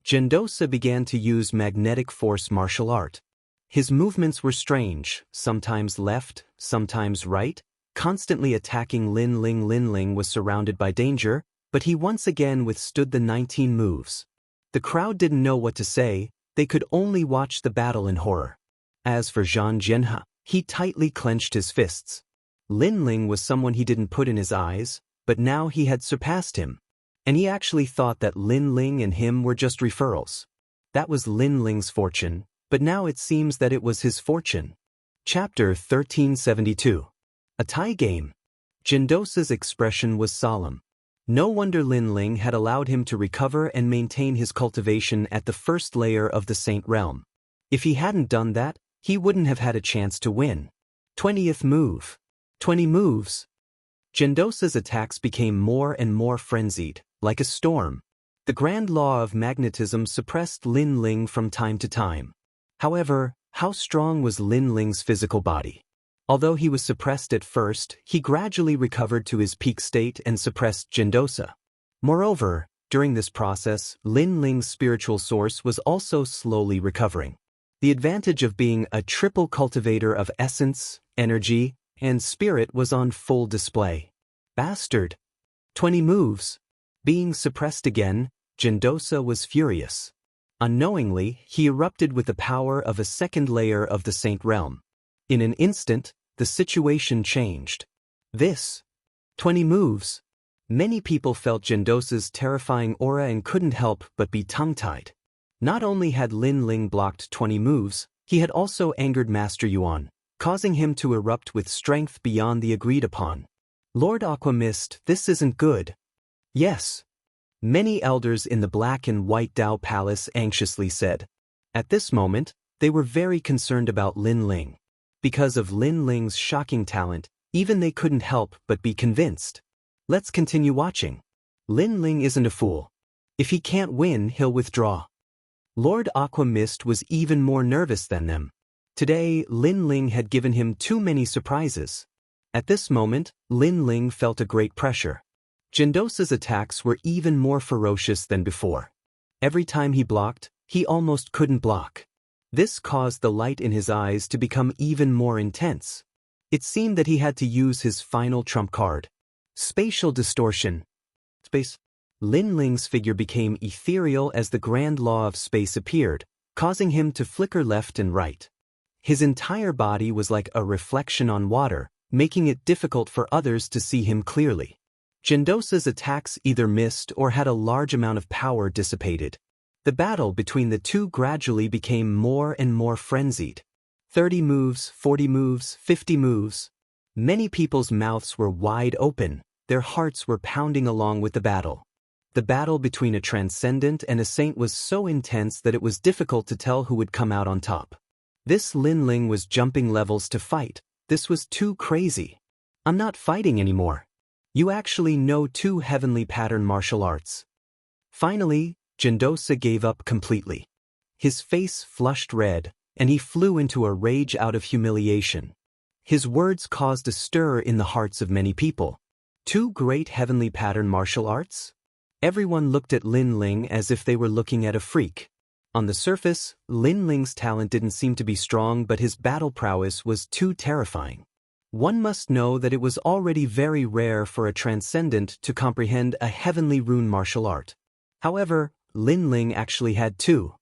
Jindosa began to use magnetic force martial art. His movements were strange, sometimes left, sometimes right, constantly attacking Lin Ling. Lin Ling was surrounded by danger, but he once again withstood the 19 moves. The crowd didn't know what to say, they could only watch the battle in horror. As for Zhang Jianhe, he tightly clenched his fists. Lin Ling was someone he didn't put in his eyes, but now he had surpassed him. And he actually thought that Lin Ling and him were just referrals. That was Lin Ling's fortune, but now it seems that it was his fortune. Chapter 1372. A tie game. Jindosa's expression was solemn. No wonder Lin Ling had allowed him to recover and maintain his cultivation at the first layer of the Saint Realm. If he hadn't done that, he wouldn't have had a chance to win. 20th move. 20 moves. Jindosa's attacks became more and more frenzied, like a storm. The grand law of magnetism suppressed Lin Ling from time to time. However, how strong was Lin Ling's physical body? Although he was suppressed at first, he gradually recovered to his peak state and suppressed Jindosa. Moreover, during this process, Lin Ling's spiritual source was also slowly recovering. The advantage of being a triple cultivator of essence, energy, and spirit was on full display. Bastard! 20 moves. Being suppressed again, Jindosa was furious. Unknowingly, he erupted with the power of a second layer of the Saint Realm. In an instant, the situation changed. 20 moves. Many people felt Jindosa's terrifying aura and couldn't help but be tongue-tied. Not only had Lin Ling blocked 20 moves, he had also angered Master Yuan, causing him to erupt with strength beyond the agreed upon. Lord Aqua Mist, this isn't good. Yes. Many elders in the Black and White Dao Palace anxiously said. At this moment, they were very concerned about Lin Ling. Because of Lin Ling's shocking talent, even they couldn't help but be convinced. Let's continue watching. Lin Ling isn't a fool. If he can't win, he'll withdraw. Lord Aqua Mist was even more nervous than them. Today, Lin Ling had given him too many surprises. At this moment, Lin Ling felt a great pressure. Jindosa's attacks were even more ferocious than before. Every time he blocked, he almost couldn't block. This caused the light in his eyes to become even more intense. It seemed that he had to use his final trump card. Spatial distortion. Space. Lin Ling's figure became ethereal as the grand law of space appeared, causing him to flicker left and right. His entire body was like a reflection on water, making it difficult for others to see him clearly. Jindosa's attacks either missed or had a large amount of power dissipated. The battle between the two gradually became more and more frenzied. 30 moves, 40 moves, 50 moves. Many people's mouths were wide open, their hearts were pounding along with the battle. The battle between a transcendent and a saint was so intense that it was difficult to tell who would come out on top. This Lin Ling was jumping levels to fight. This was too crazy. I'm not fighting anymore. You actually know 2 heavenly pattern martial arts. Finally, Jindosa gave up completely. His face flushed red, and he flew into a rage out of humiliation. His words caused a stir in the hearts of many people. 2 great heavenly pattern martial arts? Everyone looked at Lin Ling as if they were looking at a freak. On the surface, Lin Ling's talent didn't seem to be strong, but his battle prowess was too terrifying. One must know that it was already very rare for a transcendent to comprehend a heavenly rune martial art. However, Lin Ling actually had 2.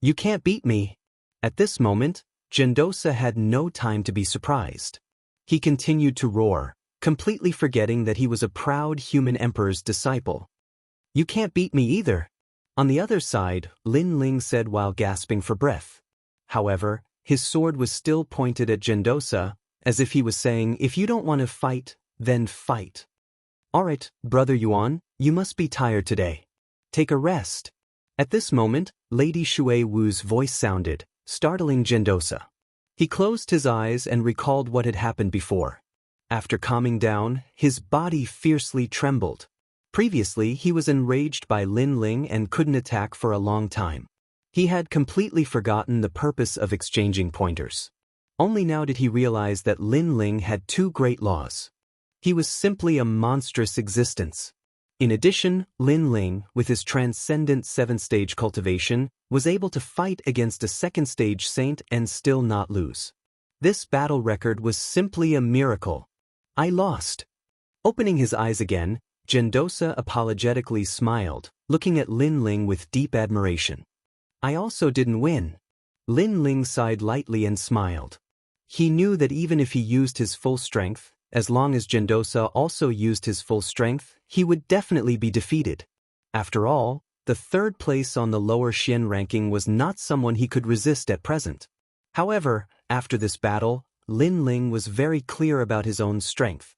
You can't beat me. At this moment, Jindosa had no time to be surprised. He continued to roar, completely forgetting that he was a proud human emperor's disciple. You can't beat me either. On the other side, Lin Ling said while gasping for breath. However, his sword was still pointed at Jindosa, as if he was saying, if you don't want to fight, then fight. Alright, Brother Yuan, you must be tired today. Take a rest. At this moment, Lady Shui Wu's voice sounded, startling Jindosa. He closed his eyes and recalled what had happened before. After calming down, his body fiercely trembled. Previously, he was enraged by Lin Ling and couldn't attack for a long time. He had completely forgotten the purpose of exchanging pointers. Only now did he realize that Lin Ling had 2 great laws. He was simply a monstrous existence. In addition, Lin Ling, with his transcendent 7th-stage cultivation, was able to fight against a 2nd-stage saint and still not lose. This battle record was simply a miracle. I lost. Opening his eyes again, Jindosa apologetically smiled, looking at Lin Ling with deep admiration. I also didn't win. Lin Ling sighed lightly and smiled. He knew that even if he used his full strength, as long as Jindosa also used his full strength, he would definitely be defeated. After all, the 3rd place on the lower Xian ranking was not someone he could resist at present. However, after this battle, Lin Ling was very clear about his own strength.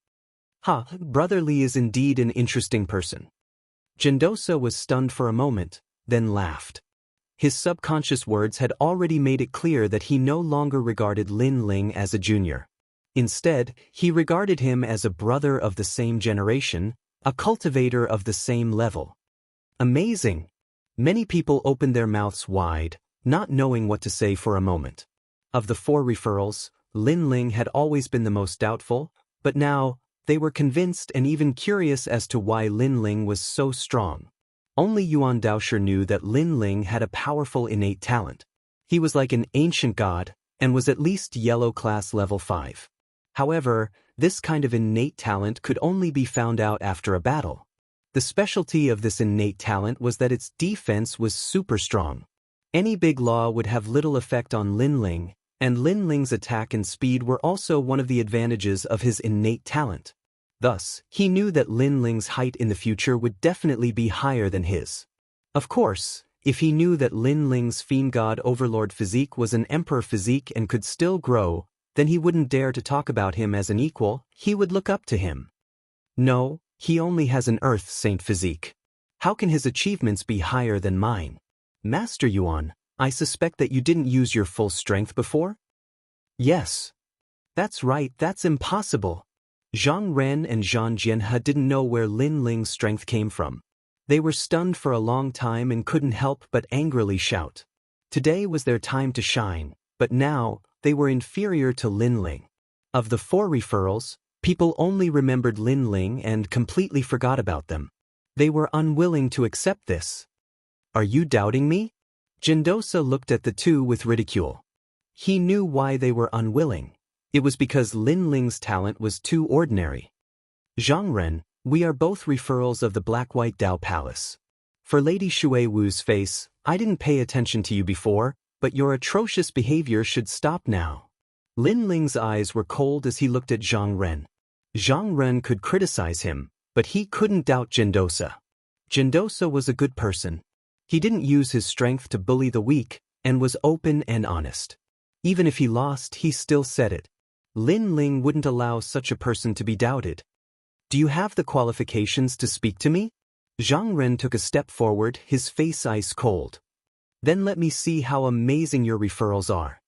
Brother Li is indeed an interesting person. Jindosa was stunned for a moment, then laughed. His subconscious words had already made it clear that he no longer regarded Lin Ling as a junior. Instead, he regarded him as a brother of the same generation, a cultivator of the same level. Amazing! Many people opened their mouths wide, not knowing what to say for a moment. Of the 4 referrals, Lin Ling had always been the most doubtful, but now, they were convinced and even curious as to why Lin Ling was so strong. Only Yuan Daosher knew that Lin Ling had a powerful innate talent. He was like an ancient god, and was at least yellow class level 5. However, this kind of innate talent could only be found out after a battle. The specialty of this innate talent was that its defense was super strong. Any big law would have little effect on Lin Ling, and Lin Ling's attack and speed were also one of the advantages of his innate talent. Thus, he knew that Lin Ling's height in the future would definitely be higher than his. Of course, if he knew that Lin Ling's Fiend God Overlord physique was an Emperor physique and could still grow, then he wouldn't dare to talk about him as an equal, he would look up to him. No, he only has an Earth Saint physique. How can his achievements be higher than mine? Master Yuan, I suspect that you didn't use your full strength before? Yes. That's right, that's impossible. Zhang Ren and Zhang Jianhe didn't know where Lin Ling's strength came from. They were stunned for a long time and couldn't help but angrily shout. Today was their time to shine, but now, they were inferior to Lin Ling. Of the 4 referrals, people only remembered Lin Ling and completely forgot about them. They were unwilling to accept this. Are you doubting me? Jindosa looked at the 2 with ridicule. He knew why they were unwilling. It was because Lin Ling's talent was too ordinary. Zhang Ren, we are both referrals of the Black-White Dao Palace. For Lady Shui Wu's face, I didn't pay attention to you before, but your atrocious behavior should stop now. Lin Ling's eyes were cold as he looked at Zhang Ren. Zhang Ren could criticize him, but he couldn't doubt Jindosa. Jindosa was a good person. He didn't use his strength to bully the weak, and was open and honest. Even if he lost, he still said it. Lin Ling wouldn't allow such a person to be doubted. Do you have the qualifications to speak to me? Zhang Ren took a step forward, his face ice cold. Then let me see how amazing your referrals are.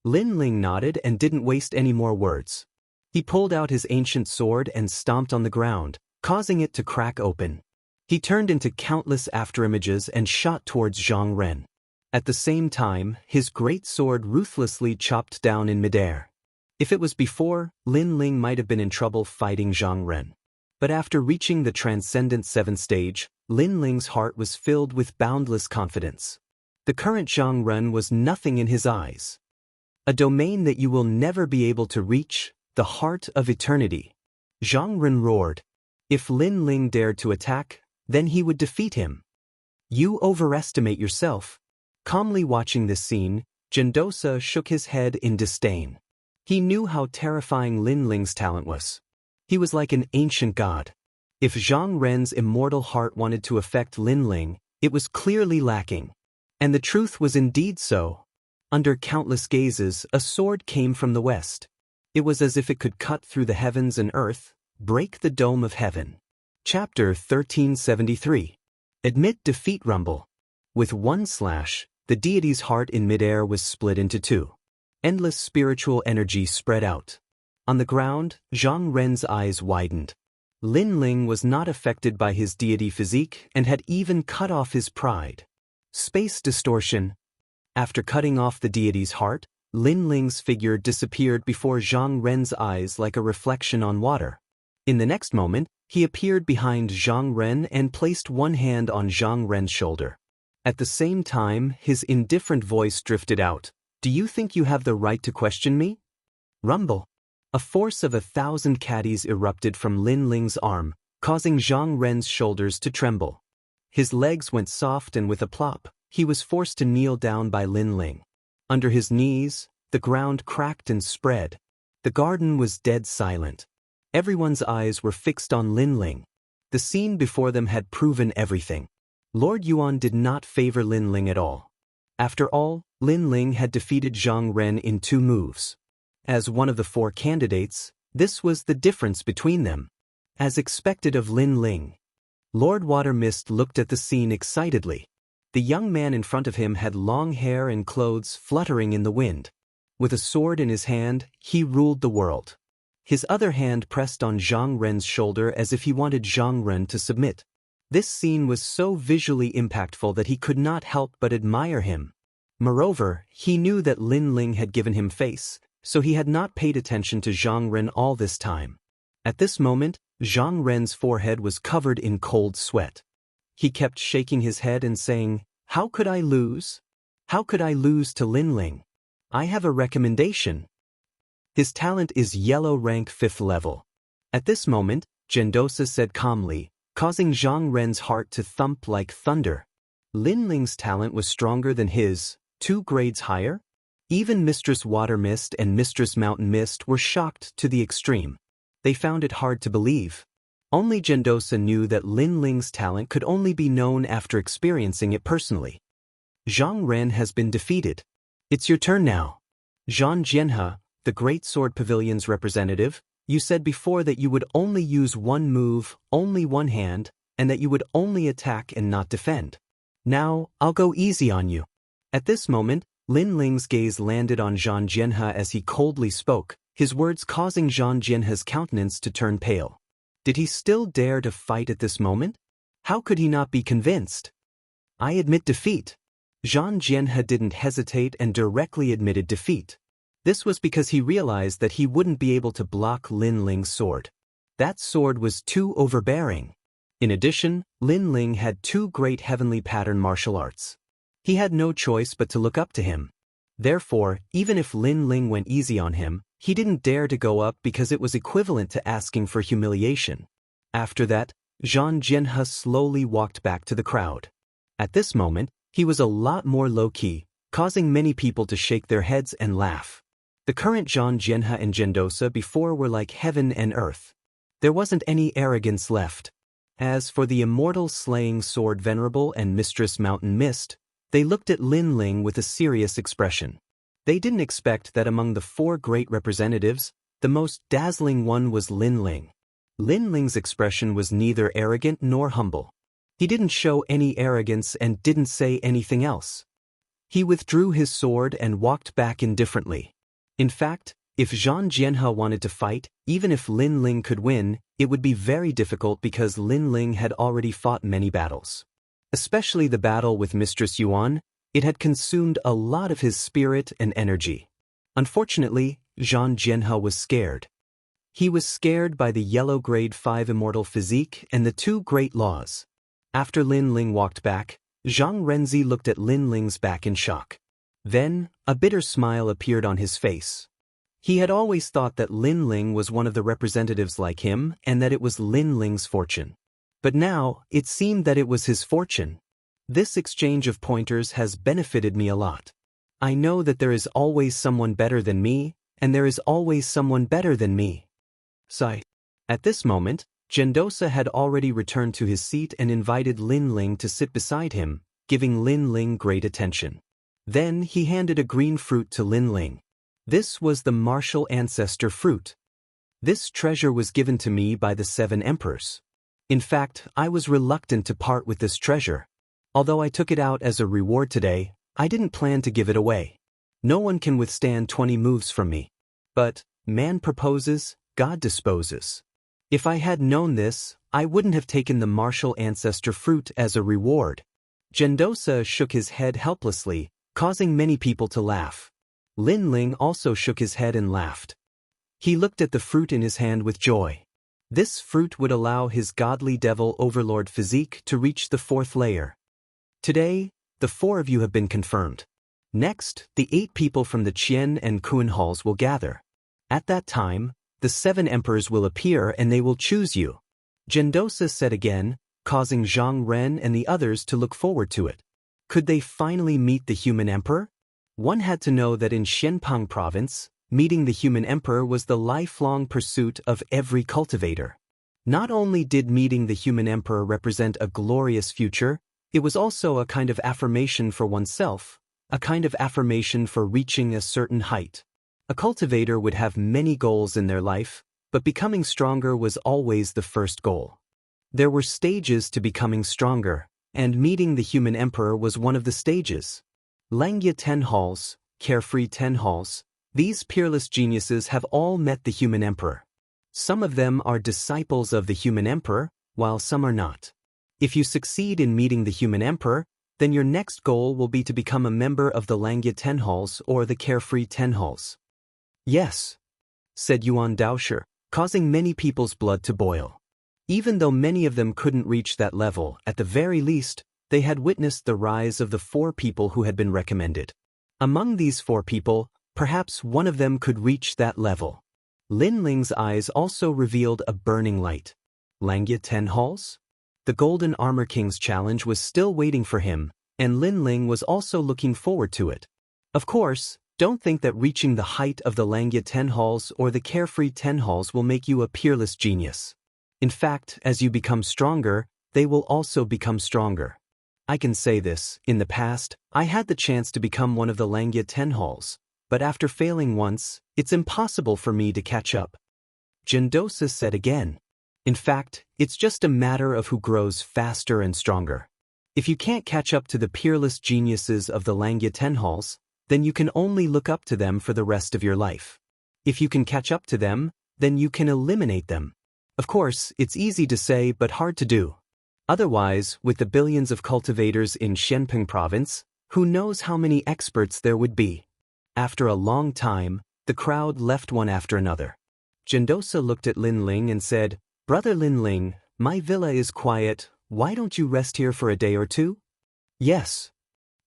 Lin Ling nodded and didn't waste any more words. He pulled out his ancient sword and stomped on the ground, causing it to crack open. He turned into countless afterimages and shot towards Zhang Ren. At the same time, his great sword ruthlessly chopped down in midair. If it was before, Lin Ling might have been in trouble fighting Zhang Ren. But after reaching the Transcendent 7th stage, Lin Ling's heart was filled with boundless confidence. The current Zhang Ren was nothing in his eyes. A domain that you will never be able to reach, the heart of eternity. Zhang Ren roared. If Lin Ling dared to attack, then he would defeat him. You overestimate yourself. Calmly watching this scene, Jindosa shook his head in disdain. He knew how terrifying Lin Ling's talent was. He was like an ancient god. If Zhang Ren's immortal heart wanted to affect Lin Ling, it was clearly lacking. And the truth was indeed so. Under countless gazes, a sword came from the west. It was as if it could cut through the heavens and earth, break the dome of heaven. Chapter 1373. Admit defeat. Rumble. With one slash, the deity's heart in midair was split into 2. Endless spiritual energy spread out. On the ground, Zhang Ren's eyes widened. Lin Ling was not affected by his deity physique and had even cut off his pride. Space distortion. After cutting off the deity's heart, Lin Ling's figure disappeared before Zhang Ren's eyes like a reflection on water. In the next moment, he appeared behind Zhang Ren and placed one hand on Zhang Ren's shoulder. At the same time, his indifferent voice drifted out. Do you think you have the right to question me? Rumble. A force of 1,000 caddies erupted from Lin Ling's arm, causing Zhang Ren's shoulders to tremble. His legs went soft and with a plop, he was forced to kneel down by Lin Ling. Under his knees, the ground cracked and spread. The garden was dead silent. Everyone's eyes were fixed on Lin Ling. The scene before them had proven everything. Lord Yuan did not favor Lin Ling at all. After all, Lin Ling had defeated Zhang Ren in 2 moves. As one of the 4 candidates, this was the difference between them. As expected of Lin Ling. Lord Water Mist looked at the scene excitedly. The young man in front of him had long hair and clothes fluttering in the wind. With a sword in his hand, he ruled the world. His other hand pressed on Zhang Ren's shoulder as if he wanted Zhang Ren to submit. This scene was so visually impactful that he could not help but admire him. Moreover, he knew that Lin Ling had given him face, so he had not paid attention to Zhang Ren all this time. At this moment, Zhang Ren's forehead was covered in cold sweat. He kept shaking his head and saying, "How could I lose? How could I lose to Lin Ling? I have a recommendation. His talent is yellow rank 5th level." At this moment, Jindosa said calmly, causing Zhang Ren's heart to thump like thunder. Lin Ling's talent was stronger than his, 2 grades higher? Even Mistress Water Mist and Mistress Mountain Mist were shocked to the extreme. They found it hard to believe. Only Jindosa knew that Lin Ling's talent could only be known after experiencing it personally. Zhang Ren has been defeated. It's your turn now. Zhang Jianhe, the Great Sword Pavilion's representative, you said before that you would only use 1 move, only 1 hand, and that you would only attack and not defend. Now, I'll go easy on you. At this moment, Lin Ling's gaze landed on Zhang Jianhe as he coldly spoke, his words causing Zhang Jianhe's countenance to turn pale. Did he still dare to fight at this moment? How could he not be convinced? I admit defeat. Zhang Jianhe didn't hesitate and directly admitted defeat. This was because he realized that he wouldn't be able to block Lin Ling's sword. That sword was too overbearing. In addition, Lin Ling had two great heavenly pattern martial arts. He had no choice but to look up to him. Therefore, even if Lin Ling went easy on him, he didn't dare to go up because it was equivalent to asking for humiliation. After that, Zhang Jianhe slowly walked back to the crowd. At this moment, he was a lot more low-key, causing many people to shake their heads and laugh. The current Zhang Jianhe and Gendosa before were like heaven and earth. There wasn't any arrogance left. As for the Immortal Slaying Sword Venerable and Mistress Mountain Mist, they looked at Lin Ling with a serious expression. They didn't expect that among the four great representatives, the most dazzling one was Lin Ling. Lin Ling's expression was neither arrogant nor humble. He didn't show any arrogance and didn't say anything else. He withdrew his sword and walked back indifferently. In fact, if Zhang Jianhe wanted to fight, even if Lin Ling could win, it would be very difficult because Lin Ling had already fought many battles. Especially the battle with Mistress Yuan, it had consumed a lot of his spirit and energy. Unfortunately, Zhang Jianhe was scared. He was scared by the yellow grade 5 immortal physique and the two great laws. After Lin Ling walked back, Zhang Renzi looked at Lin Ling's back in shock. Then, a bitter smile appeared on his face. He had always thought that Lin Ling was one of the representatives like him and that it was Lin Ling's fortune. But now, it seemed that it was his fortune. This exchange of pointers has benefited me a lot. I know that there is always someone better than me, and there is always someone better than me. Sigh. At this moment, Gendosa had already returned to his seat and invited Lin Ling to sit beside him, giving Lin Ling great attention. Then he handed a green fruit to Lin Ling. This was the martial ancestor fruit. This treasure was given to me by the 7 emperors. In fact, I was reluctant to part with this treasure. Although I took it out as a reward today, I didn't plan to give it away. No one can withstand 20 moves from me. But, man proposes, God disposes. If I had known this, I wouldn't have taken the martial ancestor fruit as a reward. Gendosa shook his head helplessly, causing many people to laugh. Lin Ling also shook his head and laughed. He looked at the fruit in his hand with joy. This fruit would allow his godly devil overlord physique to reach the 4th layer. Today, the 4 of you have been confirmed. Next, the 8 people from the Qian and Kun halls will gather. At that time, the 7 emperors will appear and they will choose you. Gendosa said again, causing Zhang Ren and the others to look forward to it. Could they finally meet the human emperor? One had to know that in Xianpeng province, meeting the human emperor was the lifelong pursuit of every cultivator. Not only did meeting the human emperor represent a glorious future, it was also a kind of affirmation for oneself, a kind of affirmation for reaching a certain height. A cultivator would have many goals in their life, but becoming stronger was always the first goal. There were stages to becoming stronger, and meeting the human emperor was one of the stages. Langya 10 halls, Carefree 10 halls, these peerless geniuses have all met the human emperor. Some of them are disciples of the human emperor, while some are not. If you succeed in meeting the human emperor, then your next goal will be to become a member of the Langya 10 halls or the Carefree 10 halls. Yes, said Yuan Daosher, causing many people's blood to boil. Even though many of them couldn't reach that level, at the very least, they had witnessed the rise of the 4 people who had been recommended. Among these 4 people, perhaps one of them could reach that level. Lin Ling's eyes also revealed a burning light. Langya 10 halls? The Golden Armor King's challenge was still waiting for him, and Lin Ling was also looking forward to it. Of course, don't think that reaching the height of the Langya 10 halls or the Carefree 10 halls will make you a peerless genius. In fact, as you become stronger, they will also become stronger. I can say this, in the past, I had the chance to become one of the Langya 10 halls, but after failing once, it's impossible for me to catch up. Gendosa said again. In fact, it's just a matter of who grows faster and stronger. If you can't catch up to the peerless geniuses of the Langya 10 halls, then you can only look up to them for the rest of your life. If you can catch up to them, then you can eliminate them. Of course, it's easy to say but hard to do. Otherwise, with the billions of cultivators in Xianpeng province, who knows how many experts there would be. After a long time, The crowd left one after another. Jindosa looked at Lin Ling and said, "Brother Lin Ling, my villa is quiet, why don't you rest here for a day or two?" "Yes."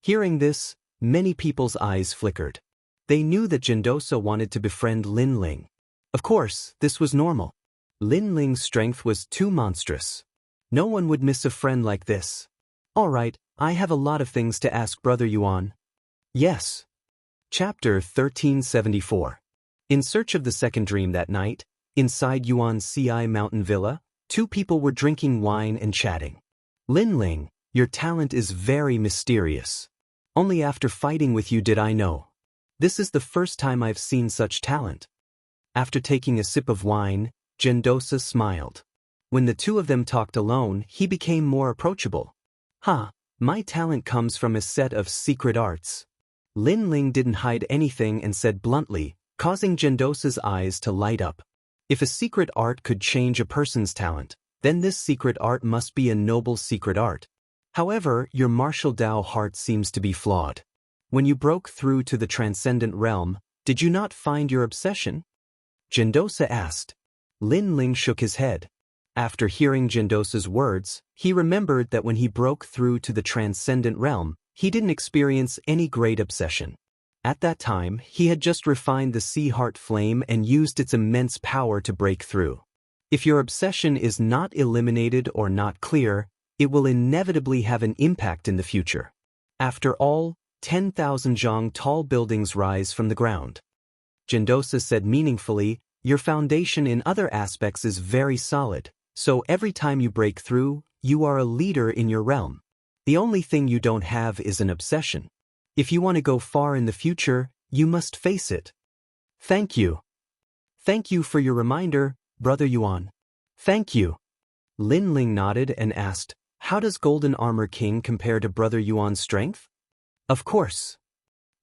Hearing this, many people's eyes flickered. They knew that Jindosa wanted to befriend Lin Ling. Of course, this was normal. Lin Ling's strength was too monstrous. No one would miss a friend like this. "All right, I have a lot of things to ask Brother Yuan." "Yes." Chapter 1374. In search of the second dream that night, inside Yuan's CI mountain villa, two people were drinking wine and chatting. "Lin Ling, your talent is very mysterious. Only after fighting with you did I know. This is the first time I've seen such talent." After taking a sip of wine, Jindosa smiled. When the two of them talked alone, he became more approachable. My talent comes from a set of secret arts." Lin Ling didn't hide anything and said bluntly, causing Jindosa's eyes to light up. If a secret art could change a person's talent, then this secret art must be a noble secret art. However, your martial Dao heart seems to be flawed. When you broke through to the transcendent realm, did you not find your obsession? Jindosa asked. Lin Ling shook his head. After hearing Jindosa's words, he remembered that when he broke through to the transcendent realm, he didn't experience any great obsession. At that time, he had just refined the sea heart flame and used its immense power to break through. If your obsession is not eliminated or not clear, it will inevitably have an impact in the future. After all, 10,000 zhang tall buildings rise from the ground. Jindosa said meaningfully, your foundation in other aspects is very solid, so every time you break through, you are a leader in your realm. The only thing you don't have is an obsession. If you want to go far in the future, you must face it. Thank you. Thank you for your reminder, Brother Yuan. Thank you. Lin Ling nodded and asked, how does Golden Armor King compare to Brother Yuan's strength? Of course.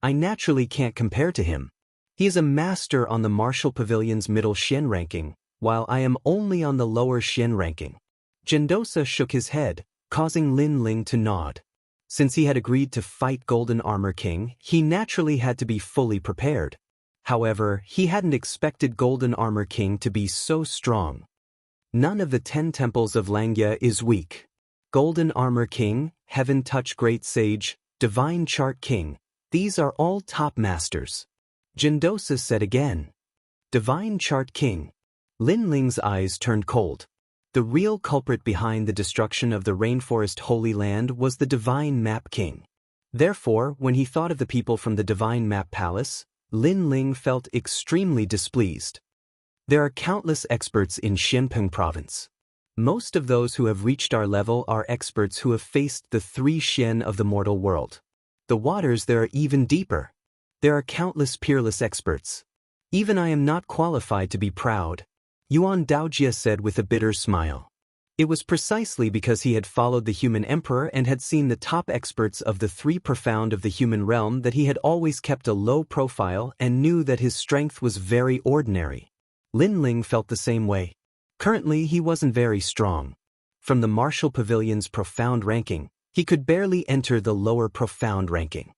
I naturally can't compare to him. He is a master on the Martial Pavilion's middle Xian ranking, while I am only on the lower Xian ranking. Jindosa shook his head, causing Lin Ling to nod. Since he had agreed to fight Golden Armor King, he naturally had to be fully prepared. However, he hadn't expected Golden Armor King to be so strong. None of the 10 temples of Langya is weak. Golden Armor King, Heaven Touch Great Sage, Divine Chart King, these are all top masters. Jindosa said again. Divine Chart King. Lin Ling's eyes turned cold. The real culprit behind the destruction of the Rainforest Holy Land was the Divine Map King. Therefore, when he thought of the people from the Divine Map Palace, Lin Ling felt extremely displeased. There are countless experts in Xinpeng Province. Most of those who have reached our level are experts who have faced the 3 Xian of the mortal world. The waters there are even deeper. There are countless peerless experts. Even I am not qualified to be proud, Yuan Daojia said with a bitter smile. It was precisely because he had followed the human emperor and had seen the top experts of the 3 profound of the human realm that he had always kept a low profile and knew that his strength was very ordinary. Lin Ling felt the same way. Currently, he wasn't very strong. From the Martial Pavilion's profound ranking, he could barely enter the lower profound ranking.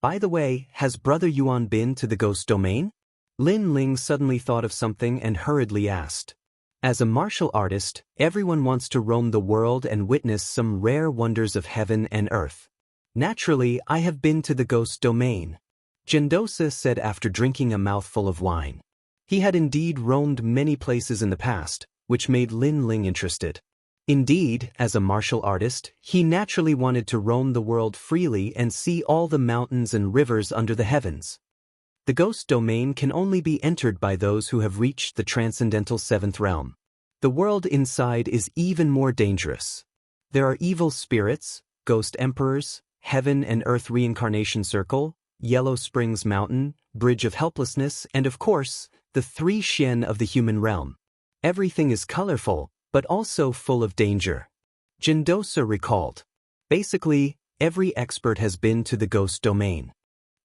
By the way, has Brother Yuan been to the Ghost Domain? Lin Ling suddenly thought of something and hurriedly asked. As a martial artist, everyone wants to roam the world and witness some rare wonders of heaven and earth. Naturally, I have been to the Ghost Domain, Jindosa said after drinking a mouthful of wine. He had indeed roamed many places in the past, which made Lin Ling interested. Indeed, as a martial artist, he naturally wanted to roam the world freely and see all the mountains and rivers under the heavens. The Ghost Domain can only be entered by those who have reached the transcendental 7th realm. The world inside is even more dangerous. There are evil spirits, ghost emperors, heaven and earth reincarnation circle, Yellow Springs Mountain, Bridge of Helplessness, and of course, the 3 Xian of the human realm. Everything is colorful, but also full of danger. Jindosa recalled. Basically, every expert has been to the Ghost Domain.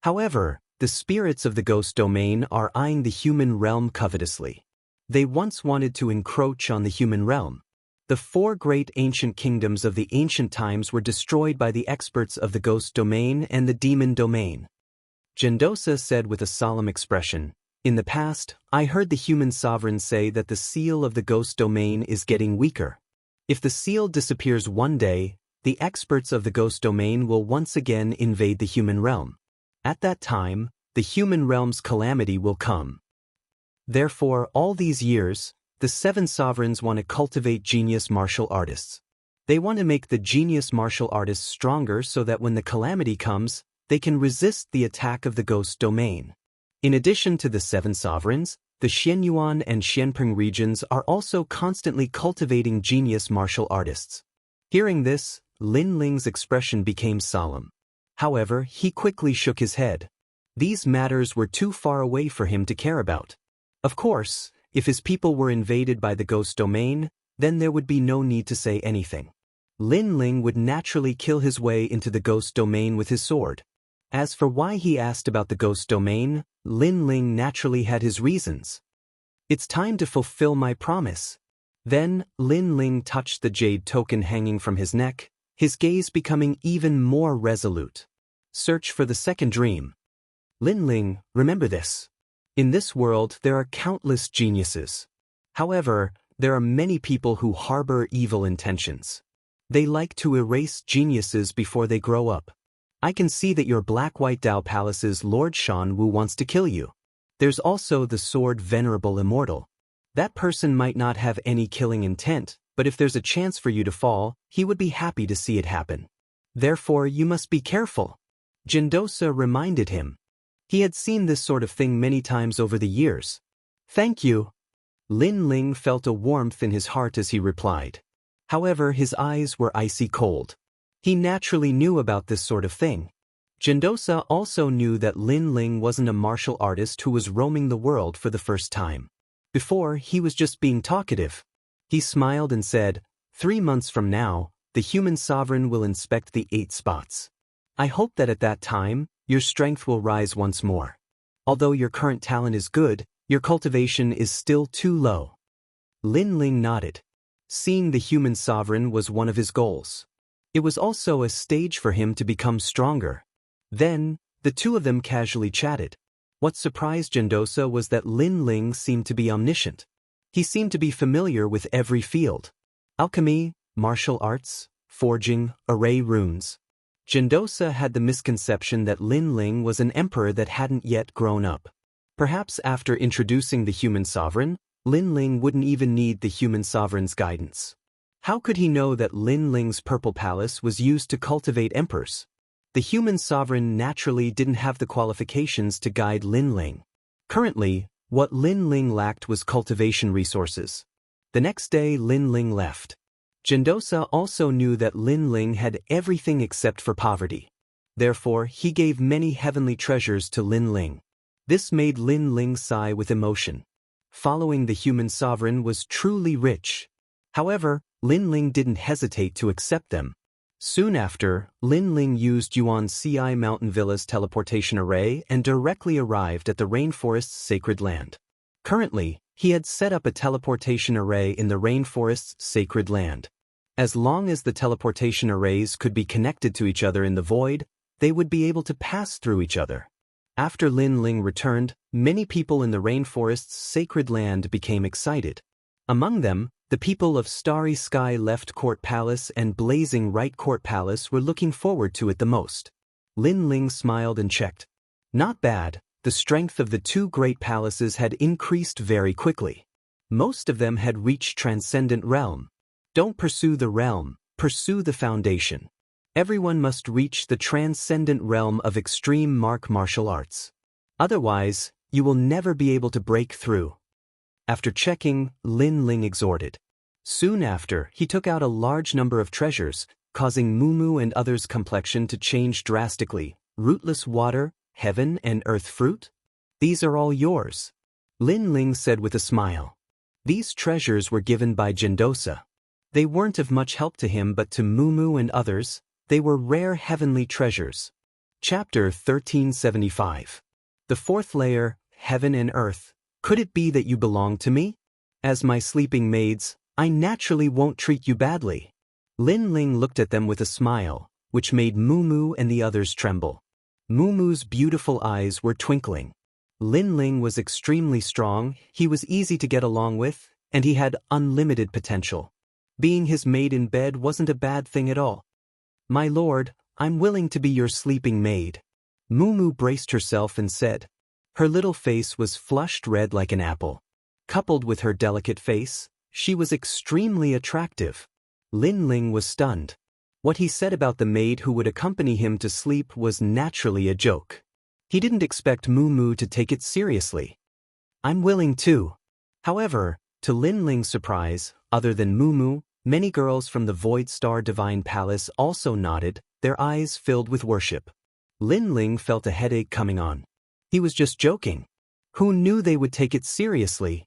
However, the spirits of the Ghost Domain are eyeing the human realm covetously. They once wanted to encroach on the human realm. The 4 great ancient kingdoms of the ancient times were destroyed by the experts of the Ghost Domain and the Demon Domain. Jindosa said with a solemn expression, In the past, I heard the human sovereign say that the seal of the ghost domain is getting weaker. If the seal disappears one day, the experts of the ghost domain will once again invade the human realm. At that time, the human realm's calamity will come. Therefore, all these years, the 7 sovereigns want to cultivate genius martial artists. They want to make the genius martial artists stronger so that when the calamity comes, they can resist the attack of the ghost domain. In addition to the 7 sovereigns, the Xianyuan and Xianping regions are also constantly cultivating genius martial artists. Hearing this, Lin Ling's expression became solemn. However, he quickly shook his head. These matters were too far away for him to care about. Of course, if his people were invaded by the ghost domain, then there would be no need to say anything. Lin Ling would naturally kill his way into the ghost domain with his sword. As for why he asked about the ghost domain, Lin Ling naturally had his reasons. It's time to fulfill my promise. Then, Lin Ling touched the jade token hanging from his neck, his gaze becoming even more resolute. Search for the second dream. Lin Ling, remember this. In this world, there are countless geniuses. However, there are many people who harbor evil intentions. They like to erase geniuses before they grow up. I can see that your Black-White Dao Palace's Lord Shan Wu wants to kill you. There's also the sword Venerable Immortal. That person might not have any killing intent, but if there's a chance for you to fall, he would be happy to see it happen. Therefore, you must be careful. Jindosa reminded him. He had seen this sort of thing many times over the years. Thank you. Lin Ling felt a warmth in his heart as he replied. However, his eyes were icy cold. He naturally knew about this sort of thing. Jindosa also knew that Lin Ling wasn't a martial artist who was roaming the world for the first time. Before, he was just being talkative. He smiled and said, 3 months from now, the human sovereign will inspect the 8 spots. I hope that at that time, your strength will rise once more. Although your current talent is good, your cultivation is still too low. Lin Ling nodded. Seeing the human sovereign was one of his goals. It was also a stage for him to become stronger. Then, the two of them casually chatted. What surprised Jindosa was that Lin Ling seemed to be omniscient. He seemed to be familiar with every field. Alchemy, martial arts, forging, array runes. Jindosa had the misconception that Lin Ling was an emperor that hadn't yet grown up. Perhaps after introducing the human sovereign, Lin Ling wouldn't even need the human sovereign's guidance. How could he know that Lin Ling's purple palace was used to cultivate emperors? The human sovereign naturally didn't have the qualifications to guide Lin Ling. Currently, what Lin Ling lacked was cultivation resources. The next day, Lin Ling left. Jindosa also knew that Lin Ling had everything except for poverty. Therefore, he gave many heavenly treasures to Lin Ling. This made Lin Ling sigh with emotion. Following the human sovereign was truly rich. However, Lin Ling didn't hesitate to accept them. Soon after, Lin Ling used Yuan Ci Mountain Villa's teleportation array and directly arrived at the rainforest's sacred land. Currently, he had set up a teleportation array in the rainforest's sacred land. As long as the teleportation arrays could be connected to each other in the void, they would be able to pass through each other. After Lin Ling returned, many people in the rainforest's sacred land became excited. Among them, the people of Starry Sky Left Court Palace and Blazing Right Court Palace were looking forward to it the most. Lin Ling smiled and checked. Not bad, the strength of the 2 great palaces had increased very quickly. Most of them had reached Transcendent Realm. Don't pursue the realm, pursue the foundation. Everyone must reach the Transcendent Realm of extreme martial arts. Otherwise, you will never be able to break through. After checking, Lin Ling exhorted. Soon after, he took out a large number of treasures, causing Mumu and others' complexion to change drastically. Rootless water, heaven and earth fruit? These are all yours. Lin Ling said with a smile. These treasures were given by Jindosa. They weren't of much help to him, but to Mumu and others, they were rare heavenly treasures. Chapter 1375. The 4th layer, Heaven and Earth. Could it be that you belong to me? As my sleeping maids, I naturally won't treat you badly. Lin Ling looked at them with a smile, which made Mumu and the others tremble. Mumu's beautiful eyes were twinkling. Lin Ling was extremely strong, he was easy to get along with, and he had unlimited potential. Being his maid in bed wasn't a bad thing at all. "My lord, I'm willing to be your sleeping maid." Mumu braced herself and said. Her little face was flushed red like an apple. Coupled with her delicate face, she was extremely attractive. Lin Ling was stunned. What he said about the maid who would accompany him to sleep was naturally a joke. He didn't expect Mumu to take it seriously. "I'm willing too." However, to Lin Ling's surprise, other than Mumu, many girls from the Void Star Divine Palace also nodded, their eyes filled with worship. Lin Ling felt a headache coming on. He was just joking. Who knew they would take it seriously?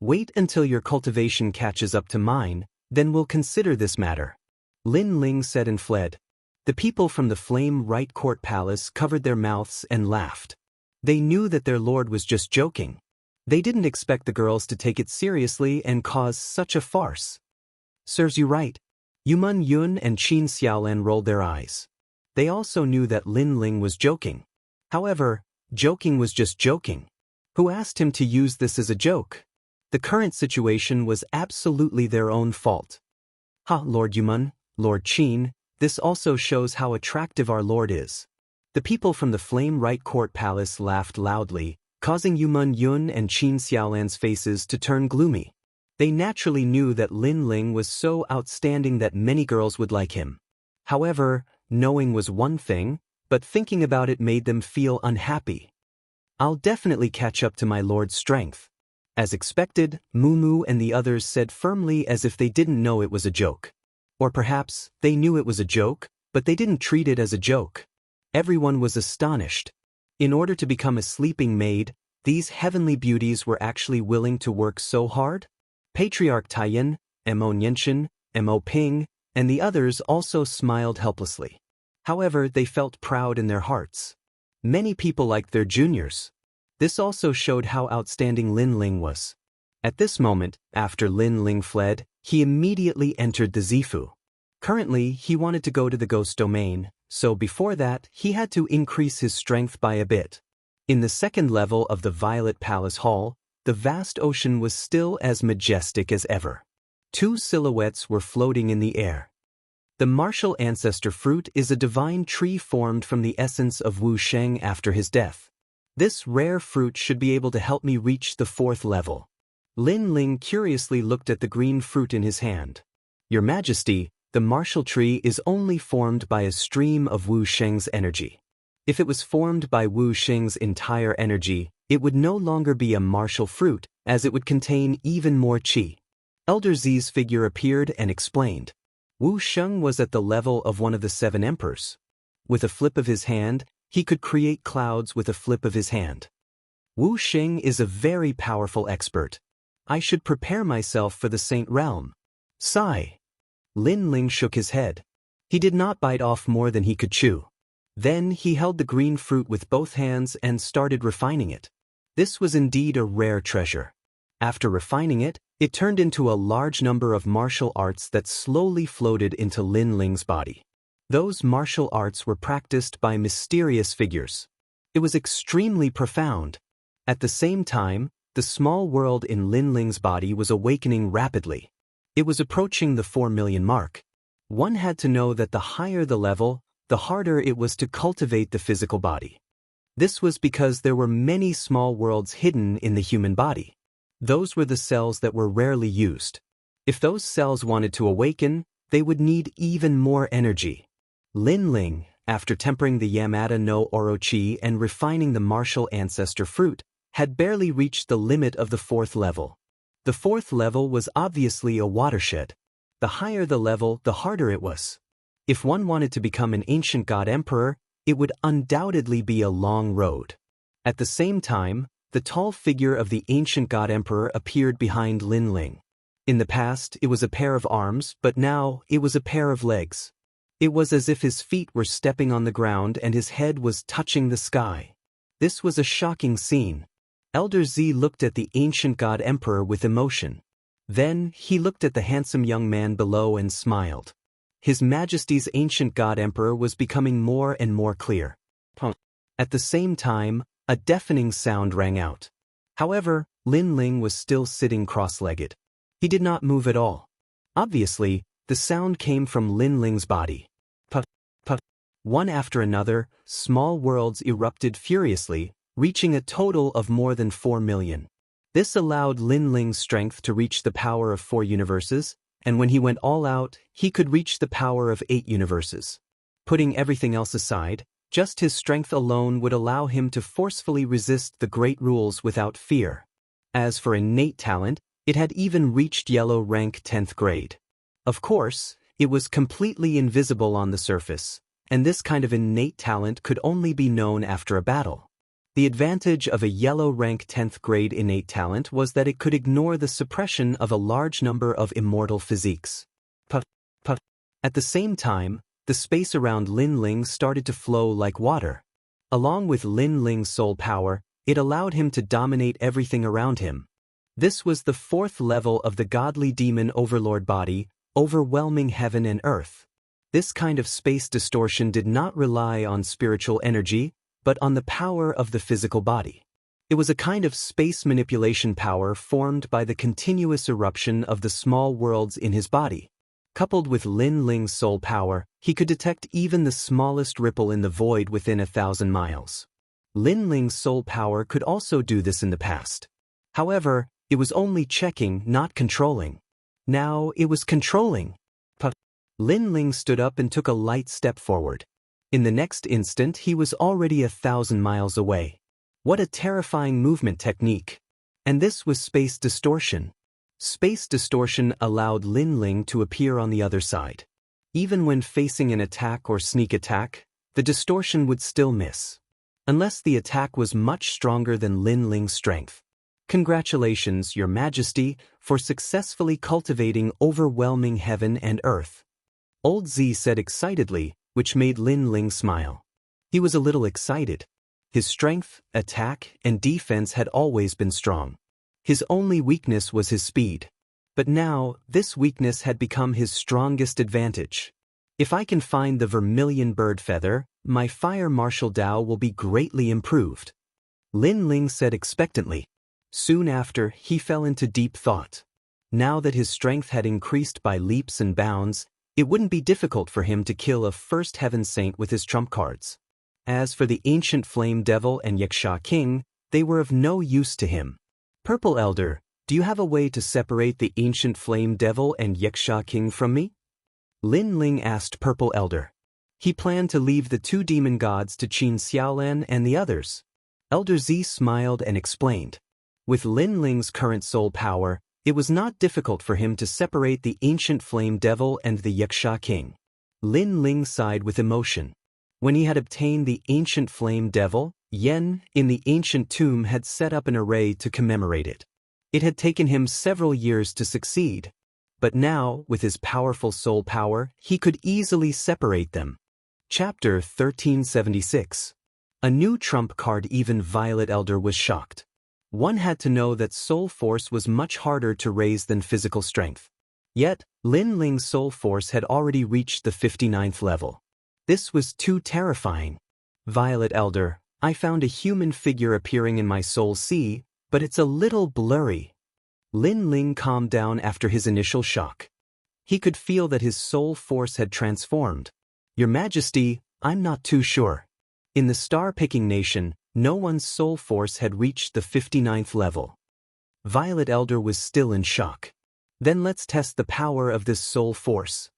"Wait until your cultivation catches up to mine, then we'll consider this matter," Lin Ling said and fled. The people from the Flame Right Court Palace covered their mouths and laughed. They knew that their lord was just joking. They didn't expect the girls to take it seriously and cause such a farce. "Serves you right." Yuman Yun and Qin Xiaolan rolled their eyes. They also knew that Lin Ling was joking. However, joking was just joking. Who asked him to use this as a joke? The current situation was absolutely their own fault. "Ha, Lord Yuman, Lord Qin, this also shows how attractive our lord is." The people from the Flame Right Court Palace laughed loudly, causing Yuman Yun and Qin Xiaolan's faces to turn gloomy. They naturally knew that Lin Ling was so outstanding that many girls would like him. However, knowing was one thing, but thinking about it made them feel unhappy. "I'll definitely catch up to my lord's strength." As expected, Mumu and the others said firmly as if they didn't know it was a joke. Or perhaps, they knew it was a joke, but they didn't treat it as a joke. Everyone was astonished. In order to become a sleeping maid, these heavenly beauties were actually willing to work so hard? Patriarch Taiyan, Mo Nianchen, Mo Ping, and the others also smiled helplessly. However, they felt proud in their hearts. Many people liked their juniors. This also showed how outstanding Lin Ling was. At this moment, after Lin Ling fled, he immediately entered the Zifu. Currently, he wanted to go to the ghost domain, so before that, he had to increase his strength by a bit. In the second level of the Violet Palace Hall, the vast ocean was still as majestic as ever. Two silhouettes were floating in the air. The martial ancestor fruit is a divine tree formed from the essence of Wu Sheng after his death. This rare fruit should be able to help me reach the fourth level. Lin Ling curiously looked at the green fruit in his hand. "Your Majesty, the martial tree is only formed by a stream of Wu Sheng's energy. If it was formed by Wu Sheng's entire energy, it would no longer be a martial fruit, as it would contain even more qi." Elder Zi's figure appeared and explained. Wu Sheng was at the level of one of the 7 emperors. With a flip of his hand, he could create clouds with a flip of his hand. Wu Sheng is a very powerful expert. I should prepare myself for the Saint Realm. Sigh. Lin Ling shook his head. He did not bite off more than he could chew. Then he held the green fruit with both hands and started refining it. This was indeed a rare treasure. After refining it, it turned into a large number of martial arts that slowly floated into Lin Ling's body. Those martial arts were practiced by mysterious figures. It was extremely profound. At the same time, the small world in Lin Ling's body was awakening rapidly. It was approaching the 4 million mark. One had to know that the higher the level, the harder it was to cultivate the physical body. This was because there were many small worlds hidden in the human body. Those were the cells that were rarely used. If those cells wanted to awaken, they would need even more energy. Lin Ling, after tempering the Yamada no Orochi and refining the martial ancestor fruit, had barely reached the limit of the 4th level. The 4th level was obviously a watershed. The higher the level, the harder it was. If one wanted to become an ancient god emperor, it would undoubtedly be a long road. At the same time, the tall figure of the ancient god emperor appeared behind Lin Ling. In the past, it was a pair of arms, but now, it was a pair of legs. It was as if his feet were stepping on the ground and his head was touching the sky. This was a shocking scene. Elder Z looked at the ancient god emperor with emotion. Then, he looked at the handsome young man below and smiled. His Majesty's ancient god emperor was becoming more and more clear. At the same time, A deafening sound rang out. However, Lin Ling was still sitting cross-legged. He did not move at all. Obviously, the sound came from Lin Ling's body. Puff, puff. One after another, small worlds erupted furiously, reaching a total of more than 4 million. This allowed Lin Ling's strength to reach the power of 4 universes, and when he went all out, he could reach the power of 8 universes. Putting everything else aside, just his strength alone would allow him to forcefully resist the great rules without fear. As for innate talent, it had even reached yellow rank 10th grade. Of course, it was completely invisible on the surface, and this kind of innate talent could only be known after a battle. The advantage of a yellow rank 10th grade innate talent was that it could ignore the suppression of a large number of immortal physiques. Puff, puff. At the same time, the space around Lin Ling started to flow like water. Along with Lin Ling's soul power, it allowed him to dominate everything around him. This was the 4th level of the godly demon overlord body, overwhelming heaven and earth. This kind of space distortion did not rely on spiritual energy, but on the power of the physical body. It was a kind of space manipulation power formed by the continuous eruption of the small worlds in his body. Coupled with Lin Ling's soul power, he could detect even the smallest ripple in the void within 1,000 miles. Lin Ling's soul power could also do this in the past. However, it was only checking, not controlling. Now it was controlling. Puff. Lin Ling stood up and took a light step forward. In the next instant, he was already 1,000 miles away. What a terrifying movement technique! And this was space distortion. Space distortion allowed Lin Ling to appear on the other side. Even when facing an attack or sneak attack, the distortion would still miss. Unless the attack was much stronger than Lin Ling's strength. Congratulations, Your Majesty, for successfully cultivating overwhelming heaven and earth. Old Z said excitedly, which made Lin Ling smile. He was a little excited. His strength, attack, and defense had always been strong. His only weakness was his speed. But now, this weakness had become his strongest advantage. If I can find the vermilion bird feather, my fire martial Dao will be greatly improved. Lin Ling said expectantly. Soon after, he fell into deep thought. Now that his strength had increased by leaps and bounds, it wouldn't be difficult for him to kill a first heaven saint with his trump cards. As for the ancient flame devil and Wuxia king, they were of no use to him. Purple Elder, do you have a way to separate the ancient flame devil and Wuxia king from me? Lin Ling asked Purple Elder. He planned to leave the 2 demon gods to Qin Xiaolan and the others. Elder Z smiled and explained. With Lin Ling's current soul power, it was not difficult for him to separate the ancient flame devil and the Wuxia king. Lin Ling sighed with emotion. When he had obtained the ancient flame devil, Yen, in the ancient tomb, had set up an array to commemorate it. It had taken him several years to succeed. But now, with his powerful soul power, he could easily separate them. Chapter 1376. A new trump card. Even Violet Elder was shocked. One had to know that soul force was much harder to raise than physical strength. Yet, Lin Ling's soul force had already reached the 59th level. This was too terrifying. Violet Elder, I found a human figure appearing in my soul sea, but it's a little blurry. Lin Ling calmed down after his initial shock. He could feel that his soul force had transformed. Your Majesty, I'm not too sure. In the star-picking nation, no one's soul force had reached the 59th level. Violet Elder was still in shock. Then let's test the power of this soul force.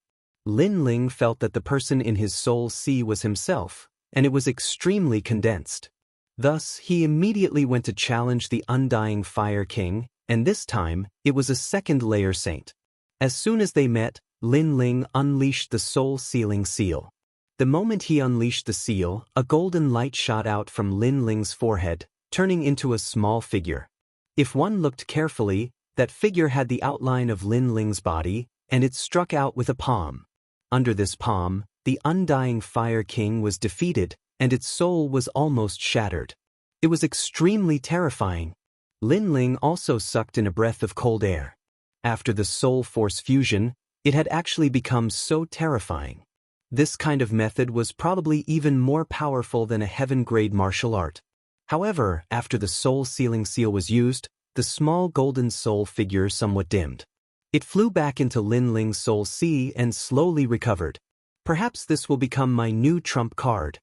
Lin Ling felt that the person in his soul sea was himself, and it was extremely condensed. Thus, he immediately went to challenge the Undying Fire King, and this time, it was a second layer saint. As soon as they met, Lin Ling unleashed the soul sealing seal. The moment he unleashed the seal, a golden light shot out from Lin Ling's forehead, turning into a small figure. If one looked carefully, that figure had the outline of Lin Ling's body, and it struck out with a palm. Under this palm, the Undying Fire King was defeated, and its soul was almost shattered. It was extremely terrifying. Lin Ling also sucked in a breath of cold air. After the soul force fusion, it had actually become so terrifying. This kind of method was probably even more powerful than a heaven-grade martial art. However, after the soul-sealing seal was used, the small golden soul figure somewhat dimmed. It flew back into Lin Ling's soul sea and slowly recovered. Perhaps this will become my new trump card.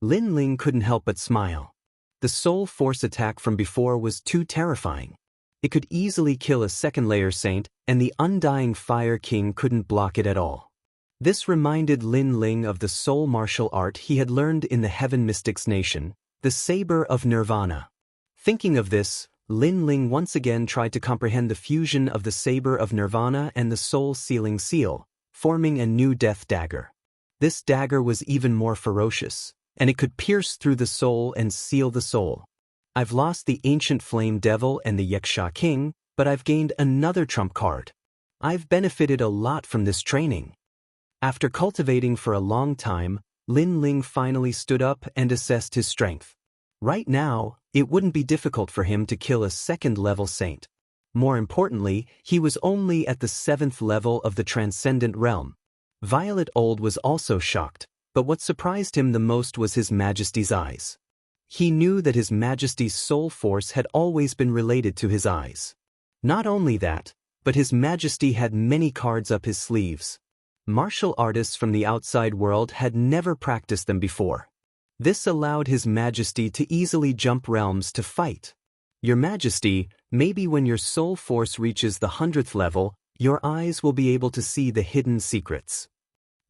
Lin Ling couldn't help but smile. The soul force attack from before was too terrifying. It could easily kill a second-layer saint, and the Undying Fire King couldn't block it at all. This reminded Lin Ling of the soul martial art he had learned in the Heaven Mystics Nation, the Saber of Nirvana. Thinking of this, Lin Ling once again tried to comprehend the fusion of the Saber of Nirvana and the soul-sealing seal, forming a new death dagger. This dagger was even more ferocious, and it could pierce through the soul and seal the soul. I've lost the Ancient Flame Devil and the Wuxia King, but I've gained another trump card. I've benefited a lot from this training. After cultivating for a long time, Lin Ling finally stood up and assessed his strength. Right now, it wouldn't be difficult for him to kill a second-level saint. More importantly, he was only at the 7th level of the Transcendent Realm. Violet Old was also shocked, but what surprised him the most was His Majesty's eyes. He knew that His Majesty's soul force had always been related to his eyes. Not only that, but His Majesty had many cards up his sleeves. Martial artists from the outside world had never practiced them before. This allowed His Majesty to easily jump realms to fight. Your Majesty, maybe when your soul force reaches the 100th level, your eyes will be able to see the hidden secrets.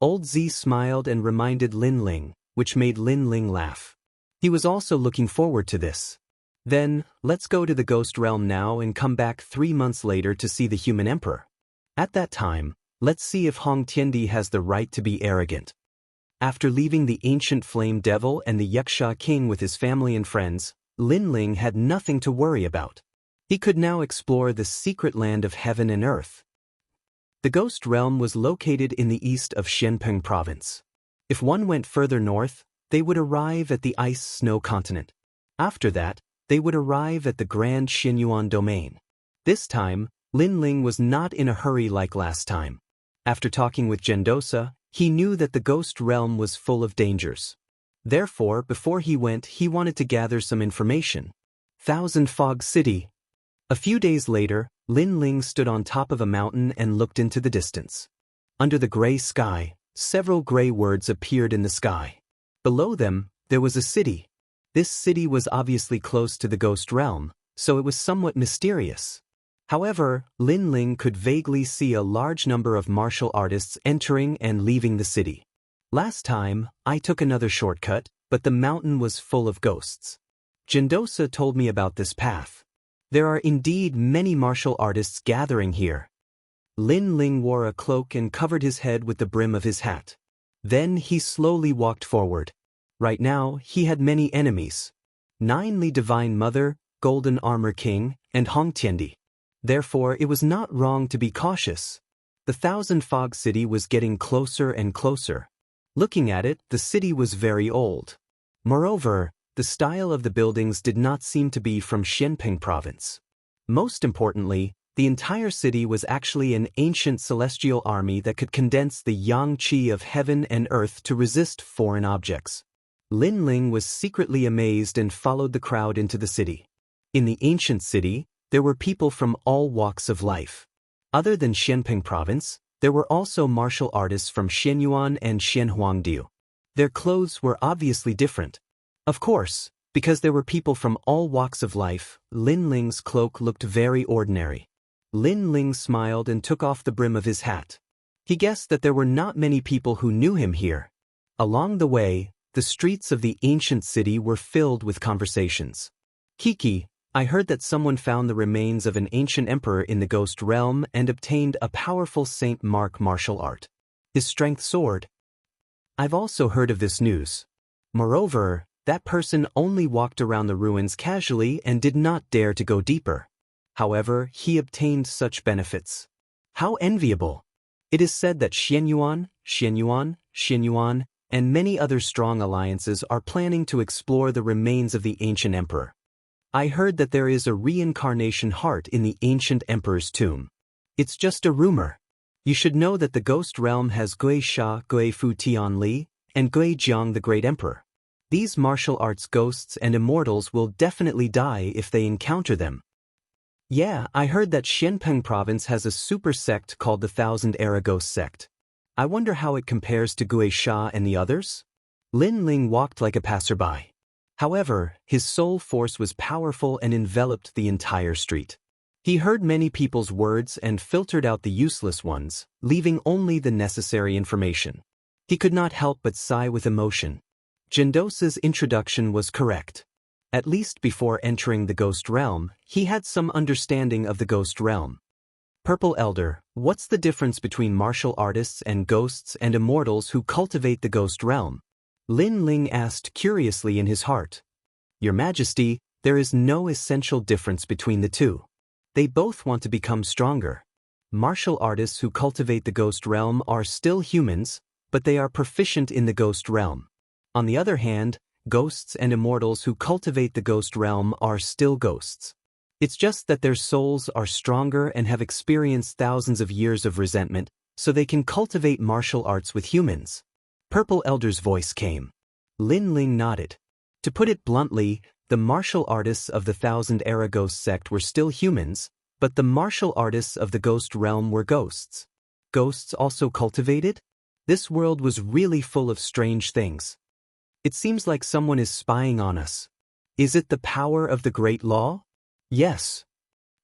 Old Z smiled and reminded Lin Ling, which made Lin Ling laugh. He was also looking forward to this. Then, let's go to the Ghost Realm now and come back 3 months later to see the Human Emperor. At that time, let's see if Hong Tiandi has the right to be arrogant. After leaving the Ancient Flame Devil and the Wuxia King with his family and friends, Lin Ling had nothing to worry about. He could now explore the secret land of heaven and earth. The Ghost Realm was located in the east of Xianpeng Province. If one went further north, they would arrive at the Ice Snow Continent. After that, they would arrive at the Grand Xinyuan Domain. This time, Lin Ling was not in a hurry like last time. After talking with Gendosa, he knew that the Ghost Realm was full of dangers. Therefore, before he went, he wanted to gather some information. Thousand Fog City. A few days later, Lin Ling stood on top of a mountain and looked into the distance. Under the gray sky, several gray words appeared in the sky. Below them, there was a city. This city was obviously close to the Ghost Realm, so it was somewhat mysterious. However, Lin Ling could vaguely see a large number of martial artists entering and leaving the city. Last time, I took another shortcut, but the mountain was full of ghosts. Gendosa told me about this path. There are indeed many martial artists gathering here. Lin Ling wore a cloak and covered his head with the brim of his hat. Then he slowly walked forward. Right now, he had many enemies. 9 Li Divine Mother, Golden Armor King, and Hong Tiandi. Therefore, it was not wrong to be cautious. The Thousand Fog City was getting closer and closer. Looking at it, the city was very old. Moreover, the style of the buildings did not seem to be from Xianpeng Province. Most importantly, the entire city was actually an ancient celestial army that could condense the yang qi of heaven and earth to resist foreign objects. Lin Ling was secretly amazed and followed the crowd into the city. In the ancient city, there were people from all walks of life. Other than Xianpeng Province, there were also martial artists from Xianyuan and Xianhuangdiu. Their clothes were obviously different. Of course, because there were people from all walks of life, Lin Ling's cloak looked very ordinary. Lin Ling smiled and took off the brim of his hat. He guessed that there were not many people who knew him here. Along the way, the streets of the ancient city were filled with conversations. Kiki, I heard that someone found the remains of an ancient emperor in the Ghost Realm and obtained a powerful Saint Mark martial art. His strength soared. I've also heard of this news. Moreover, that person only walked around the ruins casually and did not dare to go deeper. However, he obtained such benefits. How enviable! It is said that Xianyuan, and many other strong alliances are planning to explore the remains of the ancient emperor. I heard that there is a reincarnation heart in the ancient emperor's tomb. It's just a rumor. You should know that the Ghost Realm has Gui Sha Gui Fu Tian Li and Gui Jiang the Great Emperor. These martial arts ghosts and immortals will definitely die if they encounter them. Yeah, I heard that Xianpeng province has a super sect called the Thousand Era Ghost Sect. I wonder how it compares to Gui Sha and the others? Lin Ling walked like a passerby. However, his soul force was powerful and enveloped the entire street. He heard many people's words and filtered out the useless ones, leaving only the necessary information. He could not help but sigh with emotion. Jindosa's introduction was correct. At least before entering the ghost realm, he had some understanding of the ghost realm. Purple Elder, what's the difference between martial artists and ghosts and immortals who cultivate the ghost realm? Lin Ling asked curiously in his heart. Your Majesty, there is no essential difference between the two. They both want to become stronger. Martial artists who cultivate the ghost realm are still humans, but they are proficient in the ghost realm. On the other hand, ghosts and immortals who cultivate the ghost realm are still ghosts. It's just that their souls are stronger and have experienced thousands of years of resentment, so they can cultivate martial arts with humans. Purple Elder's voice came. Lin Ling nodded. To put it bluntly, the martial artists of the Thousand Era Ghost Sect were still humans, but the martial artists of the ghost realm were ghosts. Ghosts also cultivated? This world was really full of strange things. It seems like someone is spying on us. Is it the power of the Great Law? Yes.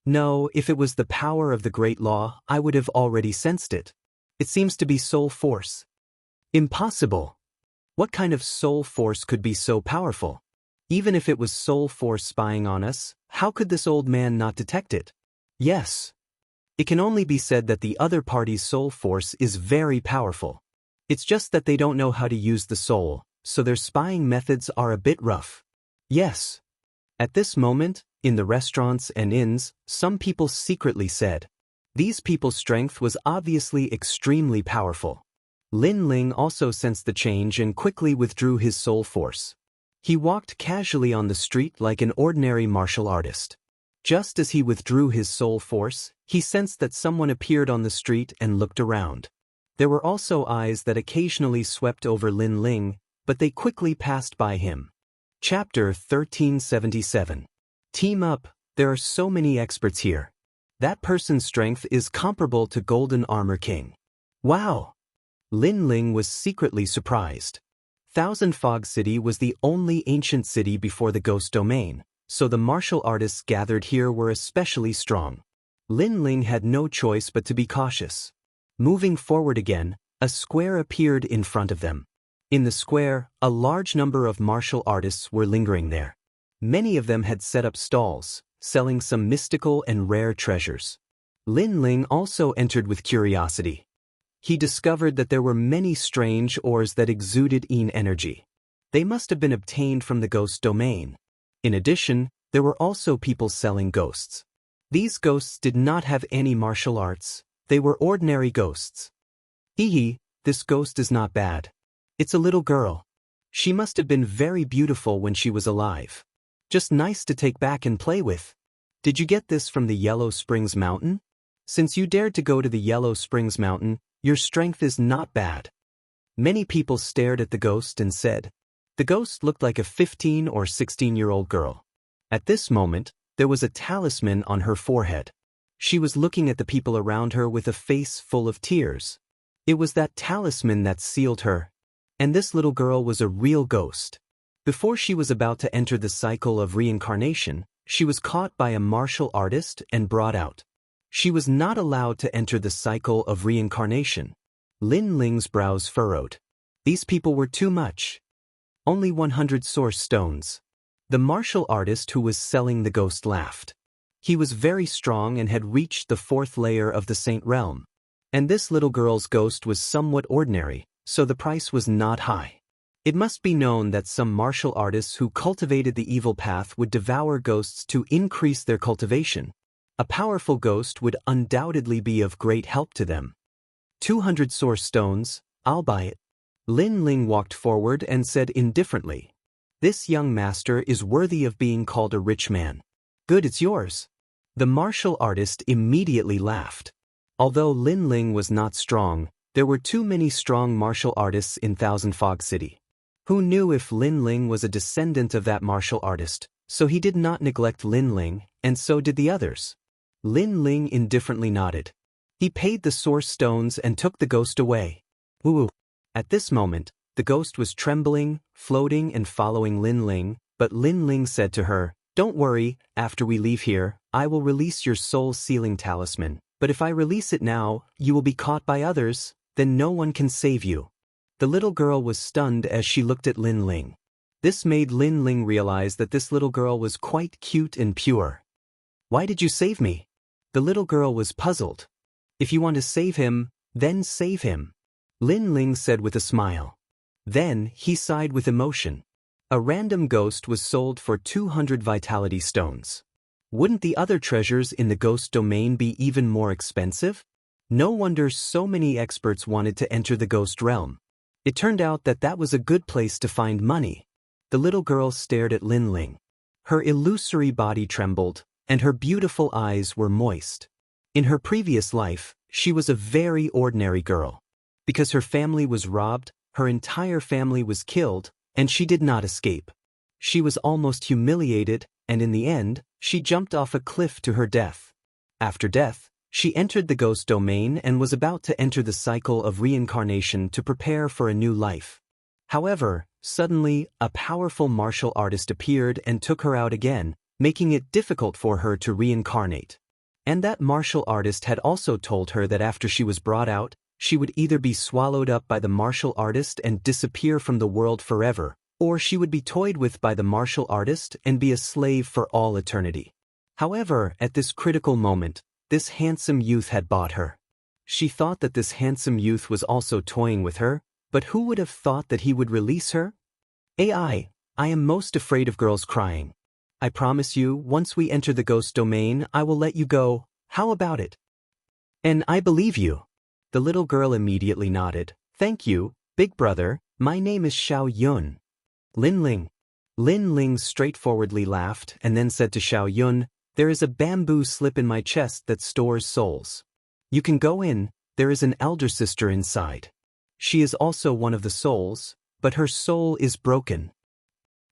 No, if it was the power of the Great Law, I would have already sensed it. It seems to be soul force. Impossible. What kind of soul force could be so powerful? Even if it was soul force spying on us, how could this old man not detect it? Yes. It can only be said that the other party's soul force is very powerful. It's just that they don't know how to use the soul, so their spying methods are a bit rough. Yes. At this moment, in the restaurants and inns, some people secretly said. These people's strength was obviously extremely powerful. Lin Ling also sensed the change and quickly withdrew his soul force. He walked casually on the street like an ordinary martial artist. Just as he withdrew his soul force, he sensed that someone appeared on the street and looked around. There were also eyes that occasionally swept over Lin Ling, but they quickly passed by him. Chapter 1377. Team up, there are so many experts here. That person's strength is comparable to Golden Armor King. Wow! Lin Ling was secretly surprised. Thousand Fog City was the only ancient city before the ghost domain, so the martial artists gathered here were especially strong. Lin Ling had no choice but to be cautious. Moving forward again, a square appeared in front of them. In the square, a large number of martial artists were lingering there. Many of them had set up stalls, selling some mystical and rare treasures. Lin Ling also entered with curiosity. He discovered that there were many strange ores that exuded Yin energy. They must have been obtained from the ghost domain. In addition, there were also people selling ghosts. These ghosts did not have any martial arts. They were ordinary ghosts. Hee, this ghost is not bad. It's a little girl. She must have been very beautiful when she was alive. Just nice to take back and play with. Did you get this from the Yellow Springs Mountain? Since you dared to go to the Yellow Springs Mountain, your strength is not bad. Many people stared at the ghost and said. The ghost looked like a 15 or 16-year-old girl. At this moment, there was a talisman on her forehead. She was looking at the people around her with a face full of tears. It was that talisman that sealed her. And this little girl was a real ghost. Before she was about to enter the cycle of reincarnation, she was caught by a martial artist and brought out. She was not allowed to enter the cycle of reincarnation. Lin Ling's brows furrowed. These people were too much. Only 100 source stones. The martial artist who was selling the ghost laughed. He was very strong and had reached the 4th layer of the Saint Realm. And this little girl's ghost was somewhat ordinary, so the price was not high. It must be known that some martial artists who cultivated the evil path would devour ghosts to increase their cultivation. A powerful ghost would undoubtedly be of great help to them. 200 source stones, I'll buy it. Lin Ling walked forward and said indifferently. This young master is worthy of being called a rich man. Good, it's yours. The martial artist immediately laughed. Although Lin Ling was not strong, there were too many strong martial artists in Thousand Fog City. Who knew if Lin Ling was a descendant of that martial artist, so he did not neglect Lin Ling, and so did the others. Lin Ling indifferently nodded. He paid the source stones and took the ghost away. Woo! At this moment, the ghost was trembling, floating and following Lin Ling, but Lin Ling said to her, "Don't worry, after we leave here, I will release your soul-sealing talisman, but if I release it now, you will be caught by others, then no one can save you." The little girl was stunned as she looked at Lin Ling. This made Lin Ling realize that this little girl was quite cute and pure. "Why did you save me?" The little girl was puzzled. "If you want to save him, then save him," Lin Ling said with a smile. Then, he sighed with emotion. A random ghost was sold for 200 vitality stones. Wouldn't the other treasures in the ghost domain be even more expensive? No wonder so many experts wanted to enter the ghost realm. It turned out that that was a good place to find money. The little girl stared at Lin Ling. Her illusory body trembled, and her beautiful eyes were moist. In her previous life, she was a very ordinary girl. Because her family was robbed, her entire family was killed, and she did not escape. She was almost humiliated, and in the end, she jumped off a cliff to her death. After death, she entered the ghost domain and was about to enter the cycle of reincarnation to prepare for a new life. However, suddenly, a powerful martial artist appeared and took her out again, making it difficult for her to reincarnate. And that martial artist had also told her that after she was brought out, she would either be swallowed up by the martial artist and disappear from the world forever, or she would be toyed with by the martial artist and be a slave for all eternity. However, at this critical moment, this handsome youth had bought her. She thought that this handsome youth was also toying with her, but who would have thought that he would release her? I am most afraid of girls crying. I promise you, once we enter the ghost domain, I will let you go. How about it? And I believe you. The little girl immediately nodded. Thank you, big brother, my name is Xiao Yun. Lin Ling. Lin Ling straightforwardly laughed and then said to Xiao Yun, there is a bamboo slip in my chest that stores souls. You can go in, there is an elder sister inside. She is also one of the souls, but her soul is broken.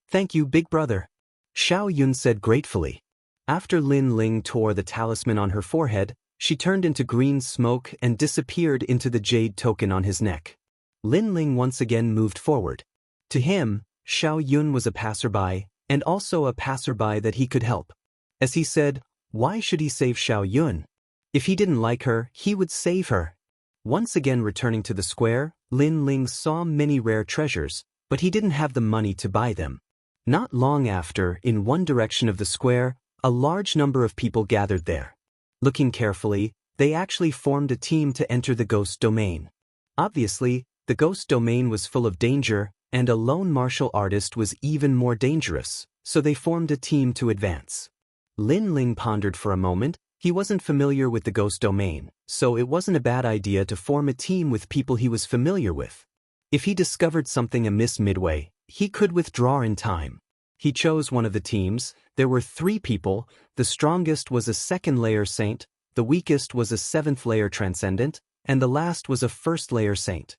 Thank you, big brother. Xiao Yun said gratefully. After Lin Ling tore the talisman on her forehead, she turned into green smoke and disappeared into the jade token on his neck. Lin Ling once again moved forward. To him, Xiao Yun was a passerby, and also a passerby that he could help. As he said, why should he save Xiao Yun? If he didn't like her, he would save her. Once again returning to the square, Lin Ling saw many rare treasures, but he didn't have the money to buy them. Not long after, in one direction of the square, a large number of people gathered there. Looking carefully, they actually formed a team to enter the ghost domain. Obviously, the ghost domain was full of danger, and a lone martial artist was even more dangerous, so they formed a team to advance. Lin Ling pondered for a moment. He wasn't familiar with the ghost domain, so it wasn't a bad idea to form a team with people he was familiar with. If he discovered something amiss midway, he could withdraw in time. He chose one of the teams. There were 3 people. The strongest was a 2nd-layer saint, the weakest was a 7th-layer transcendent, and the last was a 1st-layer saint.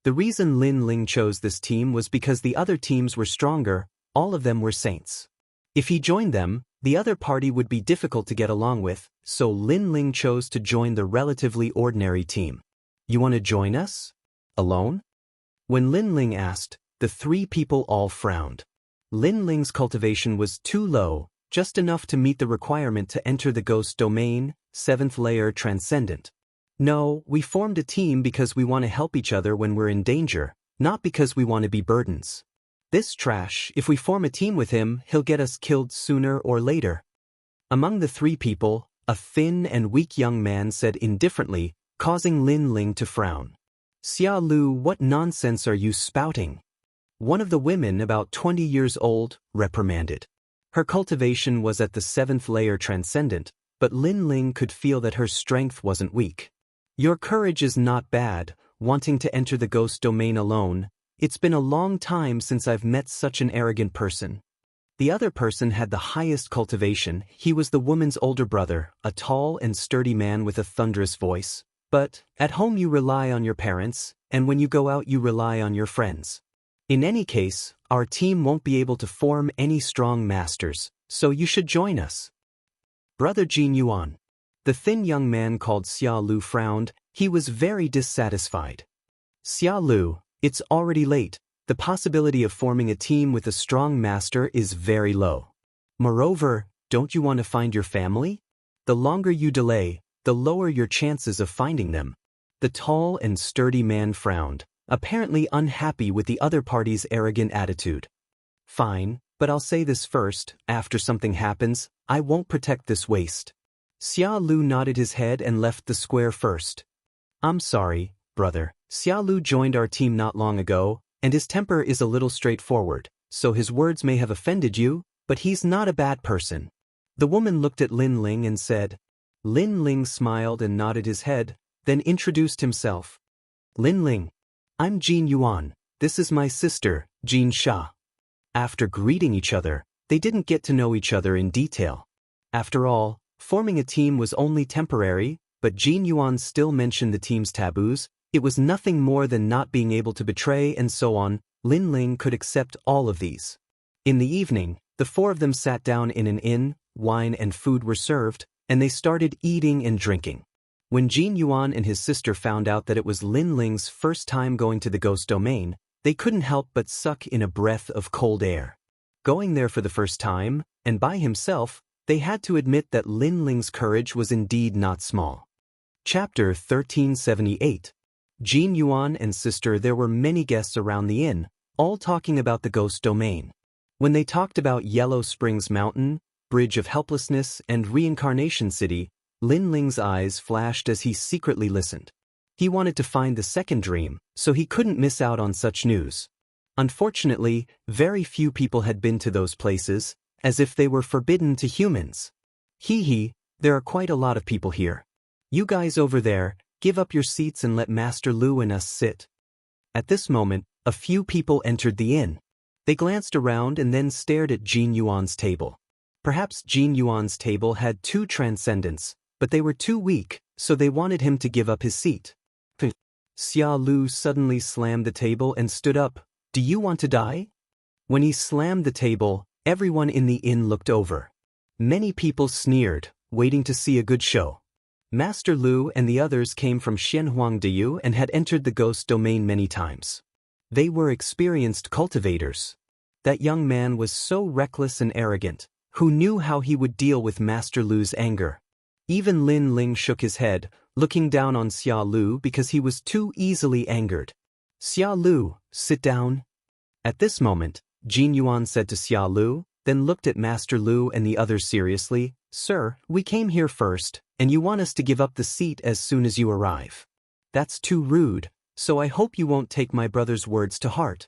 The reason Lin Ling chose this team was because the other teams were stronger, all of them were saints. If he joined them, the other party would be difficult to get along with, so Lin Ling chose to join the relatively ordinary team. You want to join us? Alone? When Lin Ling asked, the 3 people all frowned. Lin Ling's cultivation was too low, just enough to meet the requirement to enter the ghost domain, 7th-layer transcendent. No, we formed a team because we want to help each other when we're in danger, not because we want to be burdens. This trash, if we form a team with him, he'll get us killed sooner or later. Among the 3 people, a thin and weak young man said indifferently, causing Lin Ling to frown. Xia Lu, what nonsense are you spouting? One of the women, about 20 years old, reprimanded. Her cultivation was at the 7th-layer transcendent, but Lin Ling could feel that her strength wasn't weak. Your courage is not bad, wanting to enter the ghost domain alone. It's been a long time since I've met such an arrogant person. The other person had the highest cultivation. He was the woman's older brother, a tall and sturdy man with a thunderous voice. But, at home you rely on your parents, and when you go out you rely on your friends. In any case, our team won't be able to form any strong masters, so you should join us. Brother Jin Yuan. The thin young man called Xia Lu frowned. He was very dissatisfied. Xia Lu, it's already late. The possibility of forming a team with a strong master is very low. Moreover, don't you want to find your family? The longer you delay, the lower your chances of finding them. The tall and sturdy man frowned, apparently unhappy with the other party's arrogant attitude. Fine, but I'll say this first, after something happens, I won't protect this waste. Xia Lu nodded his head and left the square first. I'm sorry, brother. Xia Lu joined our team not long ago, and his temper is a little straightforward, so his words may have offended you, but he's not a bad person. The woman looked at Lin Ling and said. Lin Ling smiled and nodded his head, then introduced himself. Lin Ling. I'm Jin Yuan. This is my sister, Jin Sha. After greeting each other, they didn't get to know each other in detail. After all, forming a team was only temporary, but Jin Yuan still mentioned the team's taboos. It was nothing more than not being able to betray and so on. Lin Ling could accept all of these. In the evening, the four of them sat down in an inn, wine and food were served, and they started eating and drinking. When Jin Yuan and his sister found out that it was Lin Ling's first time going to the ghost domain, they couldn't help but suck in a breath of cold air. Going there for the first time, and by himself, they had to admit that Lin Ling's courage was indeed not small. Chapter 1378. Jin Yuan and sister. There were many guests around the inn, all talking about the ghost domain. When they talked about Yellow Springs Mountain, Bridge of Helplessness, and Reincarnation City, Lin Ling's eyes flashed as he secretly listened. He wanted to find the second dream, so he couldn't miss out on such news. Unfortunately, very few people had been to those places, as if they were forbidden to humans. Hee, there are quite a lot of people here. You guys over there, give up your seats and let Master Lu and us sit. At this moment, a few people entered the inn. They glanced around and then stared at Jin Yuan's table. Perhaps Jin Yuan's table had 2 transcendents, but they were too weak, so they wanted him to give up his seat. Xia Lu suddenly slammed the table and stood up. Do you want to die? When he slammed the table, everyone in the inn looked over. Many people sneered, waiting to see a good show. Master Lu and the others came from Xianhuangdiyu and had entered the ghost domain many times. They were experienced cultivators. That young man was so reckless and arrogant. Who knew how he would deal with Master Lu's anger? Even Lin Ling shook his head, looking down on Xia Lu because he was too easily angered. Xia Lu, sit down. At this moment, Jin Yuan said to Xia Lu, then looked at Master Lu and the others seriously. Sir, we came here first, and you want us to give up the seat as soon as you arrive. That's too rude, so I hope you won't take my brother's words to heart.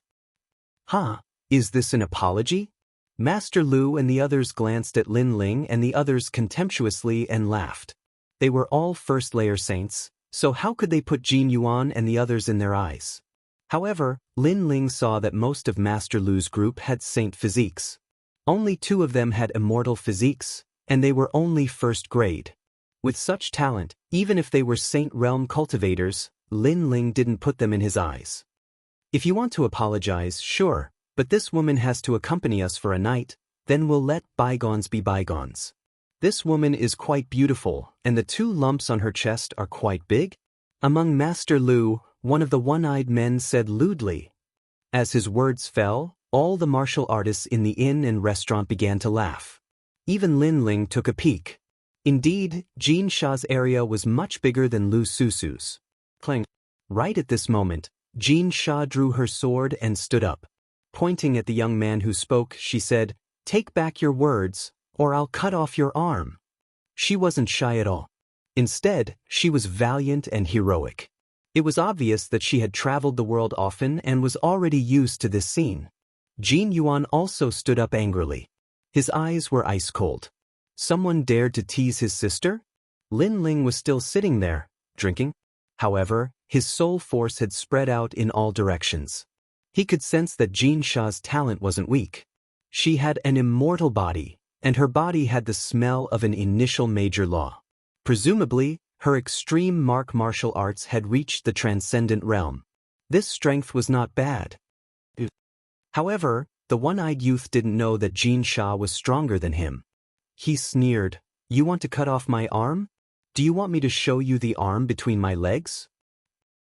Huh? Is this an apology? Master Lu and the others glanced at Lin Ling and the others contemptuously and laughed. They were all first-layer saints, so how could they put Jin Yuan and the others in their eyes? However, Lin Ling saw that most of Master Lu's group had saint physiques. Only 2 of them had immortal physiques, and they were only first grade. With such talent, even if they were saint realm cultivators, Lin Ling didn't put them in his eyes. If you want to apologize, sure, but this woman has to accompany us for a night, then we'll let bygones be bygones. This woman is quite beautiful, and the 2 lumps on her chest are quite big. Among Master Lu, one of the one-eyed men said lewdly. As his words fell, all the martial artists in the inn and restaurant began to laugh. Even Lin Ling took a peek. Indeed, Jin Sha's area was much bigger than Lu Susu's. Clang. Right at this moment, Jin Sha drew her sword and stood up. Pointing at the young man who spoke, she said, "Take back your words, or I'll cut off your arm." She wasn't shy at all. Instead, she was valiant and heroic. It was obvious that she had traveled the world often and was already used to this scene. Jin Yuan also stood up angrily. His eyes were ice cold. Someone dared to tease his sister? Lin Ling was still sitting there, drinking. However, his soul force had spread out in all directions. He could sense that Jin Sha's talent wasn't weak. She had an immortal body, and her body had the smell of an initial major law. Presumably, her extreme martial arts had reached the transcendent realm. This strength was not bad. However, the one-eyed youth didn't know that Jin Sha was stronger than him. He sneered, "You want to cut off my arm? Do you want me to show you the arm between my legs?"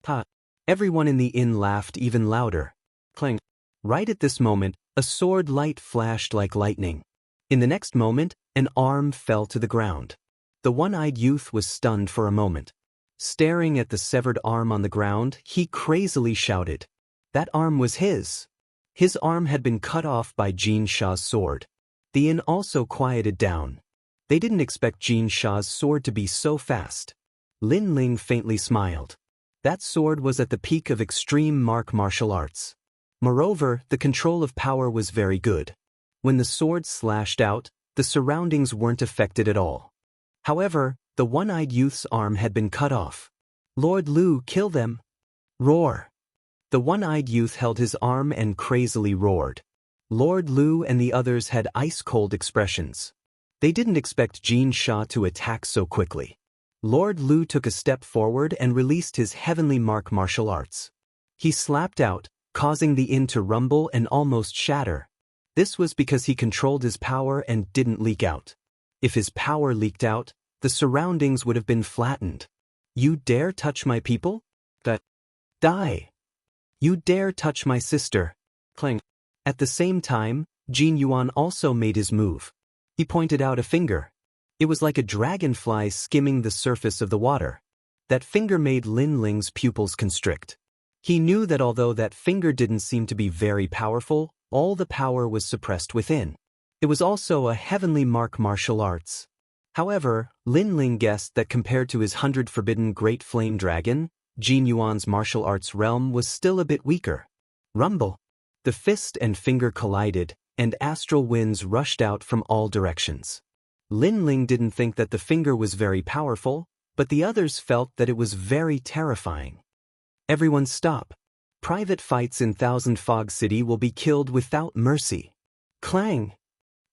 Ha! Everyone in the inn laughed even louder. Clang! Right at this moment, a sword light flashed like lightning. In the next moment, an arm fell to the ground. The one-eyed youth was stunned for a moment. Staring at the severed arm on the ground, he crazily shouted. That arm was his. His arm had been cut off by Jin Sha's sword. The inn also quieted down. They didn't expect Jin Sha's sword to be so fast. Lin Ling faintly smiled. That sword was at the peak of extreme martial arts. Moreover, the control of power was very good. When the sword slashed out, the surroundings weren't affected at all. However, the one-eyed youth's arm had been cut off. "Lord Lu, kill them!" Roar! The one-eyed youth held his arm and crazily roared. Lord Lu and the others had ice-cold expressions. They didn't expect Jin Sha to attack so quickly. Lord Lu took a step forward and released his heavenly martial arts. He slapped out, causing the inn to rumble and almost shatter. This was because he controlled his power and didn't leak out. If his power leaked out, the surroundings would have been flattened. "You dare touch my people? Die! You dare touch my sister!" Clang! At the same time, Jin Yuan also made his move. He pointed out a finger. It was like a dragonfly skimming the surface of the water. That finger made Lin Ling's pupils constrict. He knew that although that finger didn't seem to be very powerful, all the power was suppressed within. It was also a heavenly martial arts. However, Lin Ling guessed that compared to his 100 forbidden great flame dragon, Jin Yuan's martial arts realm was still a bit weaker. Rumble! The fist and finger collided, and astral winds rushed out from all directions. Lin Ling didn't think that the finger was very powerful, but the others felt that it was very terrifying. Everyone stop. Private fights in Thousand Fog City will be killed without mercy. Clang!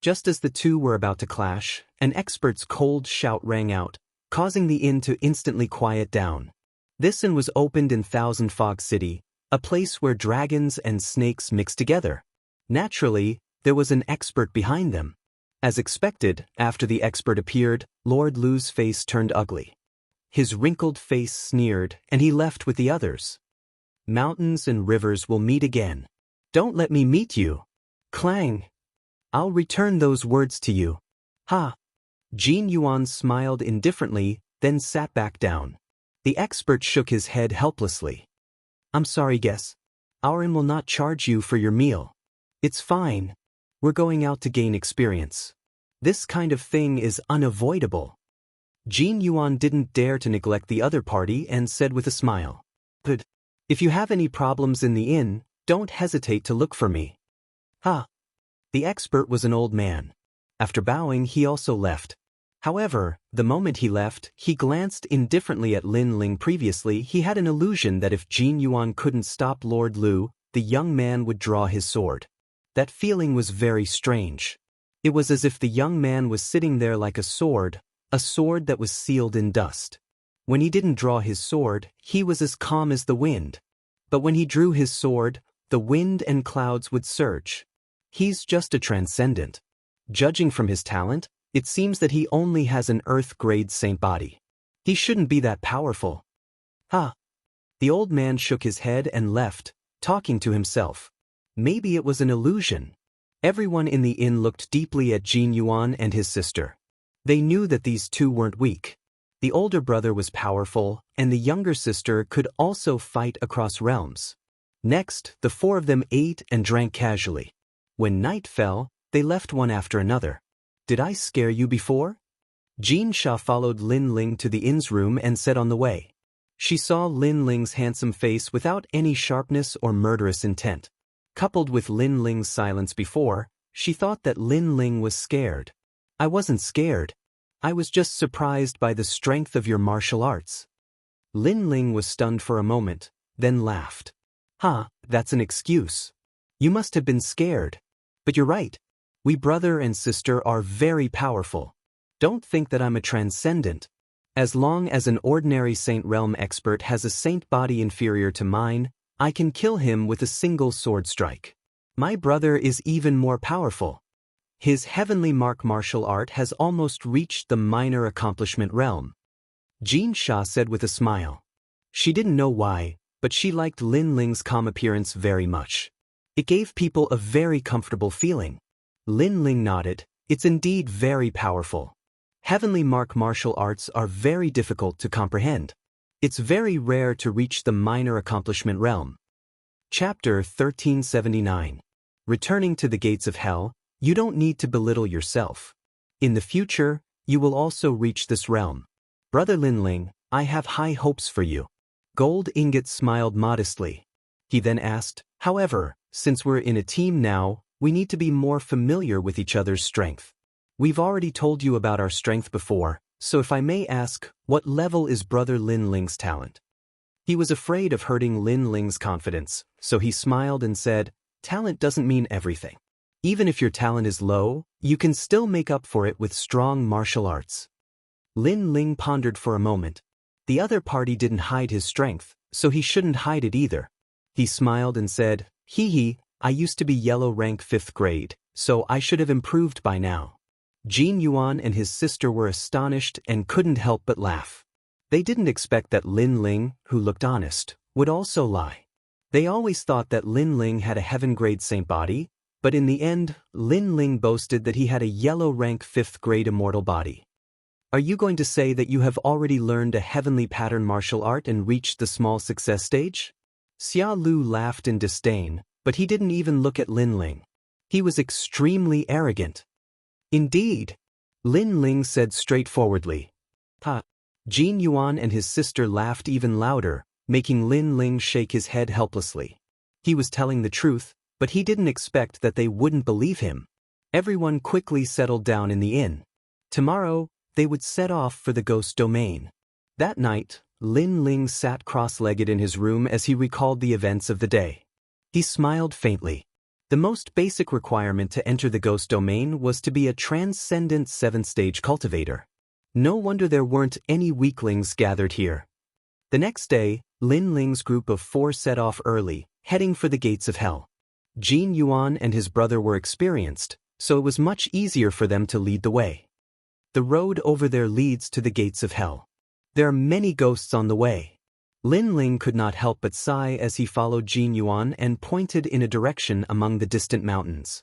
Just as the two were about to clash, an expert's cold shout rang out, causing the inn to instantly quiet down. This inn was opened in Thousand Fog City, a place where dragons and snakes mix together. Naturally, there was an expert behind them. As expected, after the expert appeared, Lord Lu's face turned ugly. His wrinkled face sneered, and he left with the others. Mountains and rivers will meet again. Don't let me meet you. Clang! I'll return those words to you. Ha! Jin Yuan smiled indifferently, then sat back down. The expert shook his head helplessly. I'm sorry, guess. Our inn will not charge you for your meal. It's fine. We're going out to gain experience. This kind of thing is unavoidable. Jin Yuan didn't dare to neglect the other party and said with a smile. But if you have any problems in the inn, don't hesitate to look for me. Ha! The expert was an old man. After bowing, he also left. However, the moment he left, he glanced indifferently at Lin Ling. Previously, he had an illusion that if Jin Yuan couldn't stop Lord Lu, the young man would draw his sword. That feeling was very strange. It was as if the young man was sitting there like a sword that was sealed in dust. When he didn't draw his sword, he was as calm as the wind. But when he drew his sword, the wind and clouds would surge. He's just a transcendent. Judging from his talent, it seems that he only has an Earth-grade saint body. He shouldn't be that powerful. Ha! The old man shook his head and left, talking to himself. Maybe it was an illusion. Everyone in the inn looked deeply at Jin Yuan and his sister. They knew that these two weren't weak. The older brother was powerful, and the younger sister could also fight across realms. Next, the four of them ate and drank casually. When night fell, they left one after another. Did I scare you before? Jin Sha followed Lin Ling to the inn's room and said on the way. She saw Lin Ling's handsome face without any sharpness or murderous intent. Coupled with Lin Ling's silence before, she thought that Lin Ling was scared. I wasn't scared. I was just surprised by the strength of your martial arts. Lin Ling was stunned for a moment, then laughed. That's an excuse. You must have been scared. But you're right. We brother and sister are very powerful. Don't think that I'm a transcendent. As long as an ordinary Saint Realm expert has a saint body inferior to mine, I can kill him with a single sword strike. My brother is even more powerful. His heavenly martial art has almost reached the minor accomplishment realm. Jin Sha said with a smile. She didn't know why, but she liked Lin Ling's calm appearance very much. It gave people a very comfortable feeling. Lin Ling nodded. It's indeed very powerful. Heavenly martial arts are very difficult to comprehend. It's very rare to reach the minor accomplishment realm. Chapter 1379. Returning to the gates of hell, you don't need to belittle yourself. In the future, you will also reach this realm. Brother Lin Ling, I have high hopes for you. Gold Ingot smiled modestly. He then asked, however, since we're in a team now, we need to be more familiar with each other's strength. We've already told you about our strength before, so if I may ask, what level is Brother Lin Ling's talent? He was afraid of hurting Lin Ling's confidence, so he smiled and said, talent doesn't mean everything. Even if your talent is low, you can still make up for it with strong martial arts. Lin Ling pondered for a moment. The other party didn't hide his strength, so he shouldn't hide it either. He smiled and said, hee, I used to be yellow rank 5th grade, so I should have improved by now. Jin Yuan and his sister were astonished and couldn't help but laugh. They didn't expect that Lin Ling, who looked honest, would also lie. They always thought that Lin Ling had a heaven grade saint body, but in the end, Lin Ling boasted that he had a yellow rank 5th grade immortal body. Are you going to say that you have already learned a heavenly pattern martial art and reached the small success stage? Xia Lu laughed in disdain, but he didn't even look at Lin Ling. He was extremely arrogant. Indeed, Lin Ling said straightforwardly. Ha! Jin Yuan and his sister laughed even louder, making Lin Ling shake his head helplessly. He was telling the truth, but he didn't expect that they wouldn't believe him. Everyone quickly settled down in the inn. Tomorrow, they would set off for the ghost domain. That night, Lin Ling sat cross-legged in his room as he recalled the events of the day. He smiled faintly. The most basic requirement to enter the ghost domain was to be a transcendent 7th-stage cultivator. No wonder there weren't any weaklings gathered here. The next day, Lin Ling's group of 4 set off early, heading for the gates of hell. Jin Yuan and his brother were experienced, so it was much easier for them to lead the way. The road over there leads to the gates of hell. There are many ghosts on the way. Lin Ling could not help but sigh as he followed Jin Yuan and pointed in a direction among the distant mountains.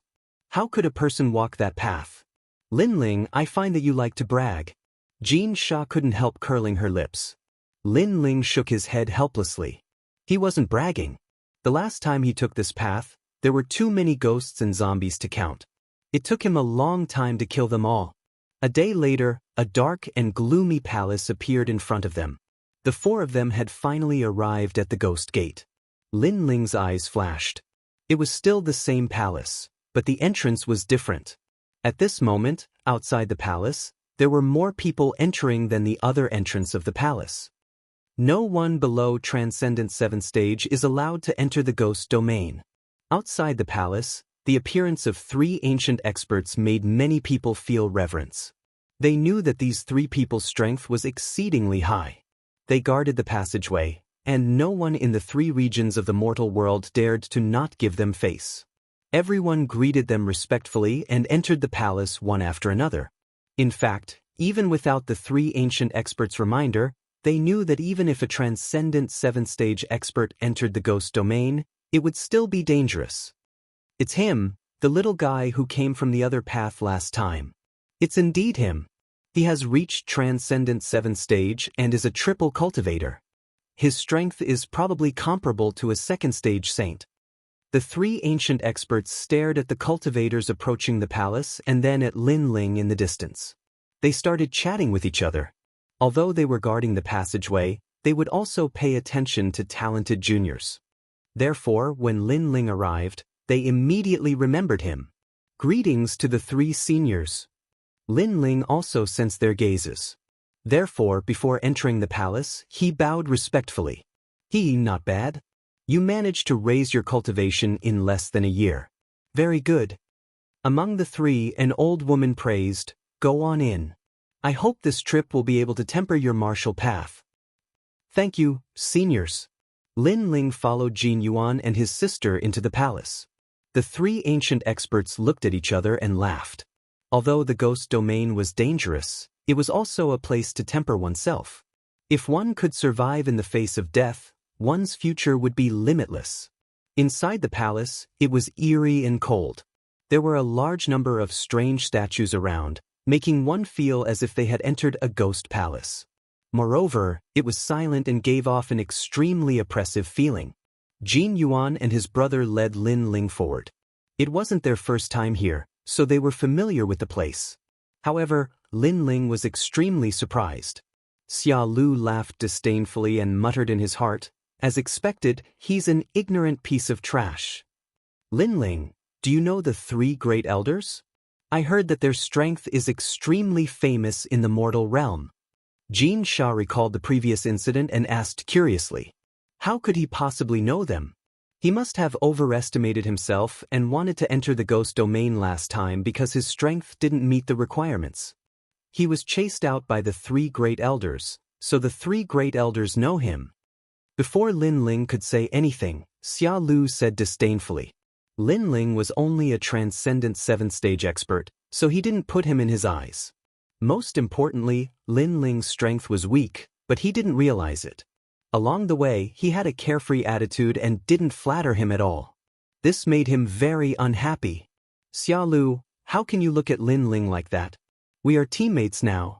How could a person walk that path? Lin Ling, I find that you like to brag. Jin Sha couldn't help curling her lips. Lin Ling shook his head helplessly. He wasn't bragging. The last time he took this path, there were too many ghosts and zombies to count. It took him a long time to kill them all. A day later, a dark and gloomy palace appeared in front of them. The 4 of them had finally arrived at the ghost gate. Lin Ling's eyes flashed. It was still the same palace, but the entrance was different. At this moment, outside the palace, there were more people entering than the other entrance of the palace. No one below Transcendent 7th stage is allowed to enter the ghost domain. Outside the palace, the appearance of 3 ancient experts made many people feel reverence. They knew that these 3 people's strength was exceedingly high. They guarded the passageway, and no one in the 3 regions of the mortal world dared to not give them face. Everyone greeted them respectfully and entered the palace one after another. In fact, even without the 3 ancient experts' reminder, they knew that even if a transcendent 7th stage expert entered the ghost domain, it would still be dangerous. It's him, the little guy who came from the other path last time. It's indeed him. He has reached Transcendent 7th stage and is a triple cultivator. His strength is probably comparable to a 2nd stage saint. The 3 ancient experts stared at the cultivators approaching the palace and then at Lin Ling in the distance. They started chatting with each other. Although they were guarding the passageway, they would also pay attention to talented juniors. Therefore, when Lin Ling arrived, they immediately remembered him. Greetings to the 3 seniors. Lin Ling also sensed their gazes. Therefore, before entering the palace, he bowed respectfully. Not bad. You managed to raise your cultivation in less than a year. Very good. Among the 3, an old woman praised, go on in. I hope this trip will be able to temper your martial path. Thank you, seniors. Lin Ling followed Jin Yuan and his sister into the palace. The three ancient experts looked at each other and laughed. Although the ghost domain was dangerous, it was also a place to temper oneself. If one could survive in the face of death, one's future would be limitless. Inside the palace, it was eerie and cold. There were a large number of strange statues around, making one feel as if they had entered a ghost palace. Moreover, it was silent and gave off an extremely oppressive feeling. Jin Yuan and his brother led Lin Ling forward. It wasn't their first time here, so they were familiar with the place. However, Lin Ling was extremely surprised. Xia Lu laughed disdainfully and muttered in his heart, "As expected, he's an ignorant piece of trash." "Lin Ling, do you know the three great elders? I heard that their strength is extremely famous in the mortal realm." Jin Sha recalled the previous incident and asked curiously, how could he possibly know them? He must have overestimated himself and wanted to enter the ghost domain last time because his strength didn't meet the requirements. He was chased out by the three great elders, so the three great elders know him. Before Lin Ling could say anything, Xia Lu said disdainfully. Lin Ling was only a transcendent 7th-stage expert, so he didn't put him in his eyes. Most importantly, Lin Ling's strength was weak, but he didn't realize it. Along the way, he had a carefree attitude and didn't flatter him at all. This made him very unhappy. "Xia Lu, how can you look at Lin Ling like that? We are teammates now."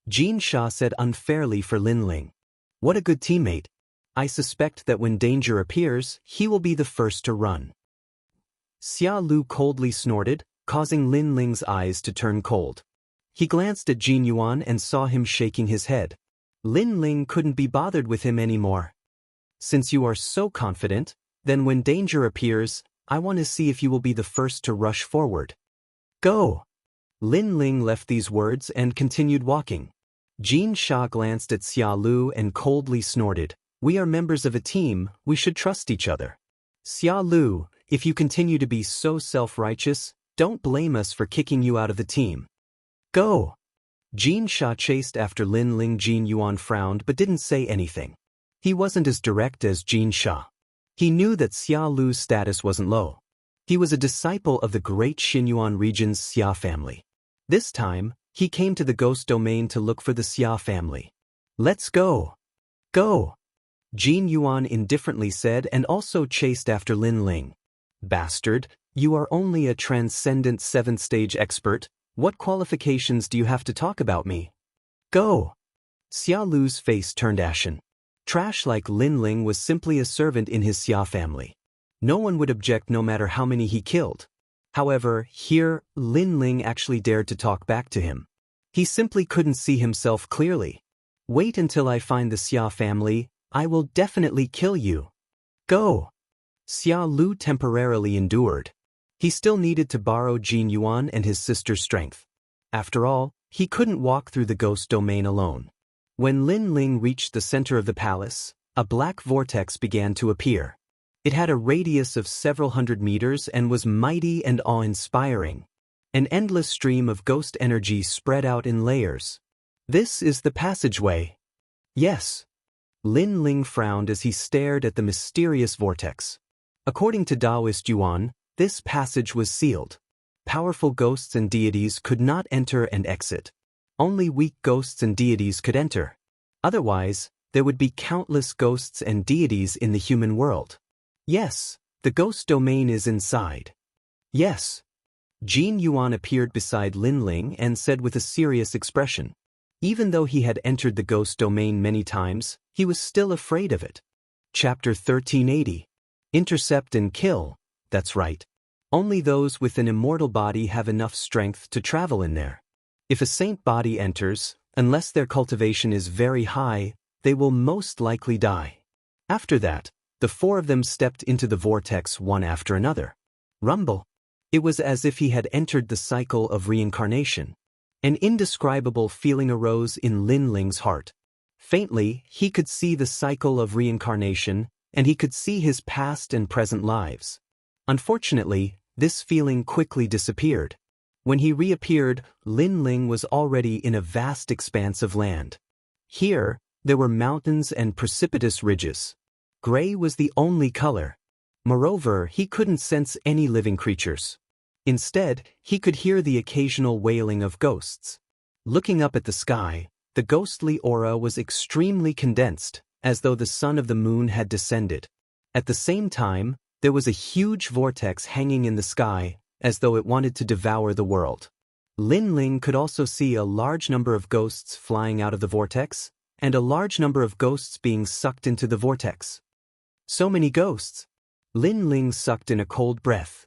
Jin Sha said unfairly for Lin Ling. "What a good teammate. I suspect that when danger appears, he will be the first to run." Xia Lu coldly snorted, causing Lin Ling's eyes to turn cold. He glanced at Jin Yuan and saw him shaking his head. Lin Ling couldn't be bothered with him anymore. "Since you are so confident, then when danger appears, I want to see if you will be the first to rush forward. Go!" Lin Ling left these words and continued walking. Jin Sha glanced at Xia Lu and coldly snorted, "We are members of a team, we should trust each other. Xia Lu, if you continue to be so self-righteous, don't blame us for kicking you out of the team. Go!" Jin Sha chased after Lin Ling. Jin Yuan frowned but didn't say anything. He wasn't as direct as Jin Sha. He knew that Xia Lu's status wasn't low. He was a disciple of the great Xinyuan region's Xia family. This time, he came to the ghost domain to look for the Xia family. "Let's go! Go!" Jin Yuan indifferently said and also chased after Lin Ling. "Bastard, you are only a transcendent 7th-stage expert. What qualifications do you have to talk about me? Go!" Xia Lu's face turned ashen. Trash like Lin Ling was simply a servant in his Xia family. No one would object no matter how many he killed. However, here, Lin Ling actually dared to talk back to him. He simply couldn't see himself clearly. "Wait until I find the Xia family, I will definitely kill you. Go!" Xia Lu temporarily endured. He still needed to borrow Jin Yuan and his sister's strength. After all, he couldn't walk through the ghost domain alone. When Lin Ling reached the center of the palace, a black vortex began to appear. It had a radius of several hundred meters and was mighty and awe-inspiring. An endless stream of ghost energy spread out in layers. "This is the passageway." "Yes." Lin Ling frowned as he stared at the mysterious vortex. According to Taoist Yuan, this passage was sealed. Powerful ghosts and deities could not enter and exit. Only weak ghosts and deities could enter. Otherwise, there would be countless ghosts and deities in the human world. "Yes, the ghost domain is inside." "Yes." Jin Yuan appeared beside Lin Ling and said with a serious expression. Even though he had entered the ghost domain many times, he was still afraid of it. Chapter 1380. Intercept and kill. That's right. Only those with an immortal body have enough strength to travel in there. If a saint body enters, unless their cultivation is very high, they will most likely die. After that, the four of them stepped into the vortex one after another. Rumble. It was as if he had entered the cycle of reincarnation. An indescribable feeling arose in Lin Ling's heart. Faintly, he could see the cycle of reincarnation, and he could see his past and present lives. Unfortunately, this feeling quickly disappeared. When he reappeared, Lin Ling was already in a vast expanse of land. Here, there were mountains and precipitous ridges. Gray was the only color. Moreover, he couldn't sense any living creatures. Instead, he could hear the occasional wailing of ghosts. Looking up at the sky, the ghostly aura was extremely condensed, as though the sun of the moon had descended. At the same time, there was a huge vortex hanging in the sky, as though it wanted to devour the world. Lin Ling could also see a large number of ghosts flying out of the vortex, and a large number of ghosts being sucked into the vortex. So many ghosts! Lin Ling sucked in a cold breath.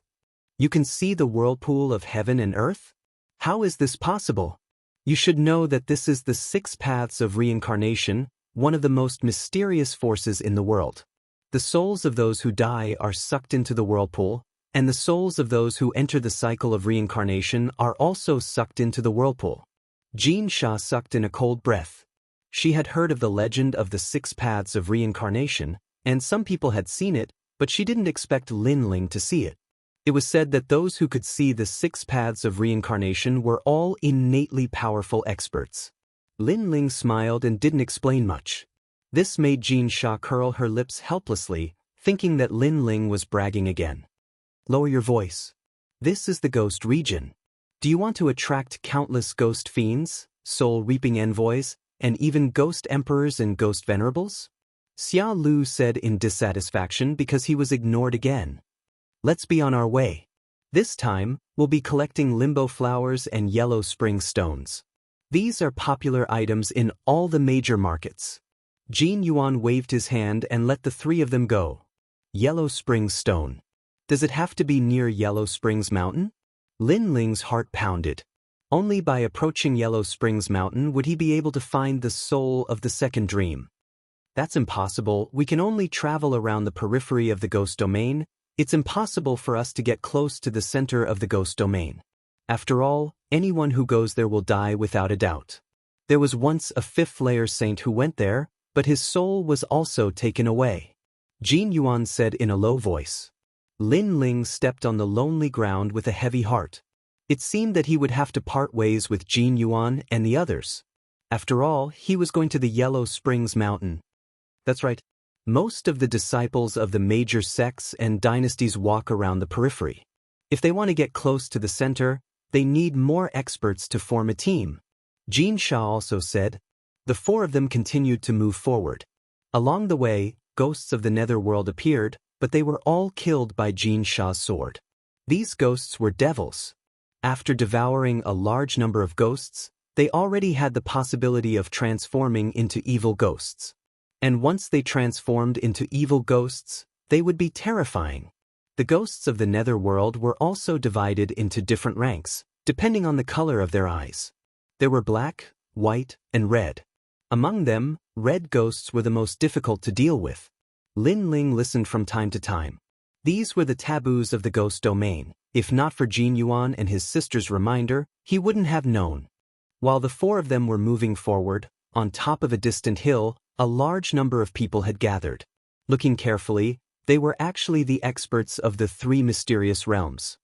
You can see the whirlpool of heaven and earth? How is this possible? You should know that this is the 6 paths of reincarnation, one of the most mysterious forces in the world. The souls of those who die are sucked into the whirlpool, and the souls of those who enter the cycle of reincarnation are also sucked into the whirlpool. Jean Sha sucked in a cold breath. She had heard of the legend of the 6 paths of reincarnation, and some people had seen it, but she didn't expect Lin Ling to see it. It was said that those who could see the 6 paths of reincarnation were all innately powerful experts. Lin Ling smiled and didn't explain much. This made Jean Sha curl her lips helplessly, thinking that Lin Ling was bragging again. Lower your voice. This is the ghost region. Do you want to attract countless ghost fiends, soul-reaping envoys, and even ghost emperors and ghost venerables? Xia Lu said in dissatisfaction because he was ignored again. Let's be on our way. This time, we'll be collecting limbo flowers and yellow spring stones. These are popular items in all the major markets. Jin Yuan waved his hand and let the 3 of them go. Yellow Spring Stone. Does it have to be near Yellow Springs Mountain? Lin Ling's heart pounded. Only by approaching Yellow Springs Mountain would he be able to find the soul of the second dream. That's impossible. We can only travel around the periphery of the ghost domain. It's impossible for us to get close to the center of the ghost domain. After all, anyone who goes there will die without a doubt. There was once a 5th-layer saint who went there, but his soul was also taken away. Jin Yuan said in a low voice. Lin Ling stepped on the lonely ground with a heavy heart. It seemed that he would have to part ways with Jin Yuan and the others. After all, he was going to the Yellow Springs Mountain. That's right. Most of the disciples of the major sects and dynasties walk around the periphery. If they want to get close to the center, they need more experts to form a team. Jean Sha also said. The 4 of them continued to move forward. Along the way, ghosts of the netherworld appeared, but they were all killed by Jean Sha's sword. These ghosts were devils. After devouring a large number of ghosts, they already had the possibility of transforming into evil ghosts. And once they transformed into evil ghosts, they would be terrifying. The ghosts of the netherworld were also divided into different ranks, depending on the color of their eyes. There were black, white, and red. Among them, red ghosts were the most difficult to deal with. Lin Ling listened from time to time. These were the taboos of the ghost domain. If not for Jin Yuan and his sister's reminder, he wouldn't have known. While the 4 of them were moving forward, on top of a distant hill, a large number of people had gathered. Looking carefully, they were actually the experts of the 3 mysterious realms.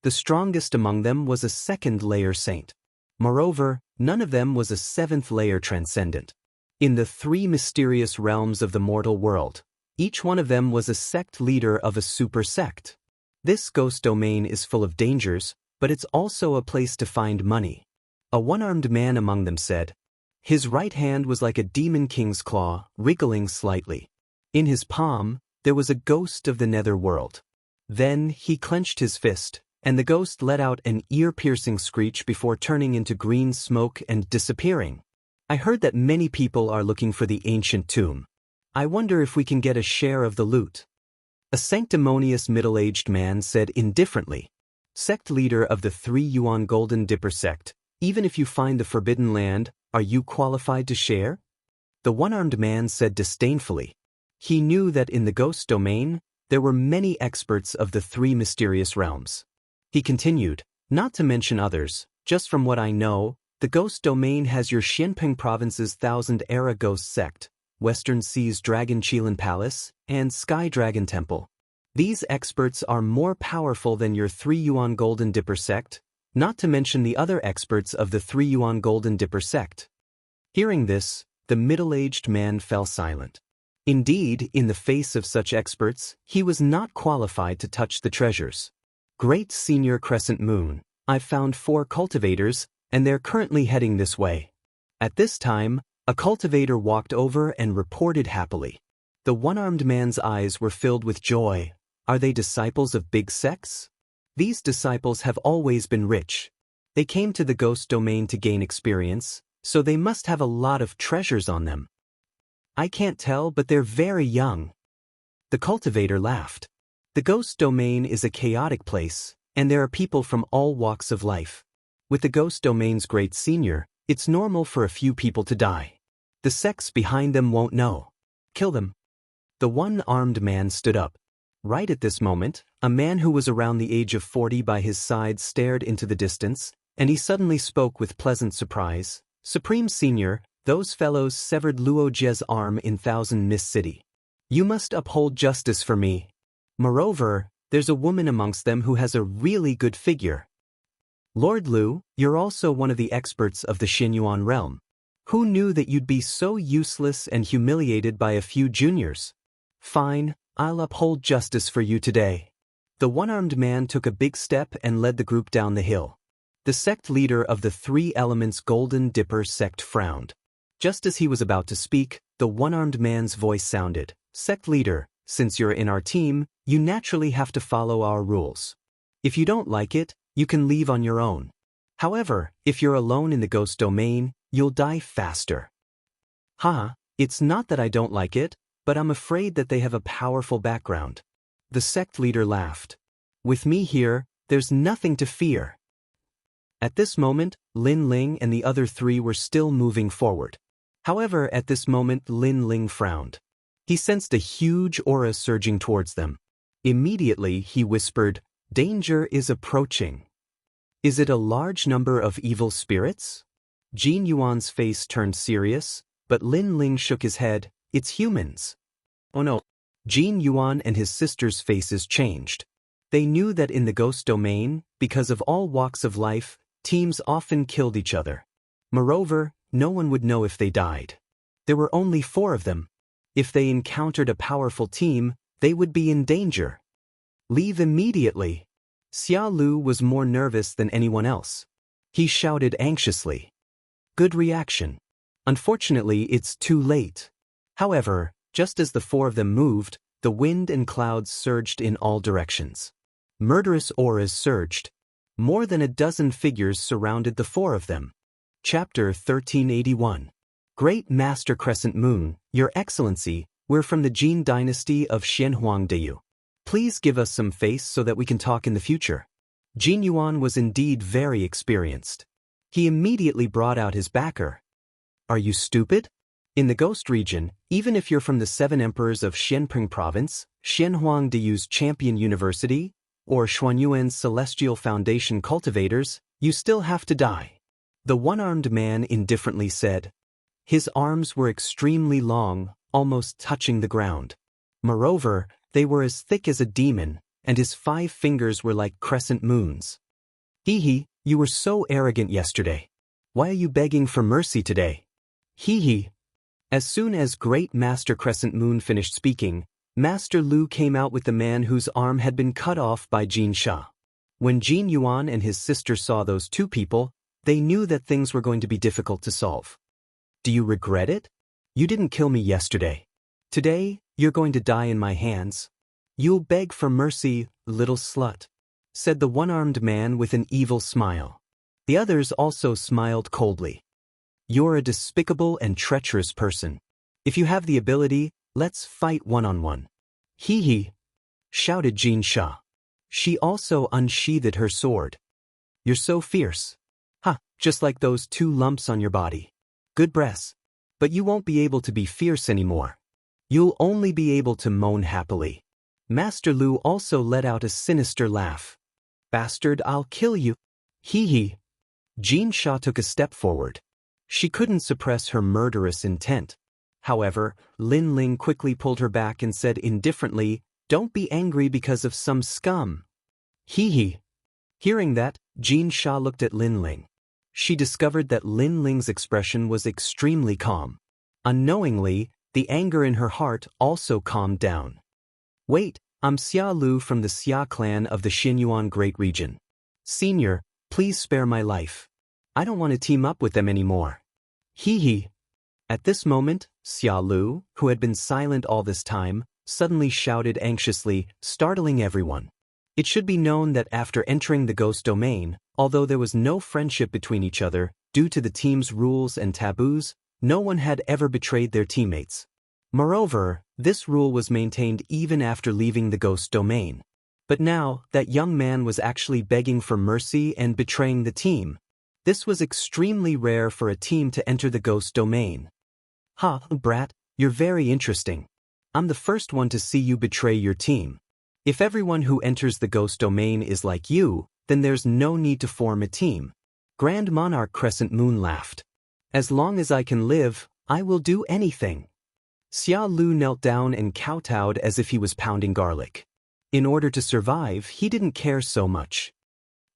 The strongest among them was a 2nd-layer saint. Moreover, none of them was a 7th-layer transcendent. In the 3 mysterious realms of the mortal world, each one of them was a sect leader of a super sect. This ghost domain is full of dangers, but it's also a place to find money. A one-armed man among them said. His right hand was like a demon king's claw, wriggling slightly. In his palm, there was a ghost of the netherworld. Then he clenched his fist, and the ghost let out an ear-piercing screech before turning into green smoke and disappearing. I heard that many people are looking for the ancient tomb. I wonder if we can get a share of the loot. A sanctimonious middle-aged man said indifferently. Sect leader of the 3 Yuan Golden Dipper sect, even if you find the forbidden land, are you qualified to share? The one-armed man said disdainfully. He knew that in the ghost domain, there were many experts of the 3 mysterious realms. He continued, not to mention others, just from what I know, the ghost domain has your Xianping province's 1000-era ghost sect, Western Sea's Dragon Qilin Palace, and Sky Dragon Temple. These experts are more powerful than your 3 Yuan Golden Dipper sect, not to mention the other experts of the 3 Yuan Golden Dipper sect. Hearing this, the middle-aged man fell silent. Indeed, in the face of such experts, he was not qualified to touch the treasures. Great Senior Crescent Moon, I've found 4 cultivators, and they're currently heading this way. At this time, a cultivator walked over and reported happily. The one-armed man's eyes were filled with joy. Are they disciples of big sects? These disciples have always been rich. They came to the ghost domain to gain experience, so they must have a lot of treasures on them. I can't tell, but they're very young. The cultivator laughed. The ghost domain is a chaotic place, and there are people from all walks of life. With the ghost domain's great senior, it's normal for a few people to die. The sects behind them won't know. Kill them. The one-armed man stood up. Right at this moment, a man who was around the age of 40 by his side stared into the distance, and he suddenly spoke with pleasant surprise. Supreme Senior, those fellows severed Luo Jie's arm in Thousand Mist City. You must uphold justice for me. Moreover, there's a woman amongst them who has a really good figure. Lord Lu, you're also one of the experts of the Xinyuan realm. Who knew that you'd be so useless and humiliated by a few juniors? Fine, I'll uphold justice for you today. The one-armed man took a big step and led the group down the hill. The sect leader of the 3 Elements Golden Dipper sect frowned. Just as he was about to speak, the one-armed man's voice sounded. Sect leader, since you're in our team, you naturally have to follow our rules. If you don't like it, you can leave on your own. However, if you're alone in the ghost domain, you'll die faster. It's not that I don't like it, but I'm afraid that they have a powerful background. The sect leader laughed. With me here, there's nothing to fear. At this moment, Lin Ling and the other 3 were still moving forward. However, at this moment Lin Ling frowned. He sensed a huge aura surging towards them. Immediately he whispered, "Danger is approaching." Is it a large number of evil spirits? Jin Yuan's face turned serious, but Lin Ling shook his head. It's humans. Oh no. Jin Yuan and his sister's faces changed. They knew that in the ghost domain, because of all walks of life, teams often killed each other. Moreover, no one would know if they died. There were only 4 of them. If they encountered a powerful team, they would be in danger. Leave immediately. Xia Lu was more nervous than anyone else. He shouted anxiously. Good reaction. Unfortunately, it's too late. However, just as the 4 of them moved, the wind and clouds surged in all directions. Murderous auras surged. More than a dozen figures surrounded the 4 of them. Chapter 1381. Great Master Crescent Moon, Your Excellency, we're from the Jin dynasty of Xianhuangdeyu. Please give us some face so that we can talk in the future. Jin Yuan was indeed very experienced. He immediately brought out his backer. Are you stupid? In the Ghost region, even if you're from the 7 emperors of Xianping province, Xianhuangdeyu's Champion University, or Xuanyuan's Celestial Foundation cultivators, you still have to die. The one-armed man indifferently said. His arms were extremely long, almost touching the ground. Moreover, they were as thick as a demon, and his 5 fingers were like crescent moons. Hee, you were so arrogant yesterday. Why are you begging for mercy today? Hee. As soon as Great Master Crescent Moon finished speaking, Master Lu came out with the man whose arm had been cut off by Jin Sha. When Jin Yuan and his sister saw those 2 people, they knew that things were going to be difficult to solve. Do you regret it? You didn't kill me yesterday. Today, you're going to die in my hands. You'll beg for mercy, little slut, said the one-armed man with an evil smile. The others also smiled coldly. You're a despicable and treacherous person. If you have the ability, let's fight one-on-one. Hee, shouted Jin Sha. She also unsheathed her sword. You're so fierce. Just like those 2 lumps on your body. Good breaths. But you won't be able to be fierce anymore. You'll only be able to moan happily. Master Lu also let out a sinister laugh. Bastard, I'll kill you. Hee. Jin Sha took a step forward. She couldn't suppress her murderous intent. However, Lin Ling quickly pulled her back and said indifferently, Don't be angry because of some scum. Hee. Hearing that, Jin Sha looked at Lin Ling. She discovered that Lin Ling's expression was extremely calm. Unknowingly, The anger in her heart also calmed down. Wait, I'm Xia Lu from the Xia clan of the Xinyuan Great Region. Senior, please spare my life. I don't want to team up with them anymore. Hee hee. At this moment, Xia Lu, who had been silent all this time, suddenly shouted anxiously, startling everyone. It should be known that after entering the ghost domain, although there was no friendship between each other, due to the team's rules and taboos, no one had ever betrayed their teammates. Moreover, this rule was maintained even after leaving the ghost domain. But now, that young man was actually begging for mercy and betraying the team. This was extremely rare for a team to enter the ghost domain. Ha, brat, you're very interesting. I'm the first one to see you betray your team. If everyone who enters the ghost domain is like you, then there's no need to form a team. Grand Monarch Crescent Moon laughed. As long as I can live, I will do anything. Xia Lu knelt down and kowtowed as if he was pounding garlic. In order to survive, he didn't care so much.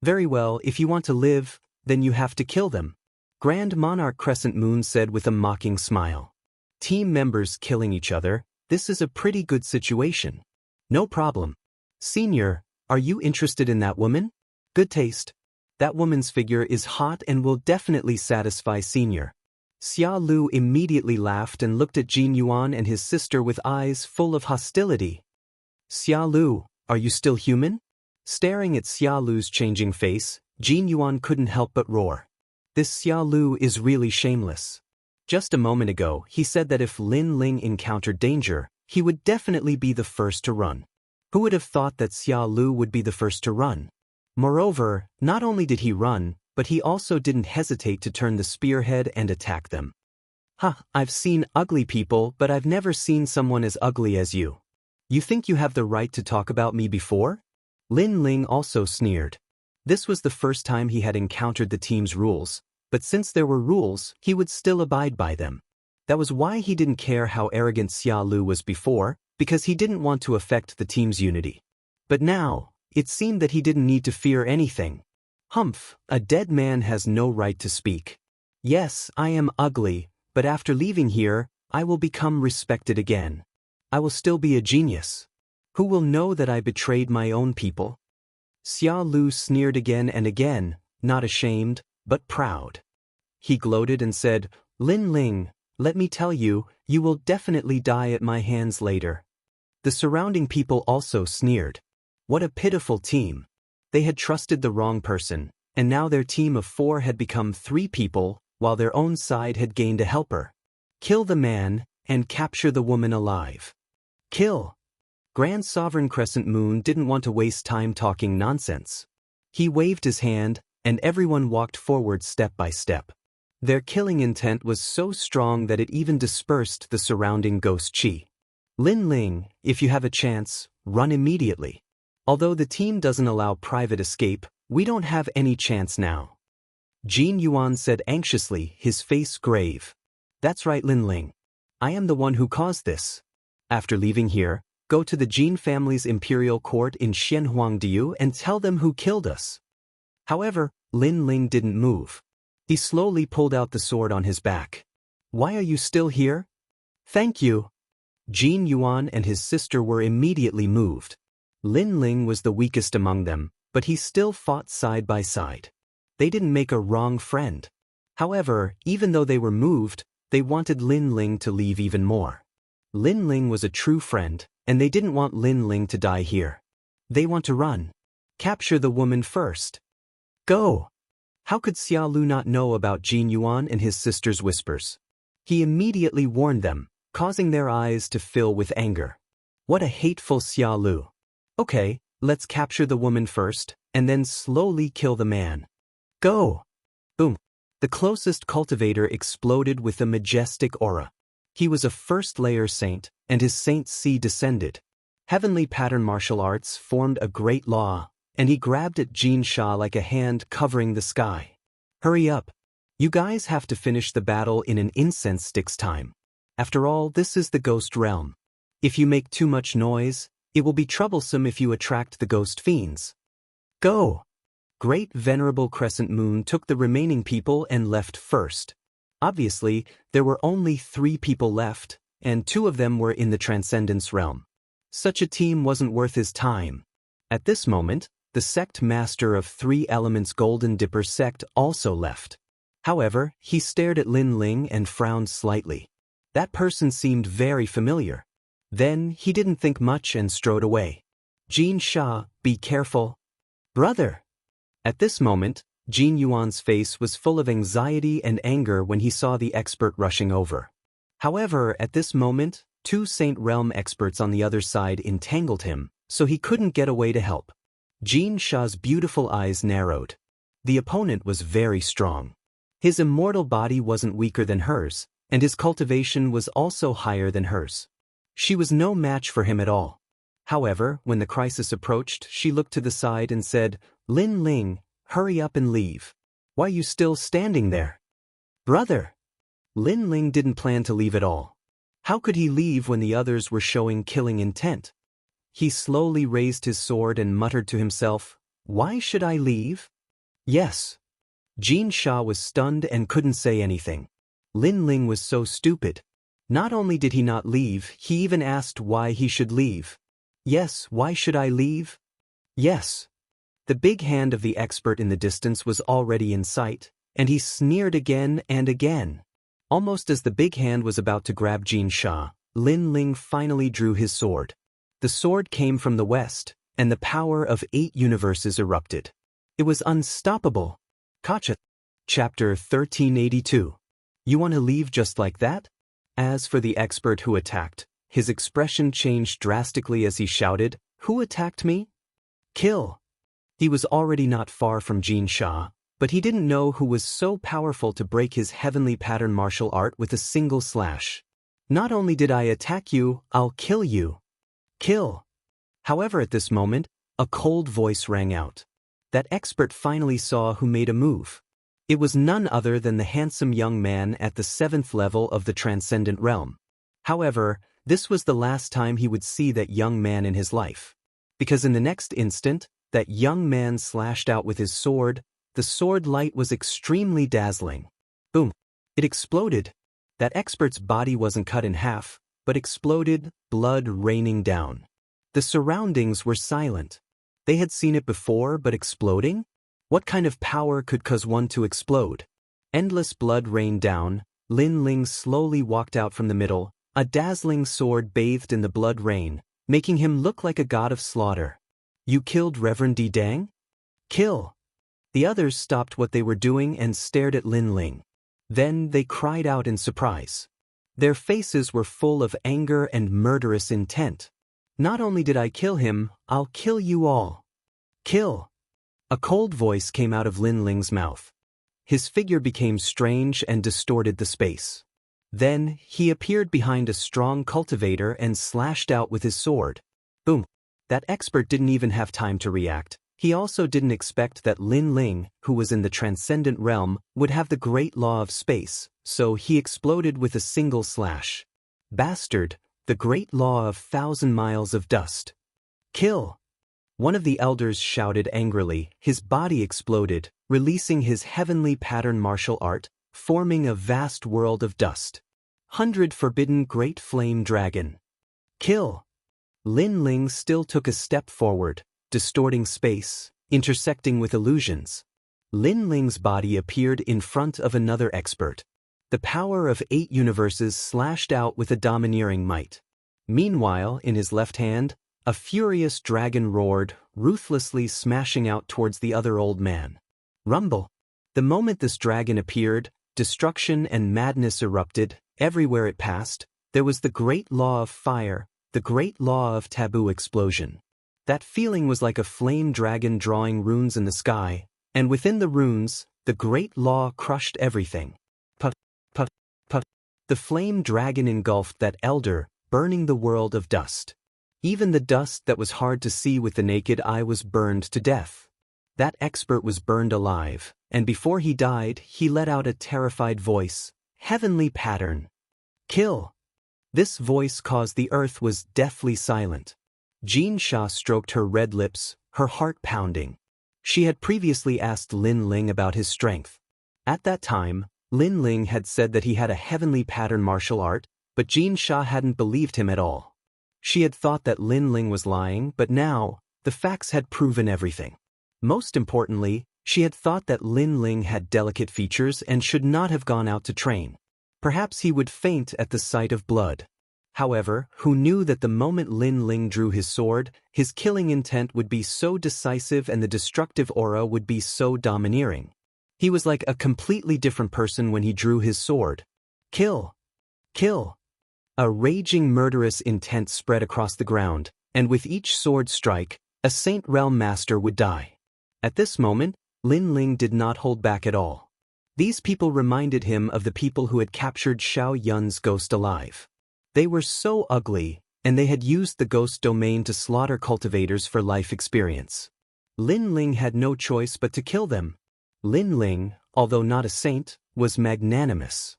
Very well, if you want to live, then you have to kill them. Grand Monarch Crescent Moon said with a mocking smile. Team members killing each other, this is a pretty good situation. No problem. Senior, are you interested in that woman? Good taste. That woman's figure is hot and will definitely satisfy Senior. Xia Lu immediately laughed and looked at Jin Yuan and his sister with eyes full of hostility. Xia Lu, are you still human? Staring at Xia Lu's changing face, Jin Yuan couldn't help but roar. This Xia Lu is really shameless. Just a moment ago, he said that if Lin Ling encountered danger, he would definitely be the first to run. Who would have thought that Xia Lu would be the first to run? Moreover, not only did he run, but he also didn't hesitate to turn the spearhead and attack them. I've seen ugly people, but I've never seen someone as ugly as you. You think you have the right to talk about me before? Lin Ling also sneered. This was the first time he had encountered the team's rules, but since there were rules, he would still abide by them. That was why he didn't care how arrogant Xia Lu was before, because he didn't want to affect the team's unity. But now, it seemed that he didn't need to fear anything. Humph, a dead man has no right to speak. Yes, I am ugly, but after leaving here, I will become respected again. I will still be a genius. Who will know that I betrayed my own people? Xia Lu sneered again and again, not ashamed, but proud. He gloated and said, Lin Ling, let me tell you, you will definitely die at my hands later. The surrounding people also sneered. What a pitiful team. They had trusted the wrong person, and now their team of 4 had become 3 people, while their own side had gained a helper. Kill the man, and capture the woman alive. Kill. Grand Sovereign Crescent Moon didn't want to waste time talking nonsense. He waved his hand, and everyone walked forward step by step. Their killing intent was so strong that it even dispersed the surrounding ghost chi. Lin Ling, if you have a chance, run immediately. Although the team doesn't allow private escape, we don't have any chance now. Jin Yuan said anxiously, his face grave. That's right, Lin Ling. I am the one who caused this. After leaving here, go to the Jin family's imperial court in Xianhuangdiu and tell them who killed us. However, Lin Ling didn't move. He slowly pulled out the sword on his back. Why are you still here? Thank you. Jin Yuan and his sister were immediately moved. Lin Ling was the weakest among them, but he still fought side by side. They didn't make a wrong friend. However, even though they were moved, they wanted Lin Ling to leave even more. Lin Ling was a true friend, and they didn't want Lin Ling to die here. They want to run. Capture the woman first. Go! How could Xia Lu not know about Jin Yuan and his sister's whispers? He immediately warned them, causing their eyes to fill with anger. What a hateful Xia Lu. Okay, let's capture the woman first, and then slowly kill the man. Go! Boom! The closest cultivator exploded with a majestic aura. He was a first-layer saint, and his saint C descended. Heavenly pattern martial arts formed a great law, and he grabbed at Jin Sha like a hand covering the sky. Hurry up! You guys have to finish the battle in an incense stick's time. After all, this is the ghost realm. If you make too much noise, it will be troublesome if you attract the ghost fiends. Go! Great Venerable Crescent Moon took the remaining people and left first. Obviously, there were only 3 people left, and 2 of them were in the Transcendence realm. Such a team wasn't worth his time. At this moment, the sect master of 3 elements Golden Dipper sect also left. However, he stared at Lin Ling and frowned slightly. That person seemed very familiar. Then, he didn't think much and strode away. Jin Sha, be careful. Brother! At this moment, Jin Yuan's face was full of anxiety and anger when he saw the expert rushing over. However, at this moment, 2 Saint Realm experts on the other side entangled him, so he couldn't get away to help. Jin Sha's beautiful eyes narrowed. The opponent was very strong. His immortal body wasn't weaker than hers, and his cultivation was also higher than hers. She was no match for him at all. However, when the crisis approached, she looked to the side and said, Lin Ling, hurry up and leave. Why are you still standing there? Brother! Lin Ling didn't plan to leave at all. How could he leave when the others were showing killing intent? He slowly raised his sword and muttered to himself, Why should I leave? Yes. Jin Sha was stunned and couldn't say anything. Lin Ling was so stupid. Not only did he not leave, he even asked why he should leave. Yes, why should I leave? Yes. The big hand of the expert in the distance was already in sight, and he sneered again and again. Almost as the big hand was about to grab Jin Sha, Lin Ling finally drew his sword. The sword came from the west, and the power of 8 universes erupted. It was unstoppable. Kacha. Chapter 1382. You want to leave just like that? As for the expert who attacked, his expression changed drastically as he shouted, Who attacked me? Kill! He was already not far from Jin Sha, but he didn't know who was so powerful to break his heavenly pattern martial art with a single slash. Not only did I attack you, I'll kill you. Kill! However, at this moment, a cold voice rang out. That expert finally saw who made a move. It was none other than the handsome young man at the 7th level of the Transcendent Realm. However, this was the last time he would see that young man in his life. Because in the next instant, that young man slashed out with his sword. The sword light was extremely dazzling. Boom! It exploded. That expert's body wasn't cut in half, but exploded, blood raining down. The surroundings were silent. They had seen it before, but exploding? What kind of power could cause one to explode? Endless blood rained down. Lin Ling slowly walked out from the middle, a dazzling sword bathed in the blood rain, making him look like a god of slaughter. You killed Reverend Di Dang? Kill! The others stopped what they were doing and stared at Lin Ling. Then they cried out in surprise. Their faces were full of anger and murderous intent. Not only did I kill him, I'll kill you all. Kill! A cold voice came out of Lin Ling's mouth. His figure became strange and distorted the space. Then, he appeared behind a strong cultivator and slashed out with his sword. Boom! That expert didn't even have time to react. He also didn't expect that Lin Ling, who was in the Transcendent Realm, would have the great law of space, so he exploded with a single slash. Bastard! The great law of 1,000 miles of dust. Kill! One of the elders shouted angrily. His body exploded, releasing his heavenly pattern martial art, forming a vast world of dust. 100 Forbidden Great Flame Dragon. Kill! Lin Ling still took a step forward, distorting space, intersecting with illusions. Lin Ling's body appeared in front of another expert. The power of 8 universes slashed out with a domineering might. Meanwhile, in his left hand, a furious dragon roared, ruthlessly smashing out towards the other old man. Rumble! The moment this dragon appeared, destruction and madness erupted. Everywhere it passed, there was the great law of fire, the great law of taboo explosion. That feeling was like a flame dragon drawing runes in the sky, and within the runes, the great law crushed everything. Put, put, put. The flame dragon engulfed that elder, burning the world of dust. Even the dust that was hard to see with the naked eye was burned to death. That expert was burned alive, and before he died, he let out a terrified voice. Heavenly pattern. Kill! This voice caused the earth was deathly silent. Jin Sha stroked her red lips, her heart pounding. She had previously asked Lin Ling about his strength. At that time, Lin Ling had said that he had a heavenly pattern martial art, But Jin Sha hadn't believed him at all. She had thought that Lin Ling was lying, but now, the facts had proven everything. Most importantly, she had thought that Lin Ling had delicate features and should not have gone out to train. Perhaps he would faint at the sight of blood. However, who knew that the moment Lin Ling drew his sword, his killing intent would be so decisive and the destructive aura would be so domineering. He was like a completely different person when he drew his sword. Kill! Kill! A raging murderous intent spread across the ground, and with each sword strike, a Saint Realm Master would die. At this moment, Lin Ling did not hold back at all. These people reminded him of the people who had captured Xiao Yun's ghost alive. They were so ugly, and they had used the ghost domain to slaughter cultivators for life experience. Lin Ling had no choice but to kill them. Lin Ling, although not a saint, was magnanimous.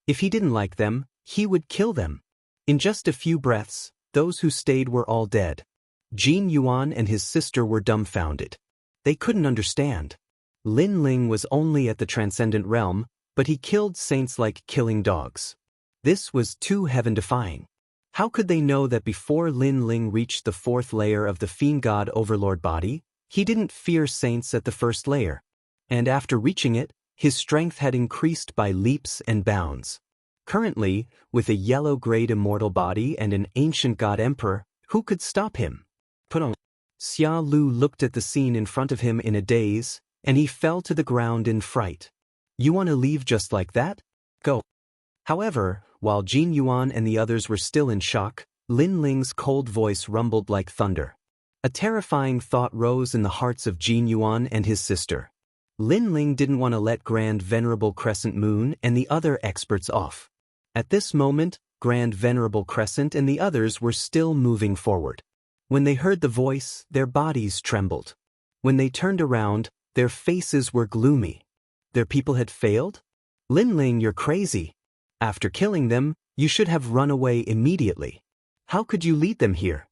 If he didn't like them, he would kill them. In just a few breaths, those who stayed were all dead. Jin Yuan and his sister were dumbfounded. They couldn't understand. Lin Ling was only at the transcendent realm, but he killed saints like killing dogs. This was too heaven-defying. How could they know that before Lin Ling reached the fourth layer of the Fiend God Overlord body, he didn't fear saints at the first layer? And after reaching it, his strength had increased by leaps and bounds. Currently, with a yellow-grade immortal body and an ancient god emperor, who could stop him? Put on. Xia Lu looked at the scene in front of him in a daze, and he fell to the ground in fright. You want to leave just like that? Go. However, while Jin Yuan and the others were still in shock, Lin Ling's cold voice rumbled like thunder. A terrifying thought rose in the hearts of Jin Yuan and his sister. Lin Ling didn't want to let Grand Venerable Crescent Moon and the other experts off. At this moment, Grand Venerable Crescent and the others were still moving forward. When they heard the voice, their bodies trembled. When they turned around, their faces were gloomy. Their people had failed? Lin Ling, you're crazy. After killing them, you should have run away immediately. How could you lead them here?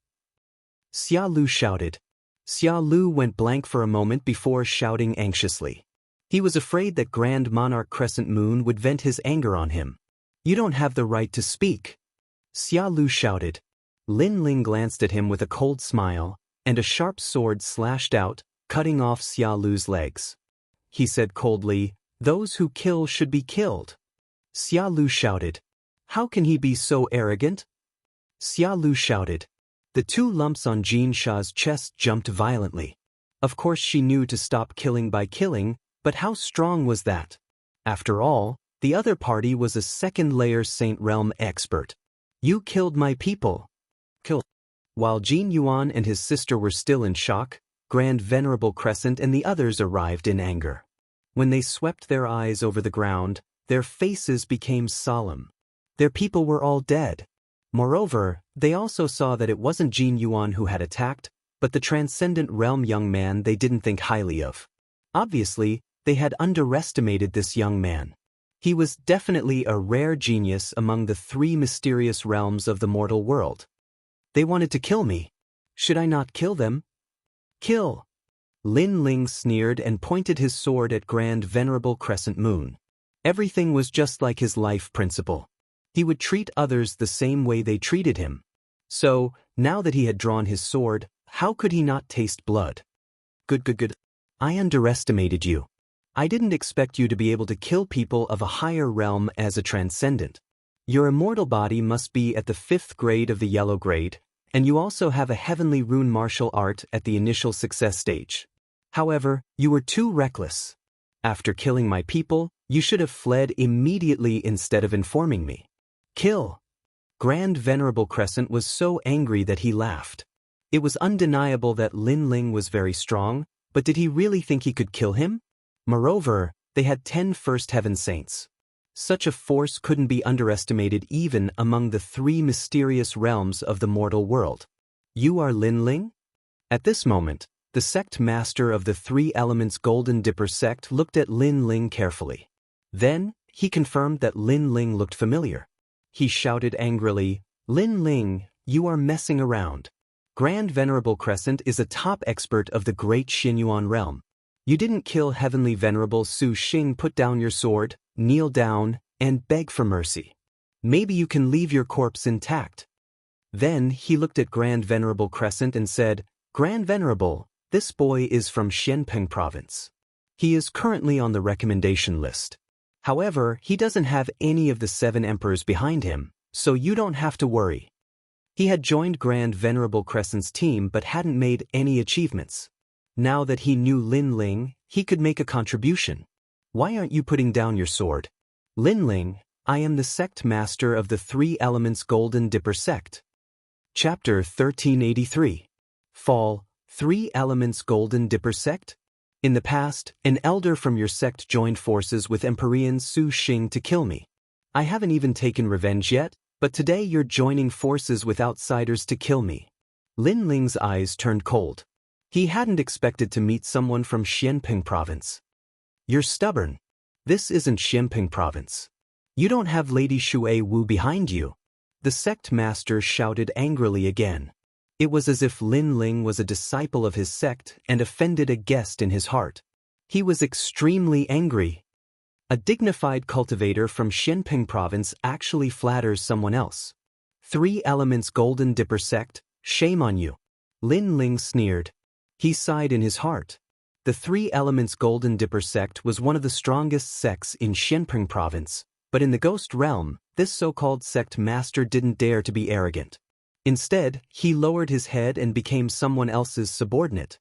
Xia Lu shouted. Xia Lu went blank for a moment before shouting anxiously. He was afraid that Grand Monarch Crescent Moon would vent his anger on him. You don't have the right to speak. Xia Lu shouted. Lin Ling glanced at him with a cold smile, and a sharp sword slashed out, cutting off Xia Lu's legs. He said coldly, "Those who kill should be killed." Xia Lu shouted. How can he be so arrogant? Xia Lu shouted. The two lumps on Jin Sha's chest jumped violently. Of course she knew to stop killing by killing, but how strong was that? After all, the other party was a second-layer Saint Realm expert. You killed my people. Kill. While Jin Yuan and his sister were still in shock, Grand Venerable Crescent and the others arrived in anger. When they swept their eyes over the ground, their faces became solemn. Their people were all dead. Moreover, they also saw that it wasn't Jin Yuan who had attacked, but the transcendent realm young man they didn't think highly of. Obviously, they had underestimated this young man. He was definitely a rare genius among the three mysterious realms of the mortal world. They wanted to kill me. Should I not kill them? Kill! Lin Ling sneered and pointed his sword at Grand Venerable Crescent Moon. Everything was just like his life principle. He would treat others the same way they treated him. So, now that he had drawn his sword, how could he not taste blood? Good. I underestimated you. I didn't expect you to be able to kill people of a higher realm as a transcendent. Your immortal body must be at the 5th grade of the yellow grade, and you also have a heavenly rune martial art at the initial success stage. However, you were too reckless. After killing my people, you should have fled immediately instead of informing me. Kill! Grand Venerable Crescent was so angry that he laughed. It was undeniable that Lin Ling was very strong, but did he really think he could kill him? Moreover, they had 10 First Heaven Saints. Such a force couldn't be underestimated even among the three mysterious realms of the mortal world. You are Lin Ling? At this moment, the sect master of the Three Elements Golden Dipper sect looked at Lin Ling carefully. Then, he confirmed that Lin Ling looked familiar. He shouted angrily, Lin Ling, you are messing around. Grand Venerable Crescent is a top expert of the Great Xinyuan realm. You didn't kill Heavenly Venerable Su Xing. Put down your sword, kneel down, and beg for mercy. Maybe you can leave your corpse intact. Then he looked at Grand Venerable Crescent and said, Grand Venerable, this boy is from Xianpeng province. He is currently on the recommendation list. However, he doesn't have any of the 7 emperors behind him, so you don't have to worry. He had joined Grand Venerable Crescent's team but hadn't made any achievements. Now that he knew Lin Ling, he could make a contribution. Why aren't you putting down your sword? Lin Ling, I am the sect master of the 3 Elements Golden Dipper sect. Chapter 1383. Fall, 3 Elements Golden Dipper sect? In the past, an elder from your sect joined forces with Emperor Su Xing to kill me. I haven't even taken revenge yet, but today you're joining forces with outsiders to kill me. Lin Ling's eyes turned cold. He hadn't expected to meet someone from Xianpeng province. You're stubborn. This isn't Xianpeng province. You don't have Lady Shui Wu behind you. The sect master shouted angrily again. It was as if Lin Ling was a disciple of his sect and offended a guest in his heart. He was extremely angry. A dignified cultivator from Xianpeng province actually flatters someone else. 3 Elements Golden Dipper sect, shame on you. Lin Ling sneered. He sighed in his heart. The 3 Elements Golden Dipper sect was one of the strongest sects in Xianpeng province, but in the ghost realm, this so-called sect master didn't dare to be arrogant. Instead, he lowered his head and became someone else's subordinate.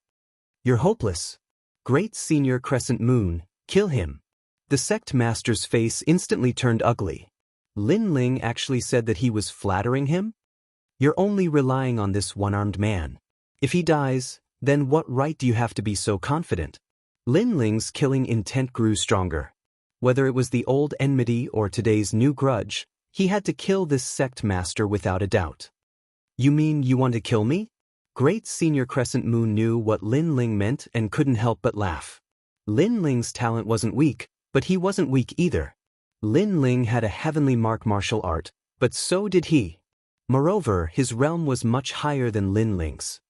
You're hopeless. Great Senior Crescent Moon, kill him. The sect master's face instantly turned ugly. Lin Ling actually said that he was flattering him? You're only relying on this one-armed man. If he dies, then what right do you have to be so confident? Lin Ling's killing intent grew stronger. Whether it was the old enmity or today's new grudge, he had to kill this sect master without a doubt. You mean you want to kill me? Great Senior Crescent Moon knew what Lin Ling meant and couldn't help but laugh. Lin Ling's talent wasn't weak, but he wasn't weak either. Lin Ling had a heavenly martial art, but so did he. Moreover, his realm was much higher than Lin Ling's.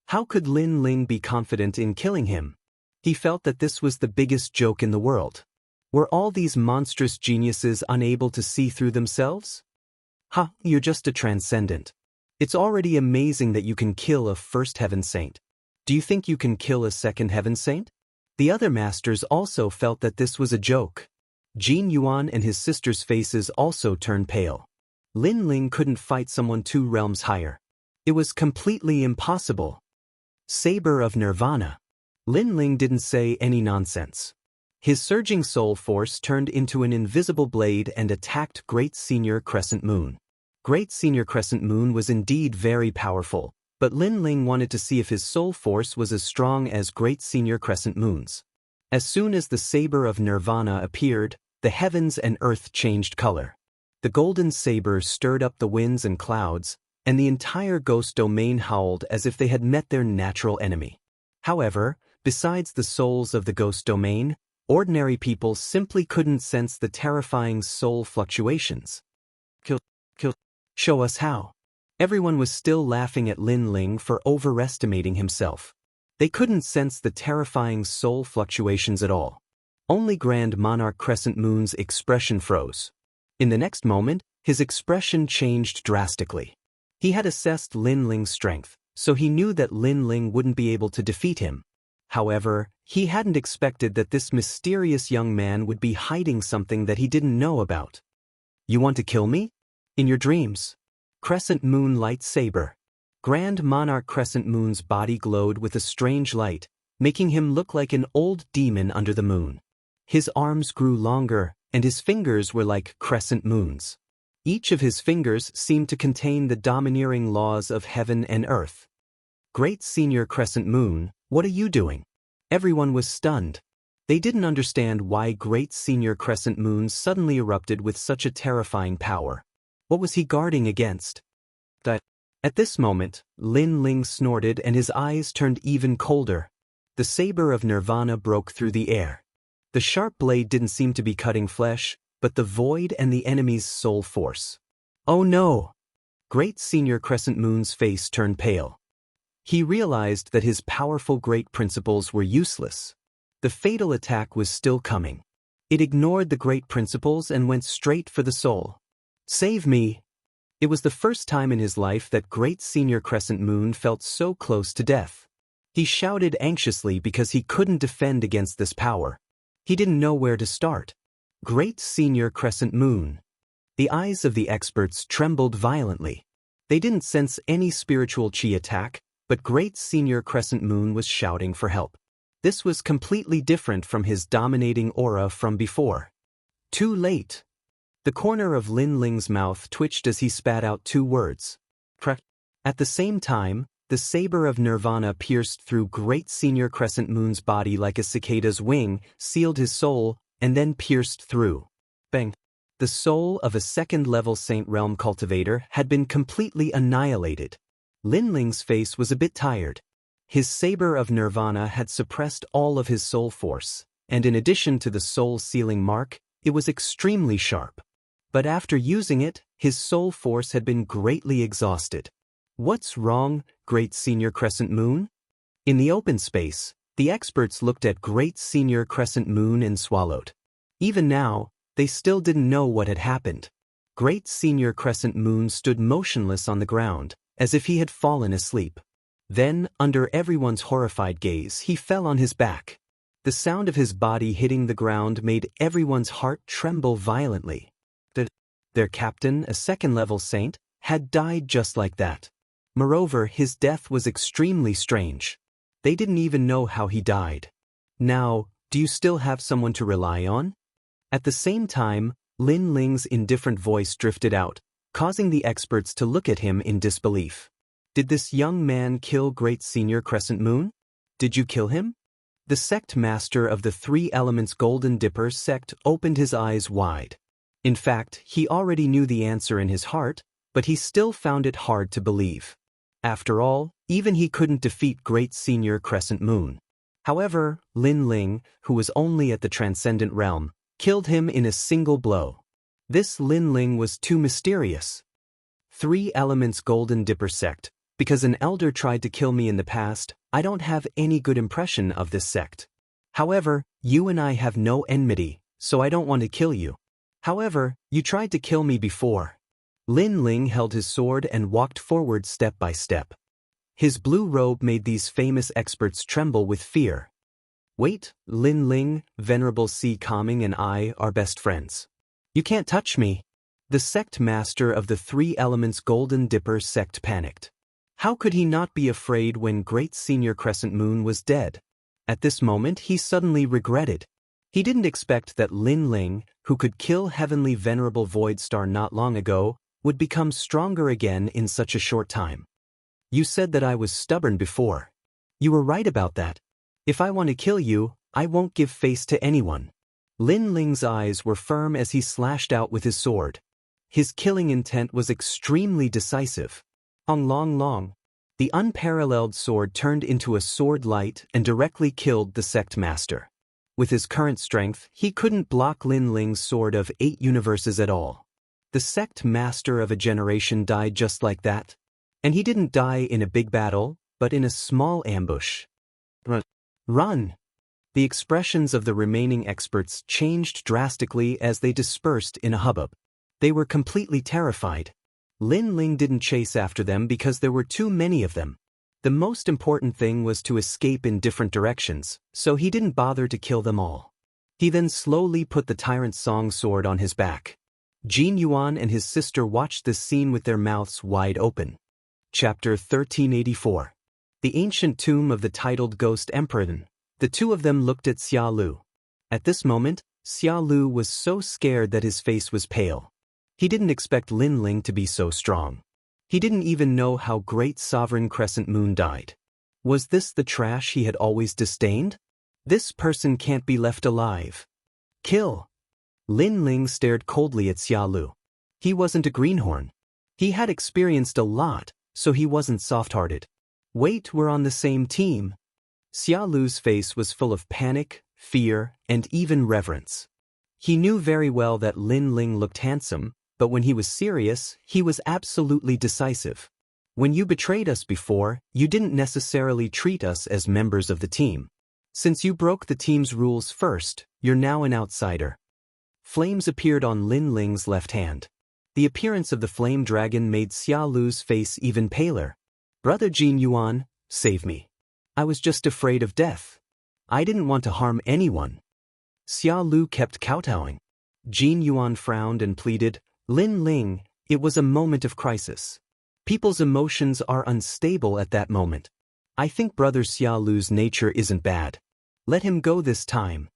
How could Lin Ling be confident in killing him? He felt that this was the biggest joke in the world. Were all these monstrous geniuses unable to see through themselves? Ha, you're just a transcendent. It's already amazing that you can kill a first heaven saint. Do you think you can kill a second heaven saint? The other masters also felt that this was a joke. Jin Yuan and his sister's faces also turned pale. Lin Ling couldn't fight someone 2 realms higher. It was completely impossible. Saber of Nirvana. Lin Ling didn't say any nonsense. His surging soul force turned into an invisible blade and attacked Great Senior Crescent Moon. Great Senior Crescent Moon was indeed very powerful, but Lin Ling wanted to see if his soul force was as strong as Great Senior Crescent Moon's. As soon as the Saber of Nirvana appeared, the heavens and earth changed color. The golden saber stirred up the winds and clouds, and the entire ghost domain howled as if they had met their natural enemy. However, besides the souls of the ghost domain, ordinary people simply couldn't sense the terrifying soul fluctuations. Kill. Show us how. Everyone was still laughing at Lin Ling for overestimating himself. They couldn't sense the terrifying soul fluctuations at all. Only Grand Monarch Crescent Moon's expression froze. In the next moment, his expression changed drastically. He had assessed Lin Ling's strength, so he knew that Lin Ling wouldn't be able to defeat him. However, he hadn't expected that this mysterious young man would be hiding something that he didn't know about. You want to kill me? In your dreams. Crescent Moon Light Saber. Grand Monarch Crescent Moon's body glowed with a strange light, making him look like an old demon under the moon. His arms grew longer, and his fingers were like crescent moons. Each of his fingers seemed to contain the domineering laws of heaven and earth. Great Senior Crescent Moon, what are you doing? Everyone was stunned. They didn't understand why Great Senior Crescent Moon suddenly erupted with such a terrifying power. What was he guarding against? At this moment, Lin Ling snorted and his eyes turned even colder. The saber of Nirvana broke through the air. The sharp blade didn't seem to be cutting flesh, but the void and the enemy's soul force. Oh no! Great Senior Crescent Moon's face turned pale. He realized that his powerful great principles were useless. The fatal attack was still coming. It ignored the great principles and went straight for the soul. Save me! It was the first time in his life that Great Senior Crescent Moon felt so close to death. He shouted anxiously because he couldn't defend against this power. He didn't know where to start. Great Senior Crescent Moon. The eyes of the experts trembled violently. They didn't sense any spiritual chi attack, but Great Senior Crescent Moon was shouting for help. This was completely different from his dominating aura from before. Too late. The corner of Lin Ling's mouth twitched as he spat out 2 words. At the same time, the saber of nirvana pierced through Great Senior Crescent Moon's body like a cicada's wing, sealed his soul, and then pierced through. Bang! The soul of a second-level Saint Realm cultivator had been completely annihilated. Lin Ling's face was a bit tired. His saber of nirvana had suppressed all of his soul force, and in addition to the soul-sealing mark, it was extremely sharp. But after using it, his soul force had been greatly exhausted. What's wrong, Great Senior Crescent Moon? In the open space, the experts looked at Great Senior Crescent Moon and swallowed. Even now, they still didn't know what had happened. Great Senior Crescent Moon stood motionless on the ground, as if he had fallen asleep. Then, under everyone's horrified gaze, he fell on his back. The sound of his body hitting the ground made everyone's heart tremble violently. Their captain, a second-level saint, had died just like that. Moreover, his death was extremely strange. They didn't even know how he died. Now, do you still have someone to rely on? At the same time, Lin Ling's indifferent voice drifted out, causing the experts to look at him in disbelief. Did this young man kill Great Senior Crescent Moon? Did you kill him? The sect master of the 3 Elements Golden Dipper sect opened his eyes wide. In fact, he already knew the answer in his heart, but he still found it hard to believe. After all, even he couldn't defeat Great Senior Crescent Moon. However, Lin Ling, who was only at the Transcendent Realm, killed him in a single blow. This Lin Ling was too mysterious. 3 Elements Golden Dipper sect. Because an elder tried to kill me in the past, I don't have any good impression of this sect. However, you and I have no enmity, so I don't want to kill you. However, you tried to kill me before. Lin Ling held his sword and walked forward step by step. His blue robe made these famous experts tremble with fear. Wait, Lin Ling, Venerable Sea Calming and I are best friends. You can't touch me. The sect master of the 3 Elements Golden Dipper sect panicked. How could he not be afraid when Great Senior Crescent Moon was dead? At this moment he suddenly regretted. He didn't expect that Lin Ling, who could kill Heavenly Venerable Void Star not long ago, would become stronger again in such a short time. You said that I was stubborn before. You were right about that. If I want to kill you, I won't give face to anyone. Lin Ling's eyes were firm as he slashed out with his sword. His killing intent was extremely decisive. Long. The unparalleled sword turned into a sword light and directly killed the sect master. With his current strength, he couldn't block Lin Ling's sword of 8 universes at all. The sect master of a generation died just like that. And he didn't die in a big battle, but in a small ambush. Run! The expressions of the remaining experts changed drastically as they dispersed in a hubbub. They were completely terrified. Lin Ling didn't chase after them because there were too many of them. The most important thing was to escape in different directions, so he didn't bother to kill them all. He then slowly put the Tyrant Song sword on his back. Jin Yuan and his sister watched this scene with their mouths wide open. Chapter 1384. The Ancient Tomb of the Titled Ghost Emperor. The 2 of them looked at Xia Lu. At this moment, Xia Lu was so scared that his face was pale. He didn't expect Lin Ling to be so strong. He didn't even know how Great Sovereign Crescent Moon died. Was this the trash he had always disdained? This person can't be left alive. Kill! Lin Ling stared coldly at Xia Lu. He wasn't a greenhorn. He had experienced a lot, so he wasn't soft-hearted. Wait, we're on the same team. Xia Lu's face was full of panic, fear, and even reverence. He knew very well that Lin Ling looked handsome, but when he was serious, he was absolutely decisive. When you betrayed us before, you didn't necessarily treat us as members of the team. Since you broke the team's rules first, you're now an outsider. Flames appeared on Lin Ling's left hand. The appearance of the flame dragon made Xia Lu's face even paler. Brother Jin Yuan, save me. I was just afraid of death. I didn't want to harm anyone. Xia Lu kept kowtowing. Jin Yuan frowned and pleaded, Lin Ling, it was a moment of crisis. People's emotions are unstable at that moment. I think Brother Xia Lu's nature isn't bad. Let him go this time.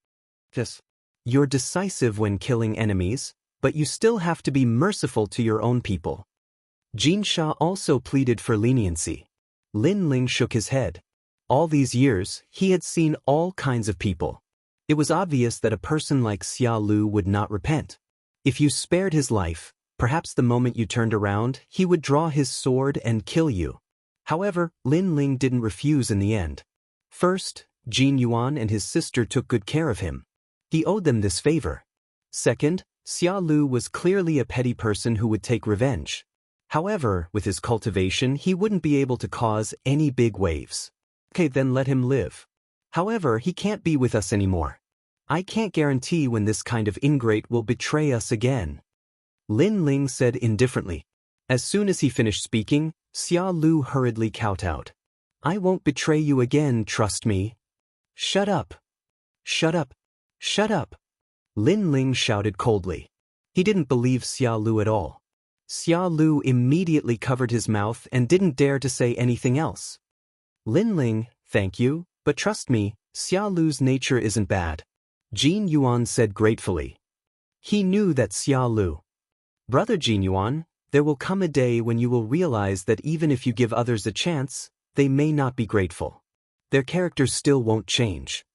Yes. You're decisive when killing enemies, but you still have to be merciful to your own people. Jin Sha also pleaded for leniency. Lin Ling shook his head. All these years, he had seen all kinds of people. It was obvious that a person like Xia Lu would not repent. If you spared his life, perhaps the moment you turned around, he would draw his sword and kill you. However, Lin Ling didn't refuse in the end. First, Jin Yuan and his sister took good care of him. He owed them this favor. Second, Xia Lu was clearly a petty person who would take revenge. However, with his cultivation, he wouldn't be able to cause any big waves. Okay, then let him live. However, he can't be with us anymore. I can't guarantee when this kind of ingrate will betray us again. Lin Ling said indifferently. As soon as he finished speaking, Xia Lu hurriedly kowtowed. I won't betray you again, trust me. Shut up. Shut up. Shut up. Lin Ling shouted coldly. He didn't believe Xia Lu at all. Xia Lu immediately covered his mouth and didn't dare to say anything else. Lin Ling, thank you, but trust me, Xia Lu's nature isn't bad. Jin Yuan said gratefully. He knew that Xia Lu. Brother Jin Yuan, there will come a day when you will realize that even if you give others a chance, they may not be grateful. Their characters still won't change.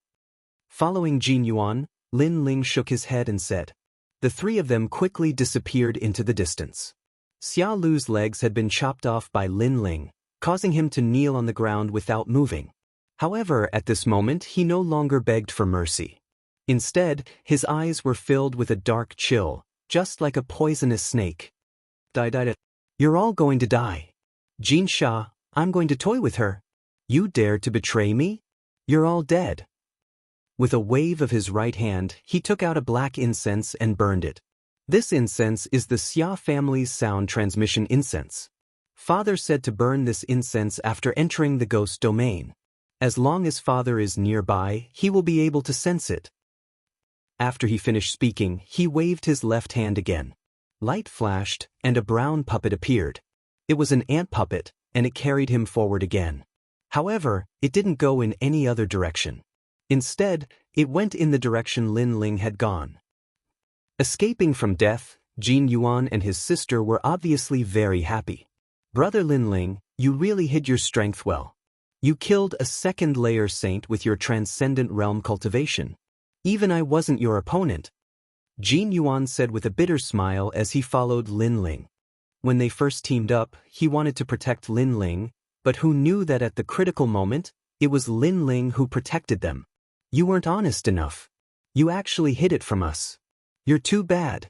Following Jin Yuan, Lin Ling shook his head and said. The three of them quickly disappeared into the distance. Xia Lu's legs had been chopped off by Lin Ling, causing him to kneel on the ground without moving. However, at this moment he no longer begged for mercy. Instead, his eyes were filled with a dark chill, just like a poisonous snake. You're all going to die. Jin Sha, I'm going to toy with her. You dared to betray me? You're all dead. With a wave of his right hand, he took out a black incense and burned it. This incense is the Xia family's sound transmission incense. Father said to burn this incense after entering the ghost domain. As long as Father is nearby, he will be able to sense it. After he finished speaking, he waved his left hand again. Light flashed, and a brown puppet appeared. It was an ant puppet, and it carried him forward again. However, it didn't go in any other direction. Instead, it went in the direction Lin Ling had gone. Escaping from death, Jin Yuan and his sister were obviously very happy. Brother Lin Ling, you really hid your strength well. You killed a second-layer saint with your transcendent realm cultivation. Even I wasn't your opponent. Jin Yuan said with a bitter smile as he followed Lin Ling. When they first teamed up, he wanted to protect Lin Ling, but who knew that at the critical moment, it was Lin Ling who protected them. You weren't honest enough. You actually hid it from us. You're too bad.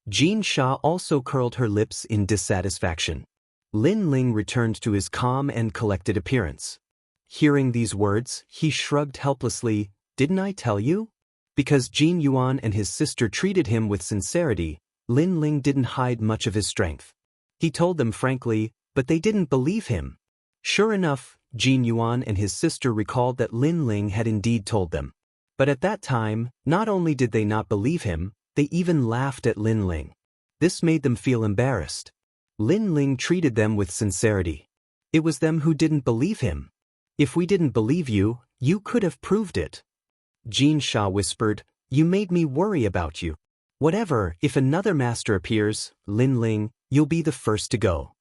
Jin Sha also curled her lips in dissatisfaction. Lin Ling returned to his calm and collected appearance. Hearing these words, he shrugged helplessly. Didn't I tell you? Because Jin Yuan and his sister treated him with sincerity, Lin Ling didn't hide much of his strength. He told them frankly, but they didn't believe him. Sure enough, Jin Yuan and his sister recalled that Lin Ling had indeed told them. But at that time, not only did they not believe him, they even laughed at Lin Ling. This made them feel embarrassed. Lin Ling treated them with sincerity. It was them who didn't believe him. If we didn't believe you, you could have proved it. Jin Sha whispered, you made me worry about you. Whatever, if another master appears, Lin Ling, you'll be the first to go.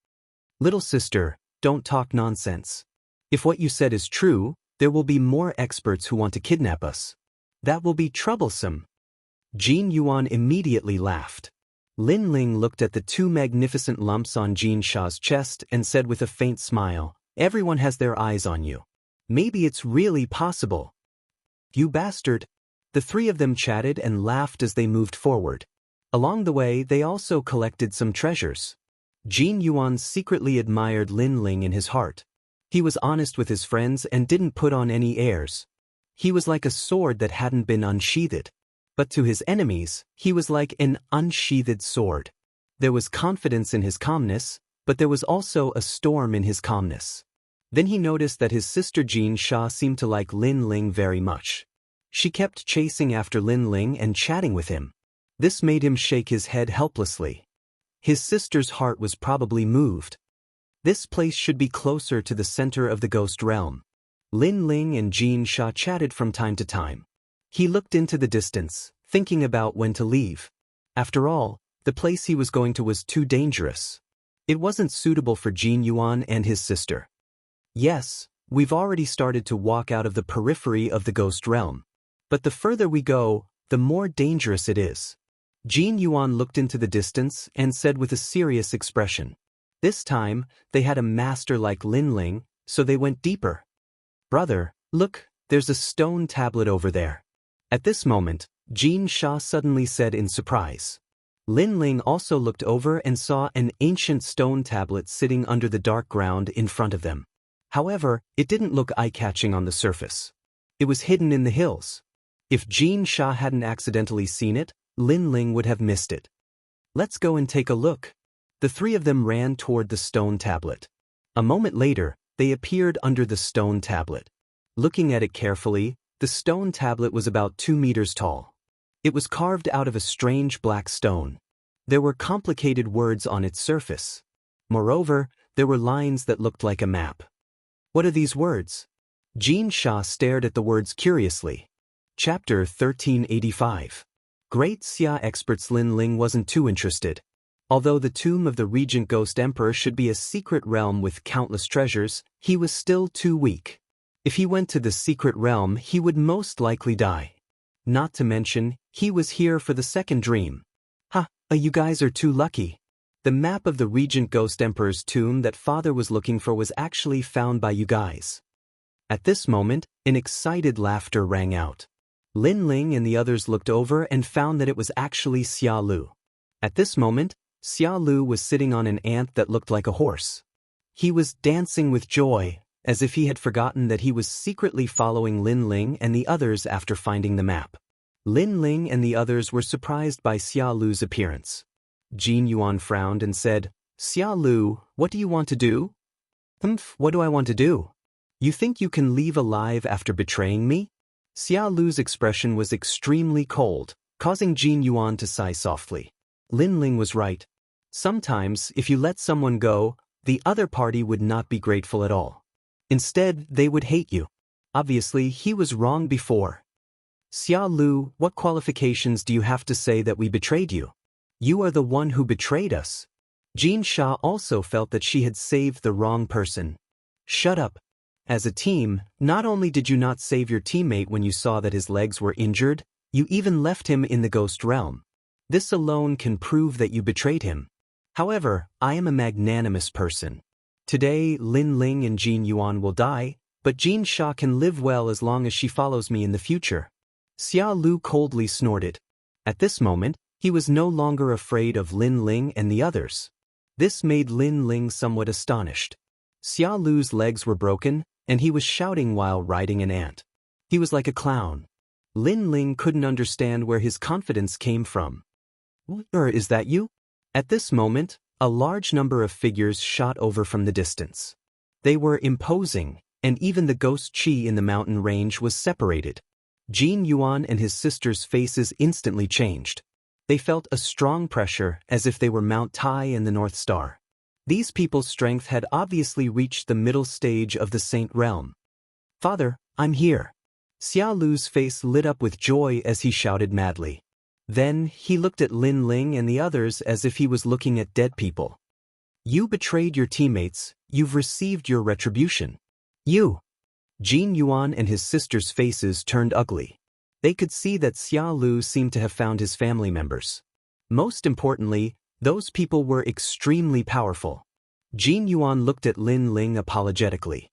Little sister, don't talk nonsense. If what you said is true, there will be more experts who want to kidnap us. That will be troublesome. Jin Yuan immediately laughed. Lin Ling looked at the two magnificent lumps on Jin Sha's chest and said with a faint smile, everyone has their eyes on you. Maybe it's really possible. You bastard. The three of them chatted and laughed as they moved forward. Along the way, they also collected some treasures. Jin Yuan secretly admired Lin Ling in his heart. He was honest with his friends and didn't put on any airs. He was like a sword that hadn't been unsheathed. But to his enemies, he was like an unsheathed sword. There was confidence in his calmness, but there was also a storm in his calmness. Then he noticed that his sister Jin Sha seemed to like Lin Ling very much. She kept chasing after Lin Ling and chatting with him. This made him shake his head helplessly. His sister's heart was probably moved. This place should be closer to the center of the ghost realm. Lin Ling and Jin Sha chatted from time to time. He looked into the distance, thinking about when to leave. After all, the place he was going to was too dangerous. It wasn't suitable for Jin Yuan and his sister. Yes, we've already started to walk out of the periphery of the ghost realm. But the further we go, the more dangerous it is. Jin Yuan looked into the distance and said with a serious expression. This time, they had a master like Lin Ling, so they went deeper. Brother, look, there's a stone tablet over there. At this moment, Jin Sha suddenly said in surprise. Lin Ling also looked over and saw an ancient stone tablet sitting under the dark ground in front of them. However, it didn't look eye-catching on the surface. It was hidden in the hills. If Jin Sha hadn't accidentally seen it, Lin Ling would have missed it. Let's go and take a look. The three of them ran toward the stone tablet. A moment later, they appeared under the stone tablet. Looking at it carefully, the stone tablet was about 2 meters tall. It was carved out of a strange black stone. There were complicated words on its surface. Moreover, there were lines that looked like a map. What are these words? Jin Sha stared at the words curiously. Chapter 1385. Great Xia experts. Lin Ling wasn't too interested. Although the tomb of the Regent Ghost Emperor should be a secret realm with countless treasures, he was still too weak. If he went to the secret realm, he would most likely die. Not to mention, he was here for the second dream. You guys are too lucky. The map of the Regent Ghost Emperor's tomb that father was looking for was actually found by you guys. At this moment, an excited laughter rang out. Lin Ling and the others looked over and found that it was actually Xia Lu. At this moment, Xia Lu was sitting on an ant that looked like a horse. He was dancing with joy, as if he had forgotten that he was secretly following Lin Ling and the others after finding the map. Lin Ling and the others were surprised by Xia Lu's appearance. Jin Yuan frowned and said, Xia Lu, what do you want to do? What do I want to do? You think you can leave alive after betraying me? Xia Lu's expression was extremely cold, causing Jin Yuan to sigh softly. Lin Ling was right. Sometimes, if you let someone go, the other party would not be grateful at all. Instead, they would hate you. Obviously, he was wrong before. Xia Lu, what qualifications do you have to say that we betrayed you? You are the one who betrayed us. Jin Sha also felt that she had saved the wrong person. Shut up. As a team, not only did you not save your teammate when you saw that his legs were injured, you even left him in the ghost realm. This alone can prove that you betrayed him. However, I am a magnanimous person. Today, Lin Ling and Jin Yuan will die, but Jin Sha can live well as long as she follows me in the future. Xia Lu coldly snorted. At this moment, he was no longer afraid of Lin Ling and the others. This made Lin Ling somewhat astonished. Xia Lu's legs were broken, and he was shouting while riding an ant. He was like a clown. Lin Ling couldn't understand where his confidence came from. Is that you? At this moment, a large number of figures shot over from the distance. They were imposing, and even the ghost chi in the mountain range was separated. Jin Yuan and his sister's faces instantly changed. They felt a strong pressure as if they were Mount Tai and the North Star. These people's strength had obviously reached the middle stage of the Saint Realm. Father, I'm here. Xia Lu's face lit up with joy as he shouted madly. Then, he looked at Lin Ling and the others as if he was looking at dead people. You betrayed your teammates, you've received your retribution. You! Jin Yuan and his sister's faces turned ugly. They could see that Xia Lu seemed to have found his family members. Most importantly, those people were extremely powerful. Jin Yuan looked at Lin Ling apologetically.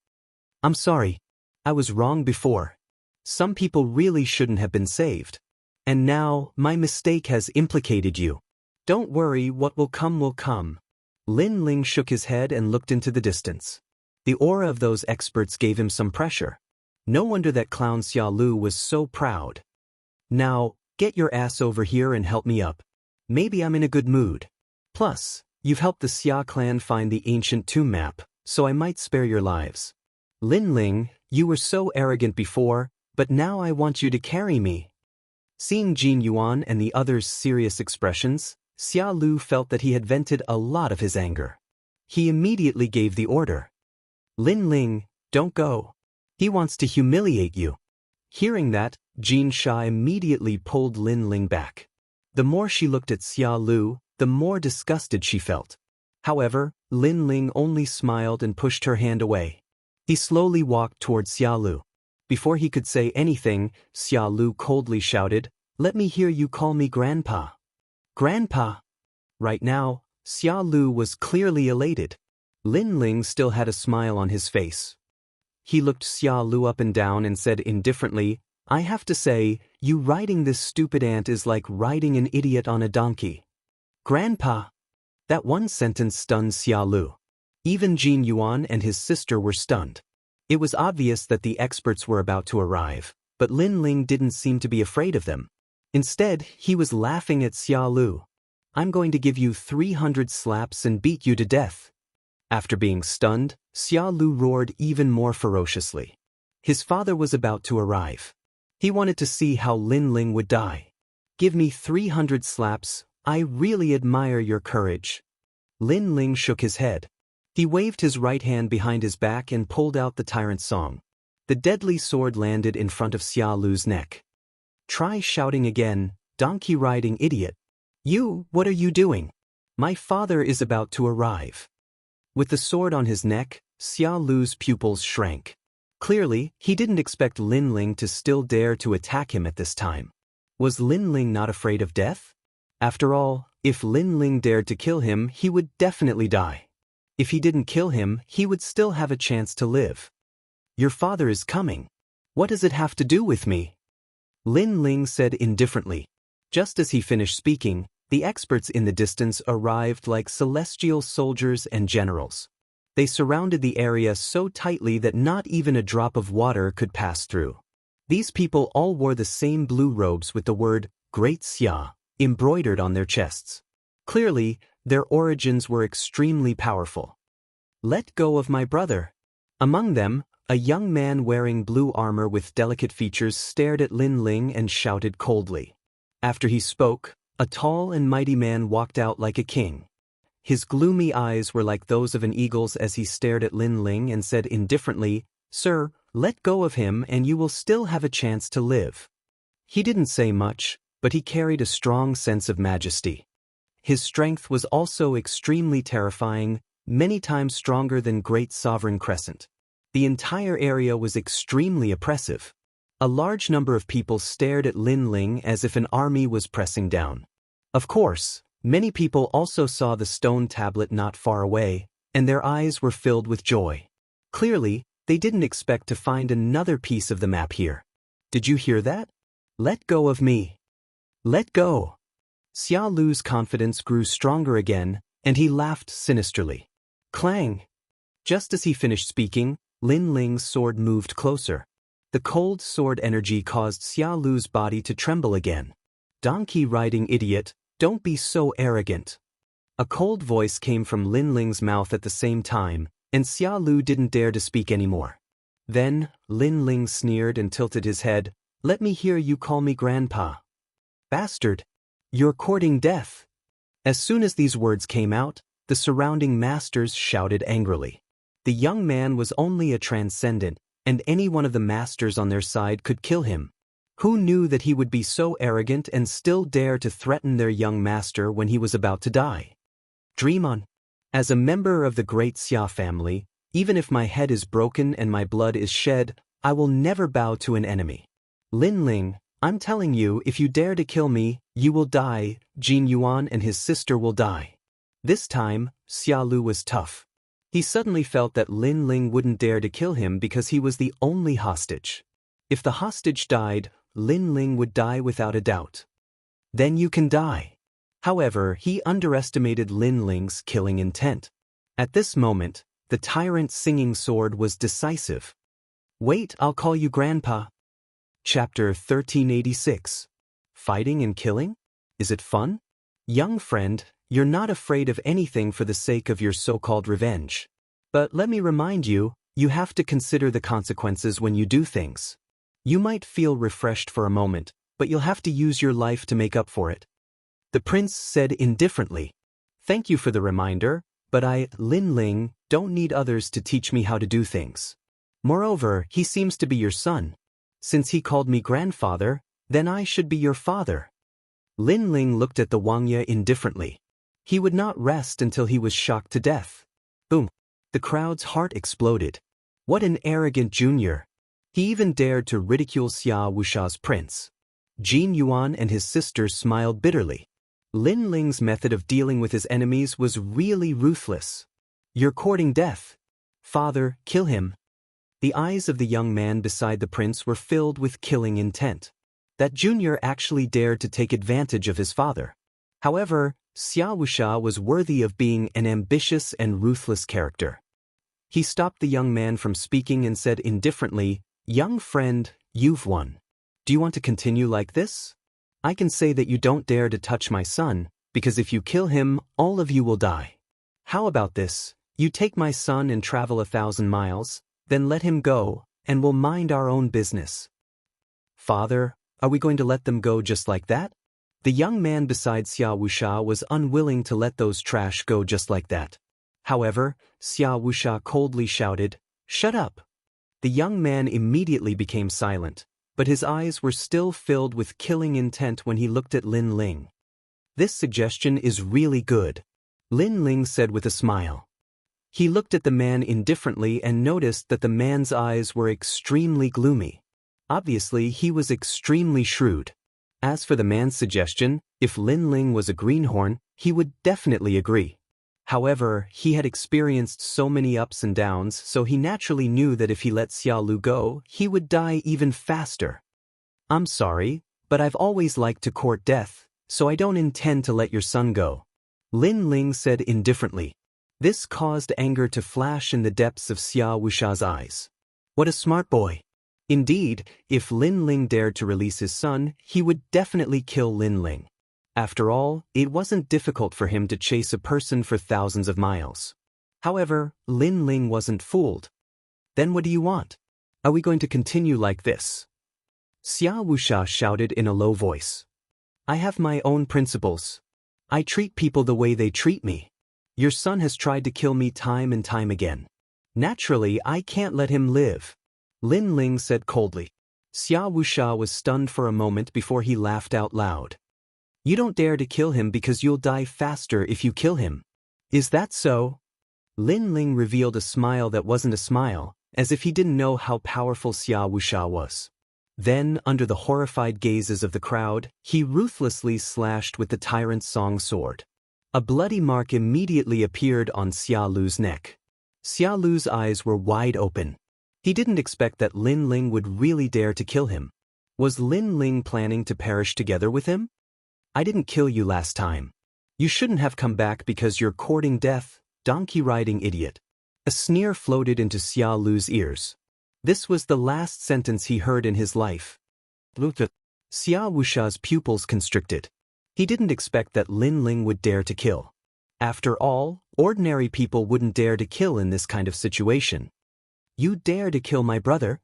I'm sorry. I was wrong before. Some people really shouldn't have been saved. And now, my mistake has implicated you. Don't worry, what will come will come. Lin Ling shook his head and looked into the distance. The aura of those experts gave him some pressure. No wonder that clown Xia Lu was so proud. Now, get your ass over here and help me up. Maybe I'm in a good mood. Plus, you've helped the Xia clan find the ancient tomb map, so I might spare your lives. Lin Ling, you were so arrogant before, but now I want you to carry me. Seeing Jin Yuan and the others' serious expressions, Xia Lu felt that he had vented a lot of his anger. He immediately gave the order. Lin Ling, don't go. He wants to humiliate you. Hearing that, Jin Sha immediately pulled Lin Ling back. The more she looked at Xia Lu, the more disgusted she felt. However, Lin Ling only smiled and pushed her hand away. He slowly walked towards Xia Lu. Before he could say anything, Xia Lu coldly shouted, "Let me hear you call me Grandpa." Grandpa! Right now, Xia Lu was clearly elated. Lin Ling still had a smile on his face. He looked Xia Lu up and down and said indifferently, "I have to say, you riding this stupid ant is like riding an idiot on a donkey." Grandpa! That one sentence stunned Xia Lu. Even Jin Yuan and his sister were stunned. It was obvious that the experts were about to arrive, but Lin Ling didn't seem to be afraid of them. Instead, he was laughing at Xia Lu. "I'm going to give you 300 slaps and beat you to death." After being stunned, Xia Lu roared even more ferociously. His father was about to arrive. He wanted to see how Lin Ling would die. "Give me 300 slaps, I really admire your courage." Lin Ling shook his head. He waved his right hand behind his back and pulled out the tyrant's song. The deadly sword landed in front of Xia Lu's neck. "Try shouting again, donkey-riding idiot. You, what are you doing? My father is about to arrive." With the sword on his neck, Xia Lu's pupils shrank. Clearly, he didn't expect Lin Ling to still dare to attack him at this time. Was Lin Ling not afraid of death? After all, if Lin Ling dared to kill him, he would definitely die. If he didn't kill him, he would still have a chance to live. "Your father is coming. What does it have to do with me?" Lin Ling said indifferently. Just as he finished speaking, the experts in the distance arrived like celestial soldiers and generals. They surrounded the area so tightly that not even a drop of water could pass through. These people all wore the same blue robes with the word Great Xia embroidered on their chests. Clearly, their origins were extremely powerful. "Let go of my brother." Among them, a young man wearing blue armor with delicate features stared at Lin Ling and shouted coldly. After he spoke, a tall and mighty man walked out like a king. His gloomy eyes were like those of an eagle's as he stared at Lin Ling and said indifferently, "Sir, let go of him and you will still have a chance to live." He didn't say much, but he carried a strong sense of majesty. His strength was also extremely terrifying, many times stronger than Great Sovereign Crescent. The entire area was extremely oppressive. A large number of people stared at Lin Ling as if an army was pressing down. Of course, many people also saw the stone tablet not far away, and their eyes were filled with joy. Clearly, they didn't expect to find another piece of the map here. Did you hear that? Let go of me. Let go. Xia Lu's confidence grew stronger again, and he laughed sinisterly. Clang! Just as he finished speaking, Lin Ling's sword moved closer. The cold sword energy caused Xia Lu's body to tremble again. "Donkey-riding idiot, don't be so arrogant." A cold voice came from Lin Ling's mouth at the same time, and Xia Lu didn't dare to speak anymore. Then, Lin Ling sneered and tilted his head. "Let me hear you call me Grandpa." "Bastard! You're courting death." As soon as these words came out, the surrounding masters shouted angrily. The young man was only a transcendent, and any one of the masters on their side could kill him. Who knew that he would be so arrogant and still dare to threaten their young master when he was about to die? Dream on. As a member of the great Xia family, even if my head is broken and my blood is shed, I will never bow to an enemy. Lin Ling, I'm telling you, if you dare to kill me, you will die. Jin Yuan and his sister will die. This time, Xia Lu was tough. He suddenly felt that Lin Ling wouldn't dare to kill him because he was the only hostage. If the hostage died, Lin Ling would die without a doubt. Then you can die. However, he underestimated Lin Ling's killing intent. At this moment, the tyrant's singing sword was decisive. Wait, I'll call you Grandpa. Chapter 1386. Fighting and killing? Is it fun? Young friend, You're not afraid of anything for the sake of your so-called revenge. But let me remind you, you have to consider the consequences when you do things. You might feel refreshed for a moment, but you'll have to use your life to make up for it. The prince said indifferently, "Thank you for the reminder, but I, Lin Ling, don't need others to teach me how to do things. Moreover, he seems to be your son. Since he called me grandfather, then I should be your father." Lin Ling looked at the Wuxia indifferently. He would not rest until he was shocked to death. Boom! The crowd's heart exploded. What an arrogant junior! He even dared to ridicule Xia Wuxia's prince. Jin Yuan and his sister smiled bitterly. Lin Ling's method of dealing with his enemies was really ruthless. "You're courting death. Father, kill him." The eyes of the young man beside the prince were filled with killing intent. That junior actually dared to take advantage of his father. However, Xia Wuxia was worthy of being an ambitious and ruthless character. He stopped the young man from speaking and said indifferently, "Young friend, you've won. Do you want to continue like this? I can say that you don't dare to touch my son, because if you kill him, all of you will die. How about this? You take my son and travel 1,000 miles, then let him go, and we'll mind our own business." "Father, are we going to let them go just like that?" The young man beside Xia Wuxia was unwilling to let those trash go just like that. However, Xia Wuxia coldly shouted, "Shut up!" The young man immediately became silent, but his eyes were still filled with killing intent when he looked at Lin Ling. "This suggestion is really good," Lin Ling said with a smile. He looked at the man indifferently and noticed that the man's eyes were extremely gloomy. Obviously, he was extremely shrewd. As for the man's suggestion, if Lin Ling was a greenhorn, he would definitely agree. However, he had experienced so many ups and downs, so he naturally knew that if he let Xia Lu go, he would die even faster. "I'm sorry, but I've always liked to court death, so I don't intend to let your son go," Lin Ling said indifferently. This caused anger to flash in the depths of Xia Wuxia's eyes. What a smart boy! Indeed, if Lin Ling dared to release his son, he would definitely kill Lin Ling. After all, it wasn't difficult for him to chase a person for thousands of miles. However, Lin Ling wasn't fooled. "Then what do you want? Are we going to continue like this?" Xia Wuxia shouted in a low voice. "I have my own principles. I treat people the way they treat me. Your son has tried to kill me time and time again. Naturally, I can't let him live," Lin Ling said coldly. Xia Wuxia was stunned for a moment before he laughed out loud. "You don't dare to kill him because you'll die faster if you kill him. Is that so?" Lin Ling revealed a smile that wasn't a smile, as if he didn't know how powerful Xia Wuxia was. Then, under the horrified gazes of the crowd, he ruthlessly slashed with the tyrant's song sword. A bloody mark immediately appeared on Xia Lu's neck. Xia Lu's eyes were wide open. He didn't expect that Lin Ling would really dare to kill him. Was Lin Ling planning to perish together with him? "I didn't kill you last time. You shouldn't have come back because you're courting death, donkey-riding idiot." A sneer floated into Xia Lu's ears. This was the last sentence he heard in his life. Xia Wuxia's pupils constricted. He didn't expect that Lin Ling would dare to kill. After all, ordinary people wouldn't dare to kill in this kind of situation. "You dare to kill my brother?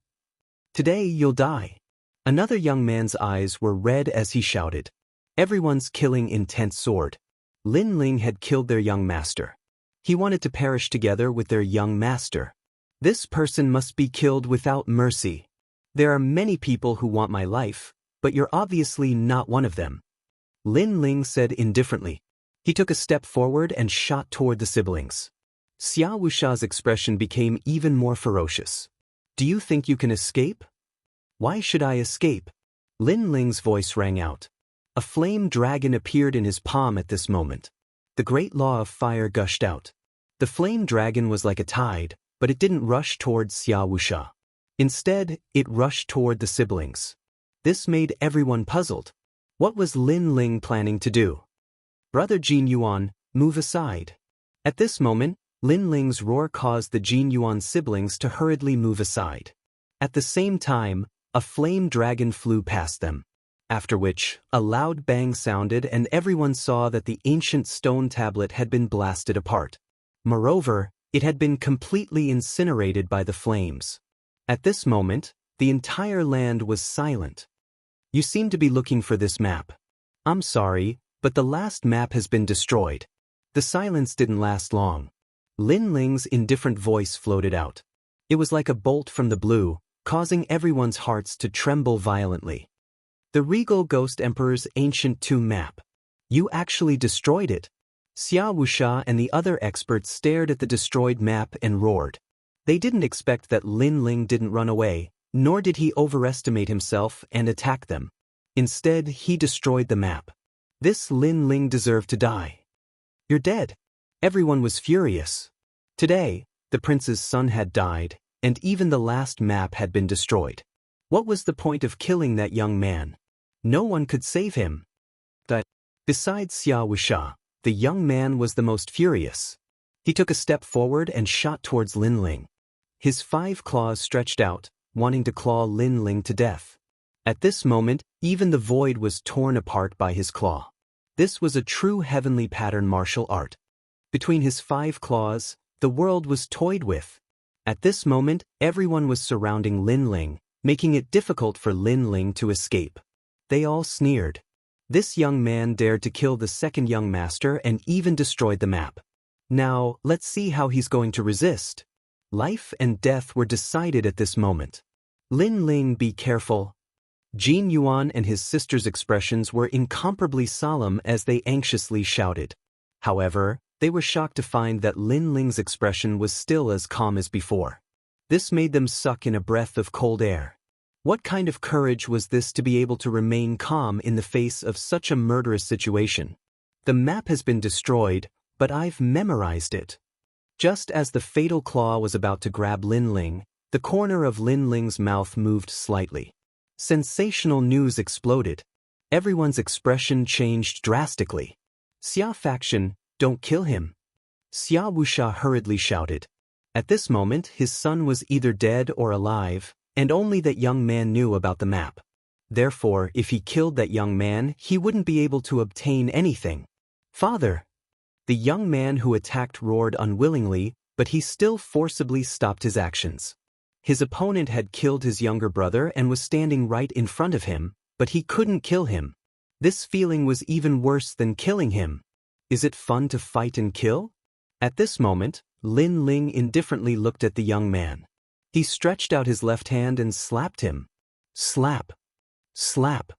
Today you'll die." Another young man's eyes were red as he shouted. Everyone's killing intent soared. Lin Ling had killed their young master. He wanted to perish together with their young master. This person must be killed without mercy. "There are many people who want my life, but you're obviously not one of them," Lin Ling said indifferently. He took a step forward and shot toward the siblings. Xia Wuxia's expression became even more ferocious. "Do you think you can escape?" "Why should I escape?" Lin Ling's voice rang out. A flame dragon appeared in his palm at this moment. The great law of fire gushed out. The flame dragon was like a tide, but it didn't rush toward Xia Wuxia. Instead, it rushed toward the siblings. This made everyone puzzled. What was Lin Ling planning to do? "Brother Jin Yuan, move aside." At this moment, Lin Ling's roar caused the Jin Yuan siblings to hurriedly move aside. At the same time, a flame dragon flew past them. After which, a loud bang sounded and everyone saw that the ancient stone tablet had been blasted apart. Moreover, it had been completely incinerated by the flames. At this moment, the entire land was silent. You seem to be looking for this map. I'm sorry, but the last map has been destroyed. The silence didn't last long. Lin Ling's indifferent voice floated out. It was like a bolt from the blue, causing everyone's hearts to tremble violently. The Regal Ghost Emperor's ancient tomb map. You actually destroyed it. Xia Wuxia and the other experts stared at the destroyed map and roared. They didn't expect that Lin Ling didn't run away, nor did he overestimate himself and attack them. Instead, he destroyed the map. This Lin Ling deserved to die. You're dead. Everyone was furious. Today, the prince's son had died, and even the last map had been destroyed. What was the point of killing that young man? No one could save him. Besides Xia Wuxia, the young man was the most furious. He took a step forward and shot towards Lin Ling. His 5 claws stretched out, wanting to claw Lin Ling to death. At this moment, even the void was torn apart by his claw. This was a true heavenly pattern martial art. Between his 5 claws, the world was toyed with. At this moment, everyone was surrounding Lin Ling, making it difficult for Lin Ling to escape. They all sneered. This young man dared to kill the second young master and even destroyed the map. Now, let's see how he's going to resist. Life and death were decided at this moment. Lin Ling, be careful. Jin Yuan and his sister's expressions were incomparably solemn as they anxiously shouted. However, they were shocked to find that Lin Ling's expression was still as calm as before. This made them suck in a breath of cold air. What kind of courage was this to be able to remain calm in the face of such a murderous situation? The map has been destroyed, but I've memorized it. Just as the fatal claw was about to grab Lin Ling, the corner of Lin Ling's mouth moved slightly. Sensational news exploded. Everyone's expression changed drastically. Xia faction, don't kill him. Xia Wuxia hurriedly shouted. At this moment, his son was either dead or alive, and only that young man knew about the map. Therefore, if he killed that young man, he wouldn't be able to obtain anything. Father! The young man who attacked roared unwillingly, but he still forcibly stopped his actions. His opponent had killed his younger brother and was standing right in front of him, but he couldn't kill him. This feeling was even worse than killing him. Is it fun to fight and kill? At this moment, Lin Ling indifferently looked at the young man. He stretched out his left hand and slapped him. Slap. Slap.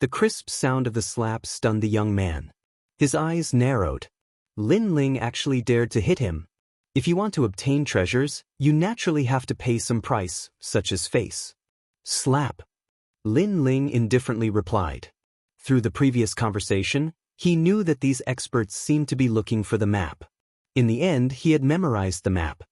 The crisp sound of the slap stunned the young man. His eyes narrowed. Lin Ling actually dared to hit him. If you want to obtain treasures, you naturally have to pay some price, such as face. Slap. Lin Ling indifferently replied. Through the previous conversation, he knew that these experts seemed to be looking for the map. In the end, he had memorized the map.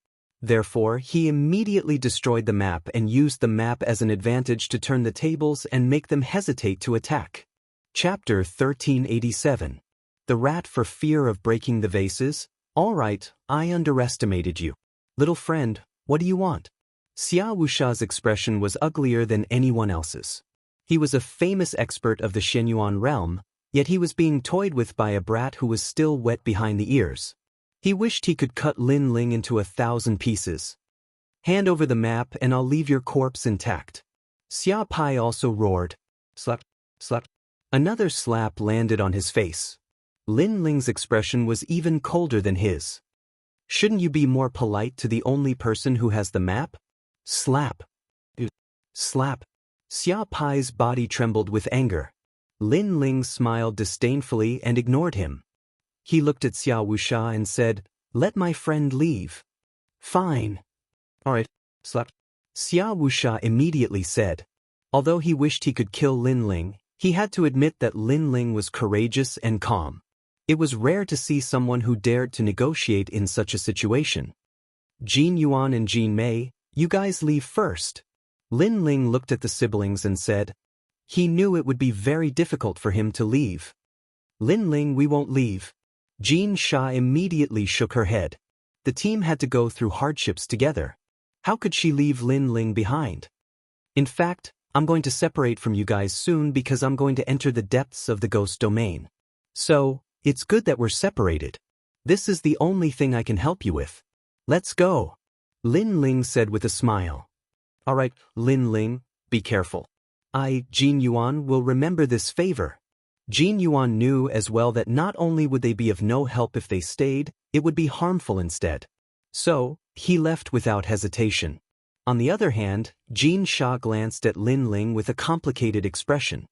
Therefore, he immediately destroyed the map and used the map as an advantage to turn the tables and make them hesitate to attack. Chapter 1387. The Rat for Fear of Breaking the Vases. All right, I underestimated you. Little friend, what do you want? Xia Wuxia's expression was uglier than anyone else's. He was a famous expert of the Shenyuan realm, yet he was being toyed with by a brat who was still wet behind the ears. He wished he could cut Lin Ling into 1,000 pieces. Hand over the map and I'll leave your corpse intact. Xia Pai also roared. Slap, slap. Another slap landed on his face. Lin Ling's expression was even colder than his. Shouldn't you be more polite to the only person who has the map? Slap. Slap. Xia Pai's body trembled with anger. Lin Ling smiled disdainfully and ignored him. He looked at Xia Wuxia and said, "Let my friend leave." Fine. All right, slap. Xia Wuxia immediately said. Although he wished he could kill Lin Ling, he had to admit that Lin Ling was courageous and calm. It was rare to see someone who dared to negotiate in such a situation. Jin Yuan and Jin Mei, you guys leave first. Lin Ling looked at the siblings and said. He knew it would be very difficult for him to leave. Lin Ling, we won't leave. Jin Sha immediately shook her head. The team had to go through hardships together. How could she leave Lin Ling behind? In fact, I'm going to separate from you guys soon because I'm going to enter the depths of the ghost domain. So, it's good that we're separated. This is the only thing I can help you with. Let's go. Lin Ling said with a smile. Alright, Lin Ling, be careful. Jin Yuan, will remember this favor. Jin Yuan knew as well that not only would they be of no help if they stayed, it would be harmful instead. So, he left without hesitation. On the other hand, Jin Sha glanced at Lin Ling with a complicated expression.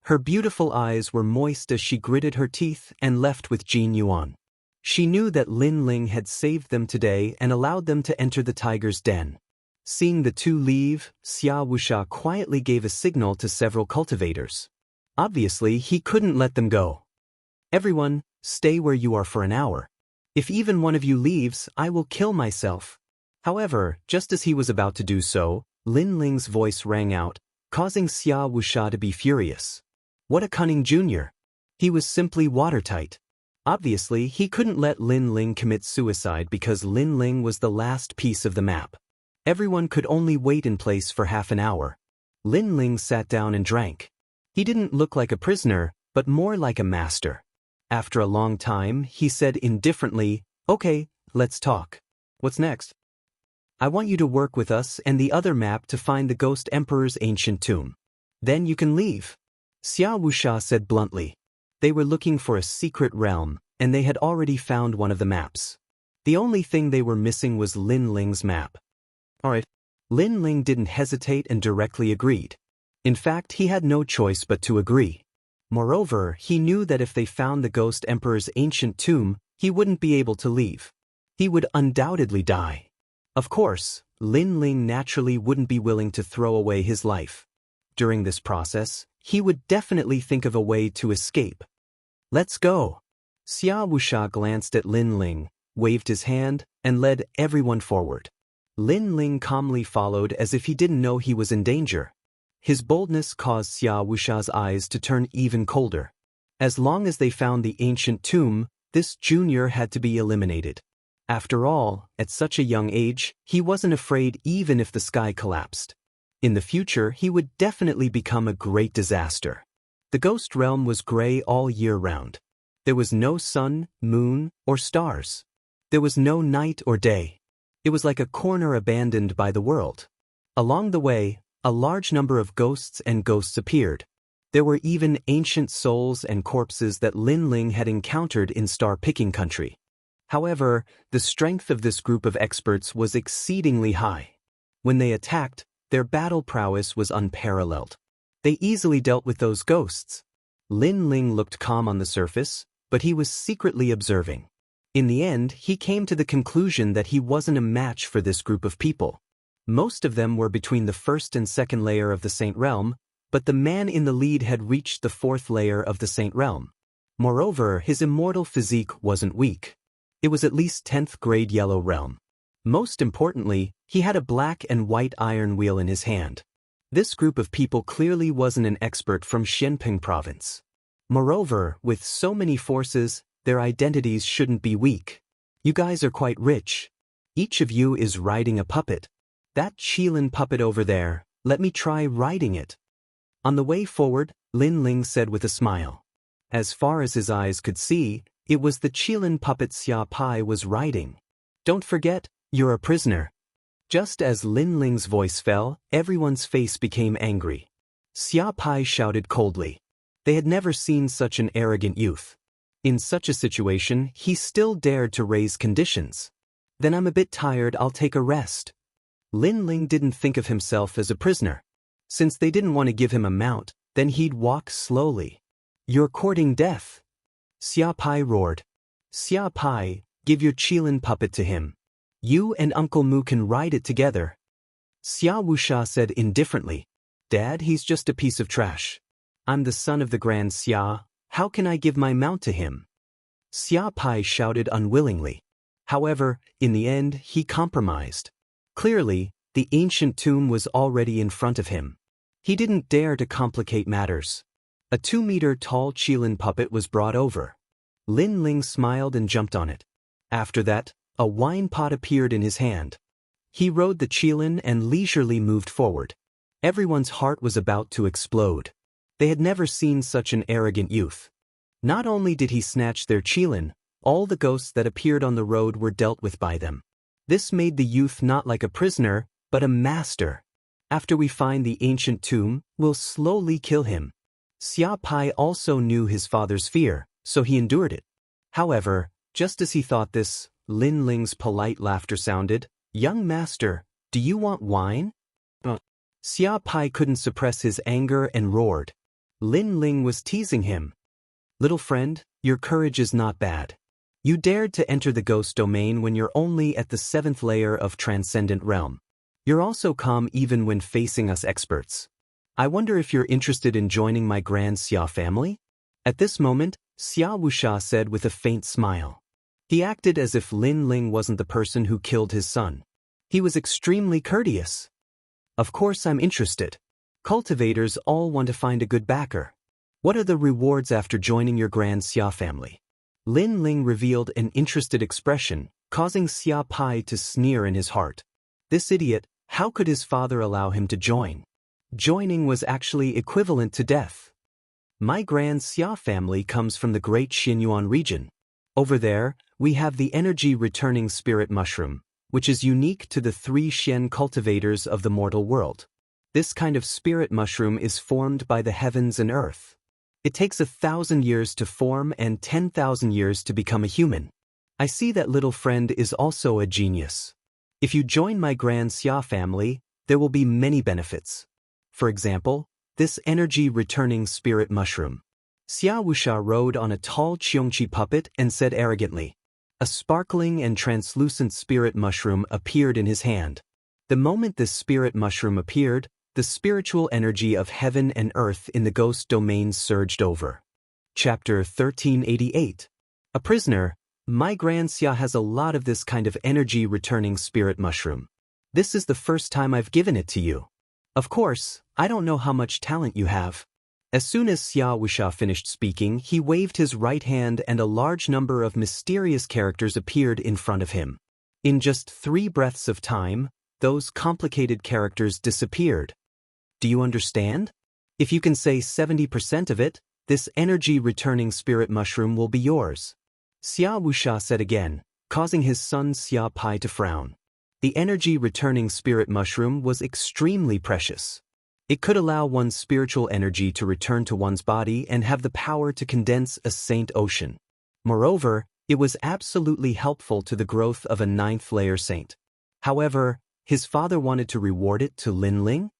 Her beautiful eyes were moist as she gritted her teeth and left with Jin Yuan. She knew that Lin Ling had saved them today and allowed them to enter the tiger's den. Seeing the two leave, Xia Wuxia quietly gave a signal to several cultivators. Obviously, he couldn't let them go. Everyone, stay where you are for an hour. If even one of you leaves, I will kill myself. However, just as he was about to do so, Lin Ling's voice rang out, causing Xia Wuxia to be furious. What a cunning junior! He was simply watertight. Obviously, he couldn't let Lin Ling commit suicide because Lin Ling was the last piece of the map. Everyone could only wait in place for half an hour. Lin Ling sat down and drank. He didn't look like a prisoner, but more like a master. After a long time, he said indifferently, Okay, let's talk. What's next? I want you to work with us and the other map to find the Ghost Emperor's ancient tomb. Then you can leave. Xia Wuxia said bluntly. They were looking for a secret realm, and they had already found one of the maps. The only thing they were missing was Lin Ling's map. Alright. Lin Ling didn't hesitate and directly agreed. In fact, he had no choice but to agree. Moreover, he knew that if they found the Ghost Emperor's ancient tomb, he wouldn't be able to leave. He would undoubtedly die. Of course, Lin Ling naturally wouldn't be willing to throw away his life. During this process, he would definitely think of a way to escape. Let's go. Xia Wuxia glanced at Lin Ling, waved his hand, and led everyone forward. Lin Ling calmly followed as if he didn't know he was in danger. His boldness caused Xia Wuxia's eyes to turn even colder. As long as they found the ancient tomb, this junior had to be eliminated. After all, at such a young age, he wasn't afraid even if the sky collapsed. In the future, he would definitely become a great disaster. The ghost realm was gray all year round. There was no sun, moon, or stars. There was no night or day. It was like a corner abandoned by the world. Along the way, a large number of ghosts appeared. There were even ancient souls and corpses that Lin Ling had encountered in star-picking country. However, the strength of this group of experts was exceedingly high. When they attacked, their battle prowess was unparalleled. They easily dealt with those ghosts. Lin Ling looked calm on the surface, but he was secretly observing. In the end, he came to the conclusion that he wasn't a match for this group of people. Most of them were between the first and second layer of the Saint Realm, but the man in the lead had reached the fourth layer of the Saint Realm. Moreover, his immortal physique wasn't weak. It was at least 10th grade Yellow Realm. Most importantly, he had a black and white iron wheel in his hand. This group of people clearly wasn't an expert from Xianping province. Moreover, with so many forces, their identities shouldn't be weak. You guys are quite rich. Each of you is riding a puppet. That Qilin puppet over there, let me try riding it. On the way forward, Lin Ling said with a smile. As far as his eyes could see, it was the Qilin puppet Xia Pai was riding. Don't forget, you're a prisoner. Just as Lin Ling's voice fell, everyone's face became angry. Xia Pai shouted coldly. They had never seen such an arrogant youth. In such a situation, he still dared to raise conditions. Then I'm a bit tired, I'll take a rest. Lin Ling didn't think of himself as a prisoner. Since they didn't want to give him a mount, then he'd walk slowly. You're courting death. Xia Pai roared. Xia Pai, give your Qilin puppet to him. You and Uncle Mu can ride it together. Xia Wuxia said indifferently. Dad, he's just a piece of trash. I'm the son of the Grand Xia, how can I give my mount to him? Xia Pai shouted unwillingly. However, in the end, he compromised. Clearly, the ancient tomb was already in front of him. He didn't dare to complicate matters. A 2-meter-tall Qilin puppet was brought over. Lin Ling smiled and jumped on it. After that, a wine pot appeared in his hand. He rode the Qilin and leisurely moved forward. Everyone's heart was about to explode. They had never seen such an arrogant youth. Not only did he snatch their qilin, all the ghosts that appeared on the road were dealt with by them. This made the youth not like a prisoner, but a master. After we find the ancient tomb, we'll slowly kill him. Xia Pai also knew his father's fear, so he endured it. However, just as he thought this, Lin Ling's polite laughter sounded. "Young master, do you want wine?" Xia Pai couldn't suppress his anger and roared. Lin Ling was teasing him. "Little friend, your courage is not bad. You dared to enter the ghost domain when you're only at the 7th layer of Transcendent Realm. You're also calm even when facing us experts. I wonder if you're interested in joining my Grand Xia family?" At this moment, Xia Wuxia said with a faint smile. He acted as if Lin Ling wasn't the person who killed his son. He was extremely courteous. "Of course I'm interested. Cultivators all want to find a good backer. What are the rewards after joining your Grand Xia family?" Lin Ling revealed an interested expression, causing Xia Pai to sneer in his heart. This idiot, how could his father allow him to join? Joining was actually equivalent to death. "My Grand Xia family comes from the Great Xinyuan region. Over there, we have the energy-returning spirit mushroom, which is unique to the 3 Xian cultivators of the mortal world. This kind of spirit mushroom is formed by the heavens and earth. It takes 1,000 years to form and 10,000 years to become a human. I see that little friend is also a genius. If you join my Grand Xia family, there will be many benefits. For example, this energy-returning spirit mushroom." Xia Wuxia rode on a tall Qiongqi puppet and said arrogantly. A sparkling and translucent spirit mushroom appeared in his hand. The moment this spirit mushroom appeared, the spiritual energy of heaven and earth in the ghost domain surged over. Chapter 1388. A prisoner. My Grand Xia has a lot of this kind of energy-returning spirit mushroom. This is the first time I've given it to you. Of course, I don't know how much talent you have. As soon as Xia Wuxia finished speaking, he waved his right hand and a large number of mysterious characters appeared in front of him. In just 3 breaths of time, those complicated characters disappeared. Do you understand? If you can say 70% of it, this energy-returning spirit mushroom will be yours. Xia Wuxia said again, causing his son Xia Pai to frown. The energy-returning spirit mushroom was extremely precious. It could allow one's spiritual energy to return to one's body and have the power to condense a saint ocean. Moreover, it was absolutely helpful to the growth of a 9th layer saint. However, his father wanted to reward it to Lin Ling?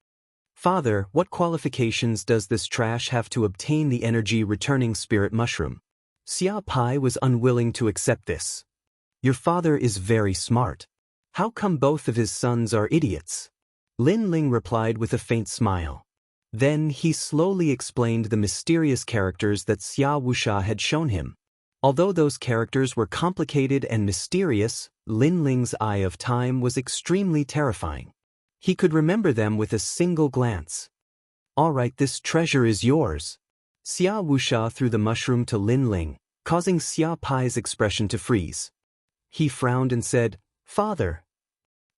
"Father, what qualifications does this trash have to obtain the energy-returning spirit mushroom?" Xia Pai was unwilling to accept this. "Your father is very smart. How come both of his sons are idiots?" Lin Ling replied with a faint smile. Then he slowly explained the mysterious characters that Xia Wuxia had shown him. Although those characters were complicated and mysterious, Lin Ling's eye of time was extremely terrifying. He could remember them with a single glance. "All right, this treasure is yours." Xia Wuxia threw the mushroom to Lin Ling, causing Xia Pai's expression to freeze. He frowned and said, "Father."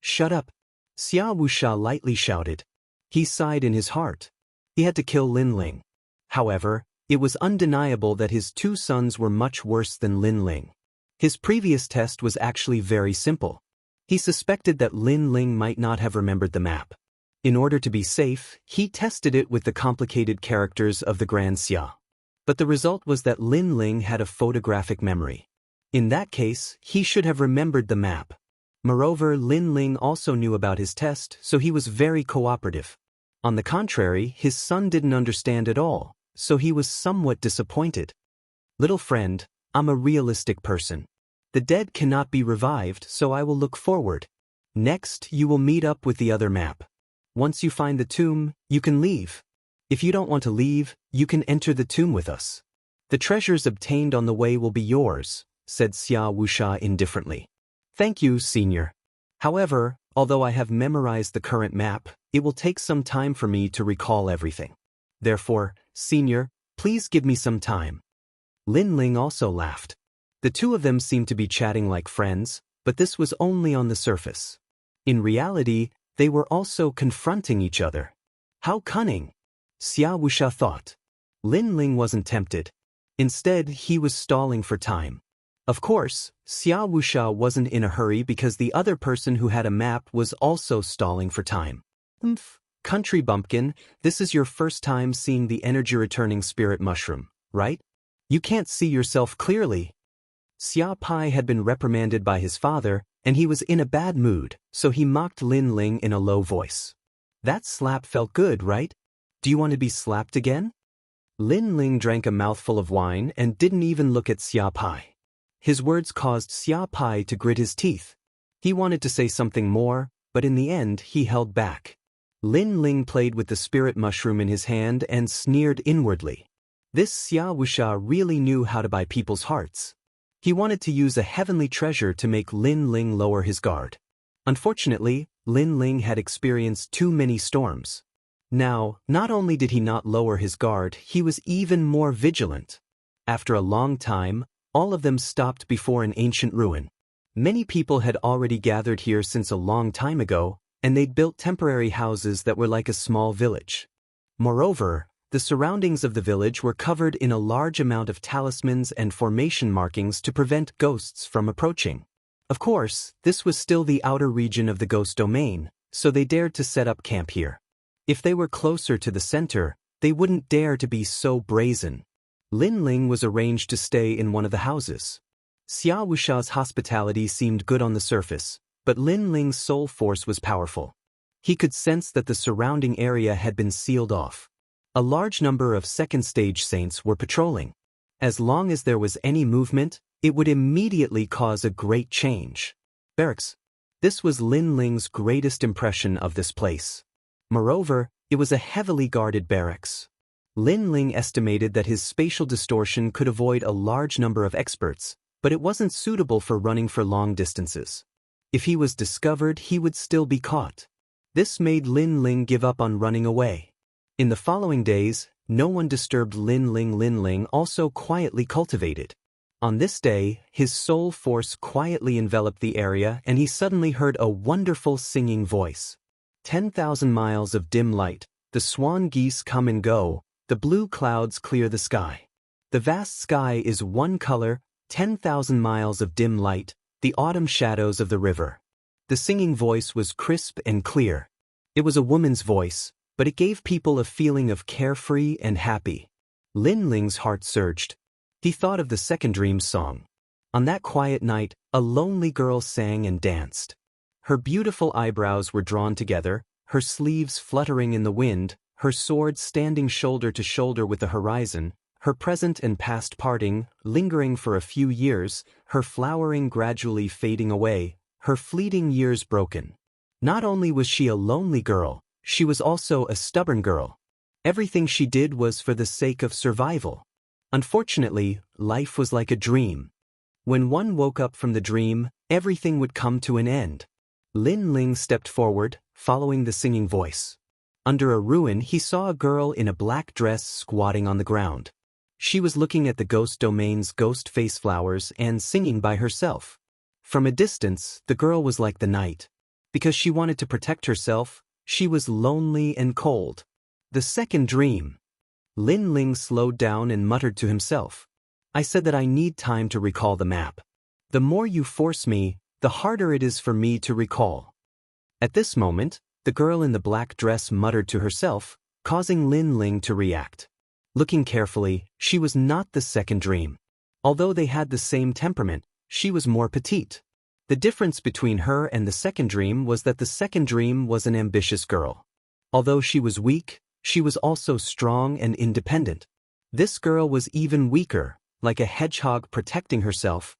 "Shut up." Xia Wuxia lightly shouted. He sighed in his heart. He had to kill Lin Ling. However, it was undeniable that his 2 sons were much worse than Lin Ling. His previous test was actually very simple. He suspected that Lin Ling might not have remembered the map. In order to be safe, he tested it with the complicated characters of the Grand Xia. But the result was that Lin Ling had a photographic memory. In that case, he should have remembered the map. Moreover, Lin Ling also knew about his test, so he was very cooperative. On the contrary, his son didn't understand at all, so he was somewhat disappointed. "Little friend, I'm a realistic person. The dead cannot be revived, so I will look forward. Next, you will meet up with the other map. Once you find the tomb, you can leave. If you don't want to leave, you can enter the tomb with us. The treasures obtained on the way will be yours," said Xia Wuxia indifferently. "Thank you, senior. However, although I have memorized the current map, it will take some time for me to recall everything. Therefore, senior, please give me some time." Lin Ling also laughed. The 2 of them seemed to be chatting like friends, but this was only on the surface. In reality, they were also confronting each other. How cunning! Xia Wuxia thought. Lin Ling wasn't tempted. Instead, he was stalling for time. Of course, Xia Wuxia wasn't in a hurry because the other person who had a map was also stalling for time. Country bumpkin, this is your first time seeing the energy-returning spirit mushroom, right? You can't see yourself clearly. Xia Pai had been reprimanded by his father, and he was in a bad mood, so he mocked Lin Ling in a low voice. That slap felt good, right? Do you want to be slapped again? Lin Ling drank a mouthful of wine and didn't even look at Xia Pai. His words caused Xia Pai to grit his teeth. He wanted to say something more, but in the end he held back. Lin Ling played with the spirit mushroom in his hand and sneered inwardly. This Xia Wuxia really knew how to buy people's hearts. He wanted to use a heavenly treasure to make Lin Ling lower his guard. Unfortunately, Lin Ling had experienced too many storms. Now, not only did he not lower his guard, he was even more vigilant. After a long time, all of them stopped before an ancient ruin. Many people had already gathered here since a long time ago, and they'd built temporary houses that were like a small village. Moreover, the surroundings of the village were covered in a large amount of talismans and formation markings to prevent ghosts from approaching. Of course, this was still the outer region of the ghost domain, so they dared to set up camp here. If they were closer to the center, they wouldn't dare to be so brazen. Lin Ling was arranged to stay in one of the houses. Xia Wuxia's hospitality seemed good on the surface, but Lin Ling's soul force was powerful. He could sense that the surrounding area had been sealed off. A large number of second-stage saints were patrolling. As long as there was any movement, it would immediately cause a great change. Barracks. This was Lin Ling's greatest impression of this place. Moreover, it was a heavily guarded barracks. Lin Ling estimated that his spatial distortion could avoid a large number of experts, but it wasn't suitable for running for long distances. If he was discovered, he would still be caught. This made Lin Ling give up on running away. In the following days, no one disturbed Lin Ling. Lin Ling also quietly cultivated. On this day, his soul force quietly enveloped the area and he suddenly heard a wonderful singing voice. 10,000 miles of dim light, the swan geese come and go, the blue clouds clear the sky. The vast sky is one color, 10,000 miles of dim light, the autumn shadows of the river. The singing voice was crisp and clear. It was a woman's voice, but it gave people a feeling of carefree and happy. Lin Ling's heart surged. He thought of the second dream's song. On that quiet night, a lonely girl sang and danced. Her beautiful eyebrows were drawn together, her sleeves fluttering in the wind, her sword standing shoulder to shoulder with the horizon, her present and past parting, lingering for a few years, her flowering gradually fading away, her fleeting years broken. Not only was she a lonely girl, she was also a stubborn girl. Everything she did was for the sake of survival. Unfortunately, life was like a dream. When one woke up from the dream, everything would come to an end. Lin Ling stepped forward, following the singing voice. Under a ruin, he saw a girl in a black dress squatting on the ground. She was looking at the ghost domain's ghost face flowers and singing by herself. From a distance, the girl was like the night. Because she wanted to protect herself, she was lonely and cold. The second dream. Lin Ling slowed down and muttered to himself. I said that I need time to recall the map. The more you force me, the harder it is for me to recall. At this moment, the girl in the black dress muttered to herself, causing Lin Ling to react. Looking carefully, she was not the second dream. Although they had the same temperament, she was more petite. The difference between her and the second dream was that the second dream was an ambitious girl. Although she was weak, she was also strong and independent. This girl was even weaker, like a hedgehog protecting herself.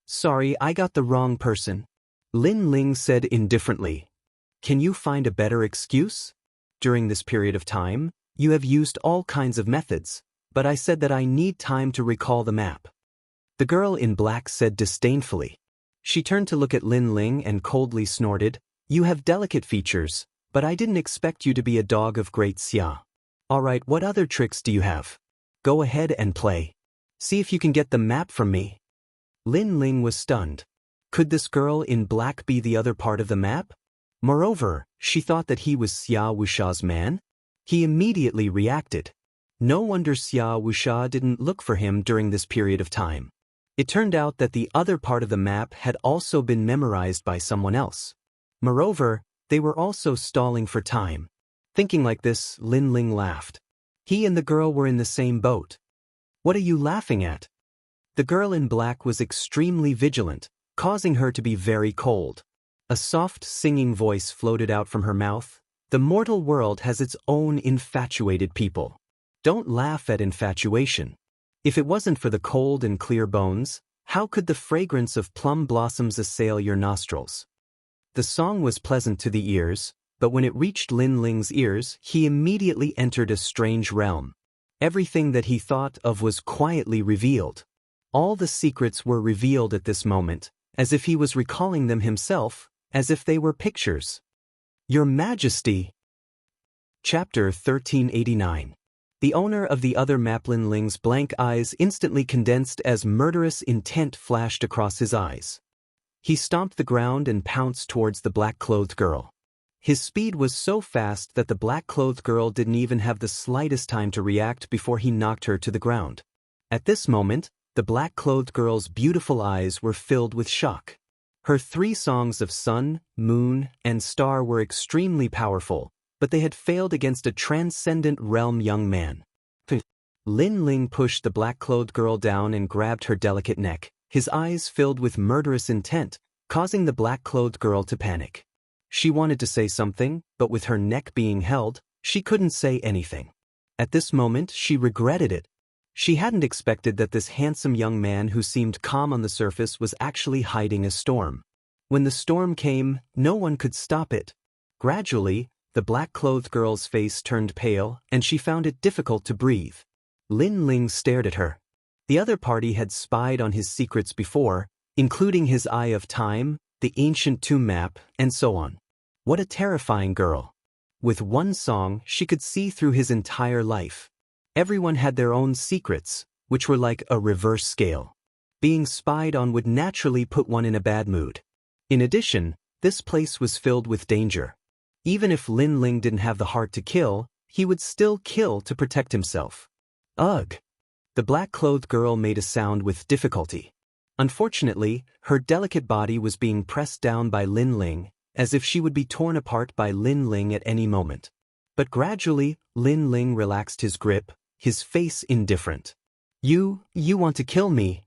Sorry, I got the wrong person. Lin Ling said indifferently. Can you find a better excuse? During this period of time, you have used all kinds of methods, but I said that I need time to recall the map. The girl in black said disdainfully. She turned to look at Lin Ling and coldly snorted, You have delicate features, but I didn't expect you to be a dog of great Xia. Alright, what other tricks do you have? Go ahead and play. See if you can get the map from me. Lin Ling was stunned. Could this girl in black be the other part of the map? Moreover, she thought that he was Xia Wuxia's man. He immediately reacted. No wonder Xia Wuxia didn't look for him during this period of time. It turned out that the other part of the map had also been memorized by someone else. Moreover, they were also stalling for time. Thinking like this, Lin Ling laughed. He and the girl were in the same boat. What are you laughing at? The girl in black was extremely vigilant, causing her to be very cold. A soft singing voice floated out from her mouth. The mortal world has its own infatuated people. Don't laugh at infatuation. If it wasn't for the cold and clear bones, how could the fragrance of plum blossoms assail your nostrils? The song was pleasant to the ears, but when it reached Lin Ling's ears, he immediately entered a strange realm. Everything that he thought of was quietly revealed. All the secrets were revealed at this moment, as if he was recalling them himself, as if they were pictures. Your Majesty! Chapter 1389. The owner of the other map, Lin Ling's blank eyes instantly condensed as murderous intent flashed across his eyes. He stomped the ground and pounced towards the black-clothed girl. His speed was so fast that the black-clothed girl didn't even have the slightest time to react before he knocked her to the ground. At this moment, the black-clothed girl's beautiful eyes were filled with shock. Her 3 songs of sun, moon, and star were extremely powerful, but they had failed against a transcendent realm young man. Lin Ling pushed the black-clothed girl down and grabbed her delicate neck, his eyes filled with murderous intent, causing the black-clothed girl to panic. She wanted to say something, but with her neck being held, she couldn't say anything. At this moment, she regretted it. She hadn't expected that this handsome young man who seemed calm on the surface was actually hiding a storm. When the storm came, no one could stop it. Gradually, the black-clothed girl's face turned pale, and she found it difficult to breathe. Lin Ling stared at her. The other party had spied on his secrets before, including his Eye of Time, the ancient tomb map, and so on. What a terrifying girl. With one song, she could see through his entire life. Everyone had their own secrets, which were like a reverse scale. Being spied on would naturally put one in a bad mood. In addition, this place was filled with danger. Even if Lin Ling didn't have the heart to kill, he would still kill to protect himself. Ugh! The black-clothed girl made a sound with difficulty. Unfortunately, her delicate body was being pressed down by Lin Ling, as if she would be torn apart by Lin Ling at any moment. But gradually, Lin Ling relaxed his grip, his face indifferent. You want to kill me?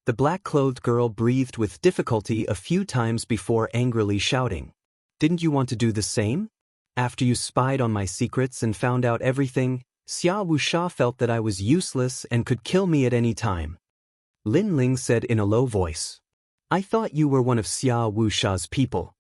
The black-clothed girl breathed with difficulty a few times before angrily shouting. Didn't you want to do the same? After you spied on my secrets and found out everything, Xia Wuxia felt that I was useless and could kill me at any time. Lin Ling said in a low voice. I thought you were one of Xia Wuxia's people.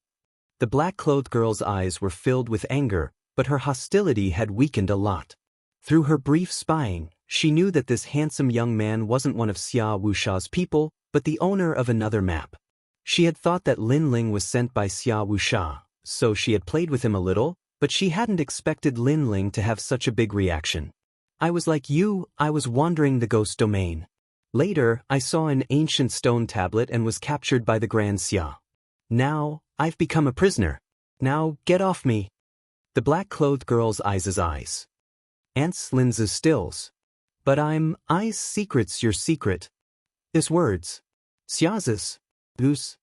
The black-clothed girl's eyes were filled with anger, but her hostility had weakened a lot. Through her brief spying, she knew that this handsome young man wasn't one of Xia Wuxia's people, but the owner of another map. She had thought that Lin Ling was sent by Xia Wuxia, so she had played with him a little, but she hadn't expected Lin Ling to have such a big reaction. I was like you, I was wandering the ghost domain. Later, I saw an ancient stone tablet and was captured by the Grand Xia. Now, I've become a prisoner. Now, get off me. The black-clothed girl's eyes. Aunt's Lin's stills. But I's secret's your secret. His words. Xia's. Goose.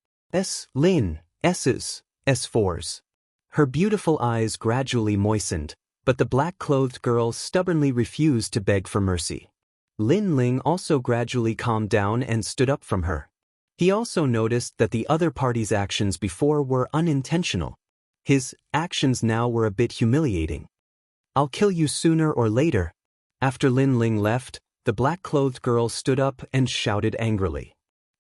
Lin. S's. S4's. Her beautiful eyes gradually moistened, but the black-clothed girl stubbornly refused to beg for mercy. Lin Ling also gradually calmed down and stood up from her. He also noticed that the other party's actions before were unintentional. His actions now were a bit humiliating. I'll kill you sooner or later. After Lin Ling left, the black-clothed girl stood up and shouted angrily.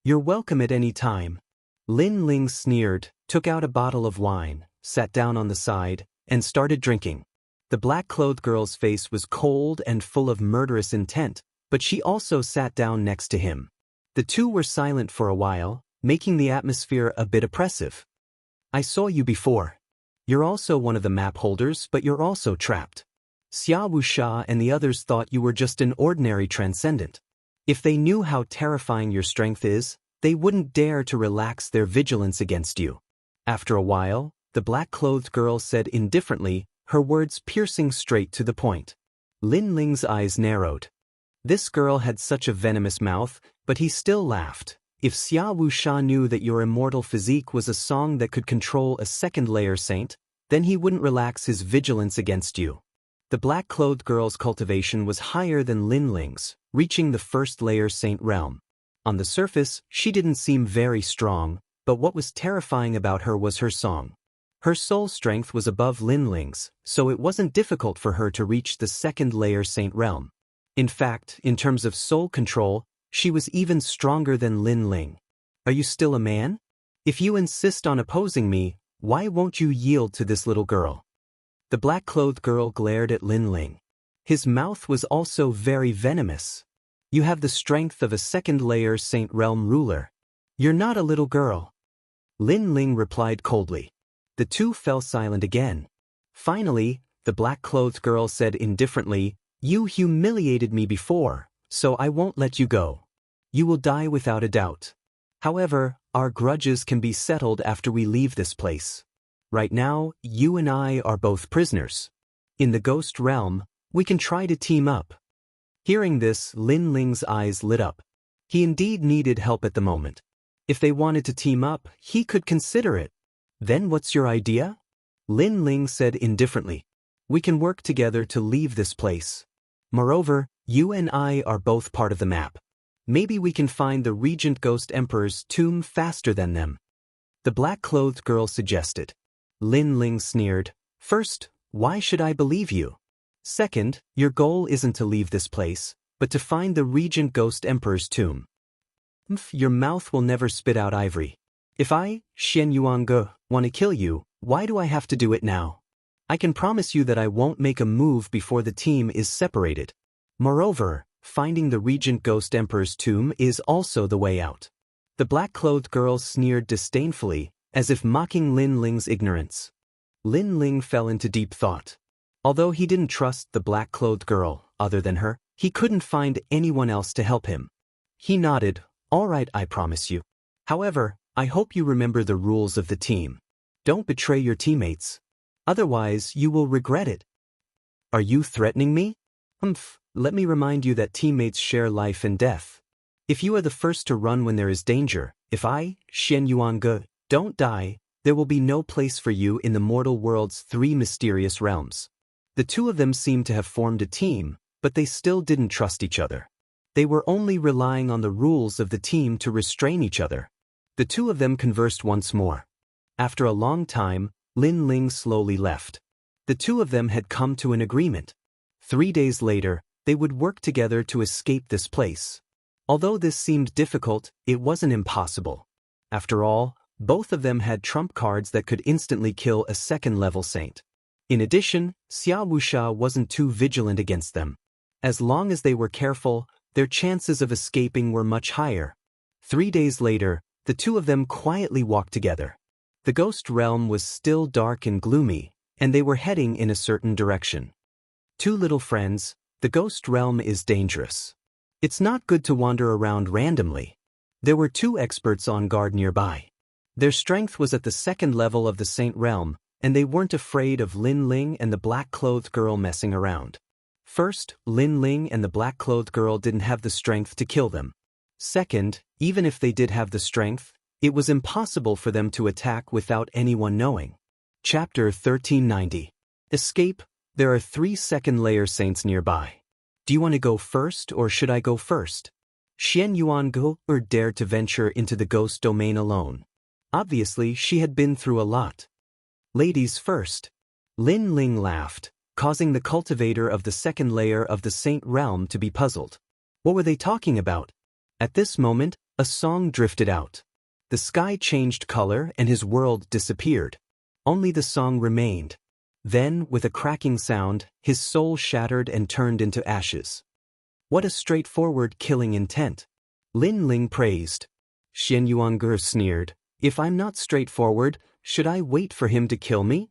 You're welcome at any time. Lin Ling sneered, took out a bottle of wine, sat down on the side, and started drinking. The black-clothed girl's face was cold and full of murderous intent, but she also sat down next to him. The two were silent for a while, making the atmosphere a bit oppressive. I saw you before. You're also one of the map holders, but you're also trapped. Xia Wuxia and the others thought you were just an ordinary transcendent. If they knew how terrifying your strength is, they wouldn't dare to relax their vigilance against you. After a while, the black-clothed girl said indifferently, her words piercing straight to the point. Lin Ling's eyes narrowed. This girl had such a venomous mouth, but he still laughed. If Xia Wuxia knew that your immortal physique was a song that could control a second-layer saint, then he wouldn't relax his vigilance against you. The black-clothed girl's cultivation was higher than Lin Ling's, reaching the first-layer saint realm. On the surface, she didn't seem very strong, but what was terrifying about her was her song. Her soul strength was above Lin Ling's, so it wasn't difficult for her to reach the second-layer saint realm. In fact, in terms of soul control, she was even stronger than Lin Ling. Are you still a man? If you insist on opposing me, why won't you yield to this little girl? The black-clothed girl glared at Lin Ling. His mouth was also very venomous. You have the strength of a second-layer Saint Realm ruler. You're not a little girl. Lin Ling replied coldly. The two fell silent again. Finally, the black-clothed girl said indifferently, "You humiliated me before, so I won't let you go. You will die without a doubt. However, our grudges can be settled after we leave this place. Right now, you and I are both prisoners. In the ghost realm, we can try to team up." Hearing this, Lin Ling's eyes lit up. He indeed needed help at the moment. If they wanted to team up, he could consider it. Then what's your idea? Lin Ling said indifferently. We can work together to leave this place. Moreover, you and I are both part of the map. Maybe we can find the Regent Ghost Emperor's tomb faster than them. The black-clothed girl suggested. Lin Ling sneered. First, why should I believe you? Second, your goal isn't to leave this place, but to find the Regent Ghost Emperor's tomb. Your mouth will never spit out ivory. If I, Shen Yuange, want to kill you, why do I have to do it now? I can promise you that I won't make a move before the team is separated. Moreover, finding the Regent Ghost Emperor's tomb is also the way out. The black-clothed girl sneered disdainfully, as if mocking Lin Ling's ignorance. Lin Ling fell into deep thought. Although he didn't trust the black-clothed girl, other than her, he couldn't find anyone else to help him. He nodded. All right, I promise you. However, I hope you remember the rules of the team. Don't betray your teammates. Otherwise, you will regret it. Are you threatening me? Let me remind you that teammates share life and death. If you are the first to run when there is danger, if I, Shen Yuange, don't die, there will be no place for you in the mortal world's 3 mysterious realms. The two of them seemed to have formed a team, but they still didn't trust each other. They were only relying on the rules of the team to restrain each other. The two of them conversed once more. After a long time, Lin Ling slowly left. The two of them had come to an agreement. 3 days later, they would work together to escape this place. Although this seemed difficult, it wasn't impossible. After all, both of them had trump cards that could instantly kill a second-level saint. In addition, Xia Wuxia wasn't too vigilant against them. As long as they were careful, their chances of escaping were much higher. 3 days later, the two of them quietly walked together. The ghost realm was still dark and gloomy, and they were heading in a certain direction. Two little friends, the ghost realm is dangerous. It's not good to wander around randomly. There were 2 experts on guard nearby. Their strength was at the second level of the Saint Realm, and they weren't afraid of Lin Ling and the black-clothed girl messing around. First, Lin Ling and the black-clothed girl didn't have the strength to kill them. Second, even if they did have the strength, it was impossible for them to attack without anyone knowing. Chapter 1390. Escape. There are 3 second-layer saints nearby. Do you want to go first or should I go first? Shen Yuange dared to venture into the ghost domain alone. Obviously, she had been through a lot. Ladies first. Lin Ling laughed, causing the cultivator of the second layer of the Saint Realm to be puzzled. What were they talking about? At this moment, a song drifted out. The sky changed color and his world disappeared. Only the song remained. Then, with a cracking sound, his soul shattered and turned into ashes. What a straightforward killing intent. Lin Ling praised. Shen Yuange sneered. If I'm not straightforward, should I wait for him to kill me?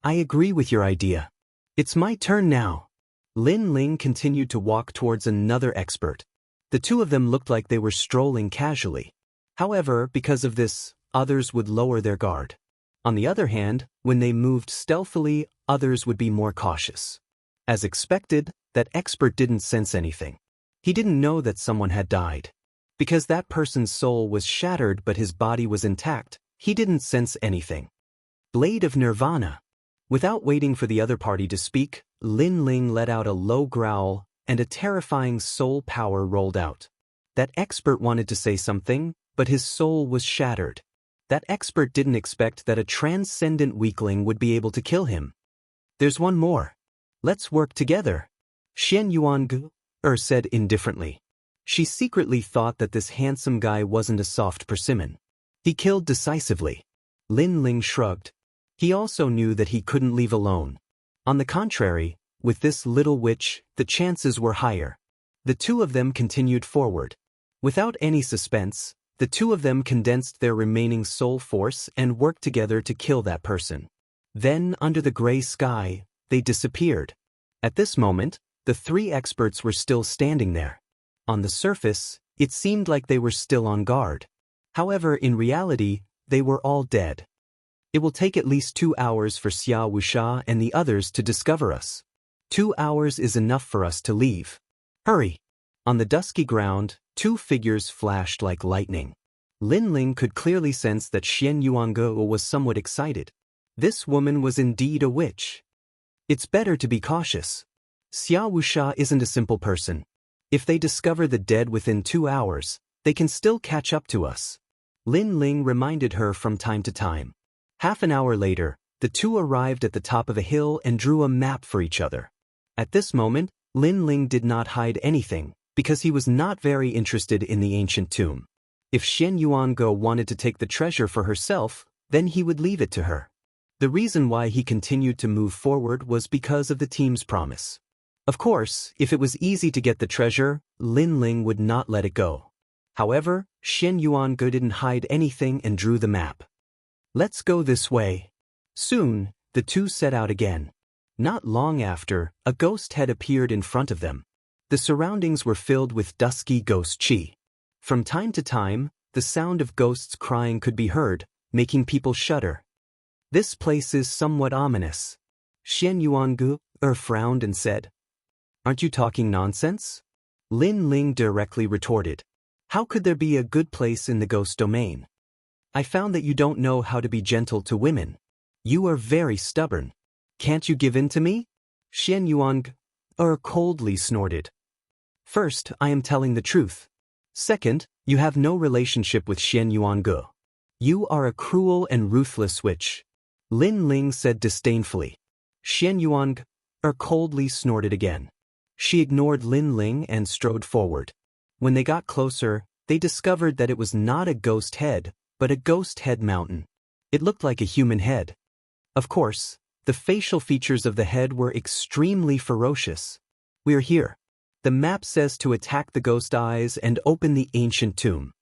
I agree with your idea. It's my turn now. Lin Ling continued to walk towards another expert. The two of them looked like they were strolling casually. However, because of this, others would lower their guard. On the other hand, when they moved stealthily, others would be more cautious. As expected, that expert didn't sense anything. He didn't know that someone had died. Because that person's soul was shattered but his body was intact, he didn't sense anything. Blade of Nirvana. Without waiting for the other party to speak, Lin Ling let out a low growl, and a terrifying soul power rolled out. That expert wanted to say something, but his soul was shattered. That expert didn't expect that a transcendent weakling would be able to kill him. There's one more. Let's work together, Xian Yuangu said indifferently. She secretly thought that this handsome guy wasn't a soft persimmon. He killed decisively. Lin Ling shrugged. He also knew that he couldn't leave alone. On the contrary, with this little witch, the chances were higher. The two of them continued forward. Without any suspense, the two of them condensed their remaining soul force and worked together to kill that person. Then, under the gray sky, they disappeared. At this moment, the three experts were still standing there. On the surface, it seemed like they were still on guard. However, in reality, they were all dead. It will take at least 2 hours for Xia Wuxia and the others to discover us. 2 hours is enough for us to leave. Hurry! On the dusky ground, two figures flashed like lightning. Lin Ling could clearly sense that Xian Yuange was somewhat excited. This woman was indeed a witch. It's better to be cautious. Xia Wuxia isn't a simple person. If they discover the dead within 2 hours, they can still catch up to us. Lin Ling reminded her from time to time. Half an hour later, the two arrived at the top of a hill and drew a map for each other. At this moment, Lin Ling did not hide anything, because he was not very interested in the ancient tomb. If Xian Yuange wanted to take the treasure for herself, then he would leave it to her. The reason why he continued to move forward was because of the team's promise. Of course, if it was easy to get the treasure, Lin Ling would not let it go. However, Xian Yuange didn't hide anything and drew the map. Let's go this way. Soon, the two set out again. Not long after, a ghost head appeared in front of them. The surroundings were filled with dusky ghost chi. From time to time, the sound of ghosts crying could be heard, making people shudder. This place is somewhat ominous. Xian Yuange frowned and said, "Aren't you talking nonsense?" Lin Ling directly retorted, "How could there be a good place in the ghost domain? I found that you don't know how to be gentle to women. You are very stubborn. Can't you give in to me?" Xian Yuange coldly snorted. "First, I am telling the truth. Second, you have no relationship with Xian Yuange. You are a cruel and ruthless witch," Lin Ling said disdainfully. Xian Yuange coldly snorted again. She ignored Lin Ling and strode forward. When they got closer, they discovered that it was not a ghost head, but a ghost head mountain. It looked like a human head. Of course, the facial features of the head were extremely ferocious. "We're here. The map says to attack the ghost eyes and open the ancient tomb."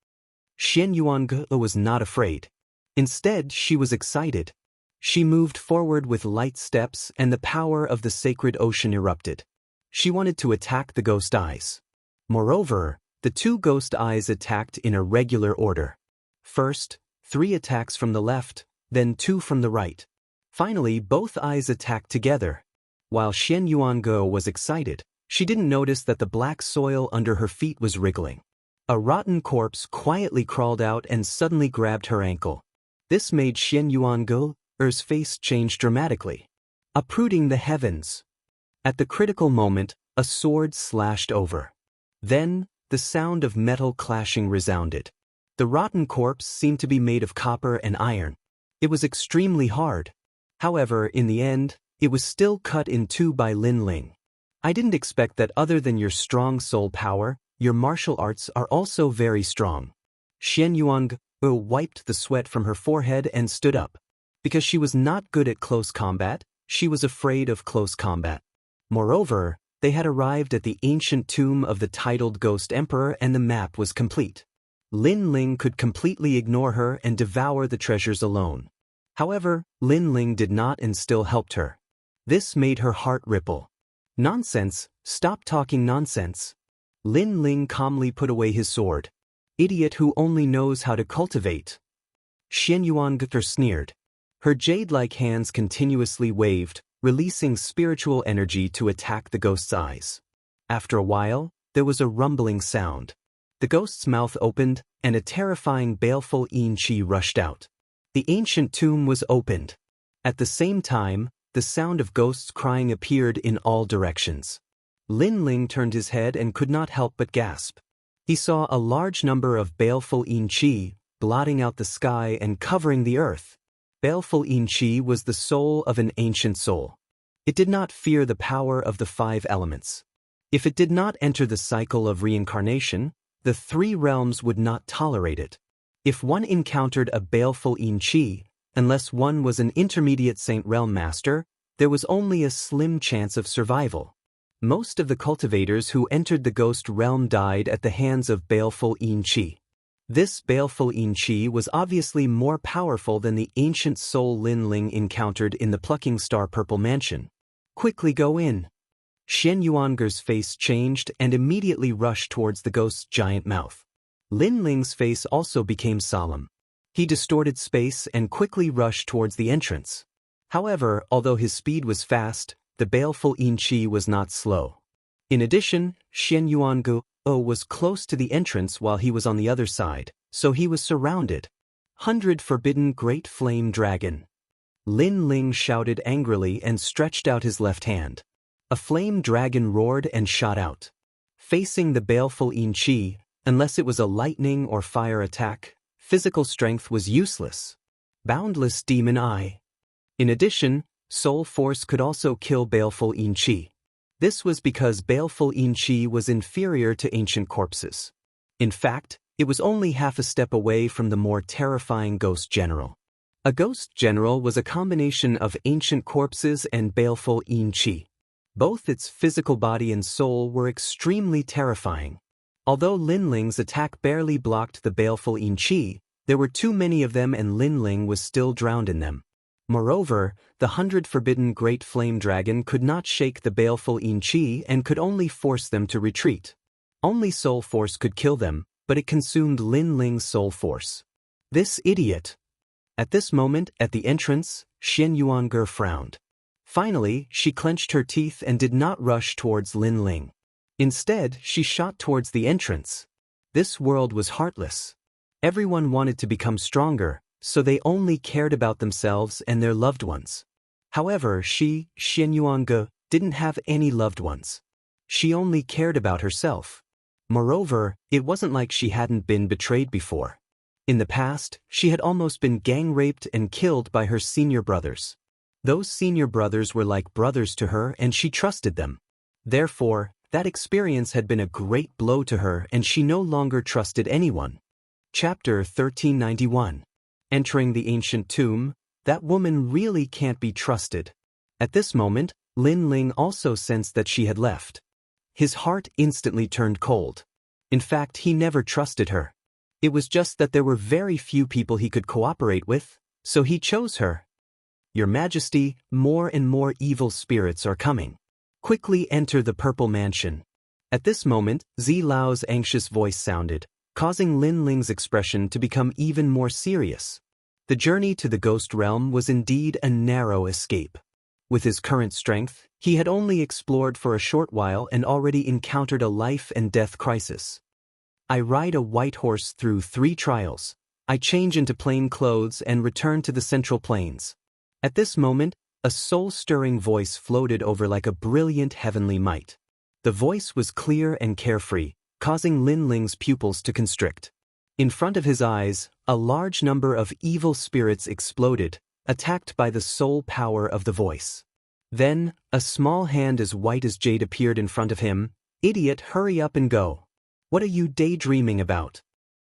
Xian Yuange was not afraid. Instead, she was excited. She moved forward with light steps and the power of the sacred ocean erupted. She wanted to attack the ghost eyes. Moreover, the two ghost eyes attacked in a regular order. First, 3 attacks from the left, then 2 from the right. Finally, both eyes attacked together. While Xian Yuange was excited, she didn't notice that the black soil under her feet was wriggling. A rotten corpse quietly crawled out and suddenly grabbed her ankle. This made Xian Yuange's face change dramatically. Uprooting the heavens. At the critical moment, a sword slashed over. Then, the sound of metal clashing resounded. The rotten corpse seemed to be made of copper and iron. It was extremely hard. However, in the end, it was still cut in 2 by Lin Ling. "I didn't expect that other than your strong soul power, your martial arts are also very strong." Xian Yuange wiped the sweat from her forehead and stood up. Because she was not good at close combat, she was afraid of close combat. Moreover, they had arrived at the ancient tomb of the titled Ghost Emperor and the map was complete. Lin Ling could completely ignore her and devour the treasures alone. However, Lin Ling did not and still helped her. This made her heart ripple. "Nonsense, stop talking nonsense." Lin Ling calmly put away his sword. "Idiot who only knows how to cultivate." Xian Yuange sneered. Her jade-like hands continuously waved, releasing spiritual energy to attack the ghost's eyes. After a while, there was a rumbling sound. The ghost's mouth opened, and a terrifying baleful yin qi rushed out. The ancient tomb was opened. At the same time, the sound of ghosts crying appeared in all directions. Lin Ling turned his head and could not help but gasp. He saw a large number of baleful yin qi, blotting out the sky and covering the earth. Baleful yin qi was the soul of an ancient soul. It did not fear the power of the 5 elements. If it did not enter the cycle of reincarnation, the 3 realms would not tolerate it. If one encountered a baleful yin qi, unless one was an intermediate Saint Realm Master, there was only a slim chance of survival. Most of the cultivators who entered the ghost realm died at the hands of baleful yin qi. This baleful yin qi was obviously more powerful than the ancient soul Lin Ling encountered in the Plucking Star Purple Mansion. Quickly go in. Shen Yuanger's face changed and immediately rushed towards the ghost's giant mouth. Lin Ling's face also became solemn. He distorted space and quickly rushed towards the entrance. However, although his speed was fast, the baleful yin qi was not slow. In addition, Shen Yuangu was close to the entrance while he was on the other side, so he was surrounded. 100 Forbidden Great Flame Dragon. Lin Ling shouted angrily and stretched out his left hand. A flame dragon roared and shot out. Facing the baleful yin qi, unless it was a lightning or fire attack, physical strength was useless. Boundless Demon Eye. In addition, Soul Force could also kill baleful yin qi. This was because baleful yin qi was inferior to ancient corpses. In fact, it was only half a step away from the more terrifying Ghost General. A Ghost General was a combination of ancient corpses and baleful yin qi. Both its physical body and soul were extremely terrifying. Although Lin Ling's attack barely blocked the baleful yin qi, there were too many of them and Lin Ling was still drowned in them. Moreover, the 100 Forbidden Great Flame Dragon could not shake the baleful yin qi and could only force them to retreat. Only Soul Force could kill them, but it consumed Lin Ling's Soul Force. This idiot! At this moment, at the entrance, Shen Yuanger frowned. Finally, she clenched her teeth and did not rush towards Lin Ling. Instead, she shot towards the entrance. This world was heartless. Everyone wanted to become stronger, so they only cared about themselves and their loved ones. However, she, Shen Yuange, didn't have any loved ones. She only cared about herself. Moreover, it wasn't like she hadn't been betrayed before. In the past, she had almost been gang-raped and killed by her senior brothers. Those senior brothers were like brothers to her and she trusted them. Therefore, that experience had been a great blow to her and she no longer trusted anyone. Chapter 1391. Entering the ancient tomb, that woman really can't be trusted. At this moment, Lin Ling also sensed that she had left. His heart instantly turned cold. In fact, he never trusted her. It was just that there were very few people he could cooperate with, so he chose her. Your Majesty, more and more evil spirits are coming. Quickly enter the Purple Mansion. At this moment, Zi Lao's anxious voice sounded, causing Lin Ling's expression to become even more serious. The journey to the ghost realm was indeed a narrow escape. With his current strength, he had only explored for a short while and already encountered a life and death crisis. I ride a white horse through 3 trials. I change into plain clothes and return to the Central Plains. At this moment, a soul-stirring voice floated over like a brilliant heavenly might. The voice was clear and carefree, causing Lin Ling's pupils to constrict. In front of his eyes, a large number of evil spirits exploded, attacked by the soul power of the voice. Then, a small hand as white as jade appeared in front of him. Idiot, hurry up and go. What are you daydreaming about?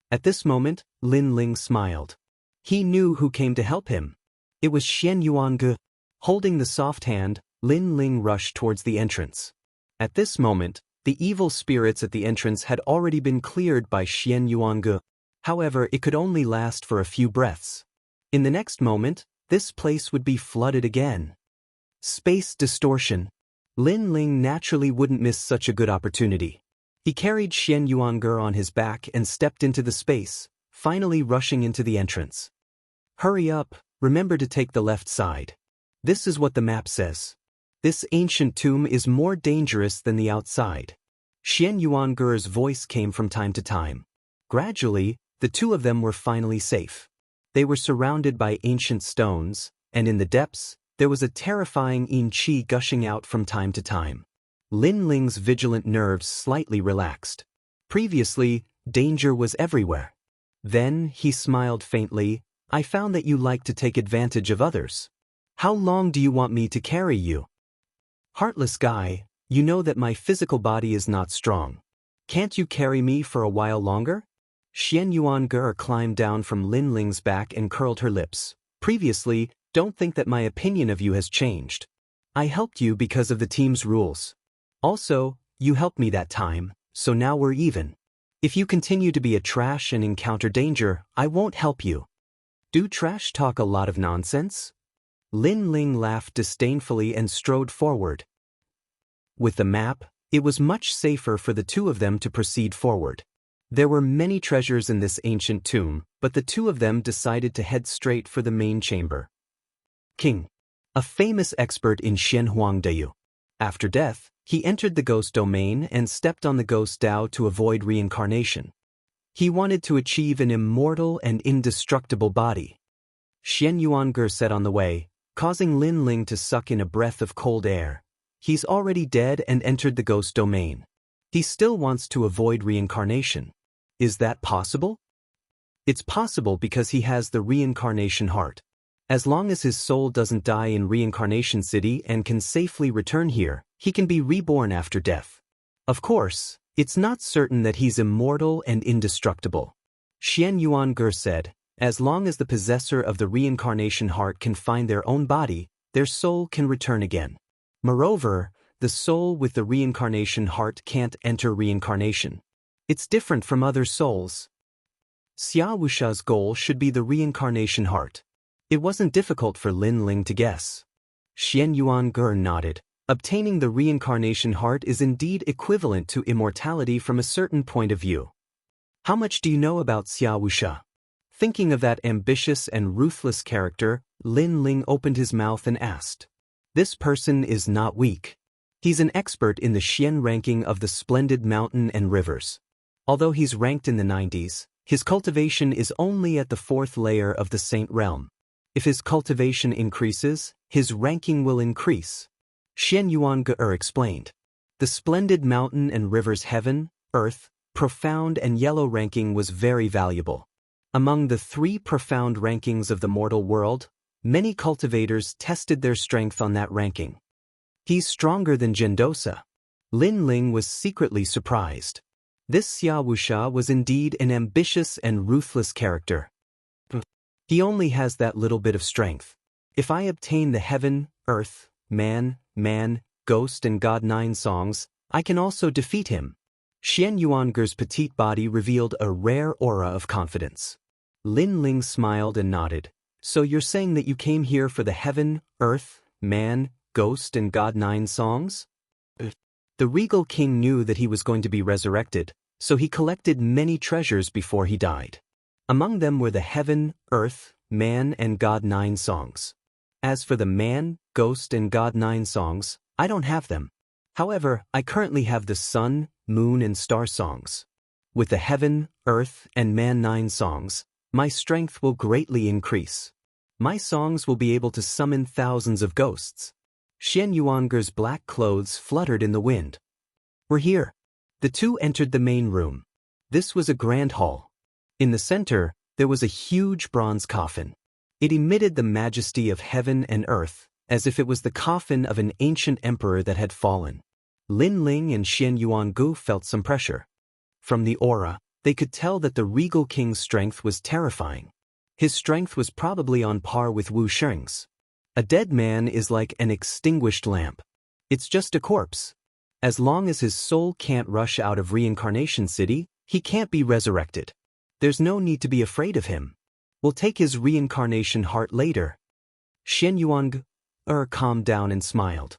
At this moment, Lin Ling smiled. He knew who came to help him. It was Shen Yuange. Holding the soft hand, Lin Ling rushed towards the entrance. At this moment, the evil spirits at the entrance had already been cleared by Shen Yuange. However, it could only last for a few breaths. In the next moment, this place would be flooded again. Space distortion. Lin Ling naturally wouldn't miss such a good opportunity. He carried Shen Yuanger on his back and stepped into the space, finally rushing into the entrance. Hurry up, remember to take the left side. This is what the map says. This ancient tomb is more dangerous than the outside. Xian Yuanger's voice came from time to time. Gradually, the two of them were finally safe. They were surrounded by ancient stones, and in the depths, there was a terrifying yin qi gushing out from time to time. Lin Ling's vigilant nerves slightly relaxed. Previously, danger was everywhere. Then, he smiled faintly. I found that you like to take advantage of others. How long do you want me to carry you? Heartless guy, you know that my physical body is not strong. Can't you carry me for a while longer? Xian Yuanger climbed down from Lin Ling's back and curled her lips. Previously, don't think that my opinion of you has changed. I helped you because of the team's rules. Also, you helped me that time, so now we're even. If you continue to be a trash and encounter danger, I won't help you. Do trash talk a lot of nonsense? Lin Ling laughed disdainfully and strode forward. With the map, it was much safer for the two of them to proceed forward. There were many treasures in this ancient tomb, but the two of them decided to head straight for the main chamber. King, a famous expert in Shenhuangdeyu. After death, he entered the ghost domain and stepped on the ghost Dao to avoid reincarnation. He wanted to achieve an immortal and indestructible body. Xian Yuanger set on the way, causing Lin Ling to suck in a breath of cold air. He's already dead and entered the ghost domain. He still wants to avoid reincarnation. Is that possible? It's possible because he has the reincarnation heart. As long as his soul doesn't die in Reincarnation City and can safely return here, he can be reborn after death. Of course, it's not certain that he's immortal and indestructible. Xian Yuanger said, as long as the possessor of the reincarnation heart can find their own body, their soul can return again. Moreover, the soul with the reincarnation heart can't enter reincarnation. It's different from other souls. Xia Wuxia's goal should be the reincarnation heart. It wasn't difficult for Lin Ling to guess. Xian Yuanger nodded. Obtaining the reincarnation heart is indeed equivalent to immortality from a certain point of view. How much do you know about Xia Wuxia? Thinking of that ambitious and ruthless character, Lin Ling opened his mouth and asked. This person is not weak. He's an expert in the Xian ranking of the splendid mountain and rivers. Although he's ranked in the 90s, his cultivation is only at the 4th layer of the Saint Realm. If his cultivation increases, his ranking will increase. Xian Yuanger explained. The splendid mountain and rivers heaven, earth, profound and yellow ranking was very valuable. Among the 3 profound rankings of the mortal world, many cultivators tested their strength on that ranking. He's stronger than Gendosa. Lin Ling was secretly surprised. This Xia Wuxia was indeed an ambitious and ruthless character. He only has that little bit of strength. If I obtain the heaven, earth, man, ghost and god 9 songs, I can also defeat him. Xian Yuanger's petite body revealed a rare aura of confidence. Lin Ling smiled and nodded. So you're saying that you came here for the heaven, earth, man, ghost and god 9 songs? The regal king knew that he was going to be resurrected, so he collected many treasures before he died. Among them were the heaven, earth, man and god 9 songs. As for the man, ghost and god 9 songs, I don't have them. However, I currently have the sun, moon and star songs. With the heaven, earth and man 9 songs, my strength will greatly increase. My songs will be able to summon thousands of ghosts. Xian Yuanger's black clothes fluttered in the wind. We're here. The two entered the main room. This was a grand hall. In the center, there was a huge bronze coffin. It emitted the majesty of heaven and earth, as if it was the coffin of an ancient emperor that had fallen. Lin Ling and Xian Yuangu felt some pressure. From the aura, they could tell that the regal king's strength was terrifying. His strength was probably on par with Wu Sheng's. A dead man is like an extinguished lamp. It's just a corpse. As long as his soul can't rush out of Reincarnation City, he can't be resurrected. There's no need to be afraid of him. We'll take his reincarnation heart later. Xian Yuanger calmed down and smiled.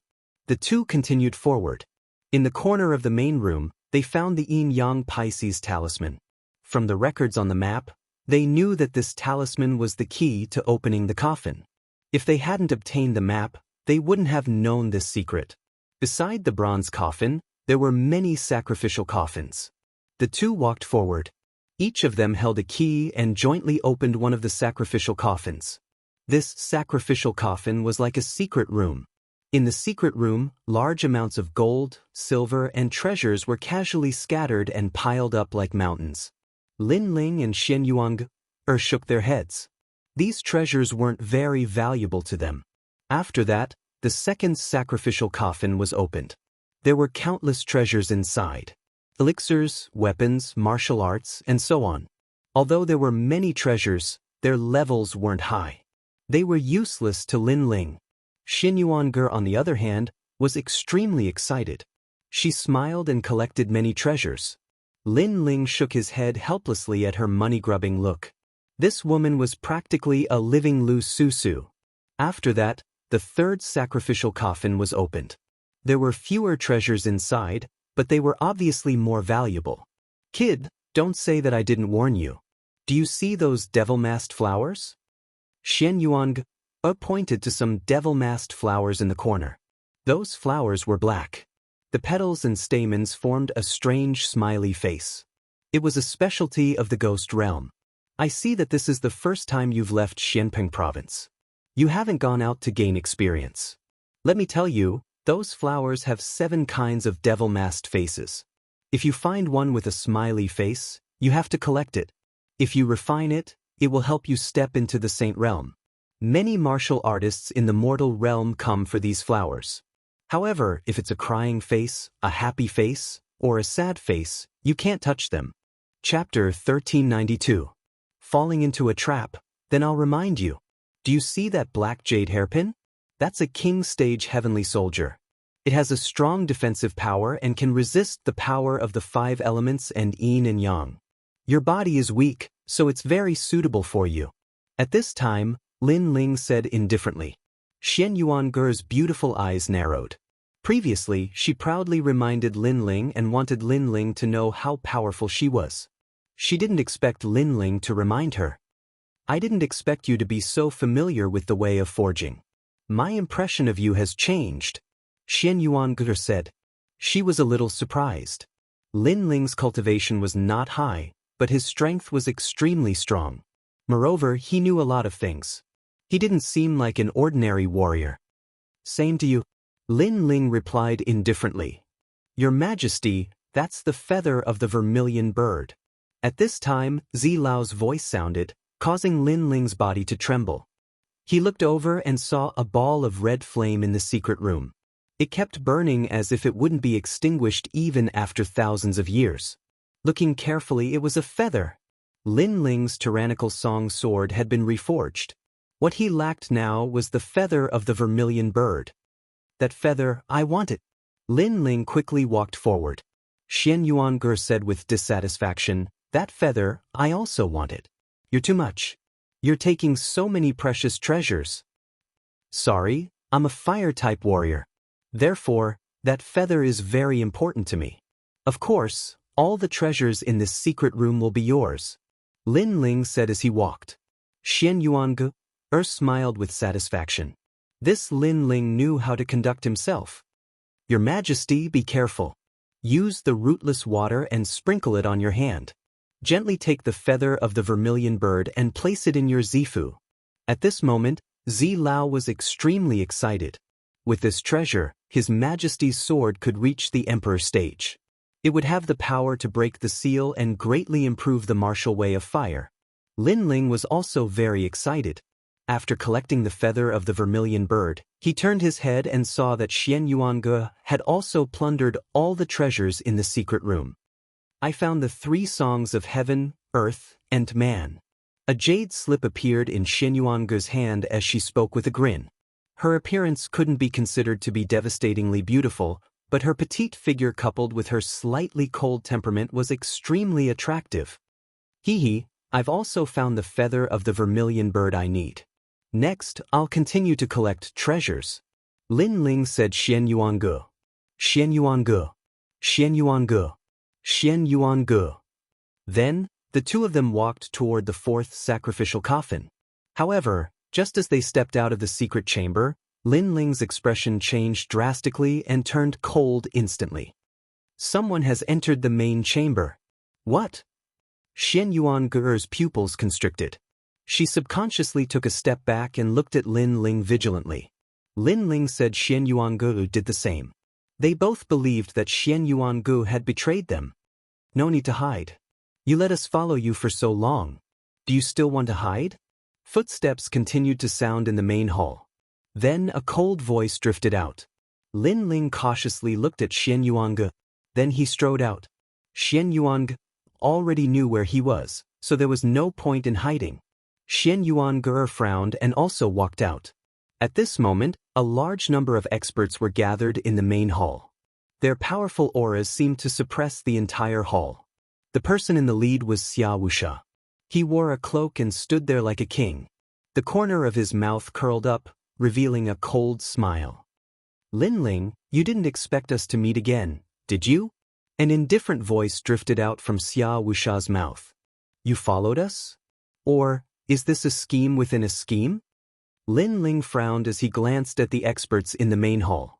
The two continued forward. In the corner of the main room, they found the Yin-Yang Pisces talisman. From the records on the map, they knew that this talisman was the key to opening the coffin. If they hadn't obtained the map, they wouldn't have known this secret. Beside the bronze coffin, there were many sacrificial coffins. The two walked forward. Each of them held a key and jointly opened one of the sacrificial coffins. This sacrificial coffin was like a secret room. In the secret room, large amounts of gold, silver, and treasures were casually scattered and piled up like mountains. Lin Ling and Xian Yuang shook their heads. These treasures weren't very valuable to them. After that, the second sacrificial coffin was opened. There were countless treasures inside. Elixirs, weapons, martial arts, and so on. Although there were many treasures, their levels weren't high. They were useless to Lin Ling. Xin Yuange, on the other hand, was extremely excited. She smiled and collected many treasures. Lin Ling shook his head helplessly at her money-grubbing look. This woman was practically a living Lu Susu. After that, the third sacrificial coffin was opened. There were fewer treasures inside, but they were obviously more valuable. Kid, don't say that I didn't warn you. Do you see those devil-masked flowers? Xian Yuang pointed to some devil-masked flowers in the corner. Those flowers were black. The petals and stamens formed a strange smiley face. It was a specialty of the ghost realm. I see that this is the first time you've left Xianpeng province. You haven't gone out to gain experience. Let me tell you, those flowers have 7 kinds of devil-masked faces. If you find one with a smiley face, you have to collect it. If you refine it, it will help you step into the saint realm. Many martial artists in the mortal realm come for these flowers. However, if it's a crying face, a happy face, or a sad face, you can't touch them. Chapter 1392. Falling into a trap, then I'll remind you. Do you see that black jade hairpin? That's a king stage heavenly soldier. It has a strong defensive power and can resist the power of the 5 elements and yin and yang. Your body is weak, so it's very suitable for you. At this time, Lin Ling said indifferently. Xian Yuange's beautiful eyes narrowed. Previously, she proudly reminded Lin Ling and wanted Lin Ling to know how powerful she was. She didn't expect Lin Ling to remind her. I didn't expect you to be so familiar with the way of forging. My impression of you has changed, Xian Yuange said. She was a little surprised. Lin Ling's cultivation was not high, but his strength was extremely strong. Moreover, he knew a lot of things. He didn't seem like an ordinary warrior. Same to you, Lin Ling replied indifferently. Your Majesty, that's the feather of the vermilion bird. At this time, Zi Lao's voice sounded, causing Lin Ling's body to tremble. He looked over and saw a ball of red flame in the secret room. It kept burning as if it wouldn't be extinguished even after thousands of years. Looking carefully, it was a feather. Lin Ling's tyrannical song sword had been reforged. What he lacked now was the feather of the vermilion bird. That feather, I want it. Lin Ling quickly walked forward. Xian Yuange said with dissatisfaction, that feather, I also want it. You're too much. You're taking so many precious treasures. Sorry, I'm a fire-type warrior. Therefore, that feather is very important to me. Of course, all the treasures in this secret room will be yours, Lin Ling said as he walked. Xian Yuange smiled with satisfaction. This Lin Ling knew how to conduct himself. Your Majesty, be careful. Use the rootless water and sprinkle it on your hand. Gently take the feather of the vermilion bird and place it in your zifu. At this moment, Zi Lao was extremely excited. With this treasure, His Majesty's sword could reach the Emperor stage. It would have the power to break the seal and greatly improve the martial way of fire. Lin Ling was also very excited. After collecting the feather of the vermilion bird, he turned his head and saw that Xian Yuange had also plundered all the treasures in the secret room. I found the 3 songs of heaven, earth, and man. A jade slip appeared in Xian Yuange's hand as she spoke with a grin. Her appearance couldn't be considered to be devastatingly beautiful, but her petite figure coupled with her slightly cold temperament was extremely attractive. Hee, I've also found the feather of the vermilion bird I need. Next, I'll continue to collect treasures. Lin Ling said Xian Yuange. Xian Yuange. Xian Yuange. Xian Yuange. Then, the two of them walked toward the 4th sacrificial coffin. However, Just as they stepped out of the secret chamber, Lin Ling's expression changed drastically and turned cold instantly. Someone has entered the main chamber. What? Xian Yuange's pupils constricted. She subconsciously took a step back and looked at Lin Ling vigilantly. Lin Ling said Xian Yuange did the same. They both believed that Xian Yuange had betrayed them. No need to hide. You let us follow you for so long. Do you still want to hide? Footsteps continued to sound in the main hall. Then a cold voice drifted out. Lin Ling cautiously looked at Xian Yuange. Then he strode out. Xian Yuange already knew where he was, so there was no point in hiding. Xian Yuange frowned and also walked out. At this moment, a large number of experts were gathered in the main hall. Their powerful auras seemed to suppress the entire hall. The person in the lead was Wuxia. He wore a cloak and stood there like a king. The corner of his mouth curled up, revealing a cold smile. Lin Ling, you didn't expect us to meet again, did you? An indifferent voice drifted out from Wuxia's mouth. You followed us? Or, is this a scheme within a scheme? Lin Ling frowned as he glanced at the experts in the main hall.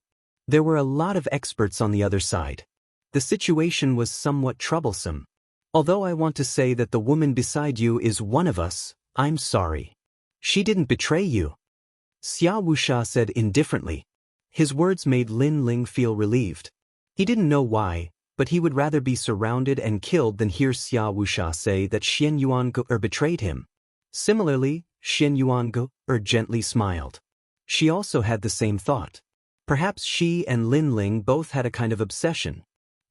There were a lot of experts on the other side. The situation was somewhat troublesome. Although I want to say that the woman beside you is one of us, I'm sorry. She didn't betray you. Wuxia said indifferently. His words made Lin Ling feel relieved. He didn't know why, but he would rather be surrounded and killed than hear Wuxia say that Xian Yuange betrayed him. Similarly, Xian Yuange gently smiled. She also had the same thought. Perhaps she and Lin Ling both had a kind of obsession.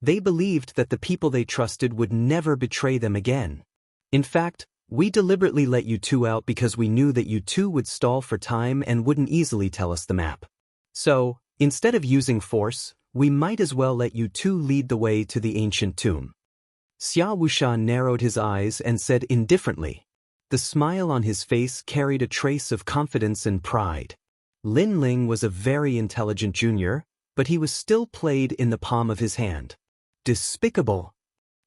They believed that the people they trusted would never betray them again. In fact, we deliberately let you two out because we knew that you two would stall for time and wouldn't easily tell us the map. So, instead of using force, we might as well let you two lead the way to the ancient tomb. Wuxia narrowed his eyes and said indifferently. The smile on his face carried a trace of confidence and pride. Lin Ling was a very intelligent junior, but he was still played in the palm of his hand. Despicable!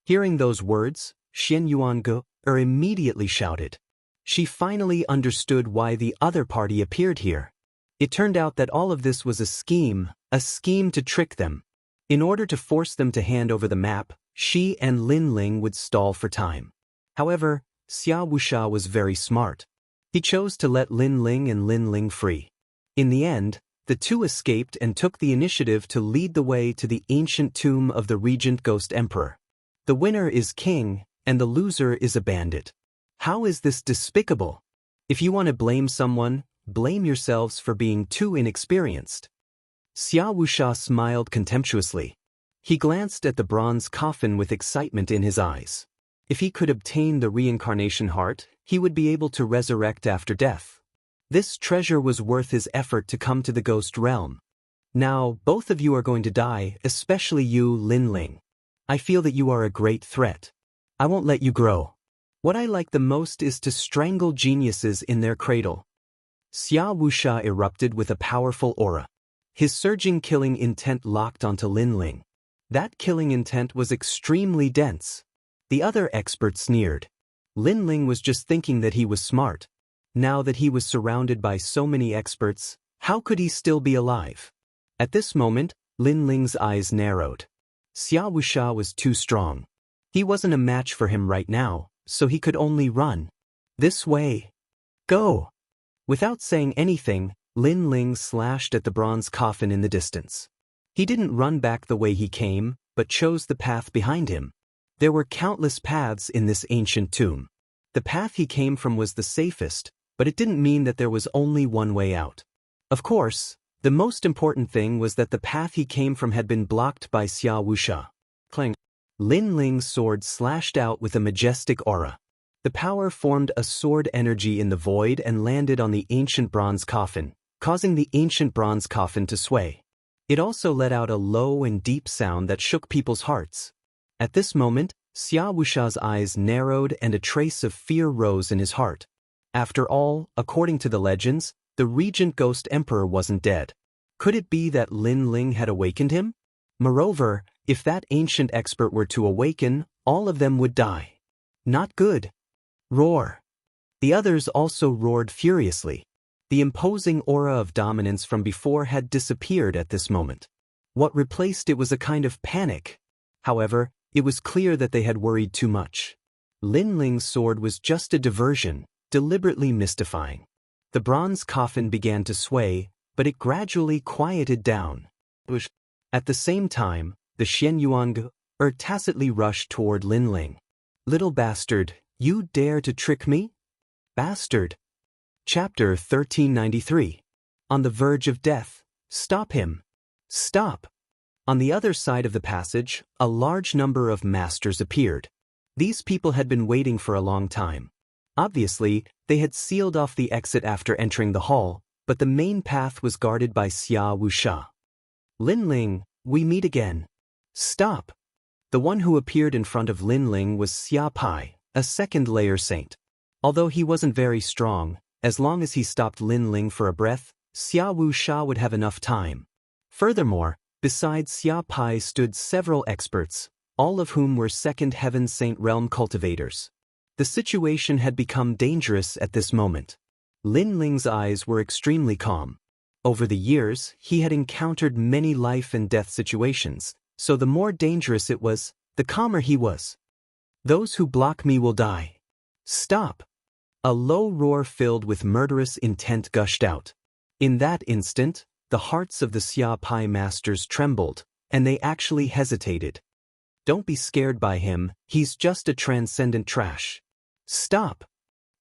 Hearing those words, Xian Yuange immediately shouted. She finally understood why the other party appeared here. It turned out that all of this was a scheme to trick them. In order to force them to hand over the map, she and Lin Ling would stall for time. However, Wuxia was very smart. He chose to let Lin Ling and Lin Ling free. In the end, the two escaped and took the initiative to lead the way to the ancient tomb of the Regent Ghost Emperor. The winner is king, and the loser is a bandit. How is this despicable? If you want to blame someone, blame yourselves for being too inexperienced. Wuxia smiled contemptuously. He glanced at the bronze coffin with excitement in his eyes. If he could obtain the reincarnation heart, he would be able to resurrect after death. This treasure was worth his effort to come to the ghost realm. Now, both of you are going to die, especially you, Lin Ling. I feel that you are a great threat. I won't let you grow. What I like the most is to strangle geniuses in their cradle. Wuxia erupted with a powerful aura. His surging killing intent locked onto Lin Ling. That killing intent was extremely dense. The other expert sneered. Lin Ling was just thinking that he was smart. Now that he was surrounded by so many experts, how could he still be alive? At this moment, Lin Ling's eyes narrowed. Wuxia was too strong. He wasn't a match for him right now, so he could only run. This way. Go! Without saying anything, Lin Ling slashed at the bronze coffin in the distance. He didn't run back the way he came, but chose the path behind him. There were countless paths in this ancient tomb. The path he came from was the safest, but it didn't mean that there was only one way out. Of course, the most important thing was that the path he came from had been blocked by Wuxia. Clang. Lin Ling's sword slashed out with a majestic aura. The power formed a sword energy in the void and landed on the ancient bronze coffin, causing the ancient bronze coffin to sway. It also let out a low and deep sound that shook people's hearts. At this moment, Wuxia's eyes narrowed and a trace of fear rose in his heart. After all, according to the legends, the Regent Ghost Emperor wasn't dead. Could it be that Lin Ling had awakened him? Moreover, if that ancient expert were to awaken, all of them would die. Not good. Roar. The others also roared furiously. The imposing aura of dominance from before had disappeared at this moment. What replaced it was a kind of panic. However, it was clear that they had worried too much. Lin Ling's sword was just a diversion, deliberately mystifying. The bronze coffin began to sway, but it gradually quieted down. At the same time, the Xianyuan tacitly rushed toward Lin Ling. "Little bastard, you dare to trick me?" Bastard. Chapter 1393. On the verge of death. Stop him. Stop. On the other side of the passage, a large number of masters appeared. These people had been waiting for a long time. Obviously, they had sealed off the exit after entering the hall, but the main path was guarded by Xia Wuxia. "Lin Ling, we meet again." "Stop." The one who appeared in front of Lin Ling was Xia Pai, a second-layer saint. Although he wasn't very strong, as long as he stopped Lin Ling for a breath, Xia Wuxia would have enough time. Furthermore, besides Xia Pai stood several experts, all of whom were second heaven saint realm cultivators. The situation had become dangerous at this moment. Lin Ling's eyes were extremely calm. Over the years, he had encountered many life and death situations, so the more dangerous it was, the calmer he was. "Those who block me will die." "Stop." A low roar filled with murderous intent gushed out. In that instant, the hearts of the Xia Pai masters trembled, and they actually hesitated. "Don't be scared by him, he's just a transcendent trash." "Stop."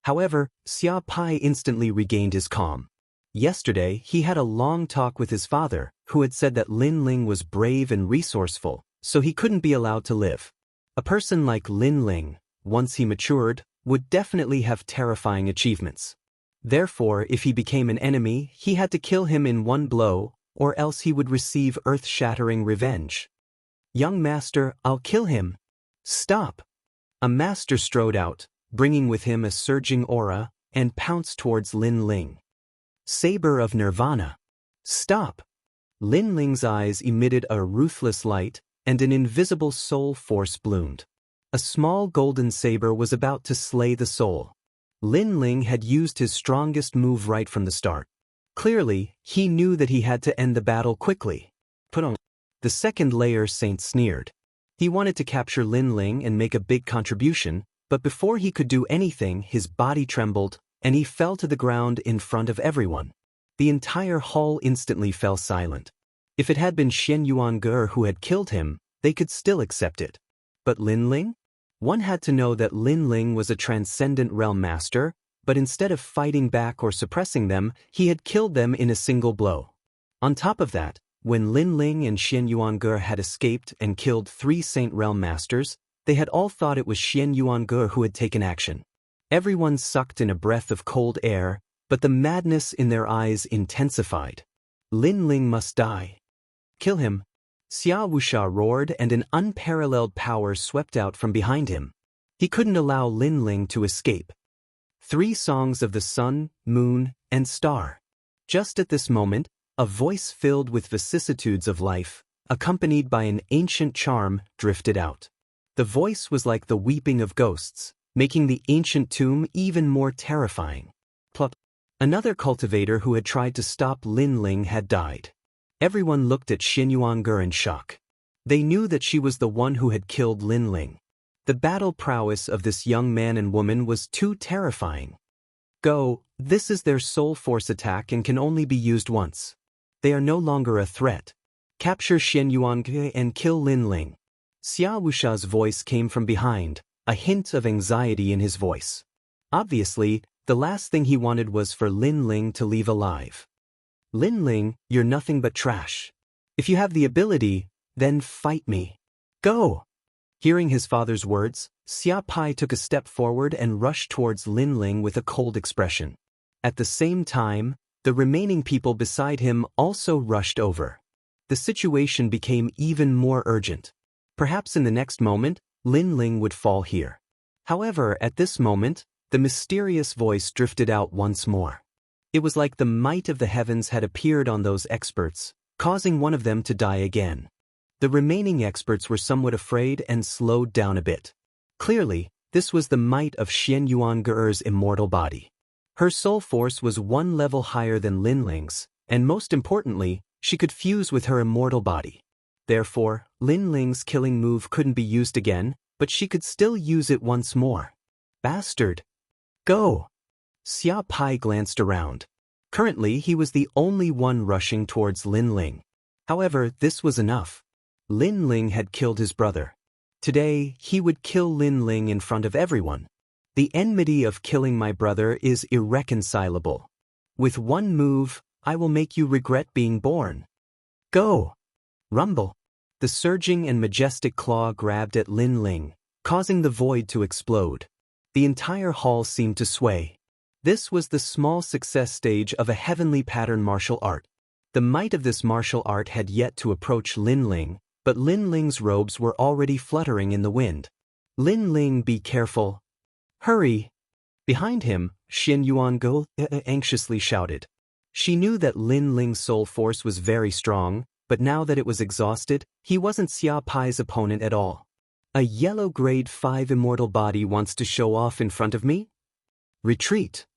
However, Xia Pai instantly regained his calm. Yesterday, he had a long talk with his father, who had said that Lin Ling was brave and resourceful, so he couldn't be allowed to live. A person like Lin Ling, once he matured, would definitely have terrifying achievements. Therefore, if he became an enemy, he had to kill him in one blow, or else he would receive earth-shattering revenge. "Young master, I'll kill him." "Stop." A master strode out, bringing with him a surging aura, and pounced towards Lin Ling. "Saber of Nirvana." "Stop." Lin Ling's eyes emitted a ruthless light, and an invisible soul force bloomed. A small golden saber was about to slay the soul. Lin Ling had used his strongest move right from the start. Clearly, he knew that he had to end the battle quickly. "Put on." The second-layer saint sneered. He wanted to capture Lin Ling and make a big contribution, but before he could do anything, his body trembled, and he fell to the ground in front of everyone. The entire hall instantly fell silent. If it had been Xianyuan who had killed him, they could still accept it. But Lin Ling? One had to know that Lin Ling was a transcendent realm master, but instead of fighting back or suppressing them, he had killed them in a single blow. On top of that, when Lin Ling and Xianyuan had escaped and killed 3 Saint Realm Masters, they had all thought it was Xianyuan who had taken action. Everyone sucked in a breath of cold air, but the madness in their eyes intensified. Lin Ling must die. "Kill him." Xia Wuxia roared, and an unparalleled power swept out from behind him. He couldn't allow Lin Ling to escape. 3 songs of the sun, moon, and star. Just at this moment, a voice filled with vicissitudes of life, accompanied by an ancient charm, drifted out. The voice was like the weeping of ghosts, making the ancient tomb even more terrifying. Plop. Another cultivator who had tried to stop Lin Ling had died. Everyone looked at Xianyuan in shock. They knew that she was the one who had killed Lin Ling. The battle prowess of this young man and woman was too terrifying. "Go, this is their soul force attack and can only be used once. They are no longer a threat. Capture Xianyuan and kill Lin Ling." Xia Wuxia's voice came from behind, a hint of anxiety in his voice. Obviously, the last thing he wanted was for Lin Ling to leave alive. "Lin Ling, you're nothing but trash. If you have the ability, then fight me. Go!" Hearing his father's words, Xia Pai took a step forward and rushed towards Lin Ling with a cold expression. At the same time, the remaining people beside him also rushed over. The situation became even more urgent. Perhaps in the next moment, Lin Ling would fall here. However, at this moment, the mysterious voice drifted out once more. It was like the might of the heavens had appeared on those experts, causing one of them to die again. The remaining experts were somewhat afraid and slowed down a bit. Clearly, this was the might of Xianyuan Ge'er's immortal body. Her soul force was one level higher than Lin Ling's, and most importantly, she could fuse with her immortal body. Therefore, Lin Ling's killing move couldn't be used again, but she could still use it once more. Bastard! Go! Xia Pai glanced around. Currently, he was the only one rushing towards Lin Ling. However, this was enough. Lin Ling had killed his brother. Today, he would kill Lin Ling in front of everyone. The enmity of killing my brother is irreconcilable. With one move, I will make you regret being born. Go! Rumble! The surging and majestic claw grabbed at Lin Ling, causing the void to explode. The entire hall seemed to sway. This was the small success stage of a heavenly pattern martial art. The might of this martial art had yet to approach Lin Ling, but Lin Ling's robes were already fluttering in the wind. Lin Ling, be careful. Hurry! Behind him, Xin Yuango anxiously shouted. She knew that Lin Ling's soul force was very strong, but now that it was exhausted, he wasn't Xia Pai's opponent at all. A yellow grade 5 immortal body wants to show off in front of me? Retreat.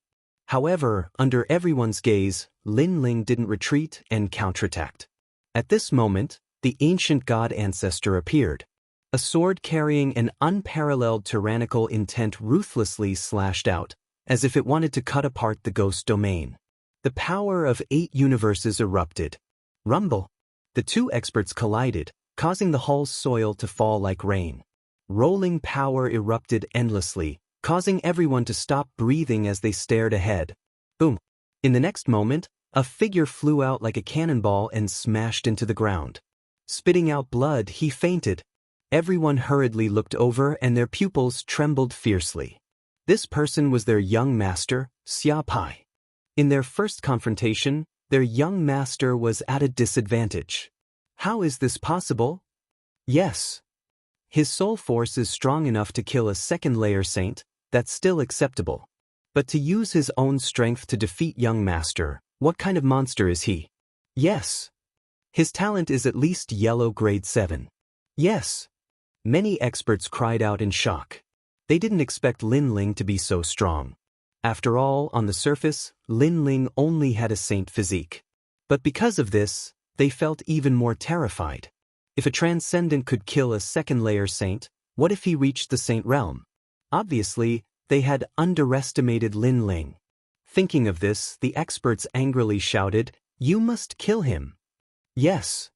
However, under everyone's gaze, Lin Ling didn't retreat and counterattacked. At this moment, the ancient god ancestor appeared. A sword carrying an unparalleled tyrannical intent ruthlessly slashed out, as if it wanted to cut apart the ghost domain. The power of 8 universes erupted. Rumble. The two experts collided, causing the hall's soil to fall like rain. Rolling power erupted endlessly, causing everyone to stop breathing as they stared ahead. Boom! In the next moment, a figure flew out like a cannonball and smashed into the ground. Spitting out blood, he fainted. Everyone hurriedly looked over and their pupils trembled fiercely. This person was their young master, Xia Pai. In their first confrontation, their young master was at a disadvantage. How is this possible? Yes. His soul force is strong enough to kill a second-layer saint, that's still acceptable. But to use his own strength to defeat young master, what kind of monster is he? Yes. His talent is at least yellow grade 7. Yes. Many experts cried out in shock. They didn't expect Lin Ling to be so strong. After all, on the surface, Lin Ling only had a saint physique. But because of this, they felt even more terrified. If a transcendent could kill a second-layer saint, what if he reached the saint realm? Obviously, they had underestimated Lin Ling. Thinking of this, the experts angrily shouted, "You must kill him." Yes.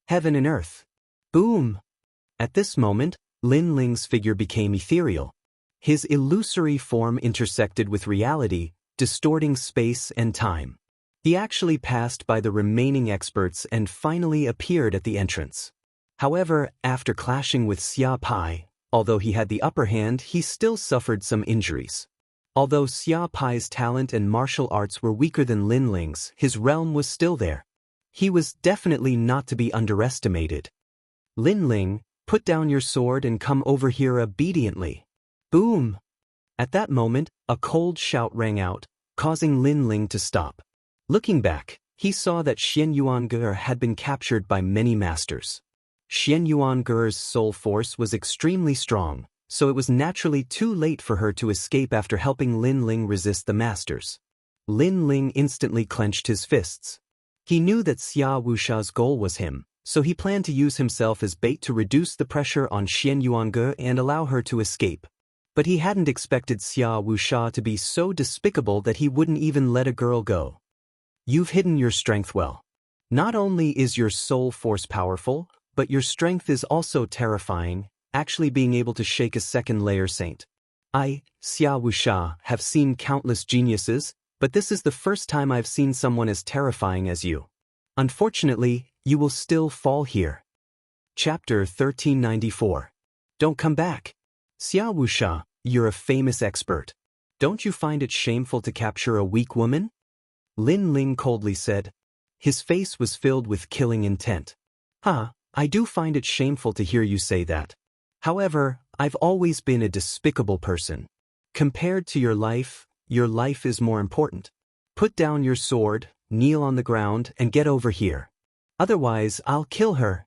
Heaven and earth. Boom! At this moment, Lin Ling's figure became ethereal. His illusory form intersected with reality, distorting space and time. He actually passed by the remaining experts and finally appeared at the entrance. However, after clashing with Xia Pai, although he had the upper hand, he still suffered some injuries. Although Xia Pai's talent and martial arts were weaker than Lin Ling's, his realm was still there. He was definitely not to be underestimated. Lin Ling, put down your sword and come over here obediently. Boom! At that moment, a cold shout rang out, causing Lin Ling to stop. Looking back, he saw that Xian Yuange had been captured by many masters. Xian Yuange's soul force was extremely strong, so it was naturally too late for her to escape after helping Lin Ling resist the masters. Lin Ling instantly clenched his fists. He knew that Xia Wuxia's goal was him, so he planned to use himself as bait to reduce the pressure on Xian Yuange and allow her to escape. But he hadn't expected Xia Wuxia to be so despicable that he wouldn't even let a girl go. You've hidden your strength well. Not only is your soul force powerful, but your strength is also terrifying, actually being able to shake a second-layer saint. I, Xia Wuxia, have seen countless geniuses, but this is the first time I've seen someone as terrifying as you. Unfortunately, you will still fall here. Chapter 1394. Don't come back. Xia Wuxia, you're a famous expert. Don't you find it shameful to capture a weak woman? Lin Ling coldly said. His face was filled with killing intent. I do find it shameful to hear you say that. However, I've always been a despicable person. Compared to your life is more important. Put down your sword, kneel on the ground, and get over here. Otherwise, I'll kill her.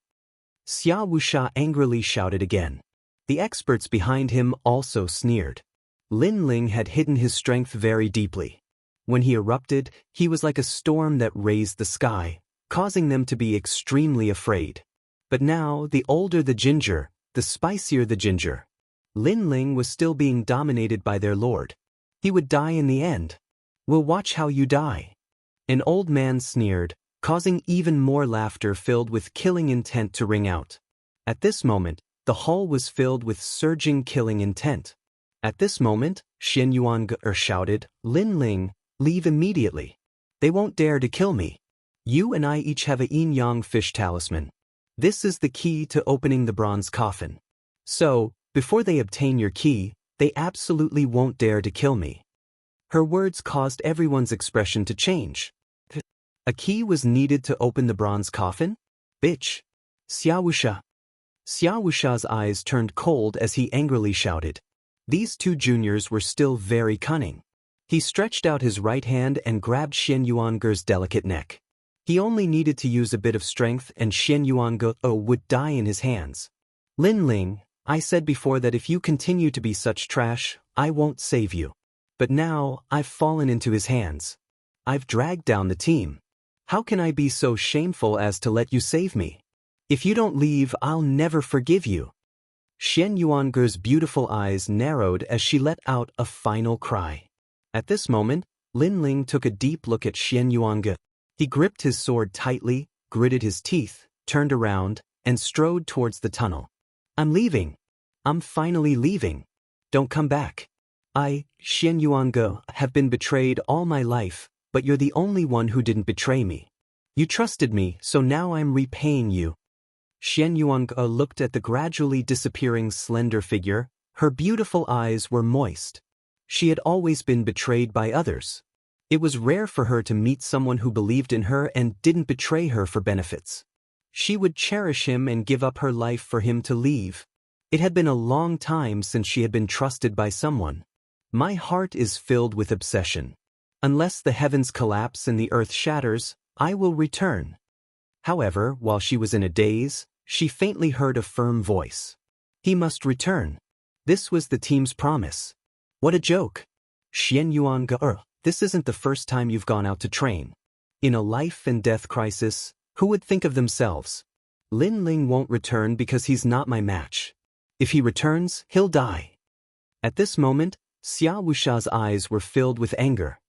Xia Wuxia angrily shouted again. The experts behind him also sneered. Lin Ling had hidden his strength very deeply. When he erupted, he was like a storm that raised the sky, causing them to be extremely afraid. But now, the older the ginger, the spicier the ginger. Lin Ling was still being dominated by their lord. He would die in the end. We'll watch how you die. An old man sneered, causing even more laughter filled with killing intent to ring out. At this moment, the hall was filled with surging killing intent. At this moment, Xian Yuange shouted, "Lin Ling, leave immediately. They won't dare to kill me. You and I each have a yin-yang fish talisman. This is the key to opening the bronze coffin. So, before they obtain your key, they absolutely won't dare to kill me." Her words caused everyone's expression to change. A key was needed to open the bronze coffin? Bitch. Xiao Wuxia. Xiao Wuxia's eyes turned cold as he angrily shouted. These two juniors were still very cunning. He stretched out his right hand and grabbed Xian Yuange's delicate neck. He only needed to use a bit of strength and Xian Yuange would die in his hands. Lin Ling, I said before that if you continue to be such trash, I won't save you. But now, I've fallen into his hands. I've dragged down the team. How can I be so shameful as to let you save me? If you don't leave, I'll never forgive you. Xian Yuange's beautiful eyes narrowed as she let out a final cry. At this moment, Lin Ling took a deep look at Xian Yuange. He gripped his sword tightly, gritted his teeth, turned around, and strode towards the tunnel. I'm leaving. I'm finally leaving. Don't come back. I, Xian Yuange, have been betrayed all my life, but you're the only one who didn't betray me. You trusted me, so now I'm repaying you. Xian Yuange looked at the gradually disappearing slender figure. Her beautiful eyes were moist. She had always been betrayed by others. It was rare for her to meet someone who believed in her and didn't betray her for benefits. She would cherish him and give up her life for him to leave. It had been a long time since she had been trusted by someone. My heart is filled with obsession. Unless the heavens collapse and the earth shatters, I will return. However, while she was in a daze, she faintly heard a firm voice. He must return. This was the team's promise. What a joke. Xian Yuange, this isn't the first time you've gone out to train. In a life and death crisis, who would think of themselves? Lin Ling won't return because he's not my match. If he returns, he'll die. At this moment, Xiao Wuxia's eyes were filled with anger.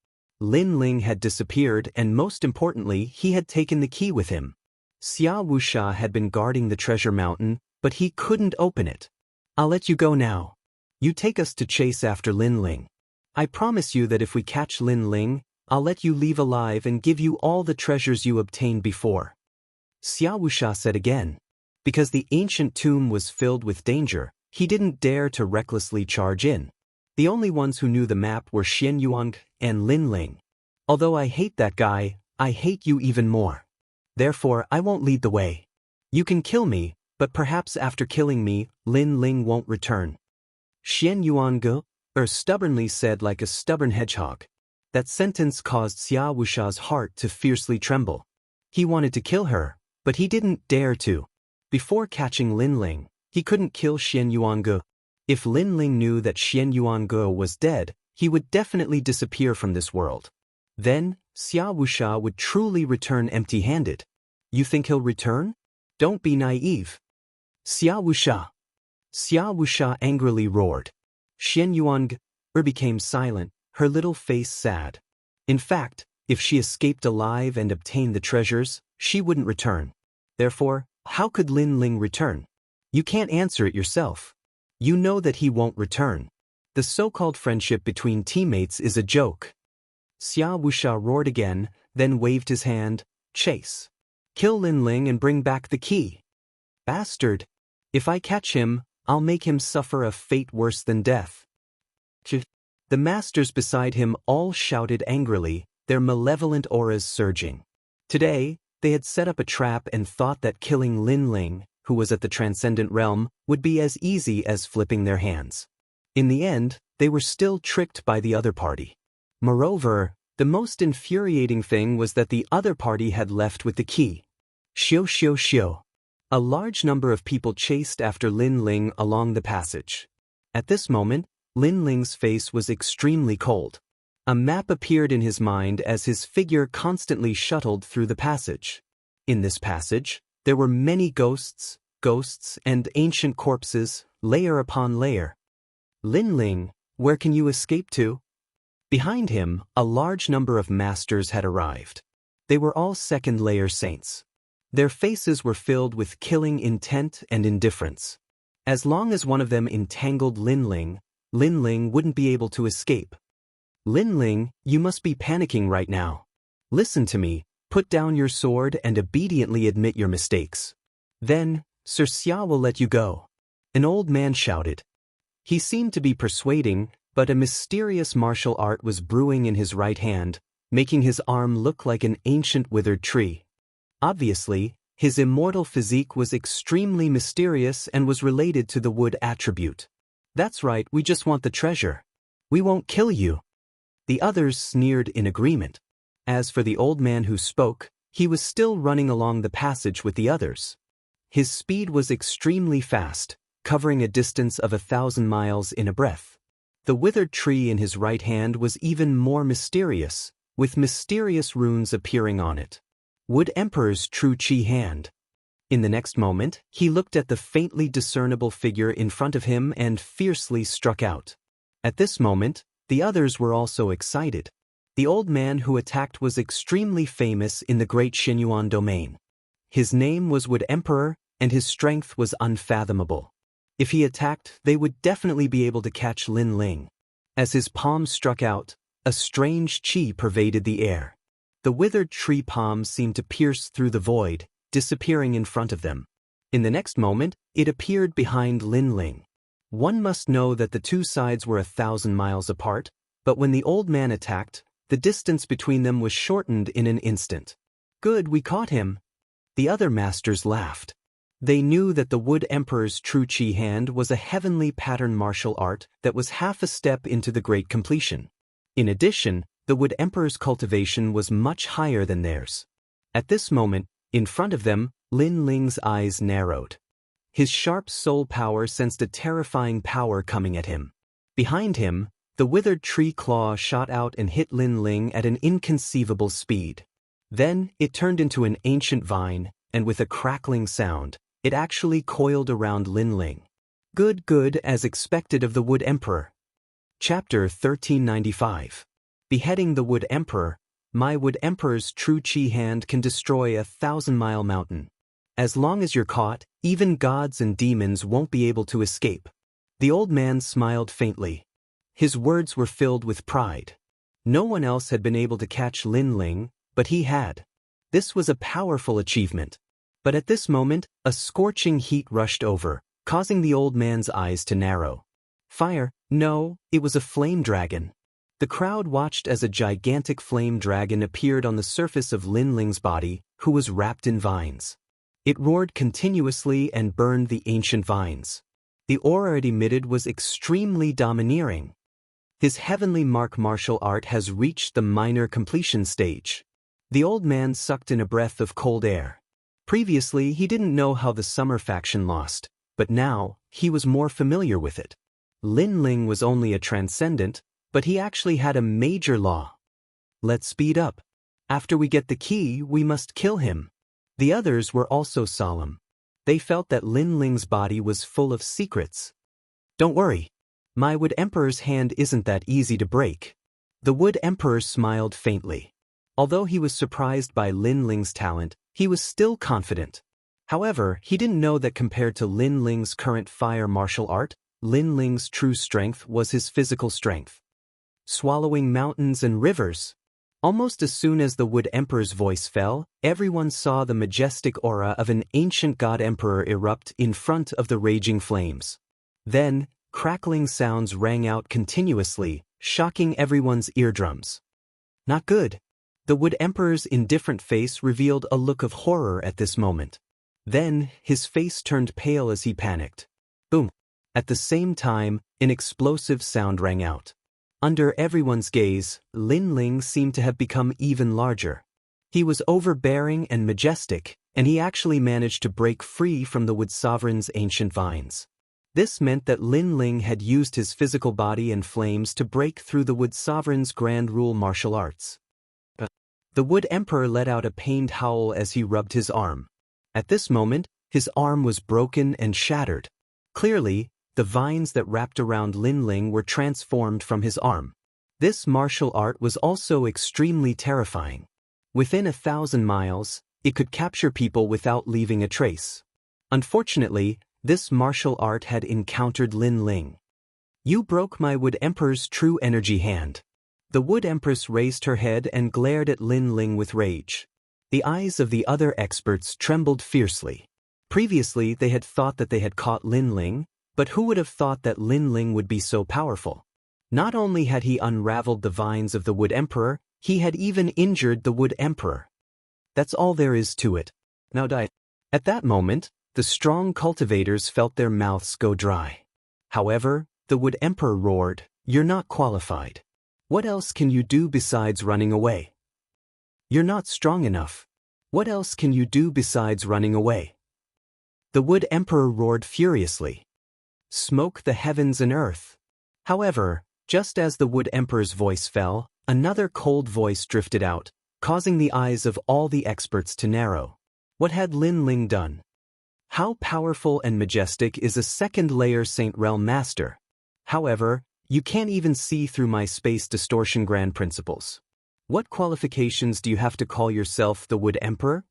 Lin Ling had disappeared and most importantly, he had taken the key with him. Xiao Wuxia had been guarding the treasure mountain, but he couldn't open it. I'll let you go now. You take us to chase after Lin Ling. I promise you that if we catch Lin Ling, I'll let you leave alive and give you all the treasures you obtained before. Xiao Wuxia said again. Because the ancient tomb was filled with danger, he didn't dare to recklessly charge in. The only ones who knew the map were Xian Yuange and Lin Ling. Although I hate that guy, I hate you even more. Therefore, I won't lead the way. You can kill me, but perhaps after killing me, Lin Ling won't return. Xian Yuange stubbornly said like a stubborn hedgehog. That sentence caused Xiao Wuxia's heart to fiercely tremble. He wanted to kill her, but he didn't dare to. Before catching Lin Ling, he couldn't kill Xian Yuange. If Lin Ling knew that Xian Yuange was dead, he would definitely disappear from this world. Then, Xiao Wuxia would truly return empty-handed. You think he'll return? Don't be naive. Xiao Wuxia. Xiao Wuxia angrily roared. Xian Yuange became silent, her little face sad. In fact, if she escaped alive and obtained the treasures, she wouldn't return. Therefore, how could Lin Ling return? You can't answer it yourself. You know that he won't return. The so-called friendship between teammates is a joke. Xiao Wuxia roared again, then waved his hand. Chase. Kill Lin Ling and bring back the key. Bastard. If I catch him, I'll make him suffer a fate worse than death. The masters beside him all shouted angrily, their malevolent auras surging. Today, they had set up a trap and thought that killing Lin Ling, who was at the transcendent realm, would be as easy as flipping their hands. In the end, they were still tricked by the other party. Moreover, the most infuriating thing was that the other party had left with the key. Xiu xiu xiu. A large number of people chased after Lin Ling along the passage. At this moment, Lin Ling's face was extremely cold. A map appeared in his mind as his figure constantly shuttled through the passage. In this passage, there were many ghosts, and ancient corpses, layer upon layer. Lin Ling, where can you escape to? Behind him, a large number of masters had arrived. They were all second-layer saints. Their faces were filled with killing intent and indifference. As long as one of them entangled Lin Ling wouldn't be able to escape. Lin Ling, you must be panicking right now. Listen to me, put down your sword and obediently admit your mistakes. Then, Sir Xia will let you go. An old man shouted. He seemed to be persuading, but a mysterious martial art was brewing in his right hand, making his arm look like an ancient withered tree. Obviously, his immortal physique was extremely mysterious and was related to the wood attribute. That's right, we just want the treasure. We won't kill you. The others sneered in agreement. As for the old man who spoke, he was still running along the passage with the others. His speed was extremely fast, covering a distance of 1,000 miles in a breath. The withered tree in his right hand was even more mysterious, with mysterious runes appearing on it. Wood Emperor's true Qi hand. In the next moment, he looked at the faintly discernible figure in front of him and fiercely struck out. At this moment, the others were also excited. The old man who attacked was extremely famous in the great Xinyuan domain. His name was Wood Emperor, and his strength was unfathomable. If he attacked, they would definitely be able to catch Lin Ling. As his palm struck out, a strange qi pervaded the air. The withered tree palm seemed to pierce through the void, disappearing in front of them. In the next moment, it appeared behind Lin Ling. One must know that the two sides were 1,000 miles apart, but when the old man attacked, the distance between them was shortened in an instant. Good, we caught him. The other masters laughed. They knew that the Wood Emperor's true Qi hand was a heavenly pattern martial art that was half a step into the great completion. In addition, the Wood Emperor's cultivation was much higher than theirs. At this moment, in front of them, Lin Ling's eyes narrowed. His sharp soul power sensed a terrifying power coming at him. Behind him, the withered tree claw shot out and hit Lin Ling at an inconceivable speed. Then, it turned into an ancient vine, and with a crackling sound, it actually coiled around Lin Ling. Good, as expected of the Wood Emperor. Chapter 1395. Beheading the Wood Emperor. My Wood Emperor's true Qi hand can destroy a 1,000-mile mountain. As long as you're caught, even gods and demons won't be able to escape. The old man smiled faintly. His words were filled with pride. No one else had been able to catch Lin Ling, but he had. This was a powerful achievement. But at this moment, a scorching heat rushed over, causing the old man's eyes to narrow. Fire? No, it was a flame dragon. The crowd watched as a gigantic flame dragon appeared on the surface of Lin Ling's body, who was wrapped in vines. It roared continuously and burned the ancient vines. The aura it emitted was extremely domineering. His heavenly martial art has reached the minor completion stage. The old man sucked in a breath of cold air. Previously, he didn't know how the summer faction lost, but now, he was more familiar with it. Lin Ling was only a transcendent, but he actually had a major law. Let's speed up. After we get the key, we must kill him. The others were also solemn. They felt that Lin Ling's body was full of secrets. Don't worry. My Wood Emperor's hand isn't that easy to break. The Wood Emperor smiled faintly. Although he was surprised by Lin Ling's talent, he was still confident. However, he didn't know that compared to Lin Ling's current fire martial art, Lin Ling's true strength was his physical strength. Swallowing mountains and rivers. Almost as soon as the Wood Emperor's voice fell, everyone saw the majestic aura of an ancient god emperor erupt in front of the raging flames. Then, crackling sounds rang out continuously, shocking everyone's eardrums. Not good. The Wood Emperor's indifferent face revealed a look of horror at this moment. Then, his face turned pale as he panicked. Boom! At the same time, an explosive sound rang out. Under everyone's gaze, Lin Ling seemed to have become even larger. He was overbearing and majestic, and he actually managed to break free from the Wood Sovereign's ancient vines. This meant that Lin Ling had used his physical body and flames to break through the Wood Sovereign's grand rule martial arts. The Wood Emperor let out a pained howl as he rubbed his arm. At this moment, his arm was broken and shattered. Clearly, the vines that wrapped around Lin Ling were transformed from his arm. This martial art was also extremely terrifying. Within 1,000 miles, it could capture people without leaving a trace. Unfortunately, this martial art had encountered Lin Ling. "You broke my Wood Emperor's true energy hand." The Wood Empress raised her head and glared at Lin Ling with rage. The eyes of the other experts trembled fiercely. Previously, they had thought that they had caught Lin Ling, but who would have thought that Lin Ling would be so powerful? Not only had he unraveled the vines of the Wood Emperor, he had even injured the Wood Emperor. That's all there is to it. Now die. At that moment, the strong cultivators felt their mouths go dry. However, the Wood Emperor roared, "You're not qualified. What else can you do besides running away? You're not strong enough. What else can you do besides running away?" The Wood Emperor roared furiously. "Smoke the heavens and earth." However, just as the Wood Emperor's voice fell, another cold voice drifted out, causing the eyes of all the experts to narrow. What had Lin Ling done? How powerful and majestic is a second-layer Saint Realm Master? However, you can't even see through my space distortion grand principles. What qualifications do you have to call yourself the Wood Emperor?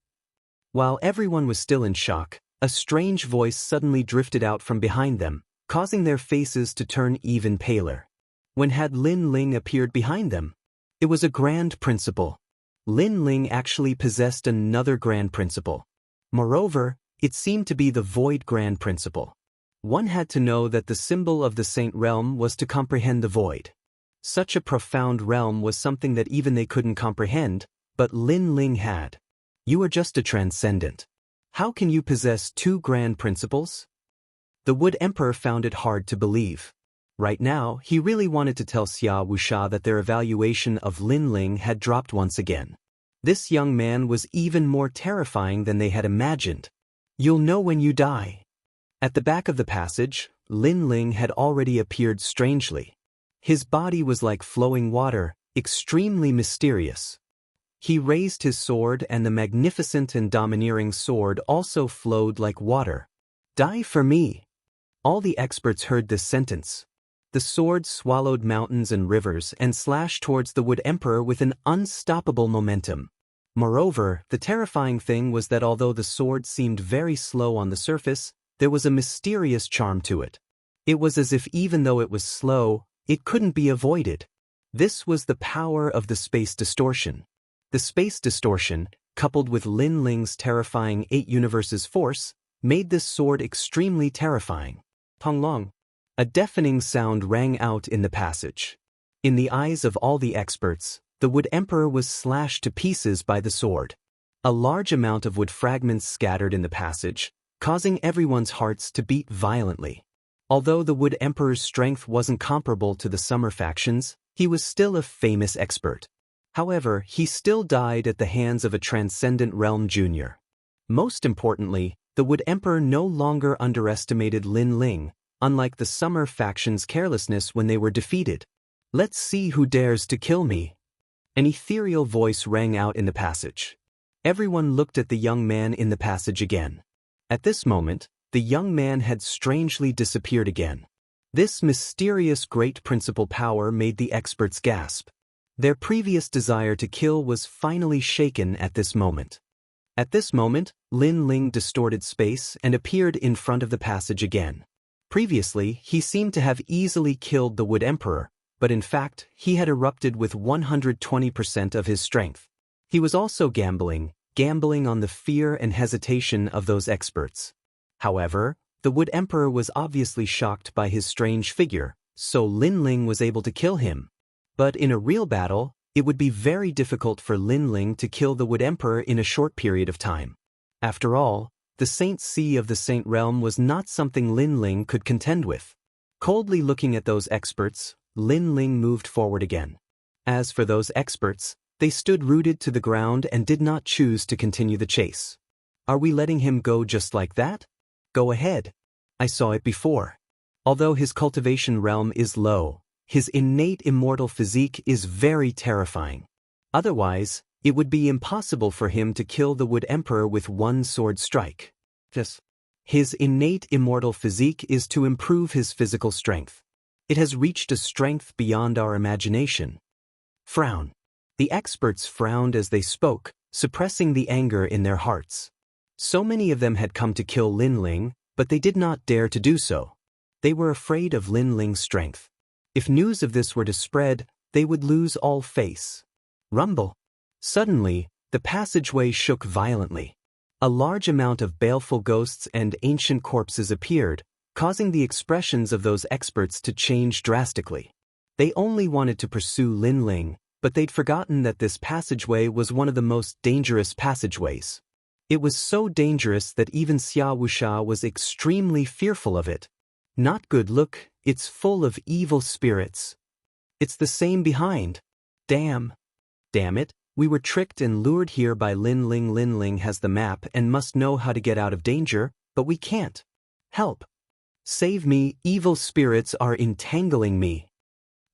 While everyone was still in shock, a strange voice suddenly drifted out from behind them, causing their faces to turn even paler. When had Lin Ling appeared behind them? It was a grand principle. Lin Ling actually possessed another grand principle. Moreover, it seemed to be the Void Grand Principle. One had to know that the symbol of the Saint Realm was to comprehend the void. Such a profound realm was something that even they couldn't comprehend, but Lin Ling had. You are just a transcendent. How can you possess two grand principles? The Wood Emperor found it hard to believe. Right now, he really wanted to tell Xia Wuxia that their evaluation of Lin Ling had dropped once again. This young man was even more terrifying than they had imagined. You'll know when you die. At the back of the passage, Lin Ling had already appeared strangely. His body was like flowing water, extremely mysterious. He raised his sword and the magnificent and domineering sword also flowed like water. Die for me. All the experts heard this sentence. The sword swallowed mountains and rivers and slashed towards the Wood Emperor with an unstoppable momentum. Moreover, the terrifying thing was that although the sword seemed very slow on the surface, there was a mysterious charm to it. It was as if even though it was slow, it couldn't be avoided. This was the power of the space distortion. The space distortion, coupled with Lin Ling's terrifying 8 universes force, made this sword extremely terrifying. Tonglong. A deafening sound rang out in the passage. In the eyes of all the experts, the Wood Emperor was slashed to pieces by the sword. A large amount of wood fragments scattered in the passage, causing everyone's hearts to beat violently. Although the Wood Emperor's strength wasn't comparable to the Summer factions, he was still a famous expert. However, he still died at the hands of a Transcendent Realm Junior. Most importantly, the Wood Emperor no longer underestimated Lin Ling, unlike the Summer faction's carelessness when they were defeated. Let's see who dares to kill me. An ethereal voice rang out in the passage. Everyone looked at the young man in the passage again. At this moment, the young man had strangely disappeared again. This mysterious great principal power made the experts gasp. Their previous desire to kill was finally shaken at this moment. At this moment, Lin Ling distorted space and appeared in front of the passage again. Previously, he seemed to have easily killed the Wood Emperor, but in fact, he had erupted with 120% of his strength. He was also gambling on the fear and hesitation of those experts. However, the Wood Emperor was obviously shocked by his strange figure, so Lin Ling was able to kill him. But in a real battle, it would be very difficult for Lin Ling to kill the Wood Emperor in a short period of time. After all, the Saint Sea of the Saint Realm was not something Lin Ling could contend with. Coldly looking at those experts, Lin Ling moved forward again. As for those experts, they stood rooted to the ground and did not choose to continue the chase. Are we letting him go just like that? Go ahead. I saw it before. Although his cultivation realm is low, his innate immortal physique is very terrifying. Otherwise, it would be impossible for him to kill the Wood Emperor with one sword strike. His innate immortal physique is to improve his physical strength. It has reached a strength beyond our imagination. Frown. The experts frowned as they spoke, suppressing the anger in their hearts. So many of them had come to kill Lin Ling, but they did not dare to do so. They were afraid of Lin Ling's strength. If news of this were to spread, they would lose all face. Rumble. Suddenly, the passageway shook violently. A large amount of baleful ghosts and ancient corpses appeared, causing the expressions of those experts to change drastically. They only wanted to pursue Lin Ling, but they'd forgotten that this passageway was one of the most dangerous passageways. It was so dangerous that even Xia Wuxia was extremely fearful of it. Not good, look, it's full of evil spirits. It's the same behind. Damn it, we were tricked and lured here by Lin Ling. Lin Ling has the map and must know how to get out of danger, but we can't. Help. Save me, evil spirits are entangling me.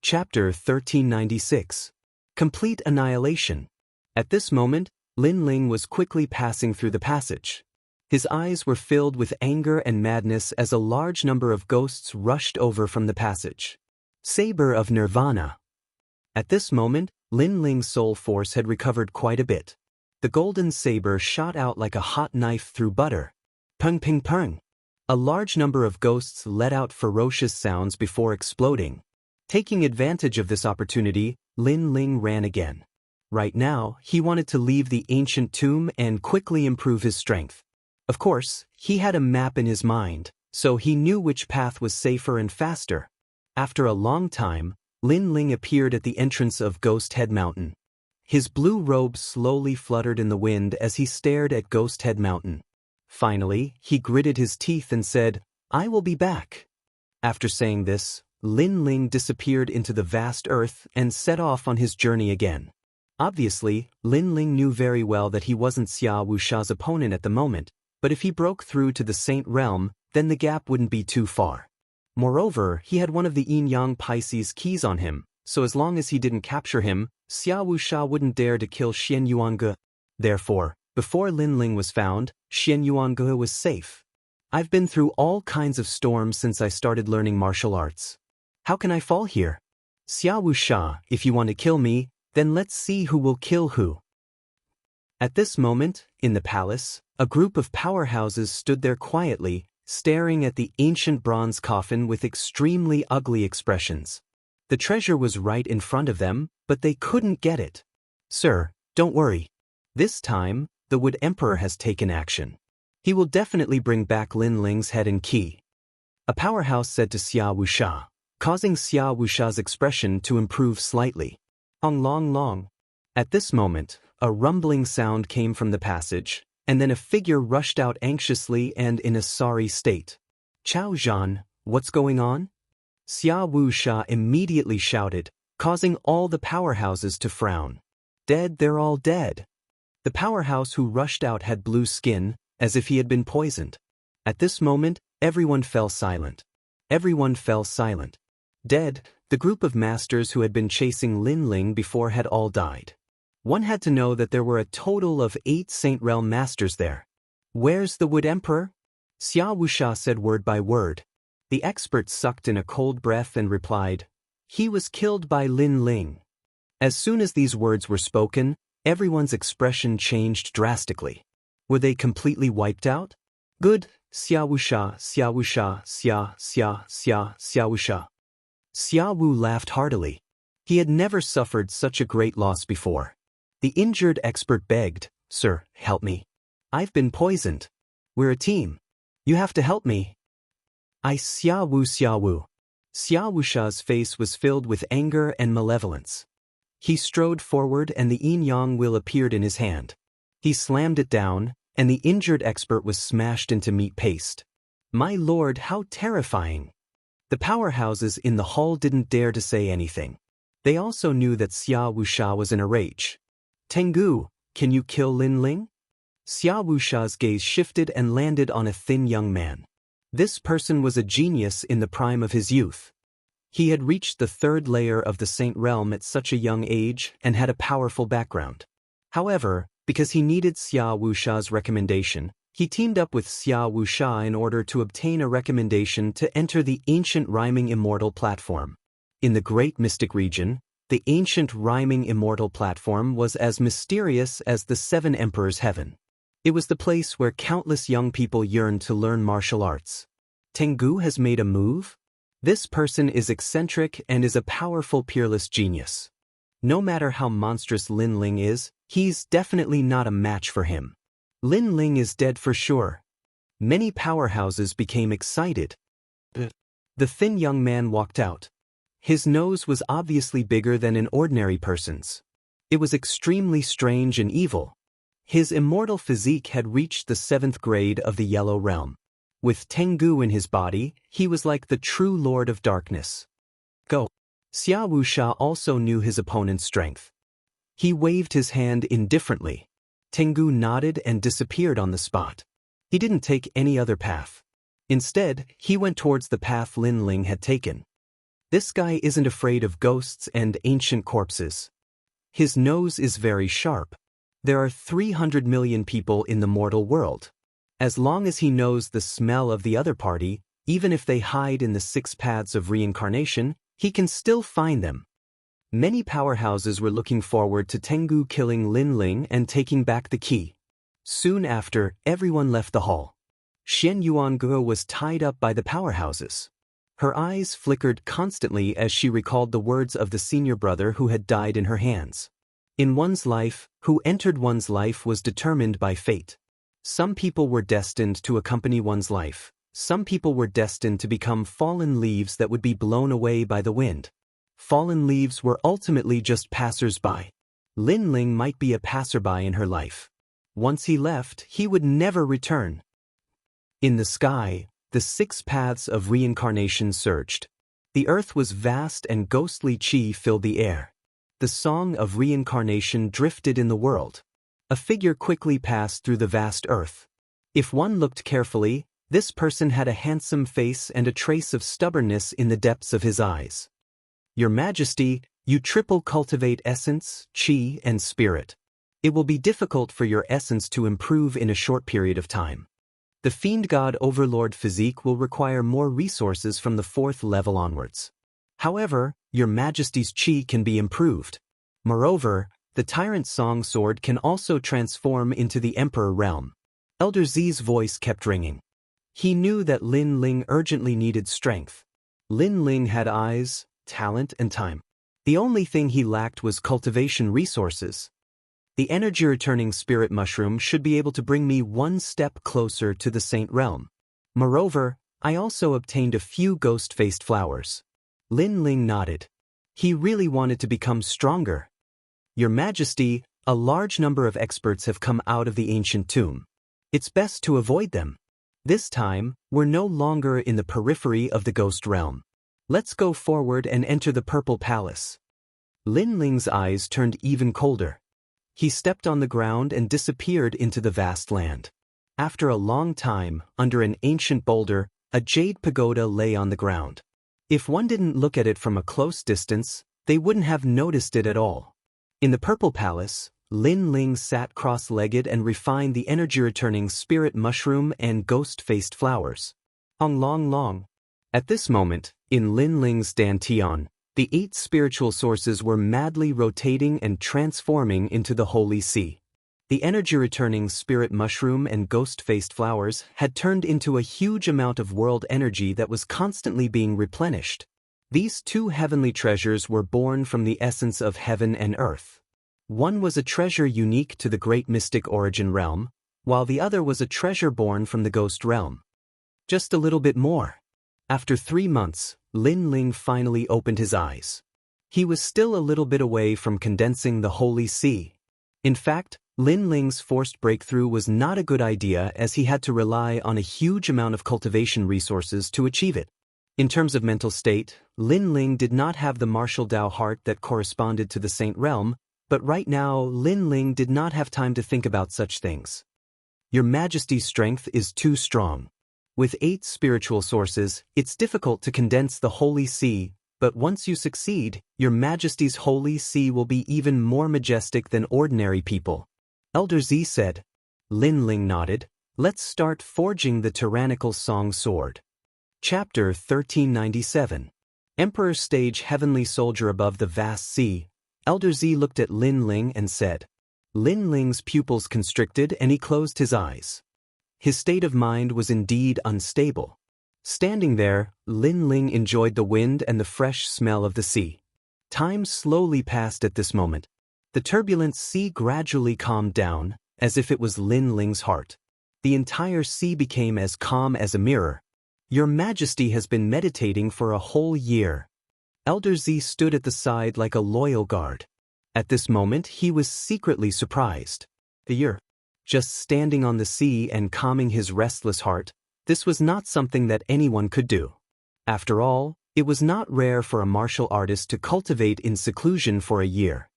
Chapter 1396. Complete Annihilation. At this moment, Lin Ling was quickly passing through the passage. His eyes were filled with anger and madness as a large number of ghosts rushed over from the passage. Saber of Nirvana. At this moment, Lin Ling's soul force had recovered quite a bit. The golden saber shot out like a hot knife through butter. Pung ping pung. A large number of ghosts let out ferocious sounds before exploding. Taking advantage of this opportunity, Lin Ling ran again. Right now, he wanted to leave the ancient tomb and quickly improve his strength. Of course, he had a map in his mind, so he knew which path was safer and faster. After a long time, Lin Ling appeared at the entrance of Ghost Head Mountain. His blue robe slowly fluttered in the wind as he stared at Ghost Head Mountain. Finally, he gritted his teeth and said, "I will be back." After saying this, Lin Ling disappeared into the vast earth and set off on his journey again. Obviously, Lin Ling knew very well that he wasn't Xia Wuxia's opponent at the moment, but if he broke through to the Saint Realm, then the gap wouldn't be too far. Moreover, he had one of the Yin-Yang Pisces keys on him, so as long as he didn't capture him, Xia Wuxia wouldn't dare to kill Xian Yuange. Therefore, before Lin Ling was found, Xian Yuange was safe. I've been through all kinds of storms since I started learning martial arts. How can I fall here? Xia Wuxia, if you want to kill me, then let's see who will kill who. At this moment, in the palace, a group of powerhouses stood there quietly, staring at the ancient bronze coffin with extremely ugly expressions. The treasure was right in front of them, but they couldn't get it. Sir, don't worry. This time, the Wood Emperor has taken action. He will definitely bring back Lin Ling's head and key. A powerhouse said to Xia Wuxia, causing Xia Wuxia's expression to improve slightly. Long. At this moment, a rumbling sound came from the passage, and then a figure rushed out anxiously and in a sorry state. Chao Zhan, what's going on? Xia Wuxia immediately shouted, causing all the powerhouses to frown. Dead, they're all dead. The powerhouse who rushed out had blue skin, as if he had been poisoned. At this moment, everyone fell silent. Dead, the group of masters who had been chasing Lin Ling before had all died. One had to know that there were a total of 8 Saint Realm masters there. Where's the Wood Emperor? Xia Wuxia said word by word. The expert sucked in a cold breath and replied, he was killed by Lin Ling. As soon as these words were spoken, everyone's expression changed drastically. Were they completely wiped out? Good, Xia Wuxia, Xia Wuxia. Xia Wu laughed heartily. He had never suffered such a great loss before. The injured expert begged, sir, help me. I've been poisoned. We're a team. You have to help me. Xia Wu. Xia Wuxia's face was filled with anger and malevolence. He strode forward and the yin-yang will appeared in his hand. He slammed it down, and the injured expert was smashed into meat paste. My lord, how terrifying! The powerhouses in the hall didn't dare to say anything. They also knew that Xia Wuxia was in a rage. Tengu, can you kill Lin Ling? Xia Wuxia's gaze shifted and landed on a thin young man. This person was a genius in the prime of his youth. He had reached the third layer of the Saint Realm at such a young age and had a powerful background. However, because he needed Xia Wuxia's recommendation, he teamed up with Xia Wuxia in order to obtain a recommendation to enter the ancient rhyming Immortal platform. In the Great Mystic region, the ancient rhyming Immortal platform was as mysterious as the Seven Emperors' heaven. It was the place where countless young people yearned to learn martial arts. Tengu has made a move? This person is eccentric and is a powerful peerless genius. No matter how monstrous Lin Ling is, he's definitely not a match for him. Lin Ling is dead for sure. Many powerhouses became excited. The thin young man walked out. His nose was obviously bigger than an ordinary person's. It was extremely strange and evil. His immortal physique had reached the 7th grade of the Yellow Realm. With Tengu in his body, he was like the true Lord of Darkness. Go. Xia Wuxia also knew his opponent's strength. He waved his hand indifferently. Tengu nodded and disappeared on the spot. He didn't take any other path. Instead, he went towards the path Lin Ling had taken. This guy isn't afraid of ghosts and ancient corpses. His nose is very sharp. There are 300 million people in the mortal world. As long as he knows the smell of the other party, even if they hide in the 6 paths of reincarnation, he can still find them. Many powerhouses were looking forward to Tengu killing Lin Ling and taking back the key. Soon after, everyone left the hall. Xian Yuange was tied up by the powerhouses. Her eyes flickered constantly as she recalled the words of the senior brother who had died in her hands. In one's life, who entered one's life was determined by fate. Some people were destined to accompany one's life. Some people were destined to become fallen leaves that would be blown away by the wind. Fallen leaves were ultimately just passers-by. Lin Ling might be a passerby in her life. Once he left, he would never return. In the sky, the 6 paths of reincarnation surged. The earth was vast and ghostly chi filled the air. The song of reincarnation drifted in the world. A figure quickly passed through the vast earth. If one looked carefully, this person had a handsome face and a trace of stubbornness in the depths of his eyes. Your Majesty, you triple cultivate essence, chi, and spirit. It will be difficult for your essence to improve in a short period of time. The Fiend God Overlord physique will require more resources from the 4th level onwards. However, your Majesty's chi can be improved. Moreover, the Tyrant Song Sword can also transform into the Emperor realm. Elder Z's voice kept ringing. He knew that Lin Ling urgently needed strength. Lin Ling had eyes, talent, and time. The only thing he lacked was cultivation resources. The energy-returning spirit mushroom should be able to bring me one step closer to the Saint Realm. Moreover, I also obtained a few ghost-faced flowers. Lin Ling nodded. He really wanted to become stronger. Your Majesty, a large number of experts have come out of the ancient tomb. It's best to avoid them. This time, we're no longer in the periphery of the ghost realm. Let's go forward and enter the Purple Palace. Lin Ling's eyes turned even colder. He stepped on the ground and disappeared into the vast land. After a long time, under an ancient boulder, a jade pagoda lay on the ground. If one didn't look at it from a close distance, they wouldn't have noticed it at all. In the Purple Palace, Lin Ling sat cross-legged and refined the energy-returning spirit mushroom and ghost-faced flowers. Ong long long. At this moment, in Lin Ling's dantian, the 8 spiritual sources were madly rotating and transforming into the Holy Sea. The energy-returning spirit mushroom and ghost-faced flowers had turned into a huge amount of world energy that was constantly being replenished. These 2 heavenly treasures were born from the essence of heaven and earth. One was a treasure unique to the great mystic origin realm, while the other was a treasure born from the ghost realm. Just a little bit more. After 3 months, Lin Ling finally opened his eyes. He was still a little bit away from condensing the Holy Sea. In fact, Lin Ling's forced breakthrough was not a good idea as he had to rely on a huge amount of cultivation resources to achieve it. In terms of mental state, Lin Ling did not have the martial Dao heart that corresponded to the Saint Realm, but right now Lin Ling did not have time to think about such things. Your Majesty's strength is too strong. With 8 spiritual sources, it's difficult to condense the Holy Sea, but once you succeed, your Majesty's Holy See will be even more majestic than ordinary people. Elder Z said. Lin Ling nodded. Let's start forging the tyrannical song sword. Chapter 1397. Emperor stage heavenly soldier above the vast sea. Elder Z looked at Lin Ling and said. Lin Ling's pupils constricted and he closed his eyes. His state of mind was indeed unstable. Standing there, Lin Ling enjoyed the wind and the fresh smell of the sea. Time slowly passed at this moment. The turbulent sea gradually calmed down, as if it was Lin Ling's heart. The entire sea became as calm as a mirror. Your Majesty has been meditating for a whole year. Elder Z stood at the side like a loyal guard. At this moment he was secretly surprised. A year. Just standing on the sea and calming his restless heart, this was not something that anyone could do. After all, it was not rare for a martial artist to cultivate in seclusion for a year.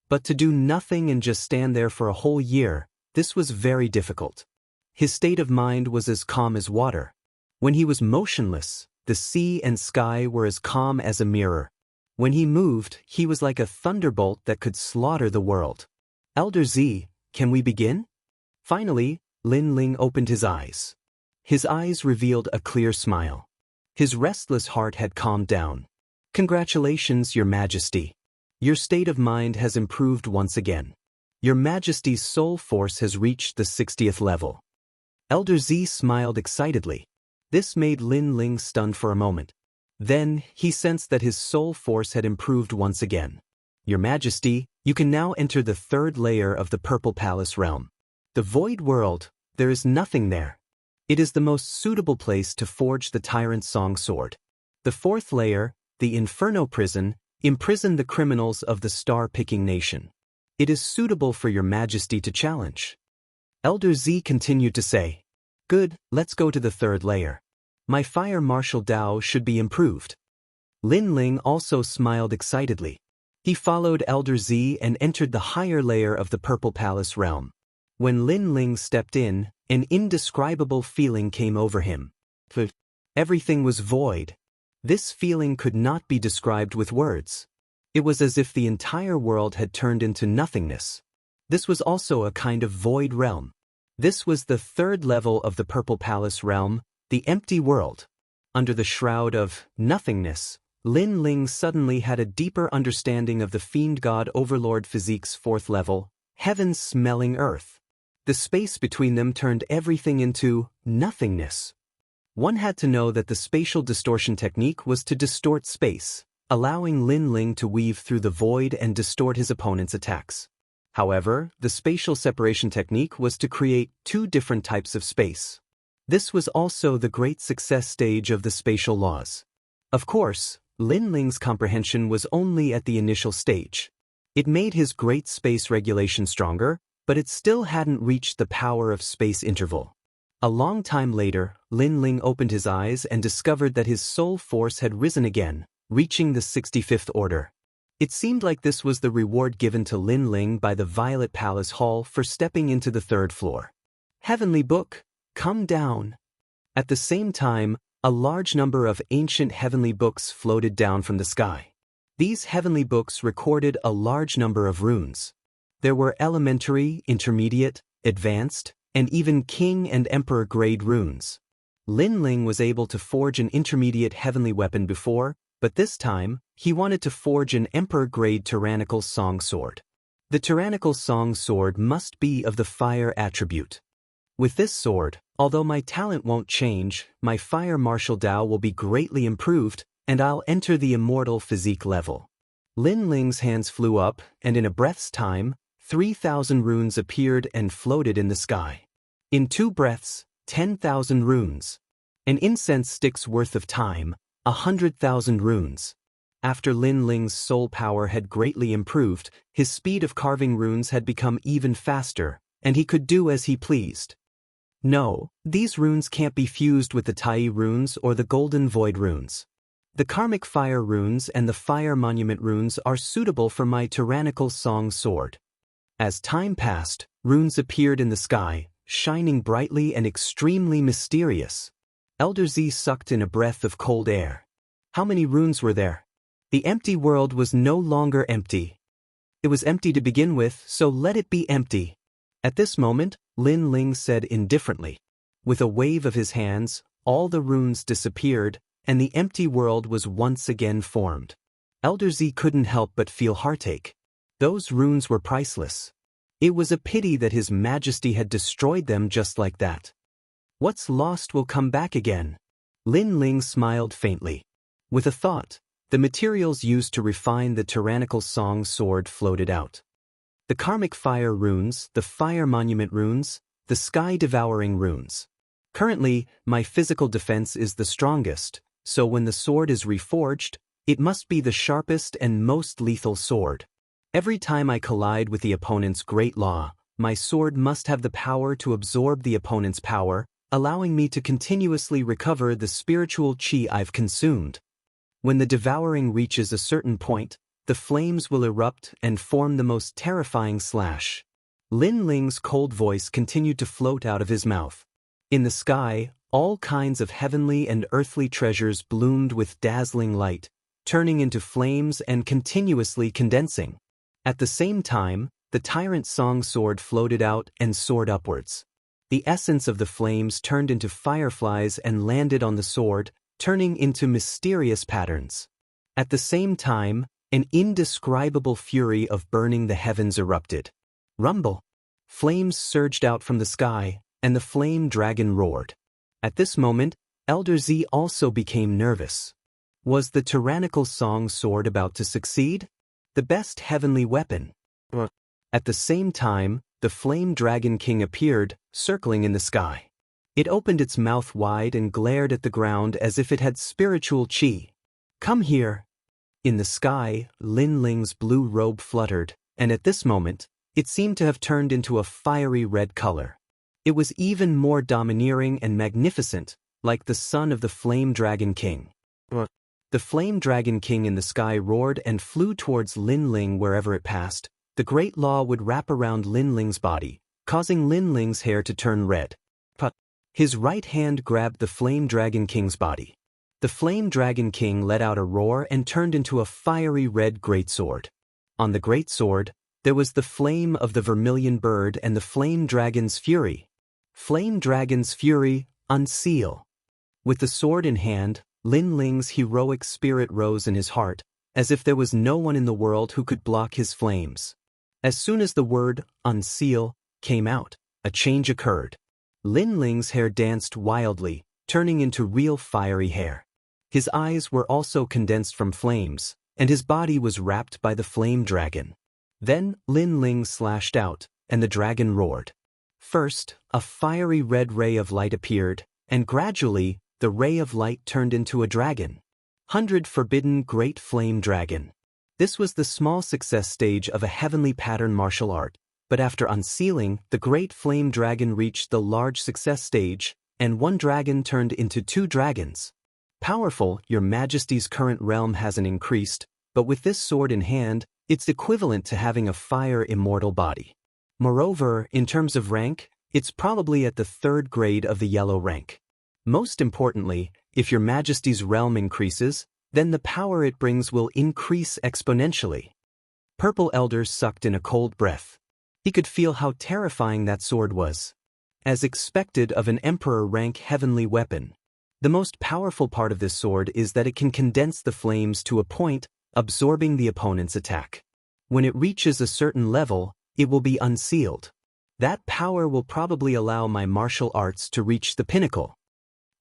But to do nothing and just stand there for a whole year, this was very difficult. His state of mind was as calm as water. When he was motionless, the sea and sky were as calm as a mirror. When he moved, he was like a thunderbolt that could slaughter the world. Elder Z, can we begin? Finally, Lin Ling opened his eyes. His eyes revealed a clear smile. His restless heart had calmed down. Congratulations, Your Majesty. Your state of mind has improved once again. Your Majesty's soul force has reached the 60th level. Elder Z smiled excitedly. This made Lin Ling stunned for a moment. Then, he sensed that his soul force had improved once again. Your Majesty, you can now enter the 3rd layer of the Purple Palace realm. The Void World, there is nothing there. It is the most suitable place to forge the Tyrant's Song Sword. The 4th layer, the Inferno Prison, imprisoned the criminals of the star-picking nation. It is suitable for Your Majesty to challenge. Elder Z continued to say, Good, let's go to the 3rd layer. My fire martial Dao should be improved. Lin Ling also smiled excitedly. He followed Elder Z and entered the higher layer of the Purple Palace realm. When Lin Ling stepped in, an indescribable feeling came over him. Everything was void. This feeling could not be described with words. It was as if the entire world had turned into nothingness. This was also a kind of void realm. This was the 3rd level of the Purple Palace realm, the empty world. Under the shroud of nothingness, Lin Ling suddenly had a deeper understanding of the Fiend God Overlord Physique's 4th level, heaven's smelling earth. The space between them turned everything into nothingness. One had to know that the spatial distortion technique was to distort space, allowing Lin Ling to weave through the void and distort his opponent's attacks. However, the spatial separation technique was to create 2 different types of space. This was also the great success stage of the spatial laws. Of course, Lin Ling's comprehension was only at the initial stage. It made his great space regulation stronger, but it still hadn't reached the power of space interval. A long time later, Lin Ling opened his eyes and discovered that his soul force had risen again, reaching the 65th order. It seemed like this was the reward given to Lin Ling by the Violet Palace Hall for stepping into the 3rd floor. Heavenly Book, come down. At the same time, a large number of ancient heavenly books floated down from the sky. These heavenly books recorded a large number of runes. There were elementary, intermediate, advanced, and even king and emperor grade runes. Lin Ling was able to forge an intermediate heavenly weapon before, but this time, he wanted to forge an emperor grade tyrannical song sword. The tyrannical song sword must be of the fire attribute. With this sword, although my talent won't change, my fire martial Dao will be greatly improved, and I'll enter the immortal physique level. Lin Ling's hands flew up, and in a breath's time, 3,000 runes appeared and floated in the sky. In 2 breaths, 10,000 runes. An incense stick's worth of time, 100,000 runes. After Lin Ling's soul power had greatly improved, his speed of carving runes had become even faster, and he could do as he pleased. No, these runes can't be fused with the Tai runes or the Golden Void runes. The Karmic Fire runes and the Fire Monument runes are suitable for my tyrannical song sword. As time passed, runes appeared in the sky, shining brightly and extremely mysterious. Elder Z sucked in a breath of cold air. How many runes were there? The empty world was no longer empty. It was empty to begin with, so let it be empty. At this moment, Lin Ling said indifferently. With a wave of his hands, all the runes disappeared, and the empty world was once again formed. Elder Z couldn't help but feel heartache. Those runes were priceless. It was a pity that His Majesty had destroyed them just like that. What's lost will come back again. Lin Ling smiled faintly. With a thought, the materials used to refine the tyrannical song sword floated out. The karmic fire runes, the fire monument runes, the sky-devouring runes. Currently, my physical defense is the strongest, so when the sword is reforged, it must be the sharpest and most lethal sword. Every time I collide with the opponent's great law, my sword must have the power to absorb the opponent's power, allowing me to continuously recover the spiritual chi I've consumed. When the devouring reaches a certain point, the flames will erupt and form the most terrifying slash. Lin Ling's cold voice continued to float out of his mouth. In the sky, all kinds of heavenly and earthly treasures bloomed with dazzling light, turning into flames and continuously condensing. At the same time, the tyrant song sword floated out and soared upwards. The essence of the flames turned into fireflies and landed on the sword, turning into mysterious patterns. At the same time, an indescribable fury of burning the heavens erupted. Rumble! Flames surged out from the sky, and the flame dragon roared. At this moment, Elder Z also became nervous. Was the tyrannical song sword about to succeed? The best heavenly weapon. At the same time, the flame dragon king appeared, circling in the sky. It opened its mouth wide and glared at the ground as if it had spiritual chi. Come here. In the sky, Lin Ling's blue robe fluttered, and at this moment, it seemed to have turned into a fiery red color. It was even more domineering and magnificent, like the son of the Flame Dragon King. The Flame Dragon King in the sky roared and flew towards Lin Ling wherever it passed. The great law would wrap around Lin Ling's body, causing Lin Ling's hair to turn red. His right hand grabbed the Flame Dragon King's body. The Flame Dragon King let out a roar and turned into a fiery red greatsword. On the greatsword, there was the flame of the vermilion bird and the Flame Dragon's fury. Flame Dragon's fury, unseal. With the sword in hand, Lin Ling's heroic spirit rose in his heart, as if there was no one in the world who could block his flames. As soon as the word, unseal, came out, a change occurred. Lin Ling's hair danced wildly, turning into real fiery hair. His eyes were also condensed from flames, and his body was wrapped by the flame dragon. Then, Lin Ling slashed out, and the dragon roared. First, a fiery red ray of light appeared, and gradually, the ray of light turned into a dragon. 100 Forbidden Great Flame Dragon. This was the small success stage of a heavenly pattern martial art, but after unsealing, the Great Flame Dragon reached the large success stage, and one dragon turned into 2 dragons. Powerful, Your Majesty's current realm hasn't increased, but with this sword in hand, it's equivalent to having a fire immortal body. Moreover, in terms of rank, it's probably at the 3rd grade of the yellow rank. Most importantly, if Your Majesty's realm increases, then the power it brings will increase exponentially. Purple Elder sucked in a cold breath. He could feel how terrifying that sword was. As expected of an emperor rank heavenly weapon. The most powerful part of this sword is that it can condense the flames to a point, absorbing the opponent's attack. When it reaches a certain level, it will be unsealed. That power will probably allow my martial arts to reach the pinnacle.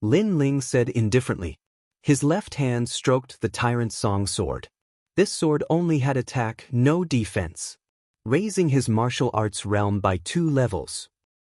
Lin Ling said indifferently. His left hand stroked the tyrant's song sword. This sword only had attack, no defense. Raising his martial arts realm by 2 levels.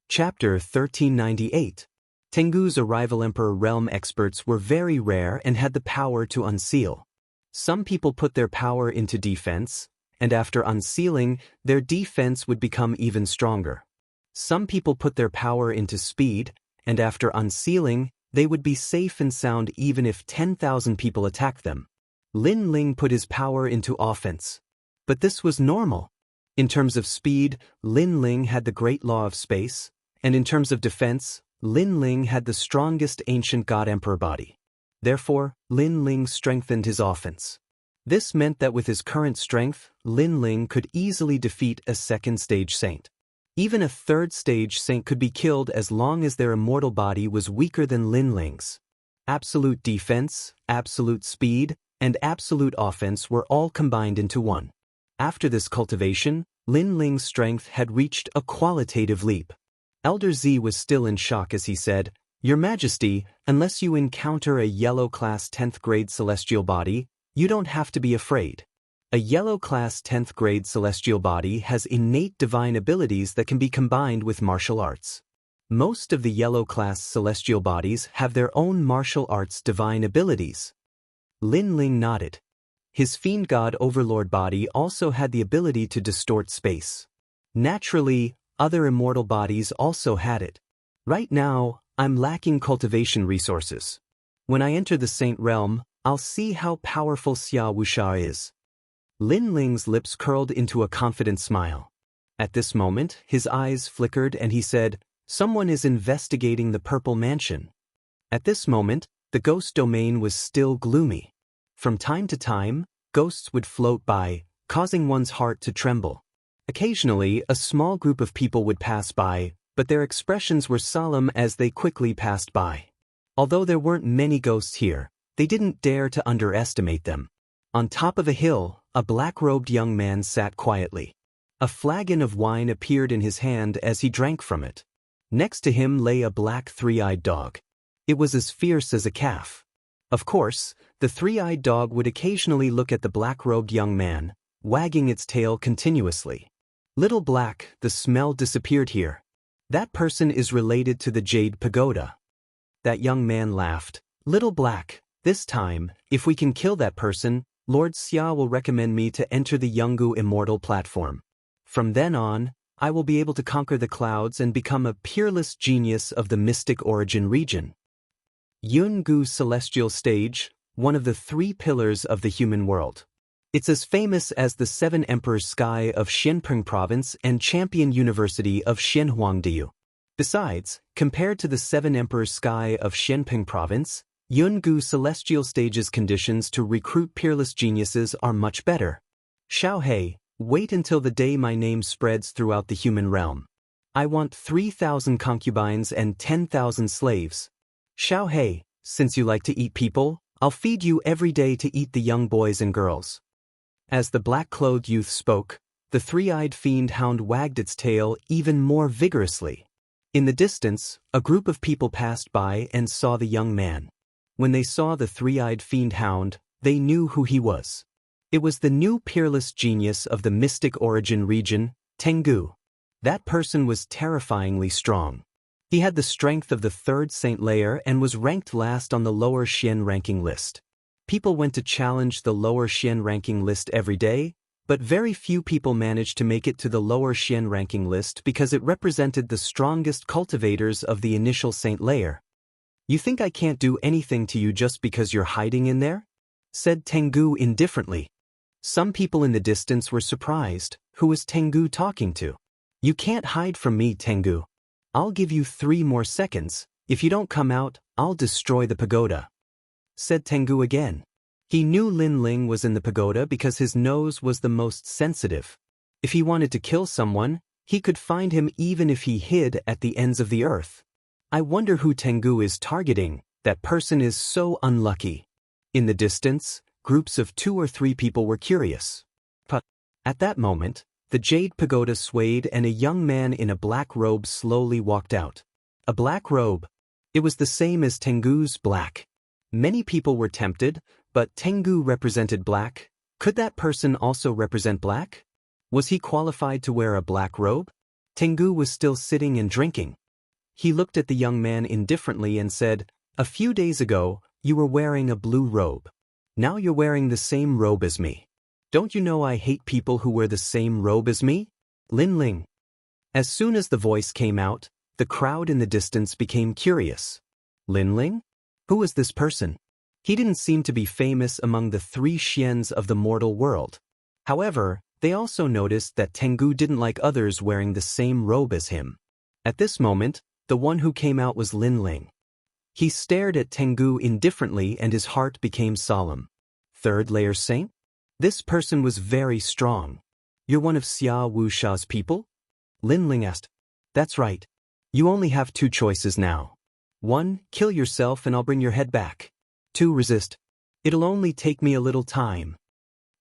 Chapter 1398. Tengu's arrival. Emperor realm experts were very rare and had the power to unseal. Some people put their power into defense, and after unsealing, their defense would become even stronger. Some people put their power into speed, and after unsealing, they would be safe and sound even if 10,000 people attacked them. Lin Ling put his power into offense. But this was normal. In terms of speed, Lin Ling had the great law of space, and in terms of defense, Lin Ling had the strongest ancient god-emperor body. Therefore, Lin Ling strengthened his offense. This meant that with his current strength, Lin Ling could easily defeat a second-stage saint. Even a third-stage saint could be killed as long as their immortal body was weaker than Lin Ling's. Absolute defense, absolute speed, and absolute offense were all combined into one. After this cultivation, Lin Ling's strength had reached a qualitative leap. Elder Z was still in shock as he said, "Your Majesty, unless you encounter a yellow class 10th grade celestial body, you don't have to be afraid. A yellow class 10th grade celestial body has innate divine abilities that can be combined with martial arts. Most of the yellow class celestial bodies have their own martial arts divine abilities." Lin Ling nodded. His fiend god overlord body also had the ability to distort space. Naturally, other immortal bodies also had it. Right now, I'm lacking cultivation resources. When I enter the Saint Realm, I'll see how powerful Xia Wuxia is. Lin Ling's lips curled into a confident smile. At this moment, his eyes flickered and he said, "Someone is investigating the Purple Mansion." At this moment, the ghost domain was still gloomy. From time to time, ghosts would float by, causing one's heart to tremble. Occasionally, a small group of people would pass by, but their expressions were solemn as they quickly passed by. Although there weren't many ghosts here, they didn't dare to underestimate them. On top of a hill, a black-robed young man sat quietly. A flagon of wine appeared in his hand as he drank from it. Next to him lay a black three-eyed dog. It was as fierce as a calf. Of course, the three-eyed dog would occasionally look at the black-robed young man, wagging its tail continuously. "Little Black, the smell disappeared here. That person is related to the Jade Pagoda." That young man laughed. "Little Black, this time, if we can kill that person, Lord Xia will recommend me to enter the Jianghu Immortal platform. From then on, I will be able to conquer the clouds and become a peerless genius of the mystic origin region." Jianghu Celestial Stage, one of the three pillars of the human world. It's as famous as the Seven Emperors Sky of Xianpeng Province and Champion University of Xianhuangdiu. Besides, compared to the Seven Emperors Sky of Xianpeng Province, Jianghu Celestial Stage's conditions to recruit peerless geniuses are much better. Xiaohei, wait until the day my name spreads throughout the human realm. I want 3,000 concubines and 10,000 slaves. Xiaohei, since you like to eat people, I'll feed you every day to eat the young boys and girls. As the black-clothed youth spoke, the three-eyed fiend hound wagged its tail even more vigorously. In the distance, a group of people passed by and saw the young man. When they saw the three-eyed fiend hound, they knew who he was. It was the new peerless genius of the mystic origin region, Tengu. That person was terrifyingly strong. He had the strength of the third saint layer and was ranked last on the lower Xian ranking list. People went to challenge the lower Xian ranking list every day, but very few people managed to make it to the lower Xian ranking list because it represented the strongest cultivators of the initial saint layer. "You think I can't do anything to you just because you're hiding in there?" said Tengu indifferently. Some people in the distance were surprised. Who was Tengu talking to? "You can't hide from me, Tengu. I'll give you 3 more seconds. If you don't come out, I'll destroy the pagoda," said Tengu again. He knew Lin Ling was in the pagoda because his nose was the most sensitive. If he wanted to kill someone, he could find him even if he hid at the ends of the earth. I wonder who Tengu is targeting. That person is so unlucky. In the distance, groups of 2 or 3 people were curious. But at that moment, the Jade Pagoda swayed and a young man in a black robe slowly walked out. A black robe. It was the same as Tengu's black. Many people were tempted, but Tengu represented black. Could that person also represent black? Was he qualified to wear a black robe? Tengu was still sitting and drinking. He looked at the young man indifferently and said, "A few days ago, you were wearing a blue robe. Now you're wearing the same robe as me. Don't you know I hate people who wear the same robe as me?" Lin Ling. As soon as the voice came out, the crowd in the distance became curious. Lin Ling? Who was this person? He didn't seem to be famous among the 3 Xians of the mortal world. However, they also noticed that Tengu didn't like others wearing the same robe as him. At this moment, The one who came out was Lin Ling. He stared at Tengu indifferently and his heart became solemn. Third layer saint? This person was very strong. You're one of Xia Wuxia's people? Lin Ling asked. That's right. You only have 2 choices now. 1, kill yourself and I'll bring your head back. 2, resist. It'll only take me a little time.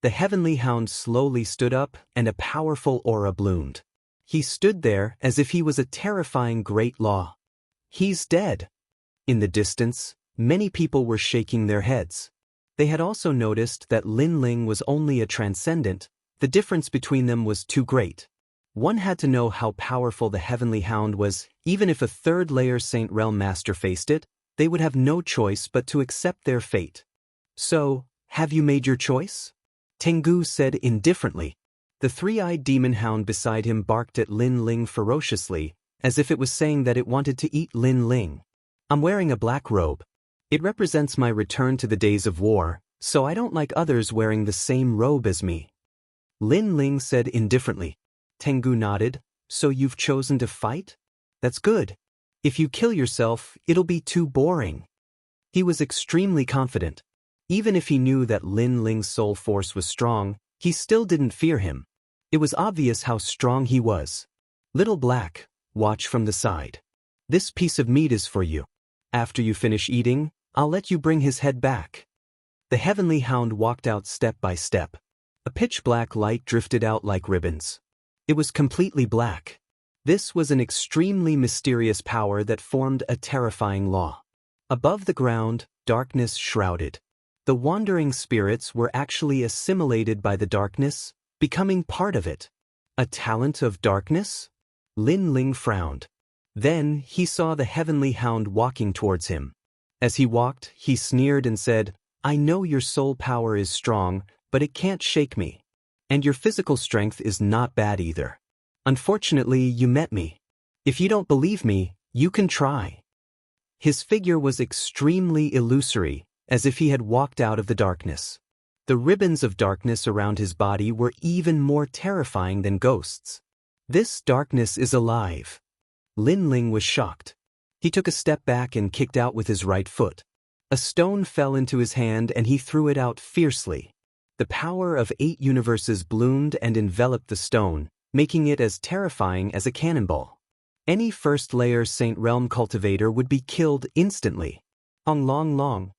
The heavenly hound slowly stood up and a powerful aura bloomed. He stood there as if he was a terrifying great law. He's dead. In the distance, many people were shaking their heads. They had also noticed that Lin Ling was only a transcendent. The difference between them was too great. One had to know how powerful the heavenly hound was. Even if a 3rd layer Saint Realm Master faced it, they would have no choice but to accept their fate. So, have you made your choice? Tengu said indifferently. The 3-eyed demon hound beside him barked at Lin Ling ferociously, as if it was saying that it wanted to eat Lin Ling. I'm wearing a black robe. It represents my return to the days of war, so I don't like others wearing the same robe as me. Lin Ling said indifferently. Tengu nodded. So you've chosen to fight? That's good. If you kill yourself, it'll be too boring. He was extremely confident. Even if he knew that Lin Ling's soul force was strong, he still didn't fear him. It was obvious how strong he was. Little Black, watch from the side. This piece of meat is for you. After you finish eating, I'll let you bring his head back. The heavenly hound walked out step by step. A pitch-black light drifted out like ribbons. It was completely black. This was an extremely mysterious power that formed a terrifying law. Above the ground, darkness shrouded. The wandering spirits were actually assimilated by the darkness, becoming part of it. A talent of darkness? Lin Ling frowned. Then he saw the heavenly hound walking towards him. As he walked, he sneered and said, I know your soul power is strong, but it can't shake me. And your physical strength is not bad either. Unfortunately, you met me. If you don't believe me, you can try. His figure was extremely illusory, as if he had walked out of the darkness. The ribbons of darkness around his body were even more terrifying than ghosts. This darkness is alive. Lin Ling was shocked. He took a step back and kicked out with his right foot. A stone fell into his hand and he threw it out fiercely. The power of 8 universes bloomed and enveloped the stone, making it as terrifying as a cannonball. Any 1st layer Saint Realm cultivator would be killed instantly. Long.